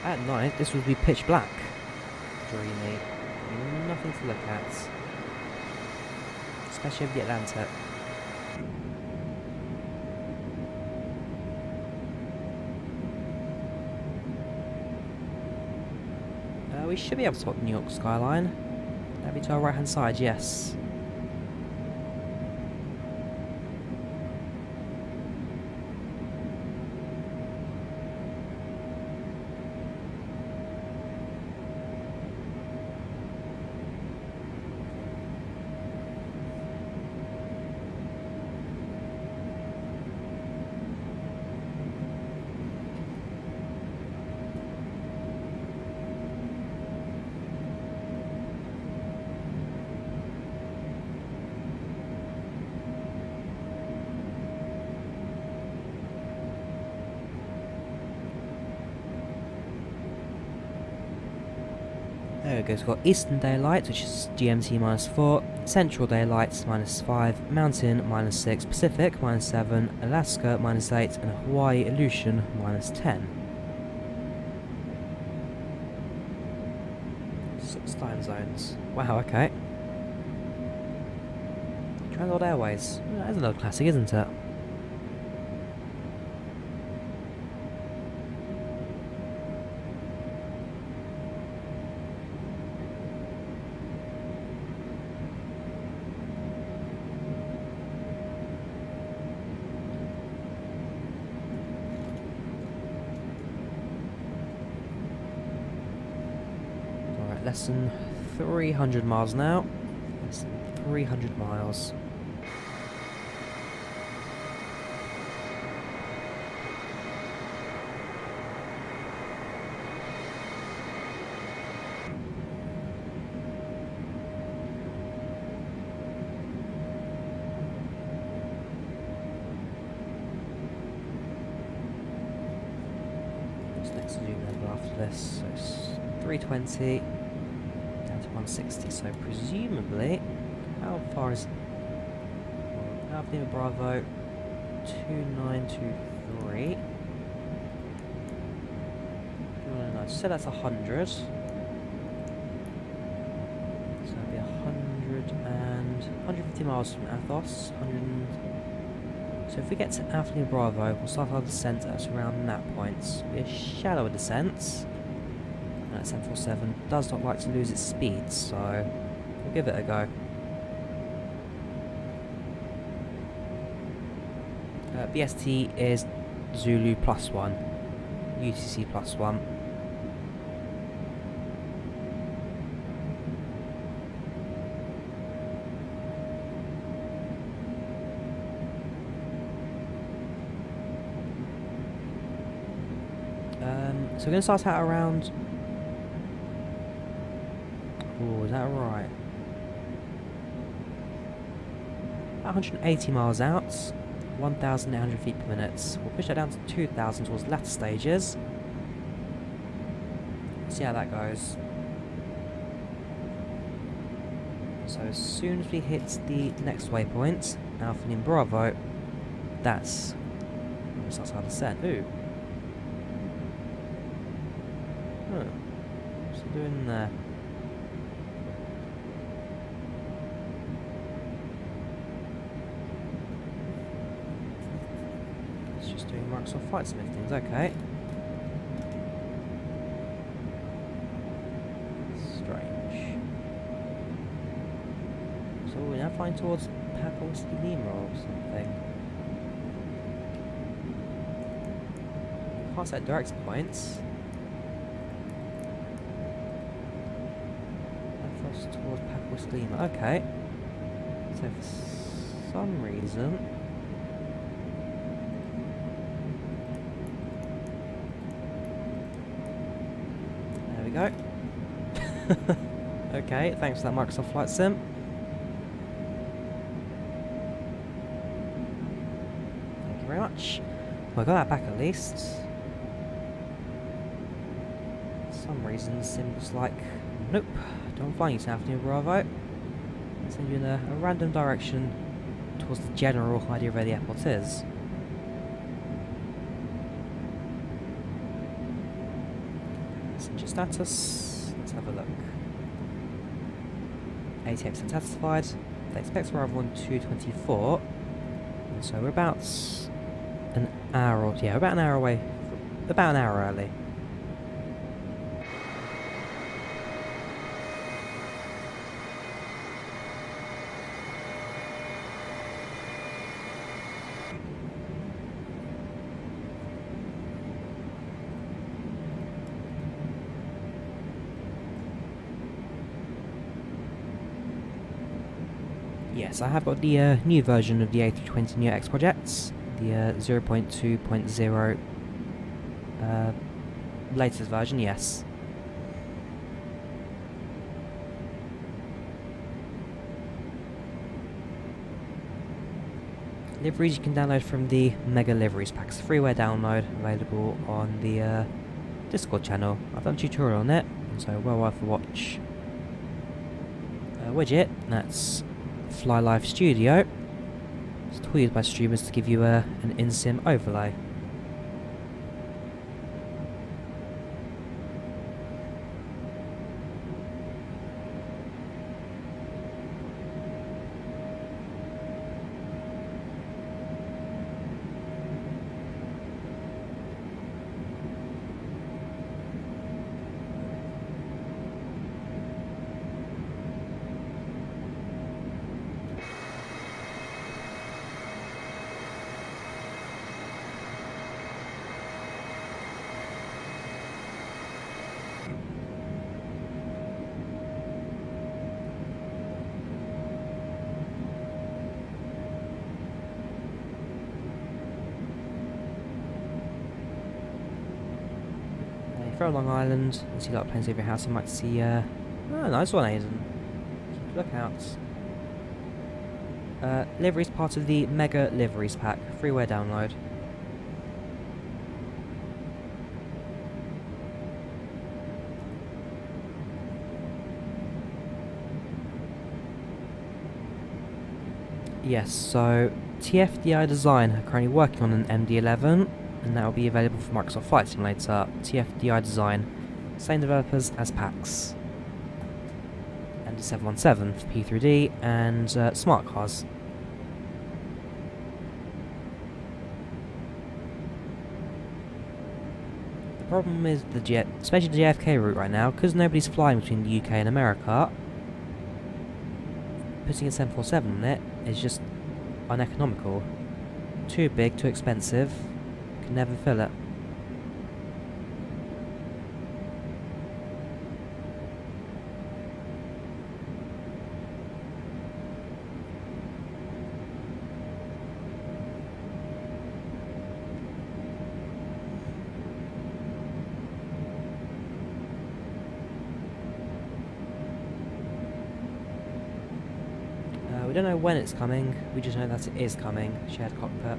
At night, this would be pitch black. Dreamy. Nothing to look at. Especially over the Atlantic. We should be able to spot the New York skyline. That'd be to our right hand side, yes. There we go, so we've got Eastern Daylight, which is GMT -4, Central Daylight -5, Mountain -6, Pacific -7, Alaska -8, and Hawaii Aleutian -10. 6 time zones. Wow, okay. Transport Airways. That's another classic, isn't it? Less than 300 miles now. Less than 300 miles. What's next zoom level after this? So it's 320. 160, so presumably, how far is Alpha Lima Bravo 2923? No, so that's 100. So that'd be 150 miles from Athos. So if we get to Alpha Lima Bravo, we'll start our descent at around that point. So it'll be a shallower descent. That 747 does not like to lose its speed, so we'll give it a go. BST is Zulu +1, UTC +1. So we're going to start out around... Oh, is that right? 180 miles out, 1,800 feet per minute. We'll push that down to 2,000 towards the latter stages. See how that goes. So as soon as we hit the next waypoint, Alpha Lima Bravo, that's when we start our descent. Ooh. Huh. What's it doing there? It's just doing Microsoft Flight Sim things, okay. Strange. So we're now flying towards Papa Whiskey Lima or something. Can't set direct points. Towards Papa Whiskey Lima. Okay. So for some reason, there we go. Okay, thanks for that Microsoft Flight Sim. Thank you very much. Well, I got that back at least. For some reason, the sim was like, nope. I'm flying you to Alpha Lima Bravo. I'll send you in a random direction towards the general idea of where the airport is. Passenger status. Let's have a look. ATX satisfied. They expect to arrive on 2:24. So we're about an hour or yeah, about an hour away. About an hour early. Yes, I have got the new version of the A320neo projects, the 0.2.0 latest version, yes. Liveries you can download from the Mega Liveries pack. It's a freeware download available on the Discord channel. I've done a tutorial on it, so well worth a watch. Widget, that's FlyLive Studio. It's a tool used by streamers to give you an in-sim overlay. From Long Island, you see a lot of planes over your house. You might see, oh, nice one, Aiden. Keep a lookout. Livery's part of the Mega Liveries pack, freeware download. Yes, so TFDi Design are currently working on an MD-11. And that will be available for Microsoft Flight Simulator, TFDi Design, same developers as PACX, and the 717 for P3D and smart cars. The problem is especially the JFK route right now, because nobody's flying between the UK and America. Putting a 747 on it is just uneconomical. Too big, too expensive. Never fill it. We don't know when it's coming, we just know that it is coming. Shared cockpit.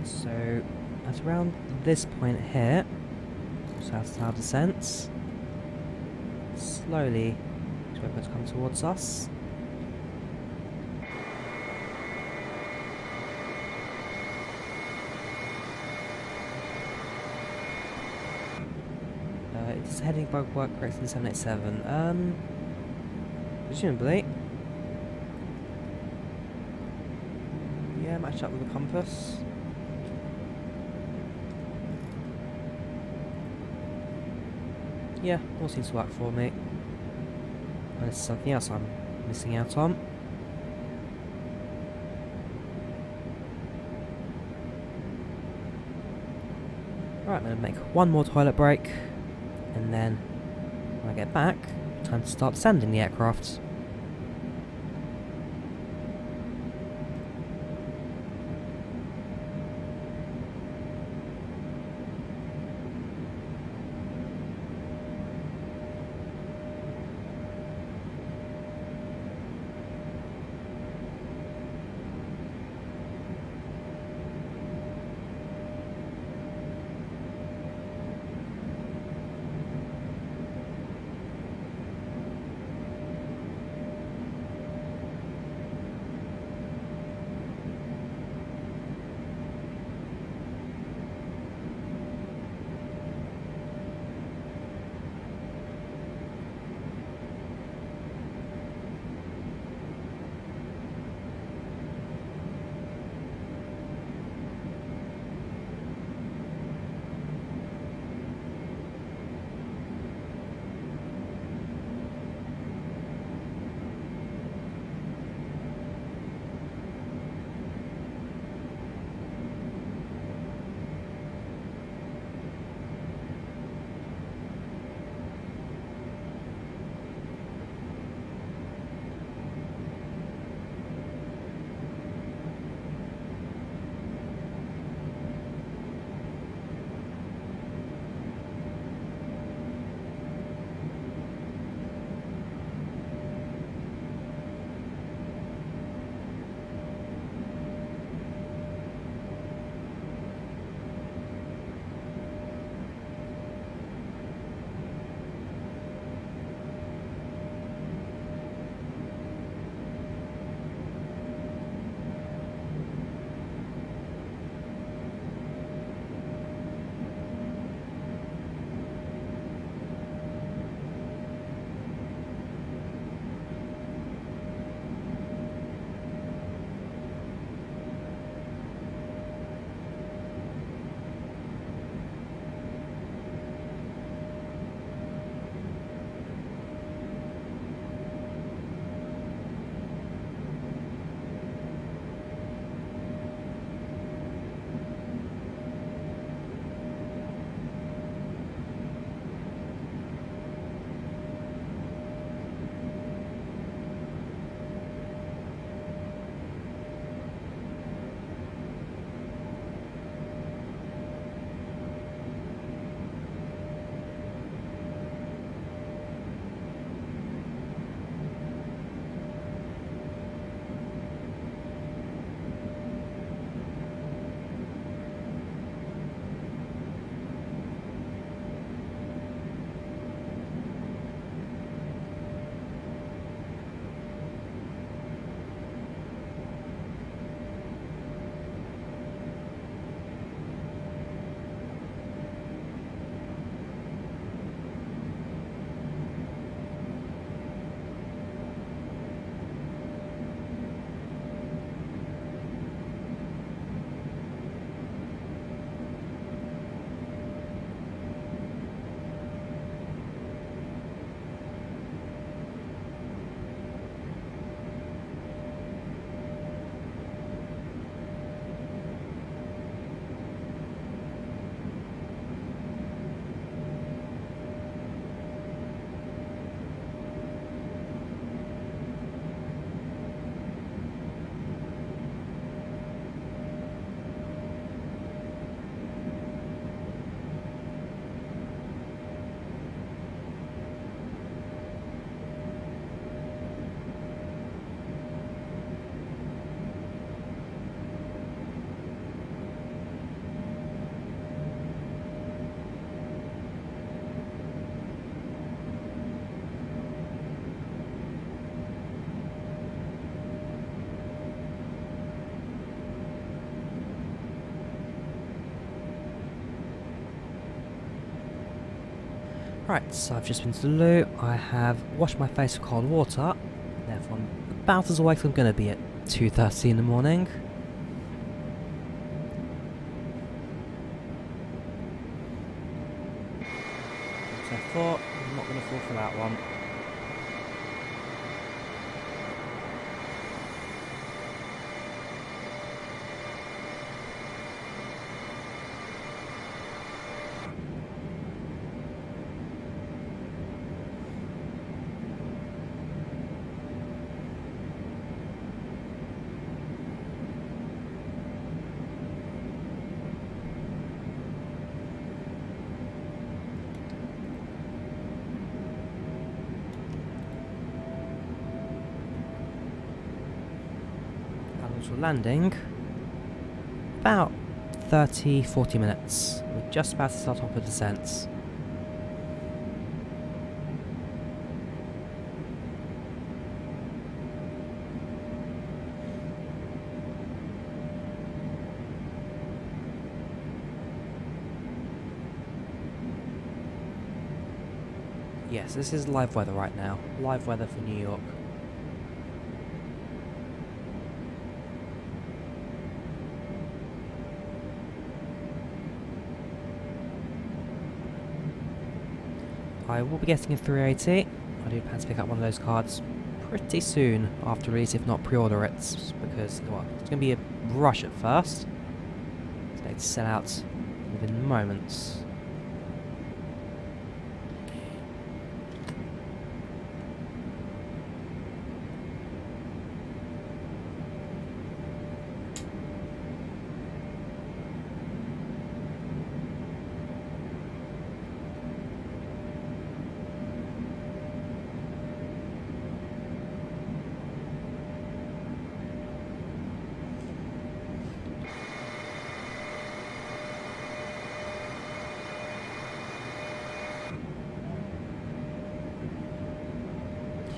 So at around this point here, south descents, slowly it's going to come towards us. It's heading by work correctly to 787. Presumably. Yeah, matched up with the compass. Yeah, all seems to work for me. Unless there's something else I'm missing out on. Right, I'm going to make one more toilet break, and then when I get back, time to start descending the aircraft. Right, so I've just been to the loo. I have washed my face with cold water. Therefore, I'm about as awake as I'm going to be at 2:30 in the morning. So I thought I'm not going to fall for that one. Landing about 30-40 minutes. We're just about to start off with descents. Yes, this is live weather right now. Live weather for New York. I will be getting a 380. I do plan to pick up one of those cards pretty soon after release, if not pre-order it, because well, it's going to be a rush at first. It's going to sell out within moments.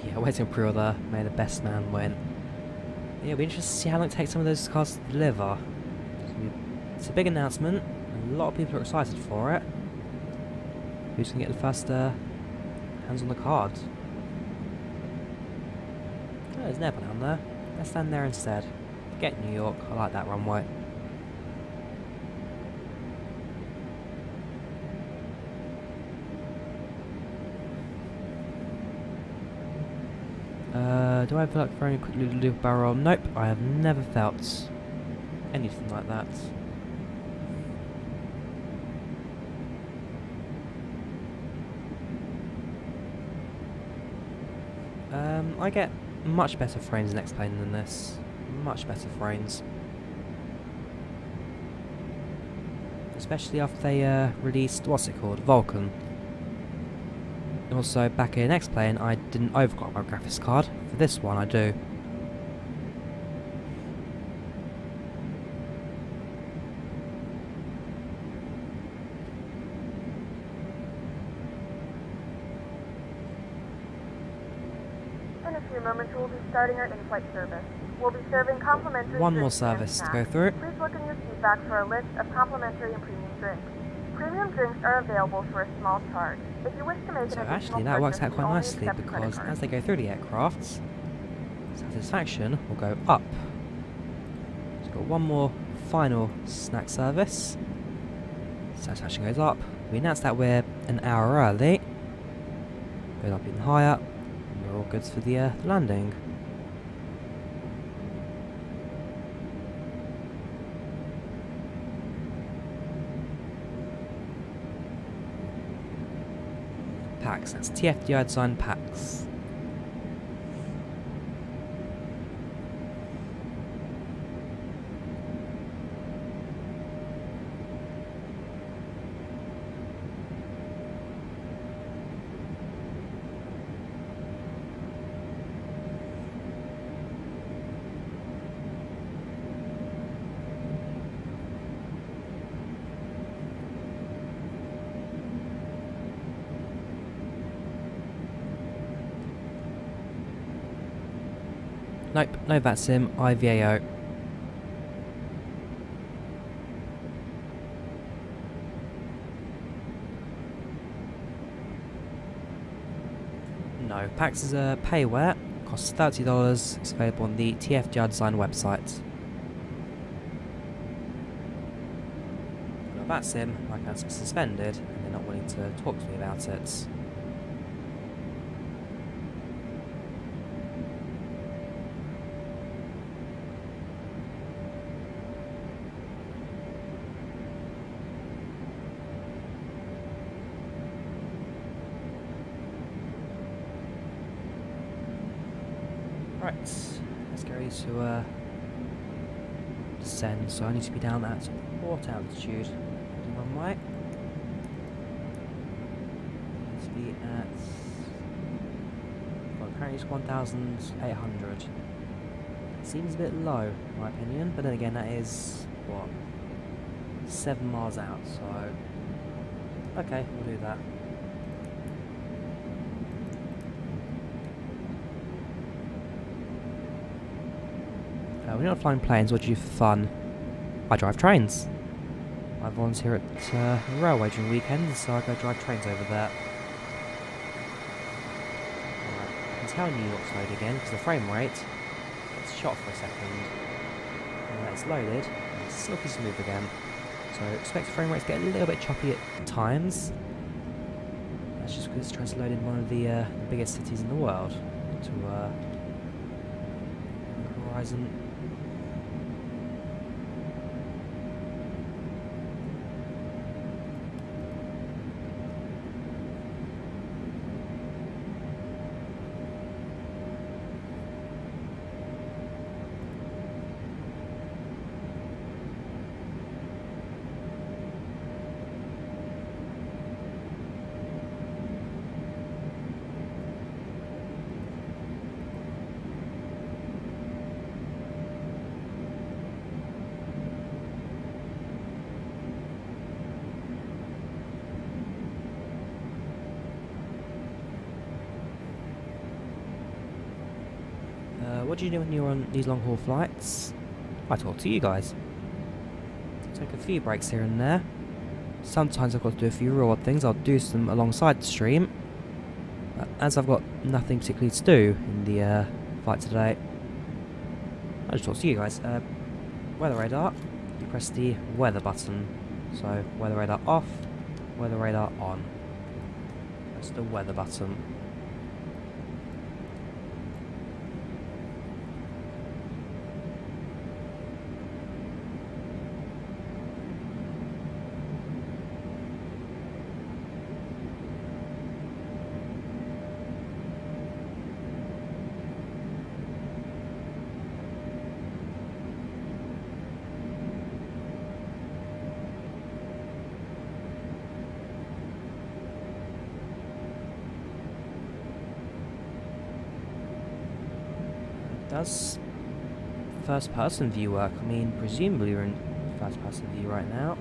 Yeah, waiting for pre-order, may the best man win. Yeah, it'll be interesting to see how long it takes some of those cards to deliver. It's a big announcement, and a lot of people are excited for it. Who's going to get the first hands on the card? Oh, there's an airport down there. Let's stand there instead. Forget New York, I like that runway. Do I feel like throwing a quick little loop barrel? Nope, I have never felt anything like that. I get much better frames in X-Plane than this. Much better frames. Especially after they released, what's it called? Vulcan. Also, back in X-Plane, I didn't overclock my graphics card. For this one, I do. In a few moments, we'll be starting our in-flight service. We'll be serving complimentary One more drinks and service to snacks. go through. Please look in your seat back for a list of complimentary and premium drinks. Premium drinks are available for a small charge. If you wish to make So an actually, additional that works out purchase, quite we only nicely accept credit because cards. as they go through the aircrafts, satisfaction will go up. So we've got one more final snack service. Satisfaction goes up. We announced that we're an hour early. Goes up even higher. And we're all good for the landing. PACX, that's TFDi design PACX. Nope, no VATSIM, IVAO. No, PACX is a payware, costs $30, it's available on the TFDi design website. Now that sim, my account's suspended and they're not willing to talk to me about it. Right, let's get ready to descend, so I need to be down at what altitude? Heading runway. Need to be at, well, apparently it's 1,800. Seems a bit low, in my opinion, but then again that is, what, 7 miles out, so okay, we'll do that. When you're not flying planes, what do you do for fun? I drive trains. I volunteer at the railway during weekends, so I go drive trains over there. Alright, I can tell New York's loaded again, because the frame rate gets shot for a second. And then it's loaded, and it's silky smooth again. So expect the frame rate to get a little bit choppy at times. That's just because it's trying to load in one of the biggest cities in the world to horizon. What do you do when you're on these long haul flights? I talk to you guys. Take a few breaks here and there. Sometimes I've got to do a few real odd things, I'll do some alongside the stream. As I've got nothing particularly to do in the flight today, I'll just talk to you guys. Weather radar, you press the weather button. So weather radar off, weather radar on. Press the weather button. Does first person view work? I mean, presumably we're in first person view right now.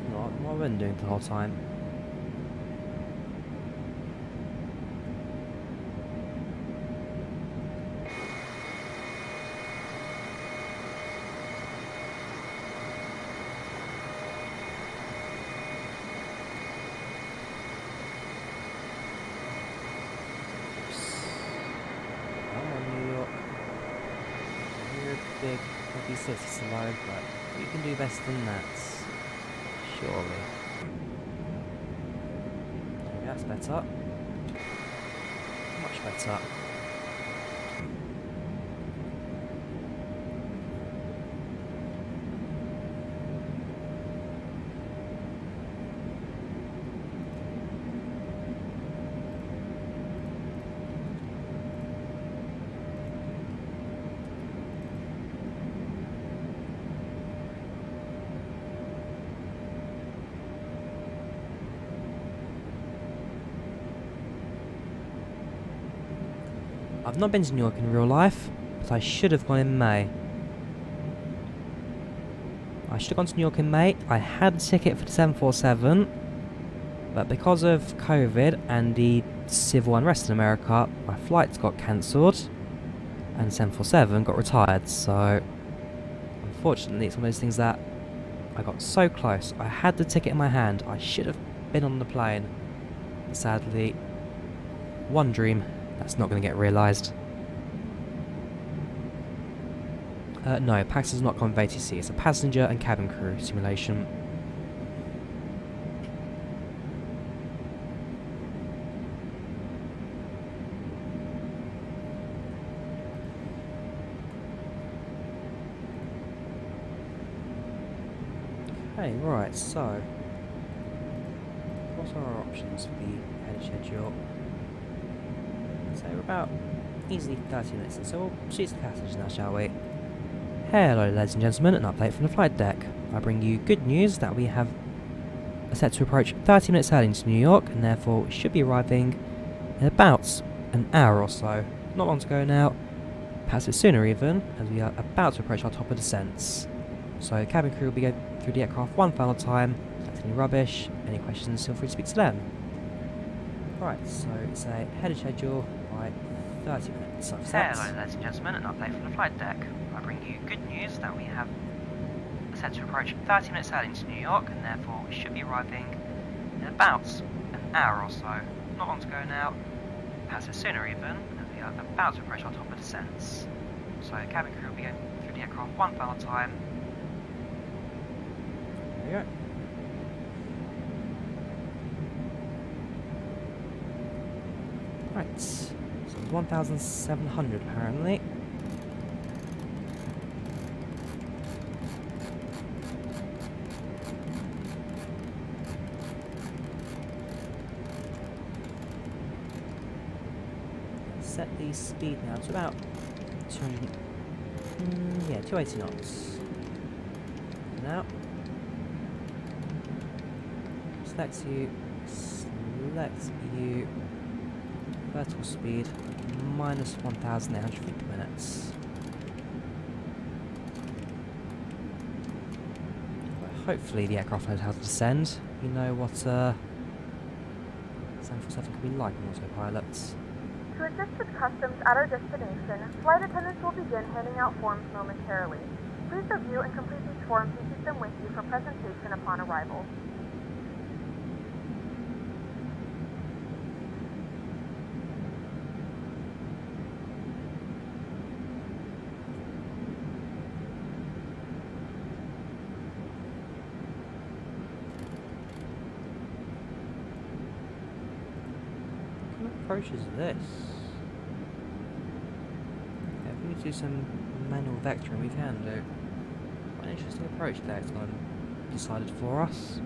If not, what have I been doing the whole time? Big, heavy city to load, but you can do best than that, surely. Yeah, that's better. Much better. I've not been to New York in real life, but I should have gone in May. I should have gone to New York in May. I had a ticket for the 747, but because of COVID and the civil unrest in America, my flights got cancelled, and the 747 got retired, so unfortunately it's one of those things that I got so close. I had the ticket in my hand. I should have been on the plane. Sadly, one dream that's not going to get realised. No, PACX is not common with ATC. It's a passenger and cabin crew simulation. Okay, right, so what are our options for the headed schedule? So we're about easily 30 minutes in, so we'll shoot to the passengers now, shall we? Hello ladies and gentlemen, an update from the flight deck. I bring you good news that we have set to approach 30 minutes early into New York, and therefore we should be arriving in about an hour or so. Not long to go now, perhaps a bit sooner even, as we are about to approach our top of descents. So cabin crew will be going through the aircraft one final time. If that's any rubbish, any questions, feel free to speak to them. Right, so it's a headed schedule by 30 minutes. Hello ladies and gentlemen, an update from the flight deck. I bring you good news that we have set to approach 30 minutes early into New York, and therefore we should be arriving in about an hour or so. Not long to go now, perhaps a bit sooner even, as we are about to approach our top of descents. So cabin crew will be going through the aircraft one final time. There you go. Right, so 1,700 apparently. Set the speed now to about 200, 280 knots. Now, select you, vertical speed, minus 1,800 feet per minute. Well, hopefully the aircraft knows how to descend. You know what 747 can be like on autopilot. To assist with customs at our destination, flight attendants will begin handing out forms momentarily. Please review and complete these forms and keep them with you for presentation upon arrival. What approach is this? Yeah, if we need to do some manual vectoring, we can do. Quite an interesting approach there, it's not decided for us.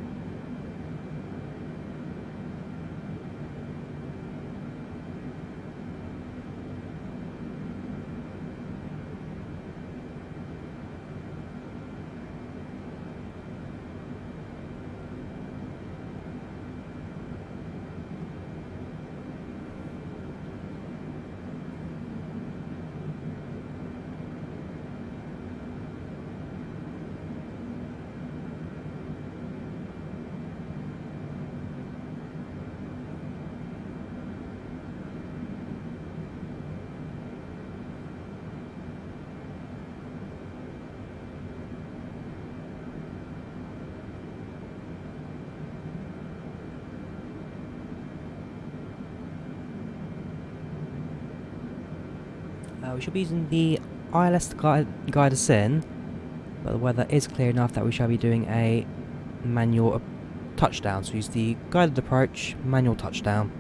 We should be using the ILS to guide us in, but the weather is clear enough that we shall be doing a manual touchdown. So use the guided approach, manual touchdown.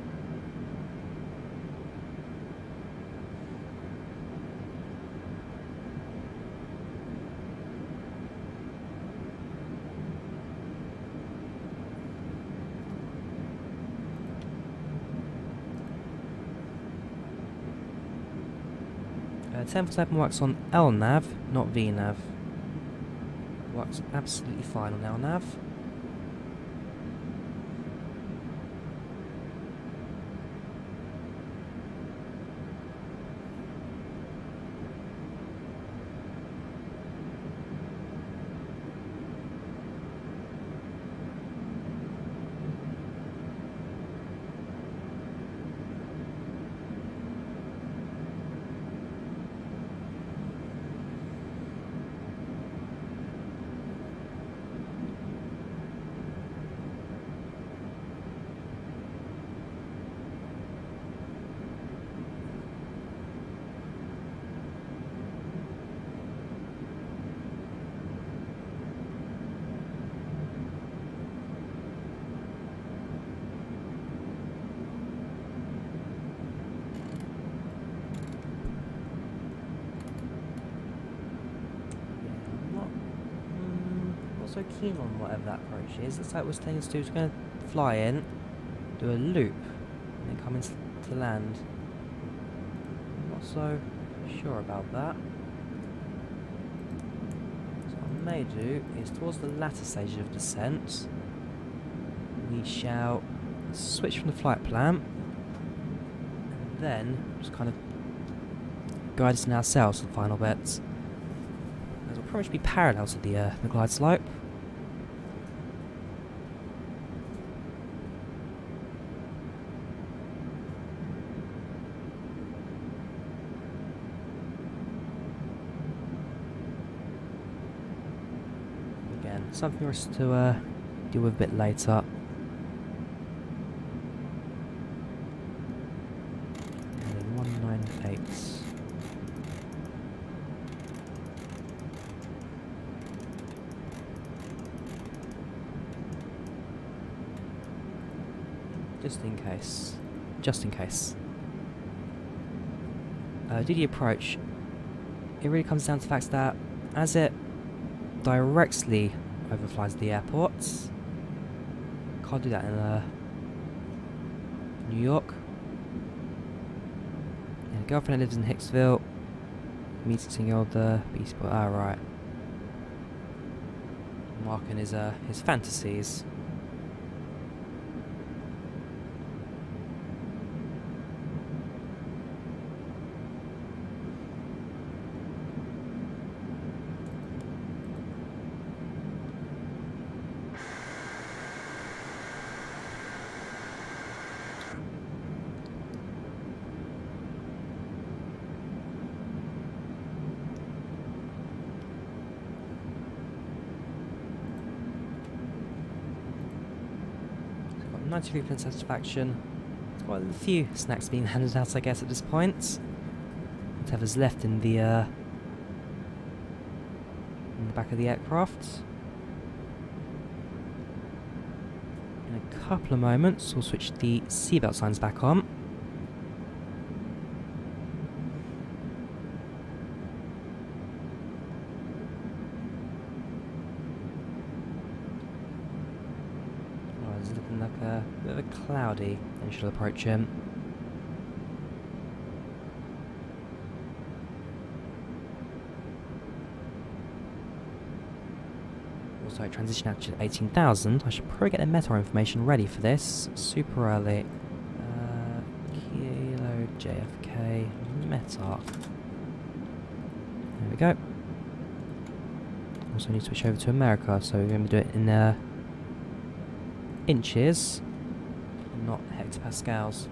.747 works on LNAV, not VNAV. Works absolutely fine on LNAV. so keen on whatever that approach is. Looks like we're staying to it's going to fly in, do a loop, and then come into to land. I'm not so sure about that. So what I may do is towards the latter stages of descent, we shall switch from the flight plan, and then just kind of guide us in ourselves for the final bits. As will pretty much be parallel to the glide slope. Again, something for us to deal with a bit later. And then 198. Just in case. Just in case. Do the approach. It really comes down to the fact that as it directly overflies the airports, can't do that in New York. Yeah, the girlfriend lives in Hicksville. Meeting old Beast Boy. Ah, right. Marking his fantasies. Got 93% satisfaction. There's quite a few snacks being handed out, I guess, at this point. Whatever's left in the back of the aircraft. In a couple of moments, we'll switch the seatbelt signs back on. Oh, it's looking like a bit of a cloudy initial approach him. Also, transition out to 18,000. I should probably get the Meteor information ready for this. Super early. Kilo JFK Meteor. There we go. Also need to switch over to America, so we're going to do it in inches, not hectopascals.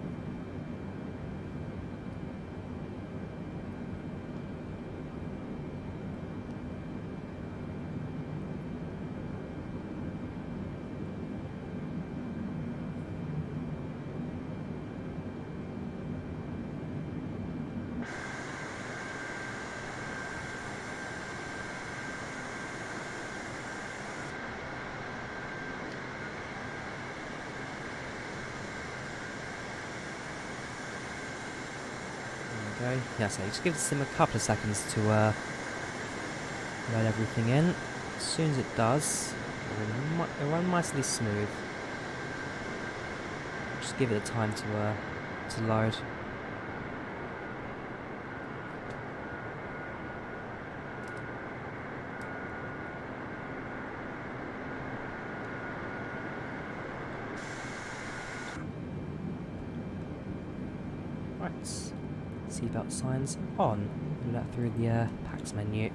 There we go. Yeah, so just give Sim a couple of seconds to load everything in. As soon as it does, it'll run nicely smooth. Just give it the time to load. Right. Seatbelt signs on. Do that through the PACX menu.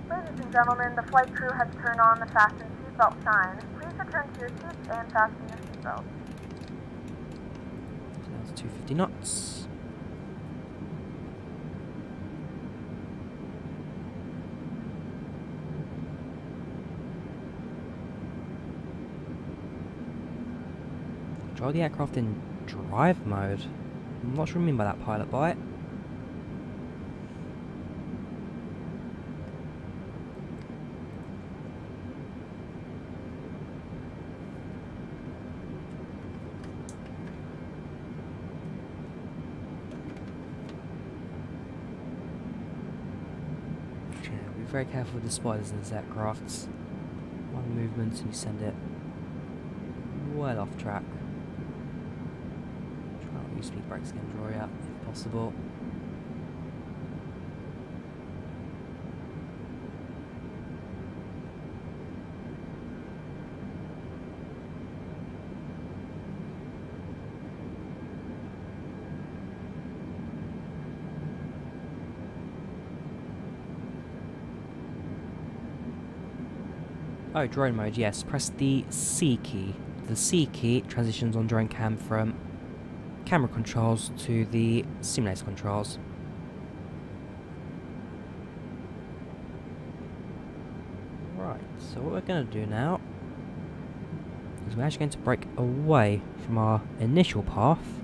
Ladies and gentlemen, the flight crew has turned on the fasten seatbelt sign. Please return to your seats and fasten your seatbelt. So that's 250 knots. Drive the aircraft in drive mode. I'm not sure what I mean by that, pilot bite. very careful with the spoilers in this aircraft. One movement and you send it well off track. Try not to use speed brakes again, Drawyah, if possible. Oh, drone mode, yes. Press the C key. The C key transitions on drone cam from camera controls to the simulator controls. Right, so what we're going to do now is we're actually going to break away from our initial path.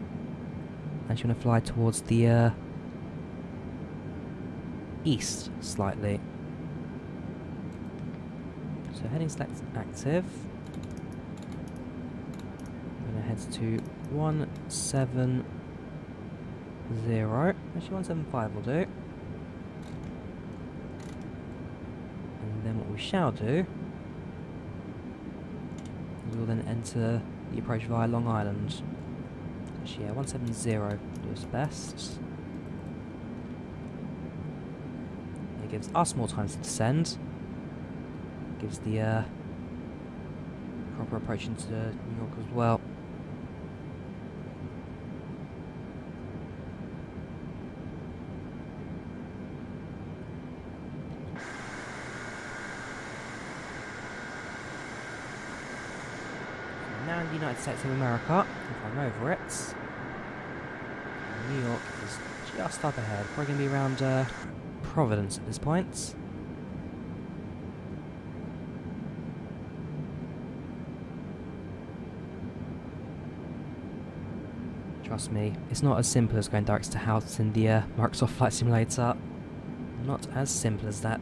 Actually going to fly towards the east slightly. So heading select active. I'm going to head to 170. Actually 175 will do. And then what we shall do is we'll then enter the approach via Long Island. Actually, yeah, 170 will do its best. It gives us more time to descend. Gives the proper approach into New York as well. So now in the United States of America, if I'm over it, New York is just up ahead. Probably going to be around Providence at this point. Trust me, it's not as simple as going direct to house in the Microsoft Flight Simulator. Not as simple as that.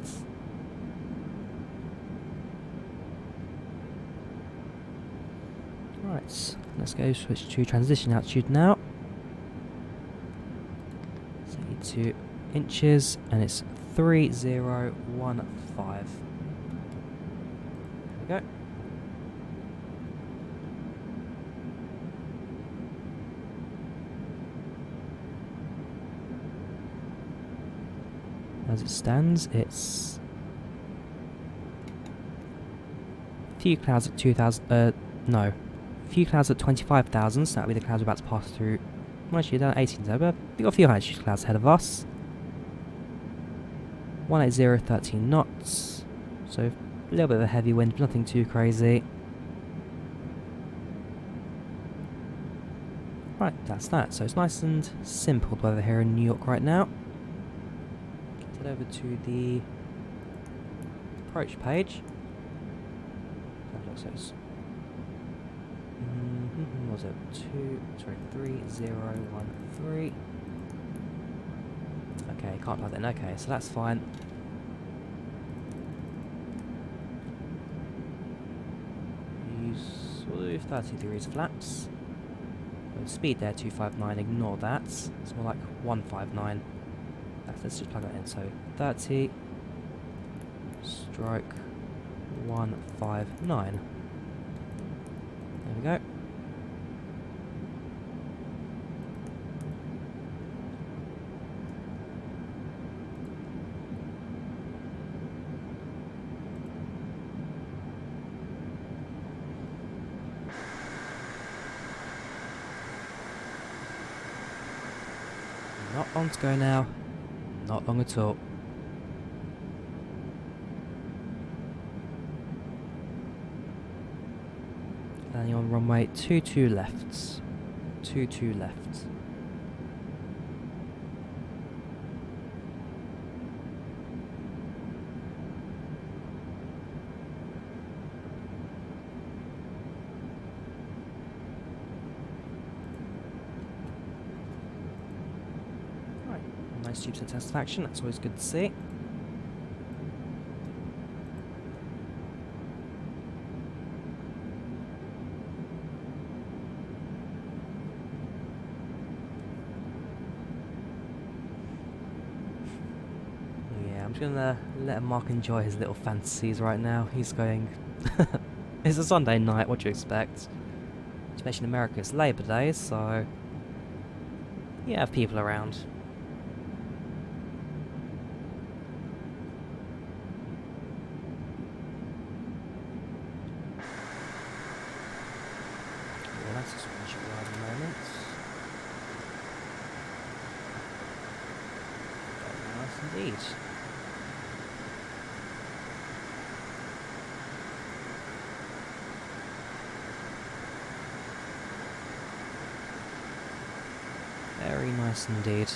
Right, let's go switch to transition altitude now. Set to inches, and it's 3015. There we go. As it stands, it's few clouds at 2,000. No, few clouds at 25,000. So that'll be the clouds we're about to pass through. Well, actually, down at 18,000, but we've got a few high altitude clouds ahead of us. 180, 13 knots. So a little bit of a heavy wind, but nothing too crazy. Right, that's that. So it's nice and simple the weather here in New York right now. Head over to the approach page. So it's what was it? 3013. Okay, can't plug that in. Okay, so that's fine. We'll do 30 degrees flaps. So speed there 259. Ignore that. It's more like 159. Let's just plug that in. So 30 stroke 159. There we go. Not long to go now. Not long at all. Landing on runway 22 left. 22 left. Nice tube set satisfaction, that's always good to see. gonna let Mark enjoy his little fantasies right now. He's going... It's a Sunday night, what do you expect? Especially in America, it's Labour Day, so... You have people around. Yeah, that's just one shot ride at the moment. Very nice indeed. Very nice indeed.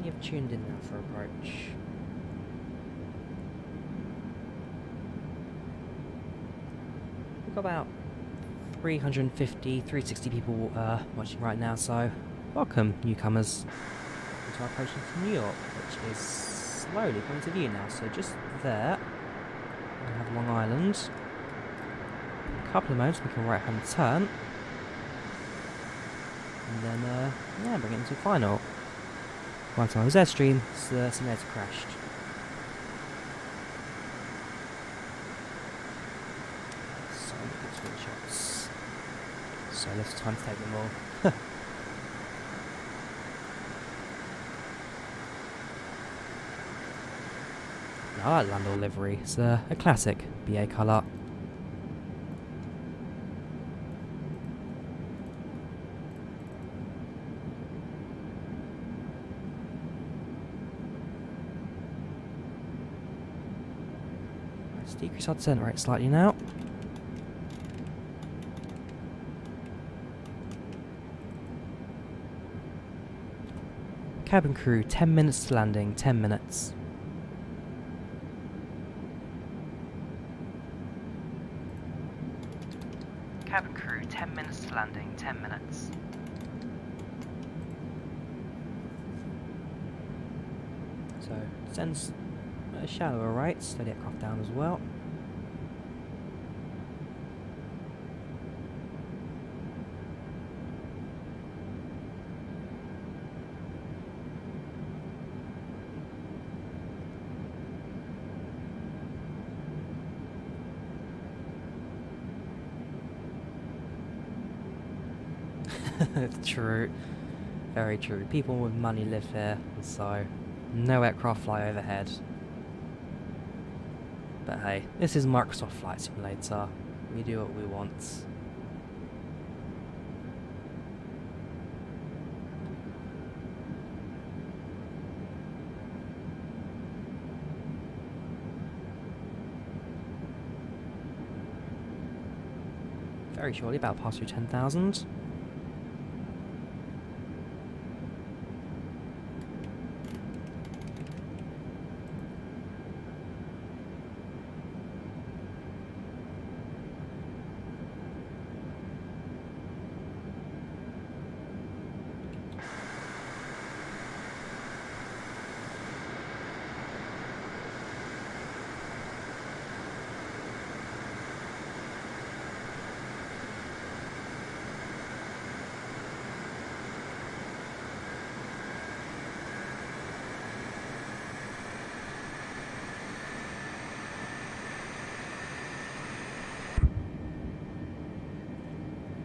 You've tuned in now for approach. We've got about 350, 360 people watching right now, so welcome newcomers to our approach from New York, which is slowly coming to view now. So just there, we have Long Island. In a couple of moments, we can right hand turn, and then yeah, bring it into final. One time I was airstream, the simulator crashed. So many good screenshots. So little time to take them all. I like London livery. It's a classic BA colour. Decrease our descent rate slightly now. Cabin crew, 10 minutes to landing, 10 minutes. Cabin crew, 10 minutes to landing, 10 minutes. So, descends at a shallower rate, steady aircraft down as well. True. Very true. People with money live here, so no aircraft fly overhead. But hey, this is Microsoft Flight Simulator. We do what we want. Very shortly, about past through 10,000.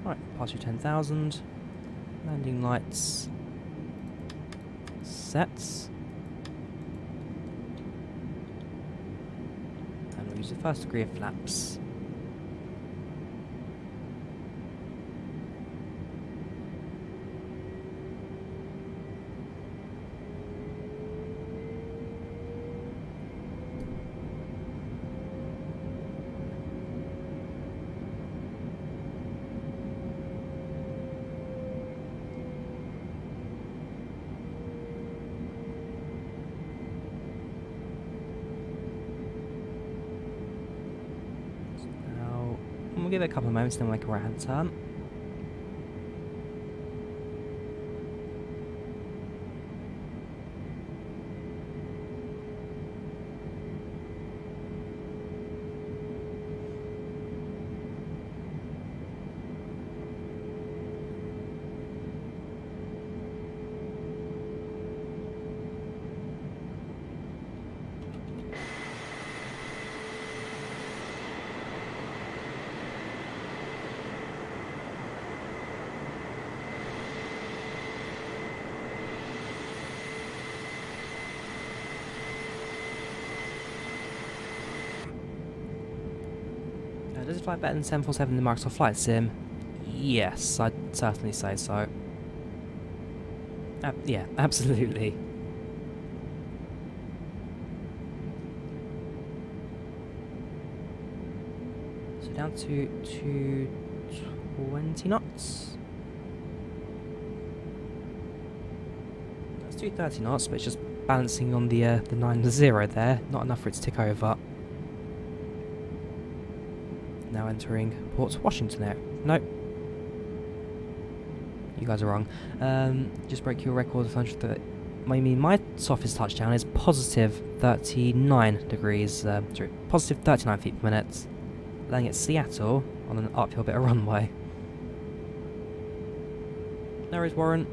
Right, past through 10,000. Landing lights. Sets. And we'll use the first degree of flaps. We'll give it a couple of moments, then we'll make a right hand turn. Does it fly better than 747 in the Microsoft Flight Sim? Yes, I'd certainly say so. Yeah, absolutely. So down to 220 knots. That's 230 knots, but it's just balancing on the 9 to 0 there. Not enough for it to tick over. Now entering Port Washington now. Nope. You guys are wrong. Just break your record of 130. I mean, my softest touchdown is positive 39 degrees, sorry, positive 39 feet per minute. Landing at Seattle on an uphill bit of runway. No worries, Warren.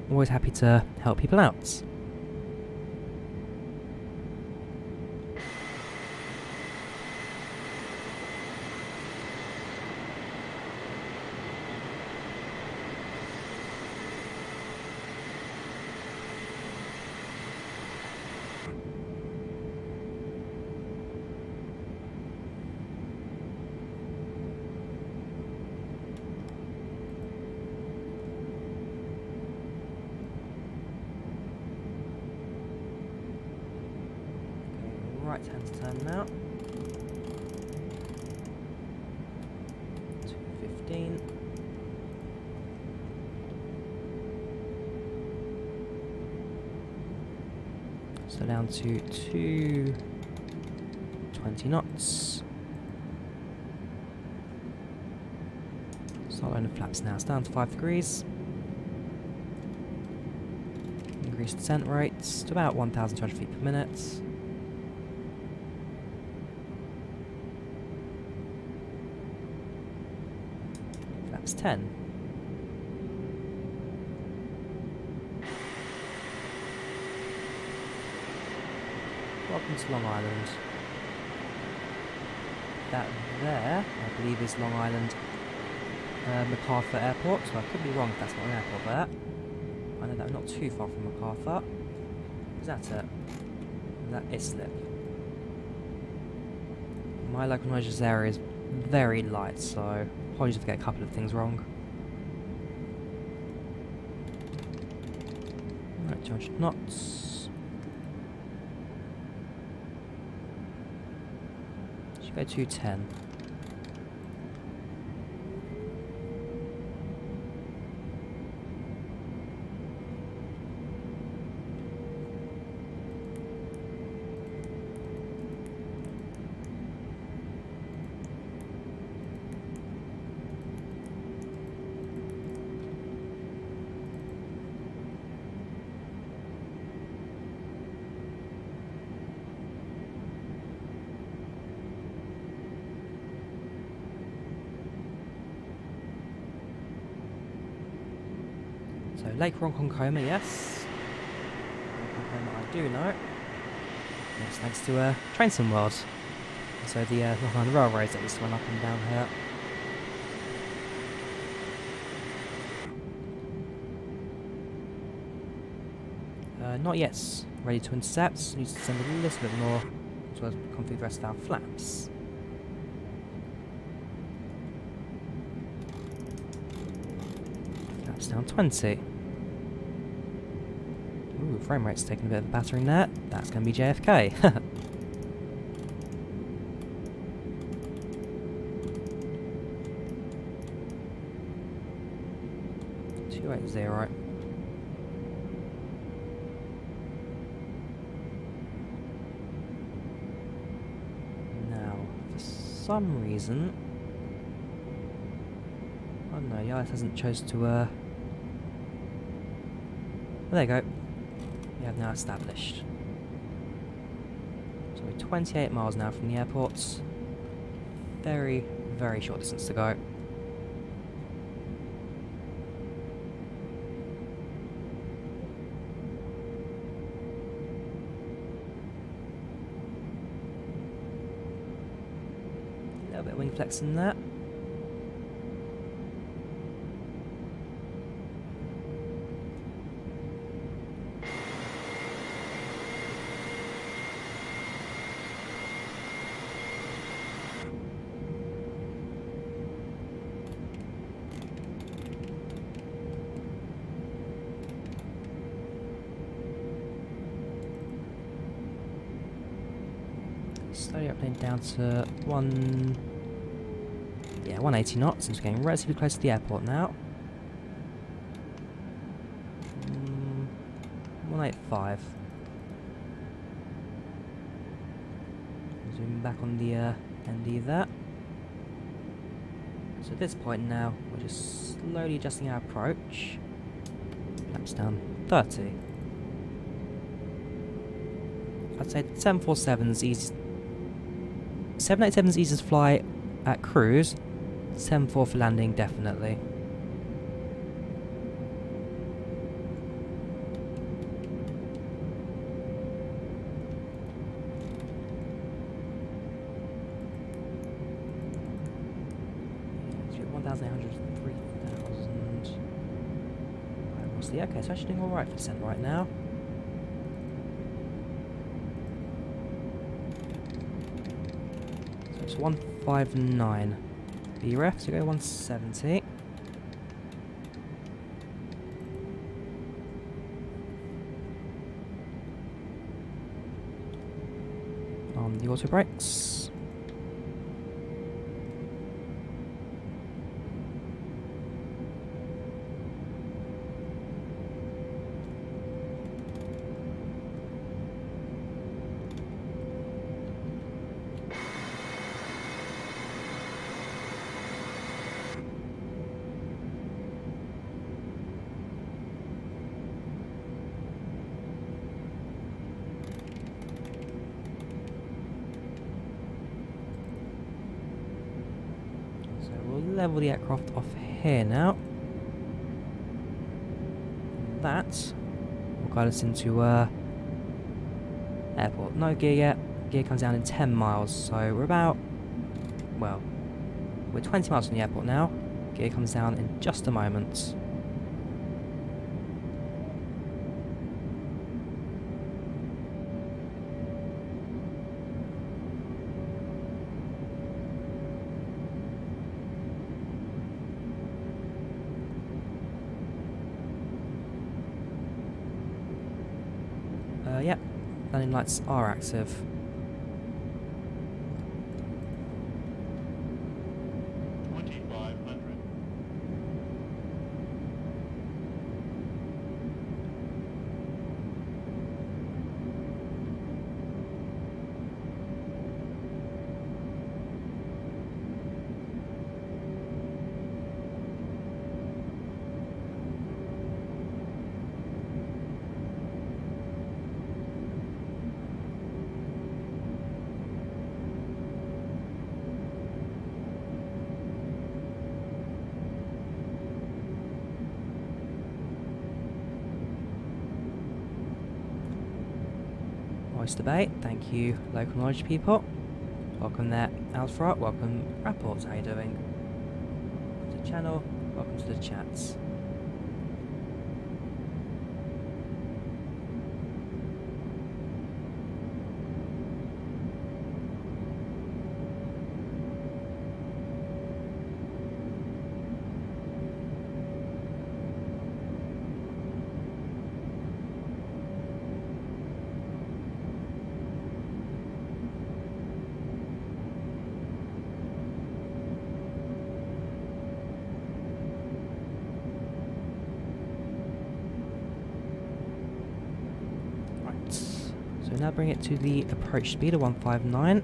Always happy to help people out. Right hand turn now. 215. So down to 220 knots. Start loading the flaps now. It's down to 5 degrees. Increase descent rates to about 1,200 feet per minute. Flaps 10. Welcome to Long Island. That there, I believe, is Long Island MacArthur Airport, so I could be wrong if that's not an airport there. I know that we're not too far from MacArthur. Is that it? That Islip. My local knowledge of this area is very light, so apologies if I get a couple of things wrong. Right, 200 knots. Should go 210. So Lake Ronkonkoma, yes. Ronkonkoma I do know. Yes, thanks to Train Sim World. So the Long Island Railroads that used to run up and down here. Not yet ready to intercept. Needs to send a little bit more to configure the rest of our flaps. Flaps down 20. Ooh, frame rate's taking a bit of a battering there. That's going to be JFK. 280. Now, for some reason, No, the ILS hasn't chosen to, well, there you go. We have now established. So we're 28 miles now from the airport. Very, very short distance to go. A little bit of wing flex in that. Slowly uploading down to 180 knots, since we're getting relatively close to the airport now. 185. Zoom back on the ND there. So at this point now, we're just slowly adjusting our approach. Flaps down 30. I'd say 747's easy. 787's easiest fly at cruise. 74 for landing, definitely. Yeah, 1,800, 3,000. What's the okay? So actually doing all right for descent right now. So it's 159. BREF, so go 170. On the auto brakes. Level the aircraft off here now. That will guide us into airport. No gear yet. Gear comes down in 10 miles, so we're about, well, we're 20 miles from the airport now. Gear comes down in just a moment. Yep, landing lights are active. Oyster Bay, thank you local knowledge people. Welcome there, Alfred, welcome Rapports, how you doing? Welcome to the channel, welcome to the chats. So now bring it to the approach speed of 159.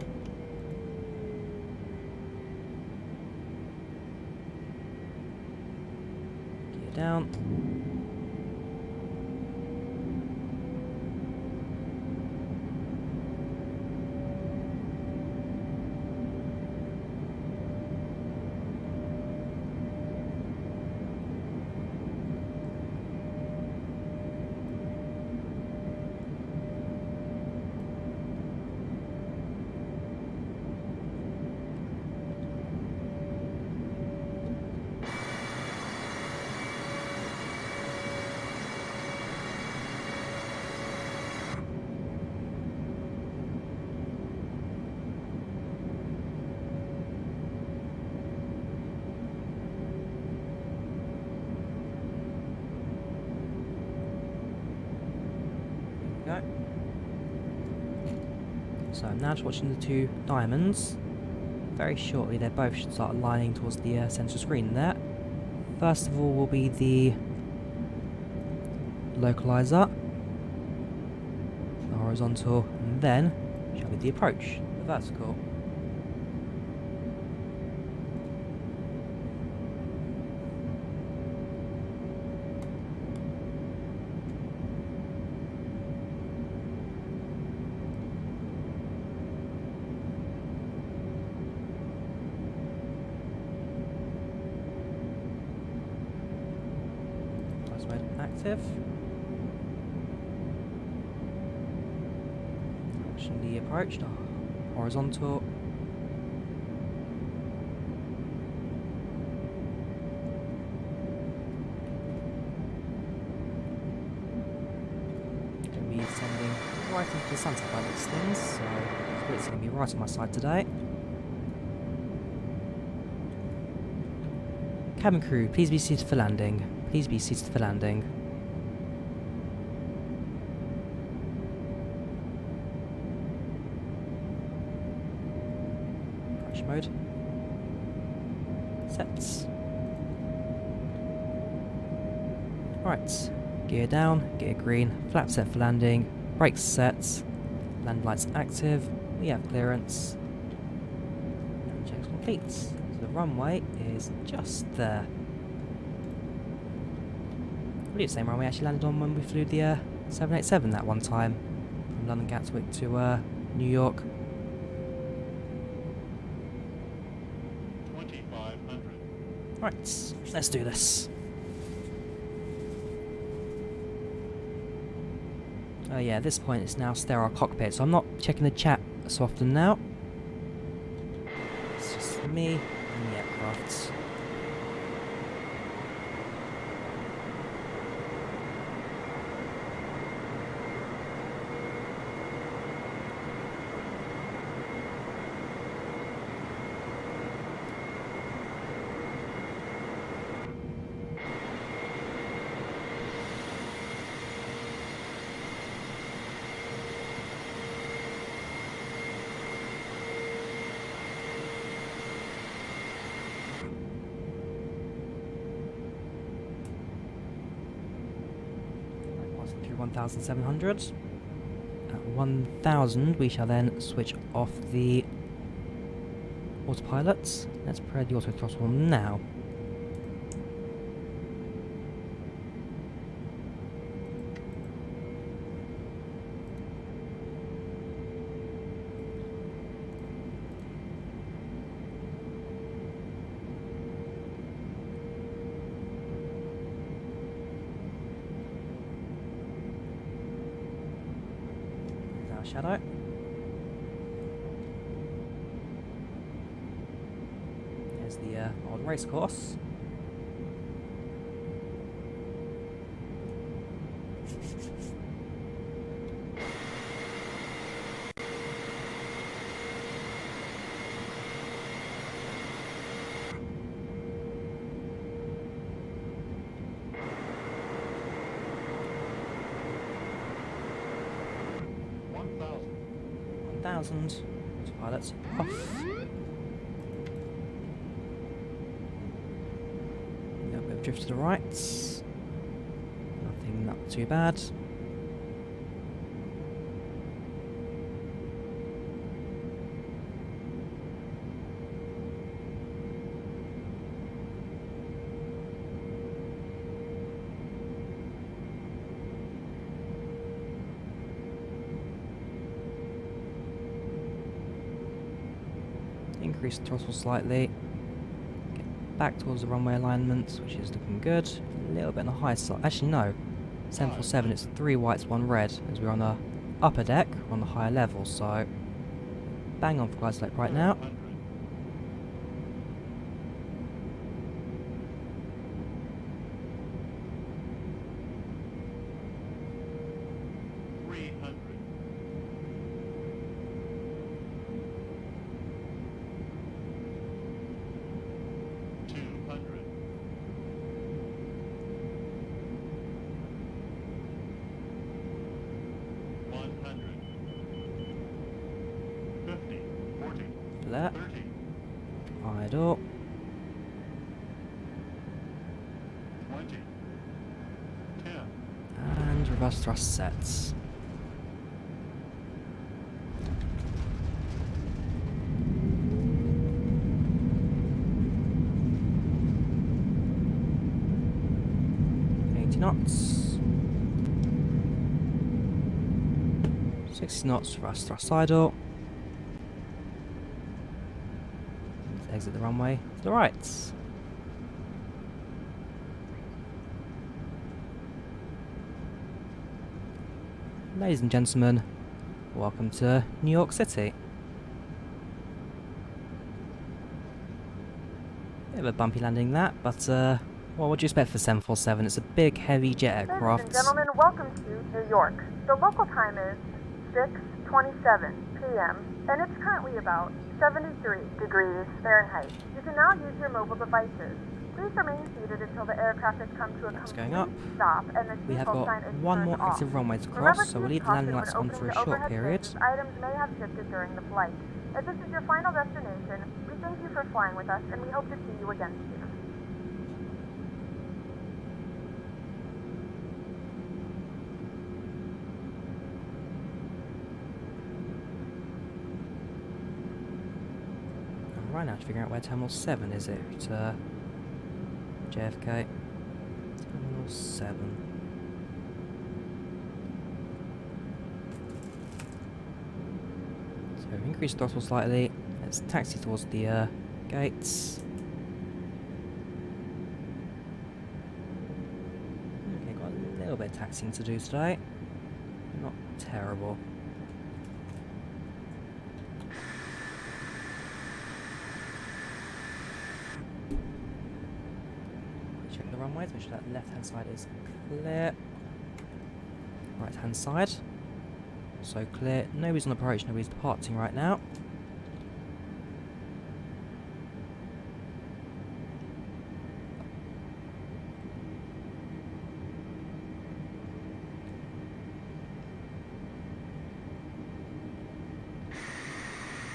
go. So I'm now just watching the two diamonds. Very shortly they both should start aligning towards the central screen there. First of all will be the localizer, the horizontal, and then shall be the approach, the vertical. Active. Watching the approach, the horizontal. Going to be sending right into the sunset by these things, so it's going to be right on my side today. Cabin crew, please be seated for landing. Please be seated for landing. Approach mode. Sets. Right. Gear down, gear green, flap set for landing, brakes set, land lights active, we have clearance. And checks complete. So the runway is just there. I believe the same runway actually landed on when we flew the 787 that one time from London Gatwick to New York. 2500. Right, let's do this. Oh yeah, at this point it's now sterile cockpit, so I'm not checking the chat so often now. It's just me and the aircraft. Through 1,700. At 1,000 we shall then switch off the autopilot. Let's press the auto throttle now. Shadow. There's the old race course. Pilots off. A little bit of drift to the right. Nothing not too bad. Increase the throttle slightly. Get back towards the runway alignment, which is looking good. A little bit on the high side. Actually, no. 747, it's 3 whites, 1 red, as we're on the upper deck, on the higher level, so bang on for glide slope right now. 200. Clear. Idle. 20, 10, And reverse thrust sets. Knots. 60 knots, reverse thrust idle. Let's exit the runway to the right. Ladies and gentlemen, welcome to New York City. Bit of a bumpy landing that, but well, what do you expect for 747? It's a big, heavy jet aircraft. Ladies and gentlemen, welcome to New York. The local time is 6:27 p.m. and it's currently about 73 degrees Fahrenheit. You can now use your mobile devices. Please remain seated until the aircraft has come to a complete stop and the We have seatbelt got sign is one turned more off. active runway to Remember cross, so we'll leave the landing lights on for a short period. Items may have shifted during the flight. If this is your final destination, we thank you for flying with us and we hope to see you again soon. Right now to figure out where Terminal 7 is. It JFK. Terminal 7. So increase throttle slightly. Let's taxi towards the gates. Okay, got a little bit of taxiing to do today. Not terrible. Runways, make sure that left hand side is clear. Right hand side, also clear. Nobody's on approach, nobody's departing right now.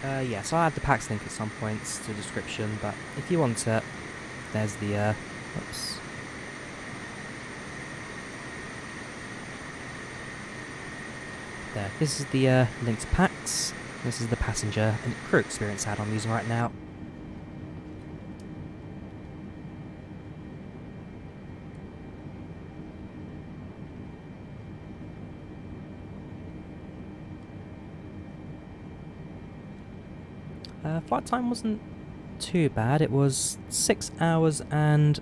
Yes, I'll add the PACX link at some points to the description, but if you want it, there's the oops. There. This is the link to PACX. This is the passenger and crew experience ad I'm using right now. Flight time wasn't too bad. It was 6 hours and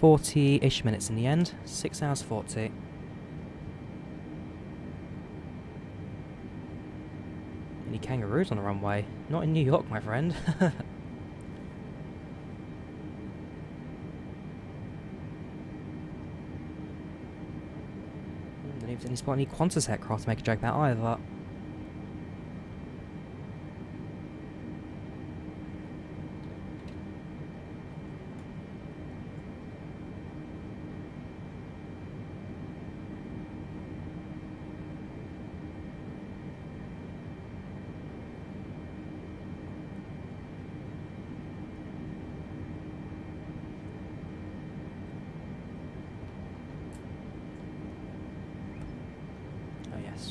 40-ish minutes in the end. 6 hours 40. Any kangaroos on the runway? Not in New York, my friend. Don't even spot any Qantas aircraft to make a joke about either.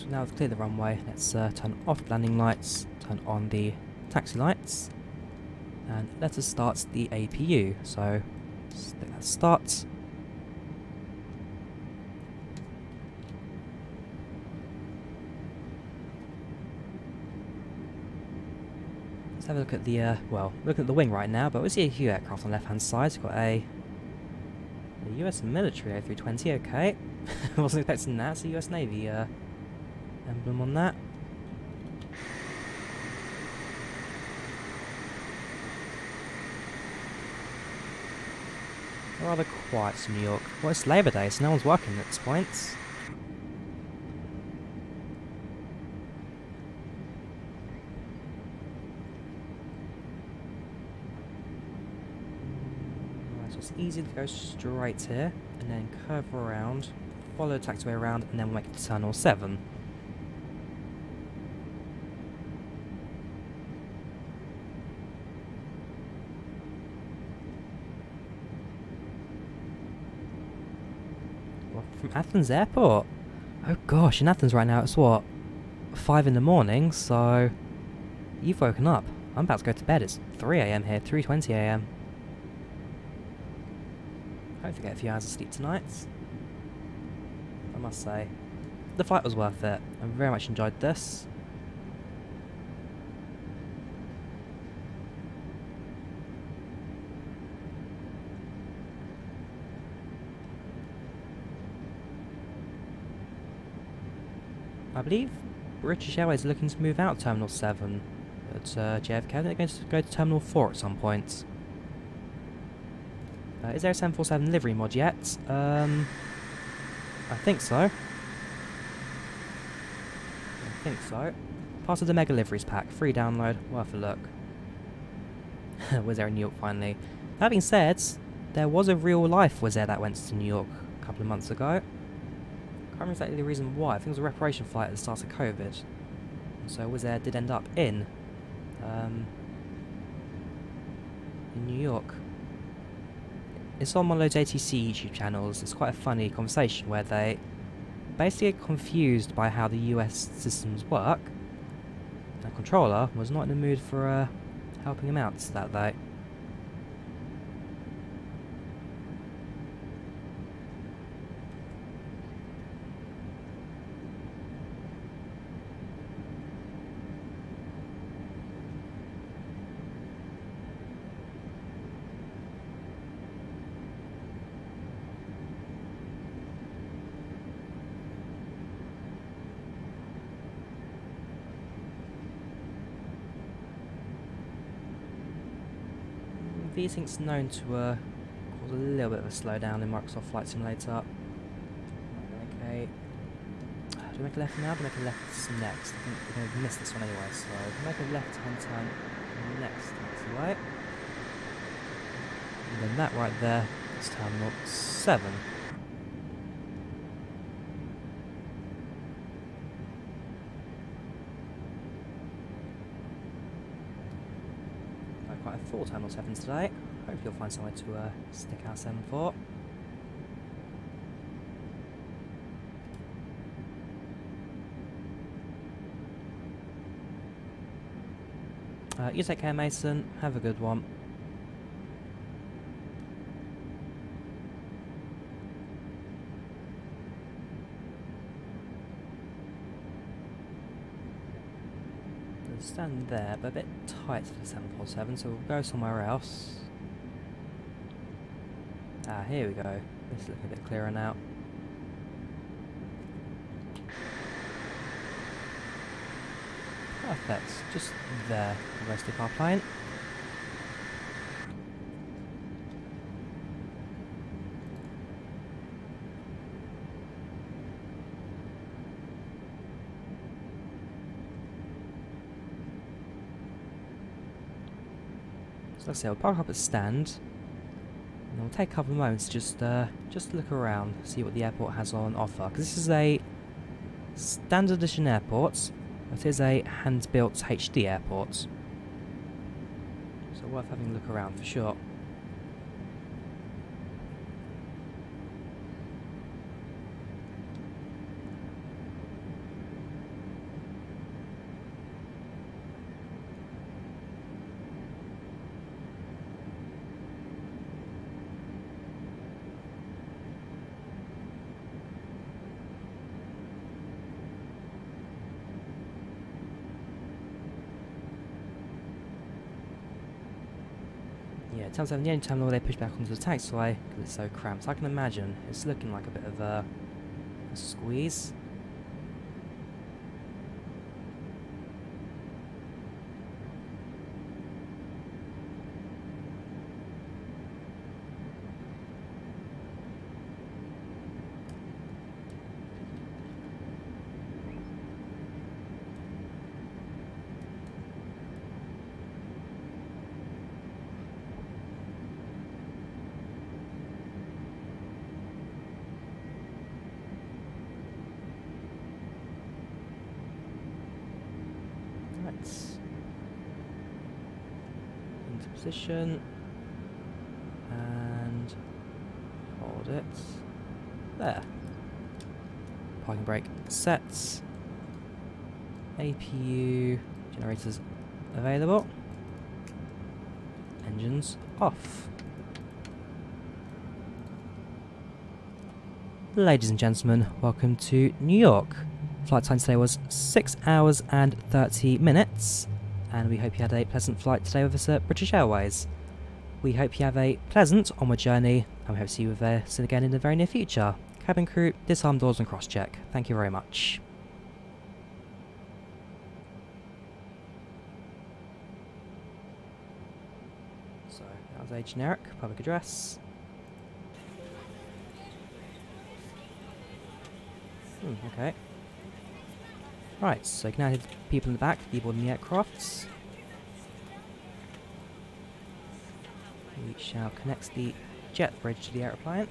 Now we've cleared the runway, let's turn off the landing lights, turn on the taxi lights, and let us start the APU. So, let's start. Let's have a look at the, well, looking at the wing right now, but we see a few aircraft on the left hand side. We've got a US military A320, okay. Wasn't expecting that, it's a US Navy emblem on that. Rather quiet in New York. Well, it's Labor Day, so no one's working at this point. So it's easy to go straight here, and then curve around, follow the taxiway around, and then we'll make it to Terminal 7. from Athens Airport. Oh gosh, in Athens right now it's what? 5 in the morning, so you've woken up. I'm about to go to bed. It's 3 AM here, 3:20 AM. Hopefully get a few hours of sleep tonight. I must say, the flight was worth it. I very much enjoyed this. I believe British Airways are looking to move out of Terminal 7 at JFK. They're going to go to Terminal 4 at some point. Is there a 747 livery mod yet? I think so. Part of the Mega Liveries pack. Free download. Worth a look. Wizz Air in New York finally. That being said, there was a real life Wizz Air that went to New York a couple of months ago. Can't remember exactly the reason why. I think it was a reparation flight at the start of COVID. So Wizz Air did end up in New York. It's on one of those ATC YouTube channels. It's quite a funny conversation where they basically get confused by how the US systems work. The controller was not in the mood for helping him out that day. VSync's known to cause a little bit of a slowdown in Microsoft Flight Simulator. Okay. Do we make a left now? Do we make a left next? I think we're going to miss this one anyway, so we'll make a left hand turn next, that's right. And then that right there is Terminal 7. Quite a full Terminal 7 today. Hopefully you'll find somewhere to stick our 7 for. You take care, Mason. Have a good one. Stand there, but a bit tight for the 747, so we'll go somewhere else. Ah, here we go. This is looking a bit clearer now. Perfect. Just there. The rest of our plane. So like I say, we'll park up at stand, and we'll take a couple of moments to just look around, see what the airport has on offer. Because this is a standard edition airport, but it is a hand-built HD airport, so worth having a look around for sure. Yeah, it turns out the only terminal they push back onto the taxiway because it's so cramped. So I can imagine it's looking like a bit of a squeeze. Into position and hold it there. Parking brake set. APU generators available. Engines off. Ladies and gentlemen, welcome to New York. Flight time today was 6 hours and 30 minutes, and we hope you had a pleasant flight today with us at British Airways. We hope you have a pleasant onward journey, and we hope to see you with us again in the very near future. Cabin crew, disarm doors and cross-check. Thank you very much. So, that was a generic public address. Okay. Right, so you can now hear the people in the back deboarding the aircrafts. We shall connect the jet bridge to the aeroplane.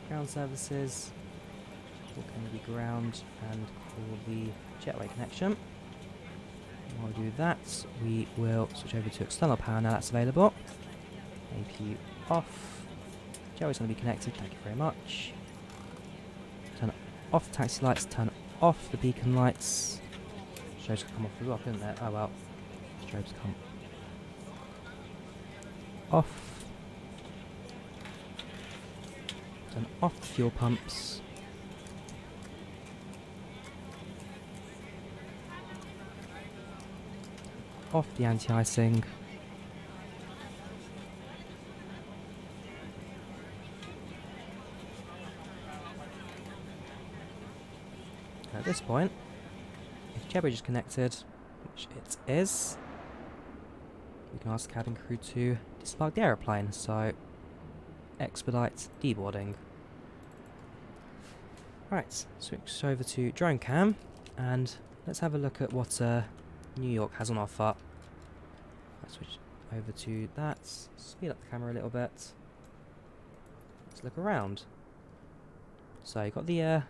Ground services. Call Kennedy ground and call the jetway connection. While we do that, we will switch over to external power now that's available. APU off. Jetway's going to be connected, thank you very much. Turn off the taxi lights, turn off the beacon lights. Strobes can come off as well, couldn't they? Oh well. Strobes come off. Turn off the fuel pumps. Off the anti-icing. At this point, if jet bridge is connected, which it is, we can ask the cabin crew to disembark the aeroplane, so expedite deboarding. Right, switch over to drone cam, and let's have a look at what New York has on offer. Let's switch over to that, speed up the camera a little bit. Let's look around. So you've got the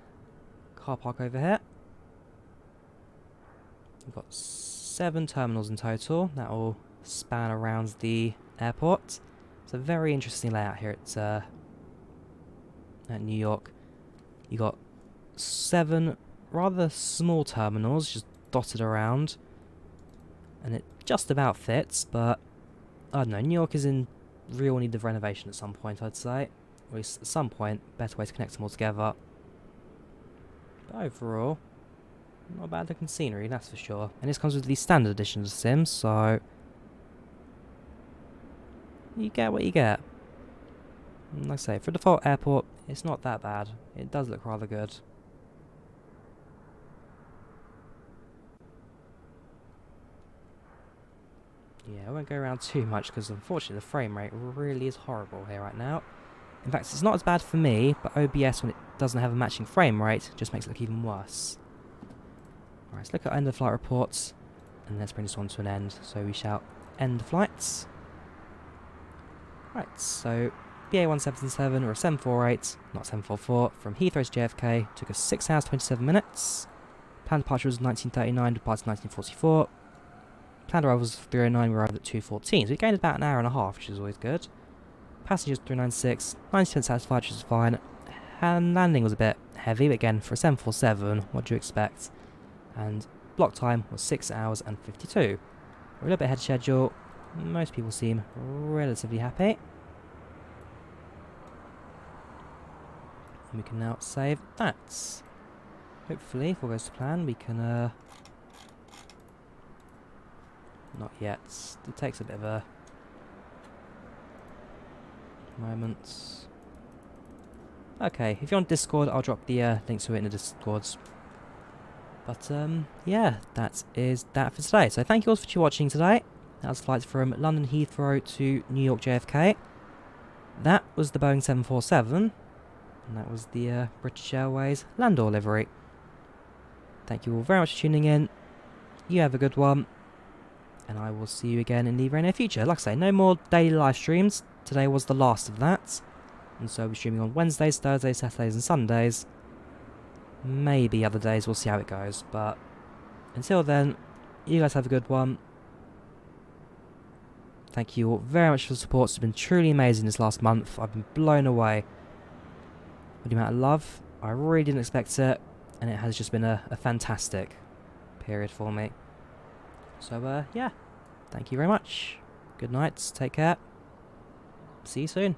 car park over here. We've got 7 terminals in total that will span around the airport. It's a very interesting layout here at New York. You got 7 rather small terminals just dotted around, and it just about fits, but I don't know, New York is in real need of renovation at some point, I'd say. Or at least at some point, better way to connect them all together. But overall, not bad looking scenery, that's for sure. And this comes with the standard edition of Sim, so you get what you get. And like I say, for a default airport, it's not that bad. It does look rather good. Yeah, I won't go around too much because unfortunately the frame rate really is horrible here right now. In fact, it's not as bad for me, but OBS, when it doesn't have a matching frame rate, just makes it look even worse. Alright, let's look at end of flight reports, and let's bring this one to an end. So we shall end the flights. Right, so BA177 or a 748, not 744, from Heathrow to JFK, took us 6 hours 27 minutes. Planned departure was 1939, departed 1944. Planned arrival was 309, we arrived at 2:14, so we gained about an hour and a half, which is always good. Passengers 396, 90% satisfied, which is fine. And landing was a bit heavy, but again, for a 747, what do you expect? And block time was 6 hours and 52. We're a little bit ahead of schedule. Most people seem relatively happy. And we can now save that. Hopefully, if all goes to plan, we can not yet. It takes a bit of a moment. Okay, if you're on Discord, I'll drop the link to it in the Discords. But yeah, that is that for today. So thank you all for watching today. That was flights from London Heathrow to New York JFK. That was the Boeing 747. And that was the British Airways Landor livery. Thank you all very much for tuning in. You have a good one. And I will see you again in the very near future. Like I say, no more daily live streams. Today was the last of that. And so we're streaming on Wednesdays, Thursdays, Saturdays and Sundays. Maybe other days, we'll see how it goes. But until then, you guys have a good one. Thank you all very much for the support. It's been truly amazing this last month. I've been blown away with the amount of love I really didn't expect it, and it has just been a fantastic period for me. So, yeah, thank you very much. Good night, take care. See you soon.